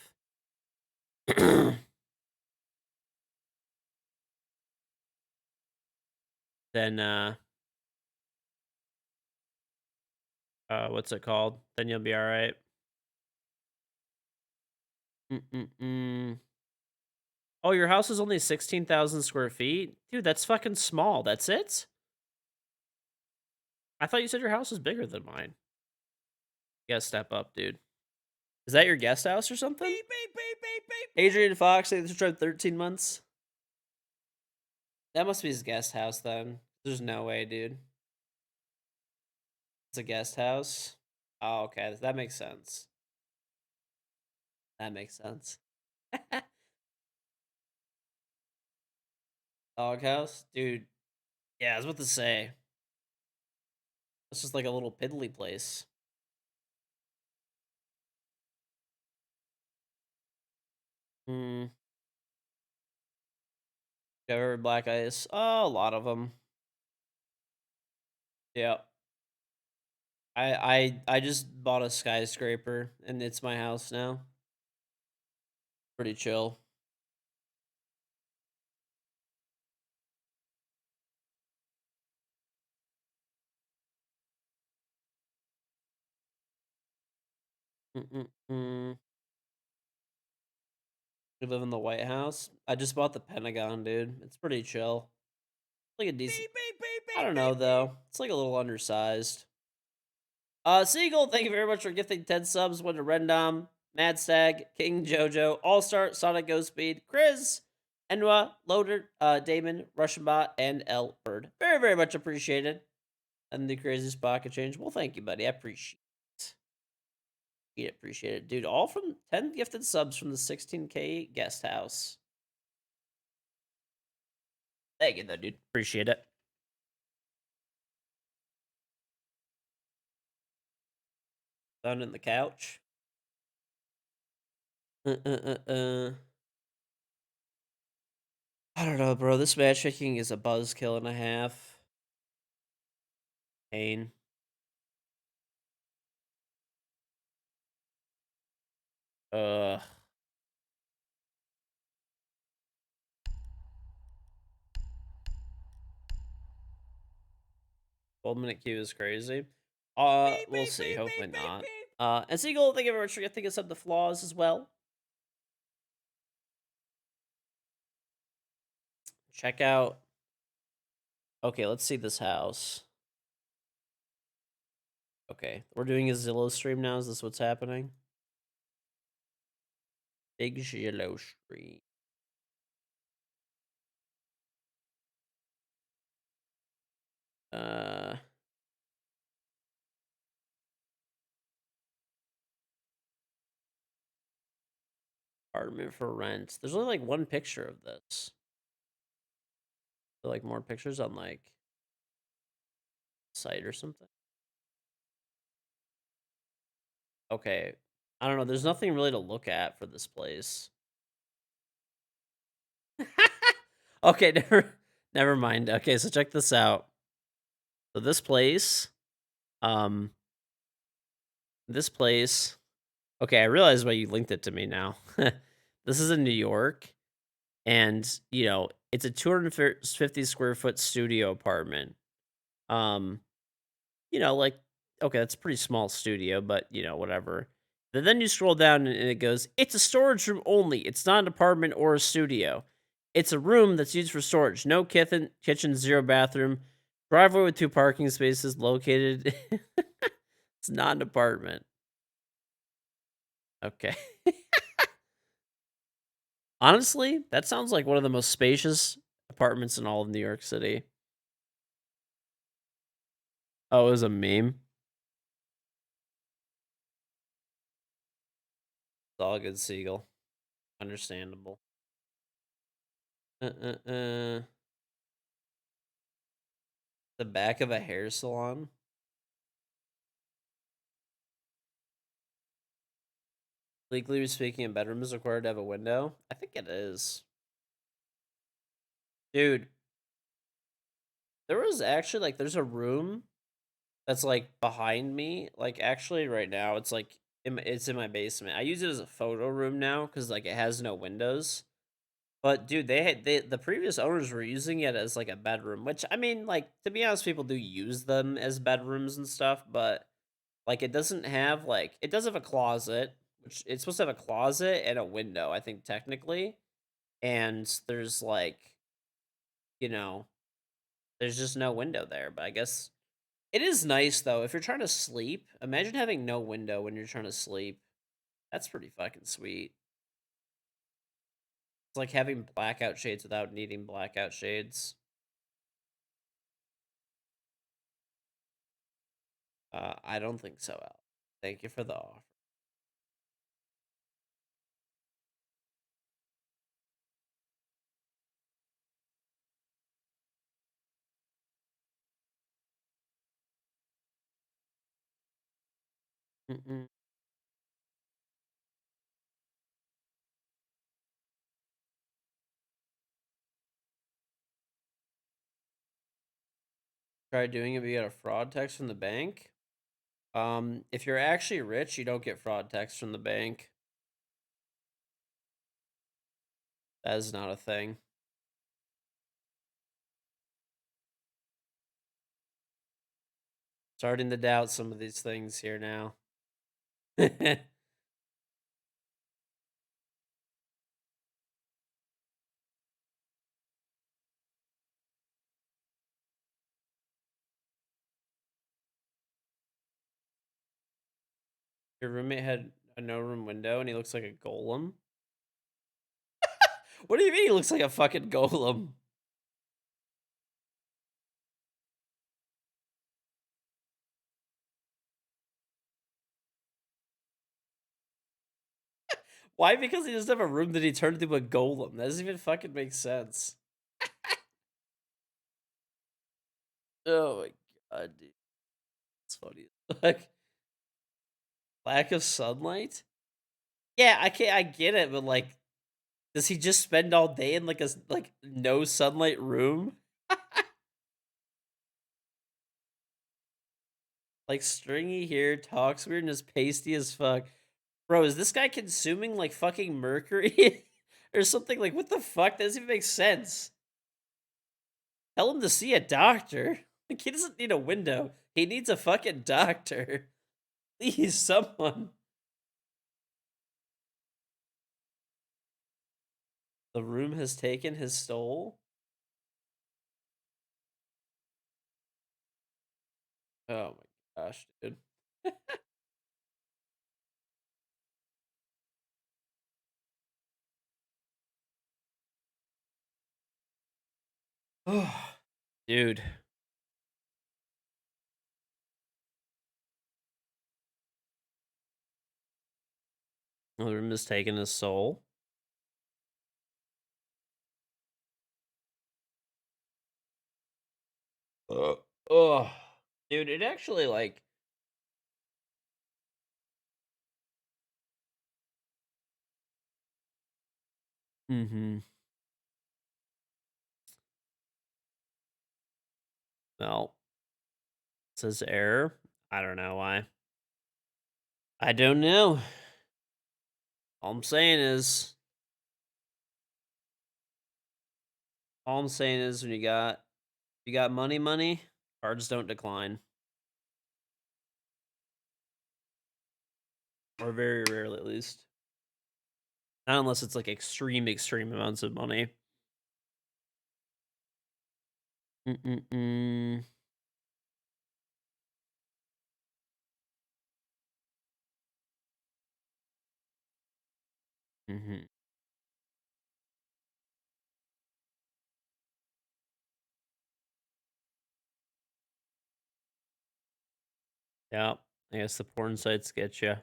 Speaker 1: then what's it called? Then you'll be all right. Mm-mm-mm. Oh, your house is only 16,000 square feet, dude. That's fucking small. That's it. I thought you said your house was bigger than mine. You gotta step up, dude. Is that your guest house or something? Adrian Fox, they just tried 13 months. That must be his guest house then. There's no way, dude. It's a guest house. Oh, okay. That makes sense. That makes sense. Doghouse? Dude. Yeah, I was about to say. It's just like a little piddly place. Hmm. Ever black ice? Oh, a lot of them. Yeah. I just bought a skyscraper and it's my house now. Pretty chill. Mm-mm-mm. You live in the White House? I just bought the Pentagon, dude. It's pretty chill. Like a decent. I don't know though. It's like a little undersized. Seagull, thank you very much for gifting 10 subs. One to Rendom, Mad Stag, King Jojo, All Star, Sonic Ghost Speed, Chris, Enwa, Loader, Damon, Russian Bot, and L Bird. Very, very much appreciated. And the craziest pocket change. Well, thank you, buddy. I appreciate it. Appreciate it, dude. All from 10 gifted subs from the 16K guest house. Thank you, though, dude. Appreciate it. Found in the couch. I don't know, bro. This matchmaking is a buzzkill and a half. Pain. Ugh. 12-minute queue is crazy. We'll see. Hopefully not. And Seagull, thank you very much for thinking of the flaws as well. Check out. Okay, let's see this house. Okay, we're doing a Zillow stream now. Is this what's happening? Big Zillow stream. Apartment for rent. There's only like one picture of this. There like more pictures on like site or something. Okay. I don't know. There's nothing really to look at for this place. Okay, never mind. Okay, so check this out. So this place, okay, I realize why you linked it to me now. This is in New York, and you know, it's a 250 square foot studio apartment. You know, like, okay, that's a pretty small studio, but you know, whatever. Then you scroll down and it goes, it's a storage room only. It's not an apartment or a studio. It's a room that's used for storage. No kitchen, zero bathroom, driveway with 2 parking spaces located. It's not an apartment. Okay. Honestly, that sounds like one of the most spacious apartments in all of New York City. Oh, it was a meme. It's all good, Seagull. Understandable. The back of a hair salon. Legally speaking, a bedroom is required to have a window. I think it is. Dude, there was actually like there's a room that's like behind me. Like actually right now it's like it's in my basement. I use it as a photo room now cuz like it has no windows. But dude, the previous owners were using it as like a bedroom, which I mean like to be honest people do use them as bedrooms and stuff, but like it doesn't have like it does have a closet, which it's supposed to have a closet and a window, I think technically. And there's like, you know, there's just no window there, but I guess it is nice though. If you're trying to sleep, imagine having no window when you're trying to sleep. That's pretty fucking sweet. It's like having blackout shades without needing blackout shades. I don't think so, Al. Thank you for the offer. Mm-mm. Try doing it, but you get a fraud text from the bank. If you're actually rich, you don't get fraud texts from the bank. That is not a thing. Starting to doubt some of these things here now. Your roommate had a no room window and he looks like a golem. What do you mean he looks like a fucking golem? Why? Because he doesn't have a room that he turned into a golem. That doesn't even fucking make sense. Oh my god, dude. It's funny. Like, lack of sunlight? Yeah, I get it, but like, does he just spend all day in like a like no sunlight room? Like stringy hair, talks weird, and is pasty as fuck. Bro, is this guy consuming like fucking mercury or something? Like, what the fuck? That doesn't even make sense. Tell him to see a doctor. Like, he doesn't need a window. He needs a fucking doctor. Please, someone. The room has taken his soul. Oh my gosh, dude. Oh, dude. The room has taken his soul. Oh, dude, it actually like. Mm-hmm. Well, it says error. I don't know why. I don't know. All I'm saying is when you got money, cards don't decline. Or very rarely at least. Not unless it's like extreme amounts of money. Mm-mm-mm. Mm-hmm. Yeah, I guess the porn sites get you.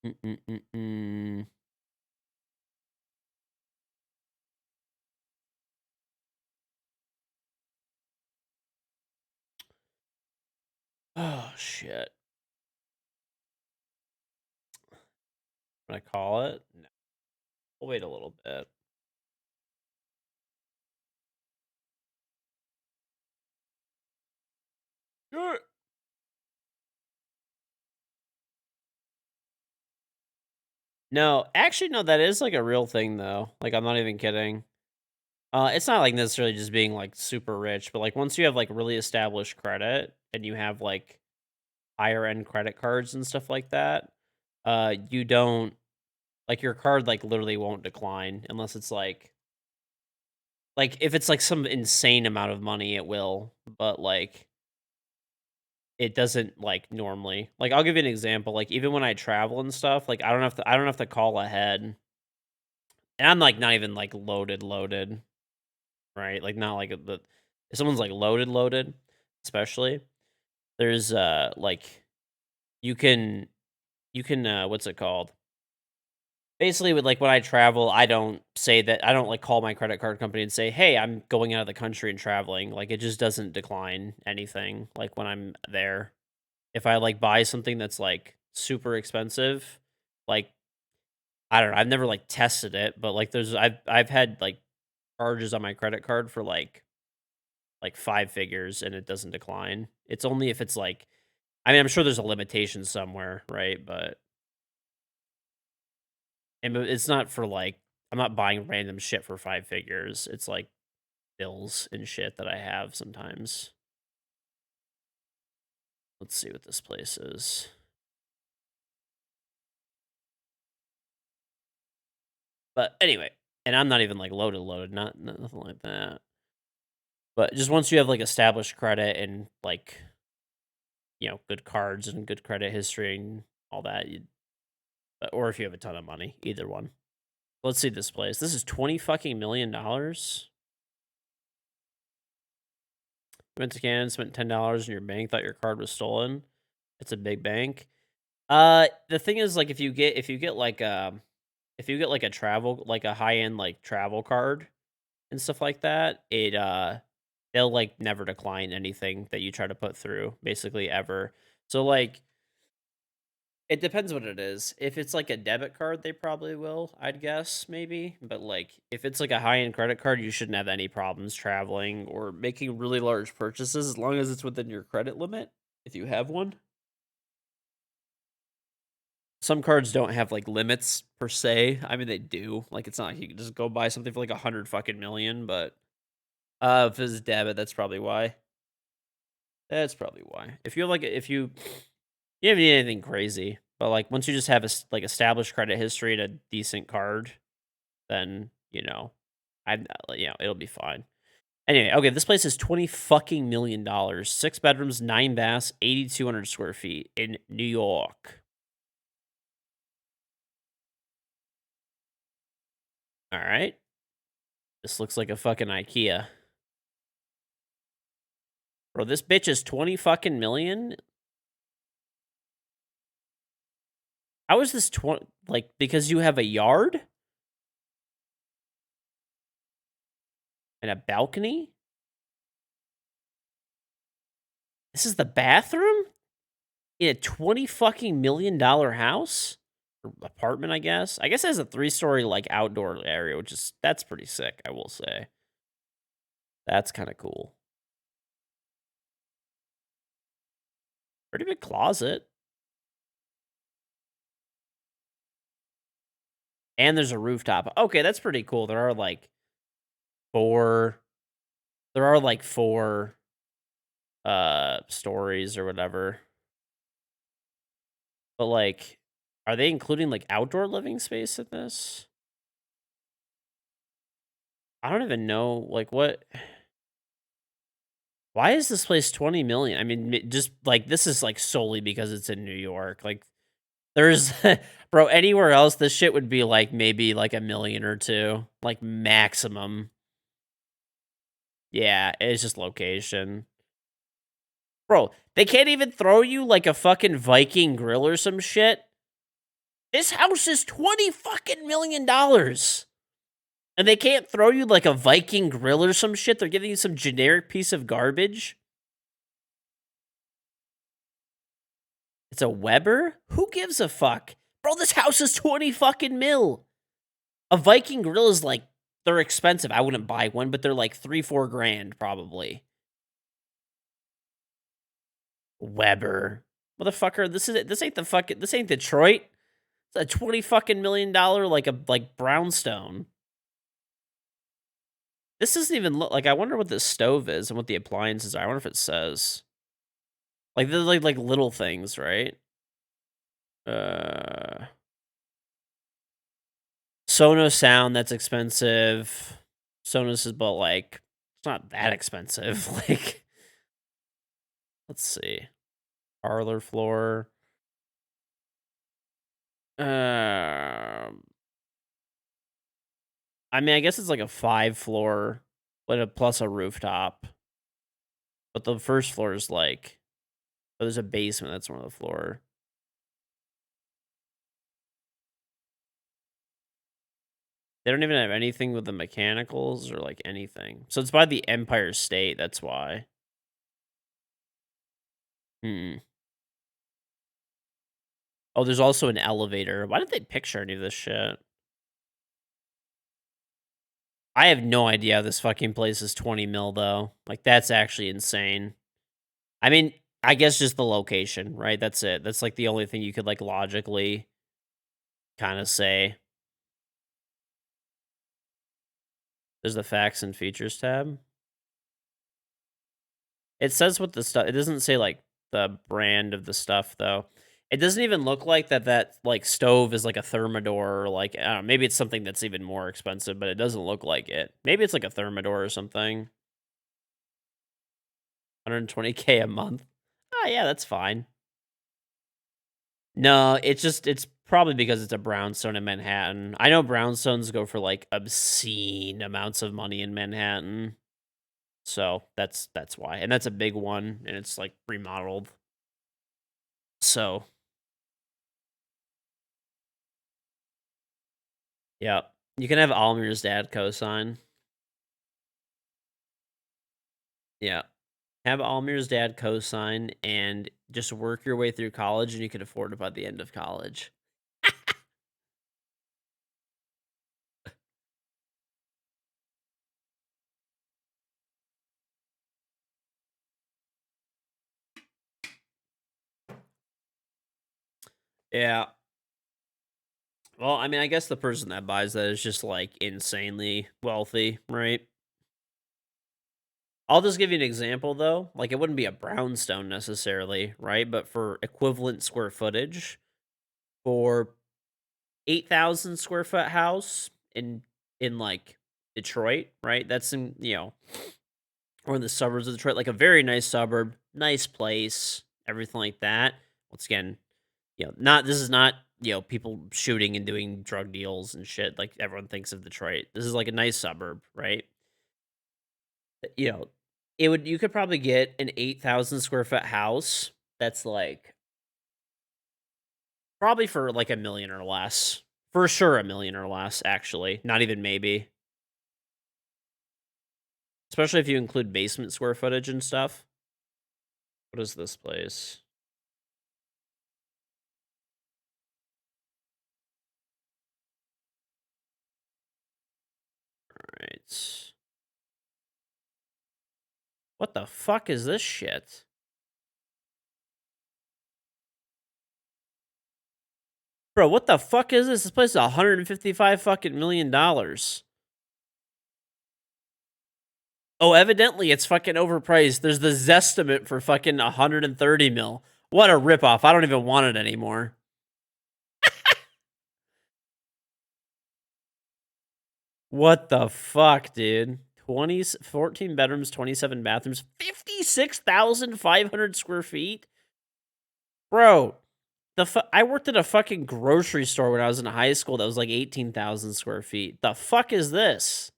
Speaker 1: Mm-mm-mm-mm. Oh shit. When I call it? No. We'll wait a little bit. Sure. No, actually, no, that is like a real thing though. Like, I'm not even kidding. It's not like necessarily just being like super rich, but like once you have like really established credit and you have like higher end credit cards and stuff like that, you don't like your card like literally won't decline unless it's like if it's like some insane amount of money, it will, but like it doesn't like normally. Like I'll give you an example. Like even when I travel and stuff, like I don't have to call ahead, and I'm like not even like loaded, right? Like not like the if someone's like loaded, especially there's like you can what's it called? Basically, with like when I travel, I don't say that I don't like call my credit card company and say, "Hey, I'm going out of the country and traveling." Like it just doesn't decline anything. Like when I'm there, if I like buy something that's like super expensive, like I don't know, I've never like tested it, but like I've had like charges on my credit card for like five figures and it doesn't decline. It's only if it's like I mean, I'm sure there's a limitation somewhere, right? But it's not for like I'm not buying random shit for five figures. It's like bills and shit that I have sometimes. Let's see what this place is. But anyway, and I'm not even like loaded, nothing like that. But just once you have like established credit and like good cards and good credit history and all that, or if you have a ton of money, either one. Let's see this place. This is $20 fucking million. Went to Canada, spent $10 in your bank, thought your card was stolen. It's a big bank. The thing is, like, if you get like a travel, like a high end like travel card and stuff like that, they'll like never decline anything that you try to put through, basically ever. So like, it depends what it is. If it's like a debit card, they probably will, I'd guess, maybe. But like, if it's like a high-end credit card, you shouldn't have any problems traveling or making really large purchases as long as it's within your credit limit, if you have one. Some cards don't have like limits per se. I mean, they do. Like, it's not like you can just go buy something for like 100 fucking million, but if it's debit, that's probably why. That's probably why. If you're like, if you don't need anything crazy, but like once you just have a like established credit history and a decent card, then it'll be fine. Anyway, okay, this place is $20 fucking million, 6 bedrooms, 9 baths, 8,200 square feet in New York. All right, this looks like a fucking IKEA, bro. This bitch is 20 fucking million. How is this 20? Like, because you have a yard and a balcony? This is the bathroom in a 20 fucking million dollar house or apartment, I guess. I guess it has a 3-story like outdoor area, that's pretty sick, I will say. That's kind of cool. Pretty big closet. And there's a rooftop. Okay, that's pretty cool. There are like 4 stories or whatever. But like, are they including like outdoor living space in this? I don't even know like what. Why is this place 20 million? I mean, just like this is like solely because it's in New York. Like there's bro, anywhere else this shit would be like maybe like $1 million or 2, like maximum. Yeah, it's just location. Bro, they can't even throw you like a fucking Viking grill or some shit. This house is $20 fucking million. And they can't throw you like a Viking grill or some shit. They're giving you some generic piece of garbage. It's a Weber? Who gives a fuck? Bro, this house is 20 fucking mil. A Viking grill is like, they're expensive. I wouldn't buy one, but they're like 3-4 grand probably. Weber. Motherfucker, this ain't Detroit. It's a 20 fucking million dollar like brownstone. This doesn't even look like, I wonder what this stove is and what the appliances are. I wonder if it says. Like they're like little things, right? Sonos sound, that's expensive. Sonos is but like it's not that expensive. Like let's see. Parlor floor. I mean, I guess it's like a 5-floor, plus a rooftop. But the first floor is like, there's a basement. That's one of the floor. They don't even have anything with the mechanicals or like anything. So it's by the Empire State. That's why. Oh, there's also an elevator. Why did they picture any of this shit? I have no idea how this fucking place is 20 mil, though. Like, that's actually insane. I mean, I guess just the location, right? That's it. That's, like, the only thing you could, like, logically kind of say. There's the facts and features tab. It says what the stuff... It doesn't say, like, the brand of the stuff, though. It doesn't even look like that like stove is like a Thermador or like, I don't know, maybe it's something that's even more expensive, but it doesn't look like it. Maybe it's like a Thermador or something. 120K a month. Oh yeah, that's fine. No, it's Probably because it's a brownstone in Manhattan. I know brownstones go for, like, obscene amounts of money in Manhattan. So, that's why, and that's a big one, and it's, like, remodeled. So yeah. You can have Almir's dad cosign. Yeah. Have Almir's dad cosign and just work your way through college, and you can afford it by the end of college. Yeah. Well, I mean, I guess the person that buys that is just, like, insanely wealthy, right? I'll just give you an example, though. Like, it wouldn't be a brownstone necessarily, right? But for equivalent square footage, for 8,000 square foot house in like Detroit, right? That's in, or in the suburbs of Detroit, like a very nice suburb, nice place, everything like that. Once again, not this is not, people shooting and doing drug deals and shit like everyone thinks of Detroit. This is like a nice suburb, right? You know, you could probably get an 8,000 square foot house that's like probably for like a million or less. For sure, a million or less, actually. Not even maybe. Especially if you include basement square footage and stuff. What is this place? Alright. What the fuck is this shit? Bro, what the fuck is this? This place is 155 fucking million dollars. Oh, evidently it's fucking overpriced. There's the Zestimate for fucking 130 mil. What a ripoff. I don't even want it anymore. What the fuck, dude? 14 bedrooms, 27 bathrooms, 56,500 square feet? Bro, I worked at a fucking grocery store when I was in high school that was like 18,000 square feet. The fuck is this?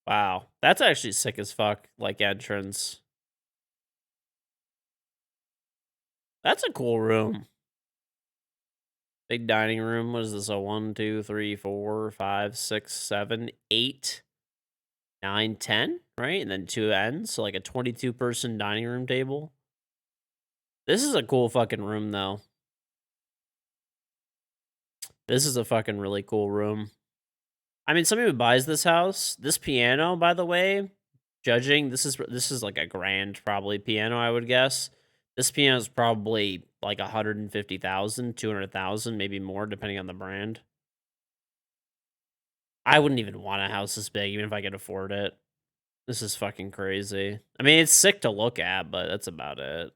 Speaker 1: Wow, that's actually sick as fuck, like, entrance. That's a cool room. Big dining room. What is this? A 1, 2, 3, 4, 5, 6, 7, 8, 9, 10, right? And then 2 ends, so like a 22-person dining room table. This is a cool fucking room, though. This is a fucking really cool room. I mean, somebody who buys this house, this piano, by the way, judging, this is like a grand probably piano, I would guess. This piano is probably like 150,000, 200,000, maybe more, depending on the brand. I wouldn't even want a house this big, even if I could afford it. This is fucking crazy. I mean, it's sick to look at, but that's about it.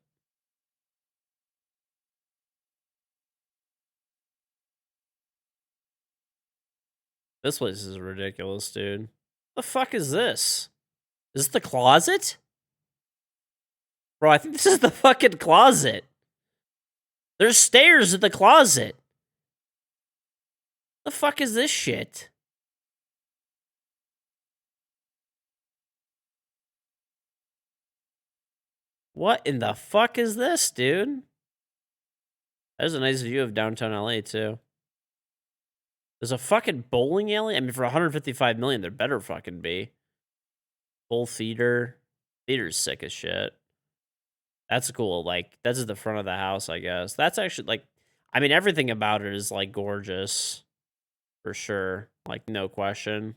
Speaker 1: This place is ridiculous, dude. The fuck is this? Is this the closet? Bro, I think this is the fucking closet. There's stairs in the closet. The fuck is this shit? What in the fuck is this, dude? There's a nice view of downtown LA, too. There's a fucking bowling alley? I mean, for 155 million, there better fucking be. Full theater. Theater's sick as shit. That's cool. Like, that's at the front of the house, I guess. That's actually, like, I mean, everything about it is, like, gorgeous. For sure. Like, no question.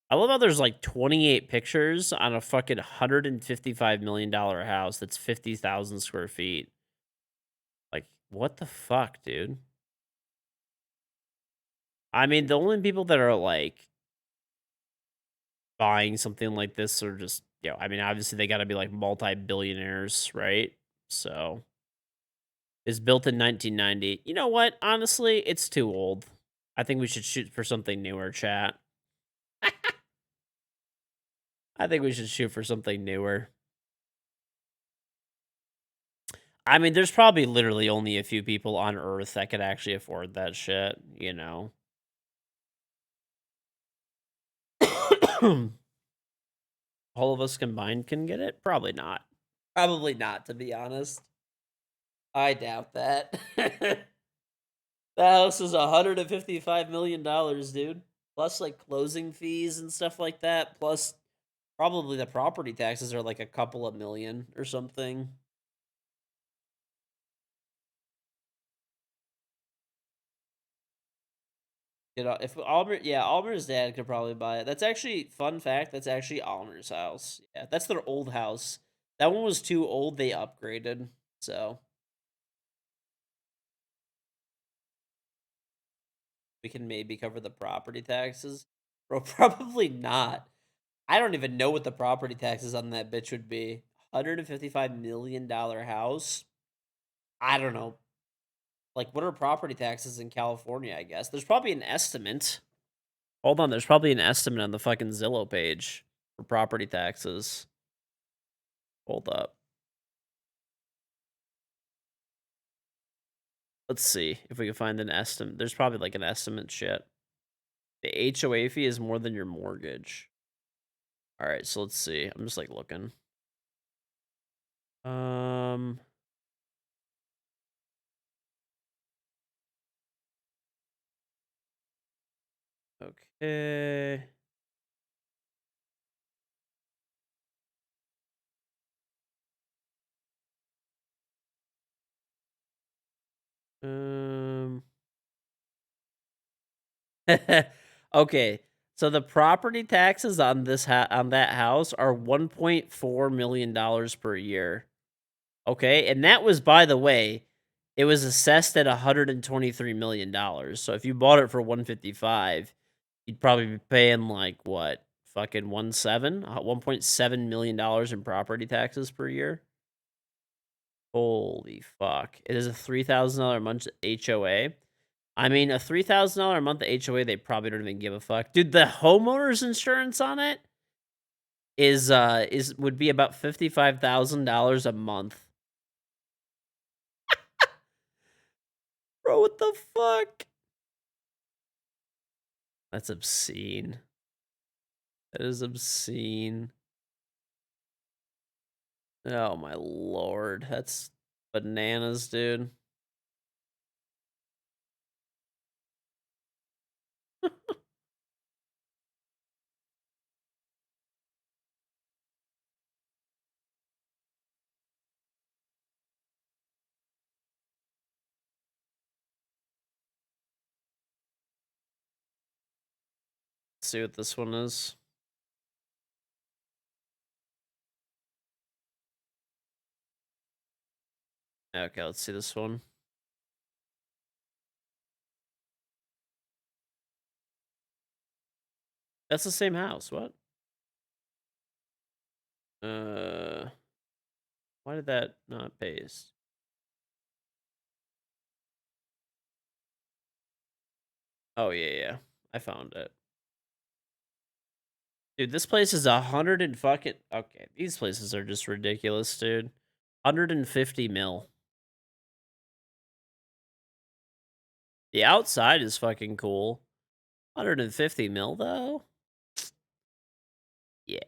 Speaker 1: I love how there's, like, 28 pictures on a fucking $155 million house that's 50,000 square feet. Like, what the fuck, dude? I mean, the only people that are, like, buying something like this are just, I mean, obviously they gotta be, like, multi-billionaires, right? So, it's built in 1990. You know what? Honestly, it's too old. I think we should shoot for something newer, chat. I think we should shoot for something newer. I mean, there's probably literally only a few people on Earth that could actually afford that shit, you know? All of us combined can get it? Probably not. Probably not, to be honest. I doubt that. That house is $155 million, dude. Plus, like, closing fees and stuff like that. Plus, probably the property taxes are like a couple of million or something. You know, if Almer's dad could probably buy it. That's actually, fun fact, that's actually Almer's house. Yeah, that's their old house. That one was too old, they upgraded, so. We can maybe cover the property taxes. Bro, probably not. I don't even know what the property taxes on that bitch would be. $155 million house? I don't know. Like, what are property taxes in California, I guess? There's probably an estimate. Hold on, there's probably an estimate on the fucking Zillow page for property taxes. Hold up. Let's see if we can find an estimate. There's probably like an estimate shit. The HOA fee is more than your mortgage. All right, so let's see. I'm just like looking. Okay. Okay. So the property taxes on this on that house are $1.4 million per year. Okay, and that was, by the way, it was assessed at $123 million. So if you bought it for 155, you'd probably be paying like what? Fucking $1.7 million in property taxes per year. Holy fuck. It is a $3,000 a month HOA. I mean, a $3,000 a month HOA, they probably don't even give a fuck. Dude, the homeowner's insurance on it would be about $55,000 a month. Bro, what the fuck? That's obscene. That is obscene. Oh my lord, that's bananas, dude. Let's see what this one is. Okay, let's see this one. That's the same house. What? Why did that not paste? Oh yeah. I found it. Dude, this place is 100 and fucking okay. These places are just ridiculous, dude. 150 mil. The outside is fucking cool. 150 mil though. Yeah.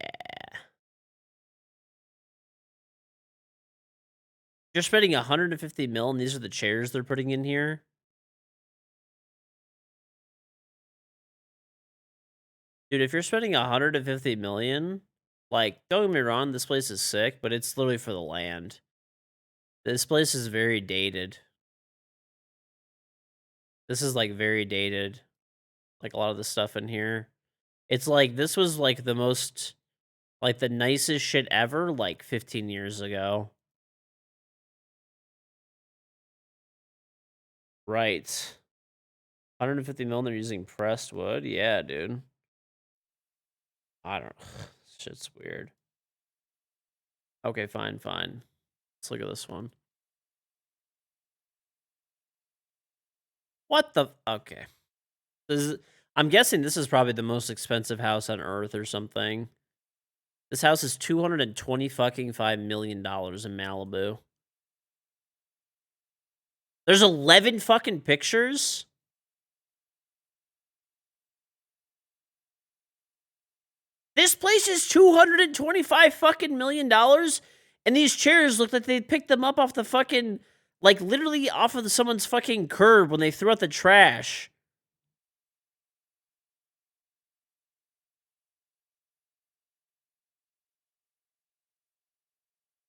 Speaker 1: You're spending 150 mil, and these are the chairs they're putting in here. Dude, if you're spending 150 million, like, don't get me wrong, this place is sick, but it's literally for the land. This place is very dated. This is like very dated. Like a lot of the stuff in here. It's like this was like the most like the nicest shit ever like 15 years ago. Right. 150 mil, they're using pressed wood. Yeah, dude. I don't shit's weird. Okay, fine. Let's look at this one. What the okay. I'm guessing this is probably the most expensive house on earth or something. This house is $225 million in Malibu. There's 11 fucking pictures? This place is $225 fucking million, and these chairs look like they picked them up off the fucking, like, literally off of someone's fucking curb when they threw out the trash.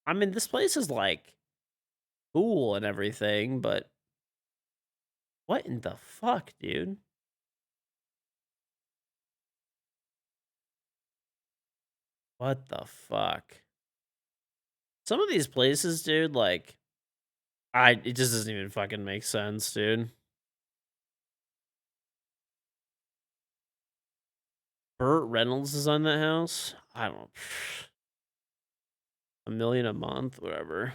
Speaker 1: I mean, this place is, like, cool and everything, but what in the fuck, dude? What the fuck? Some of these places, dude, like, it just doesn't even fucking make sense, dude. Burt Reynolds is on that house? I don't know. $1 million a month, whatever.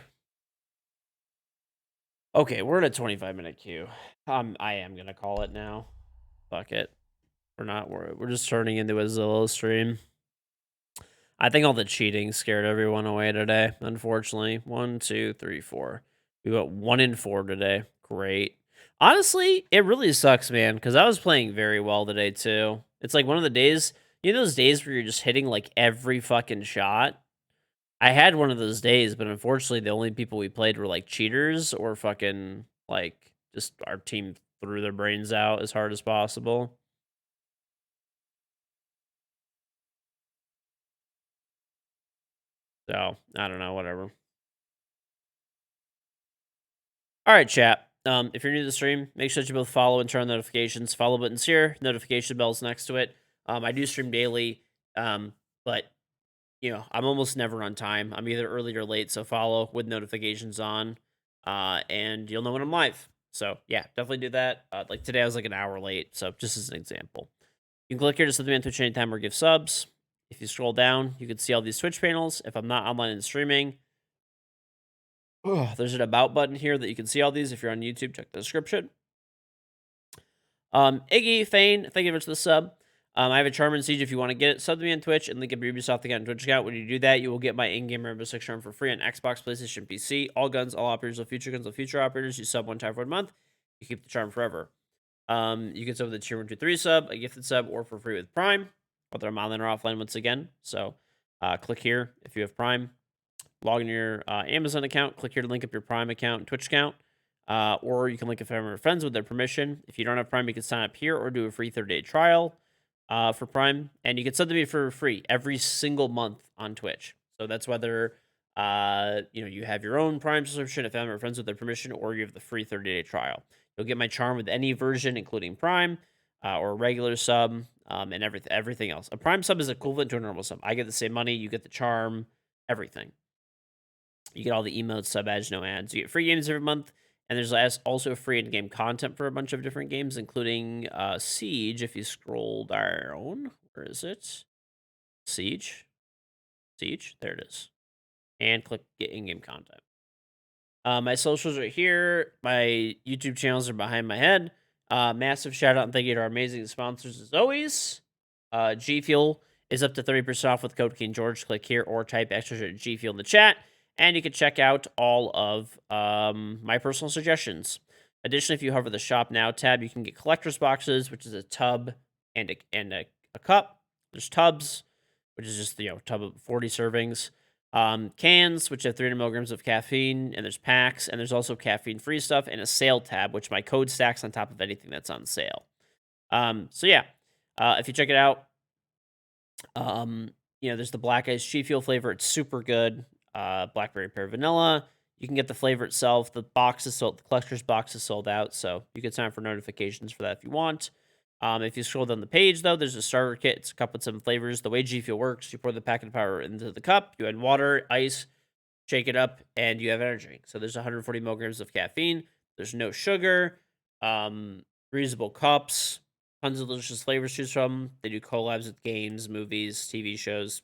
Speaker 1: Okay, we're in a 25-minute queue. I am gonna call it now. Fuck it. We're not. We're just turning into a Zillow stream. I think all the cheating scared everyone away today. Unfortunately, 1, 2, 3, 4. We got 1 in 4 today. Great. Honestly, it really sucks, man, because I was playing very well today too. It's like one of the days. You know those days where you're just hitting like every fucking shot. I had one of those days, but unfortunately, the only people we played were like cheaters or fucking like just our team threw their brains out as hard as possible. So I don't know, whatever. All right, chat. If you're new to the stream, make sure that you both follow and turn on notifications. Follow button's here, notification bell's next to it. I do stream daily, but I'm almost never on time. I'm either early or late, so follow with notifications on, and you'll know when I'm live. So yeah, definitely do that. Like today, I was like an hour late, so just as an example. You can click here to sub me on Twitch anytime or give subs. If you scroll down, you can see all these Twitch panels. If I'm not online and streaming, there's an about button here that you can see all these. If you're on YouTube, check the description. Iggy, Fane, thank you very much for the sub. I have a Charm and Siege if you want to get it. Sub to me on Twitch and link up your Ubisoft account and Twitch account. When you do that, you will get my in-game Rainbow Six Charm for free on Xbox, PlayStation, PC. All guns, all operators, all future guns, all future operators. You sub 1 time for 1 month. You keep the charm forever. You can sub with a tier 1, 2, 3 sub, a gifted sub, or for free with Prime. Whether I'm online or offline once again. So click here if you have Prime. Log in your Amazon account. Click here to link up your Prime account and Twitch account. Or you can link a family or friends with their permission. If you don't have Prime, you can sign up here or do a free 30-day trial for Prime. And you can sub to me for free every single month on Twitch. So that's whether you have your own Prime subscription, a family or friends with their permission, or you have the free 30-day trial. You'll get my charm with any version, including Prime or a regular sub and everything else. A Prime sub is equivalent to a normal sub. I get the same money. You get the charm, everything. You get all the emotes, sub ads, no ads. You get free games every month. And there's also free in-game content for a bunch of different games, including Siege. If you scroll down, where is it? Siege. There it is. And click Get In-Game Content. My socials are here. My YouTube channels are behind my head. Massive shout out and thank you to our amazing sponsors as always. G Fuel is up to 30% off with code KingGeorge. Click here or type extra G Fuel in the chat. And you can check out all of my personal suggestions. Additionally, if you hover the Shop Now tab, you can get collector's boxes, which is a tub and a cup. There's tubs, which is just tub of 40 servings. Cans, which have 300 milligrams of caffeine, and there's packs, and there's also caffeine-free stuff, and a sale tab, which my code stacks on top of anything that's on sale. So yeah, if you check it out, there's the Black Ice G Fuel flavor. It's super good. Blackberry pear vanilla. You can get the flavor itself. The collector's box is sold out, so you can sign up for notifications for that if you want. If you scroll down the page, though, there's a starter kit. It's a cup with 7 flavors. The way G Fuel works, you pour the packet of power into the cup, you add water, ice, shake it up, and you have energy drink. So there's 140 milligrams of caffeine. There's no sugar. Reusable cups. Tons of delicious flavors to choose from. They do collabs with games, movies, TV shows,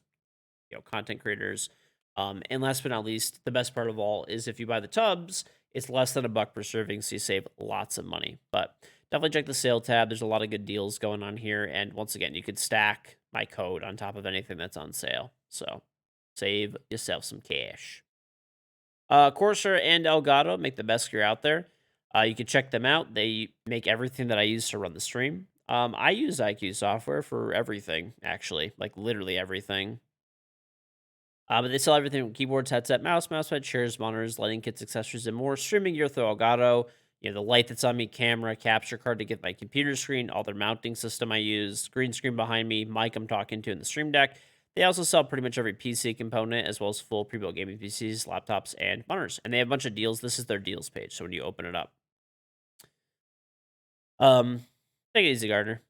Speaker 1: content creators. And last but not least, the best part of all is if you buy the tubs, it's less than $1 per serving, so you save lots of money. But definitely check the sale tab. There's a lot of good deals going on here. And once again, you could stack my code on top of anything that's on sale. So save yourself some cash. Corsair and Elgato make the best gear out there. You can check them out. They make everything that I use to run the stream. I use IQ software for everything, actually, like literally everything. But they sell everything from keyboards, headset, mousepad, chairs, monitors, lighting kits, accessories, and more. Streaming gear through Elgato. You know, the light that's on me, camera, capture card to get my computer screen, all their mounting system I use, green screen behind me, mic I'm talking to in the stream deck. They also sell pretty much every PC component, as well as full pre-built gaming PCs, laptops, and monitors. And they have a bunch of deals. This is their deals page, so when you open it up. Take it easy, Gardner.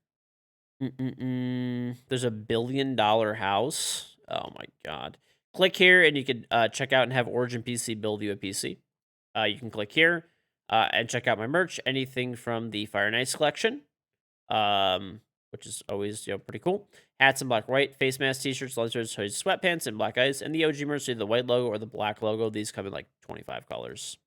Speaker 1: There's a $1 billion house. Oh my god. Click here and you can check out and have Origin PC build you a PC. You can click here and check out my merch. Anything from the Fire Nights collection, which is always pretty cool. Hats in black, white, face mask, t-shirts, lasers, hoodies, sweatpants, and black eyes. And the OG merch, either the white logo or the black logo. These come in like 25 colors.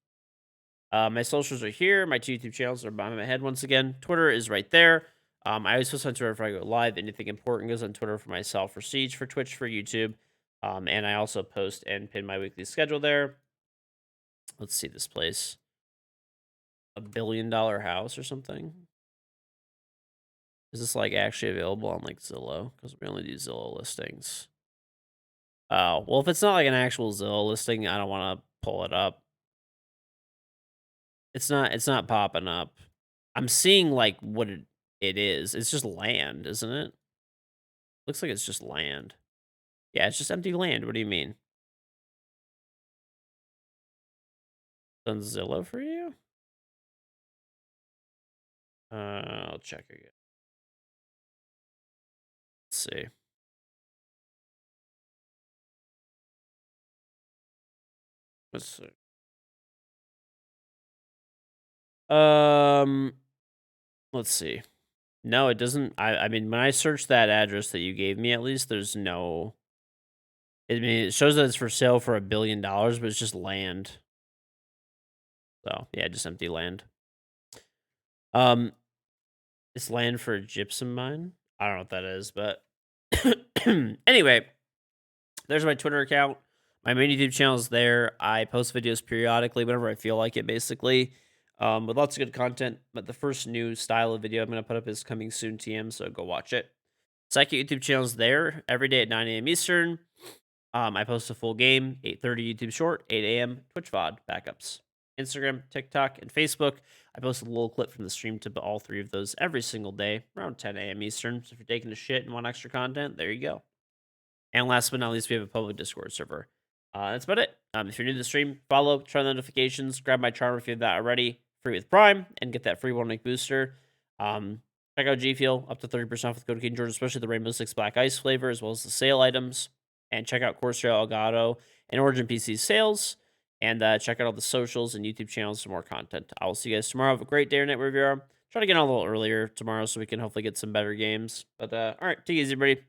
Speaker 1: My socials are here. My 2 YouTube channels are behind my head once again. Twitter is right there. I always post on Twitter if I go live. Anything important goes on Twitter for myself, for Siege, for Twitch, for YouTube. And I also post and pin my weekly schedule there. Let's see this place. $1 billion house or something. Is this like actually available on like Zillow? Because we only do Zillow listings. Oh, well, if it's not like an actual Zillow listing, I don't want to pull it up. It's not popping up. I'm seeing like what it is. It's just land, isn't it? Looks like it's just land. Yeah, it's just empty land. What do you mean? On Zillow for you? I'll check again. Let's see. Let's see. Let's see. No, it doesn't. I mean, when I search that address that you gave me, at least there's no. I mean, it shows that it's for sale for $1 billion, but it's just land. So yeah, just empty land. It's land for a gypsum mine. I don't know what that is, but anyway, there's my Twitter account. My main YouTube channel is there. I post videos periodically whenever I feel like it, basically, with lots of good content. But the first new style of video I'm going to put up is coming soon, TM, so go watch it. Second YouTube channel is there every day at 9 a.m. Eastern. I post a full game, 8:30 YouTube short, 8 a.m. Twitch VOD backups. Instagram, TikTok, and Facebook. I post a little clip from the stream to all 3 of those every single day around 10 a.m. Eastern. So if you're taking a shit and want extra content, there you go. And last but not least, we have a public Discord server. That's about it. If you're new to the stream, follow, turn on notifications, grab my charm if you have that already, free with Prime, and get that free 1-week booster. Check out G Fuel, up to 30% off with code KingGeorge, especially the Rainbow Six Black Ice flavor, as well as the sale items. And check out Corsair, Elgato, and Origin PC sales. And check out all the socials and YouTube channels for more content. I will see you guys tomorrow. Have a great day or night wherever you are. Try to get on a little earlier tomorrow so we can hopefully get some better games. But all right, take it easy, everybody.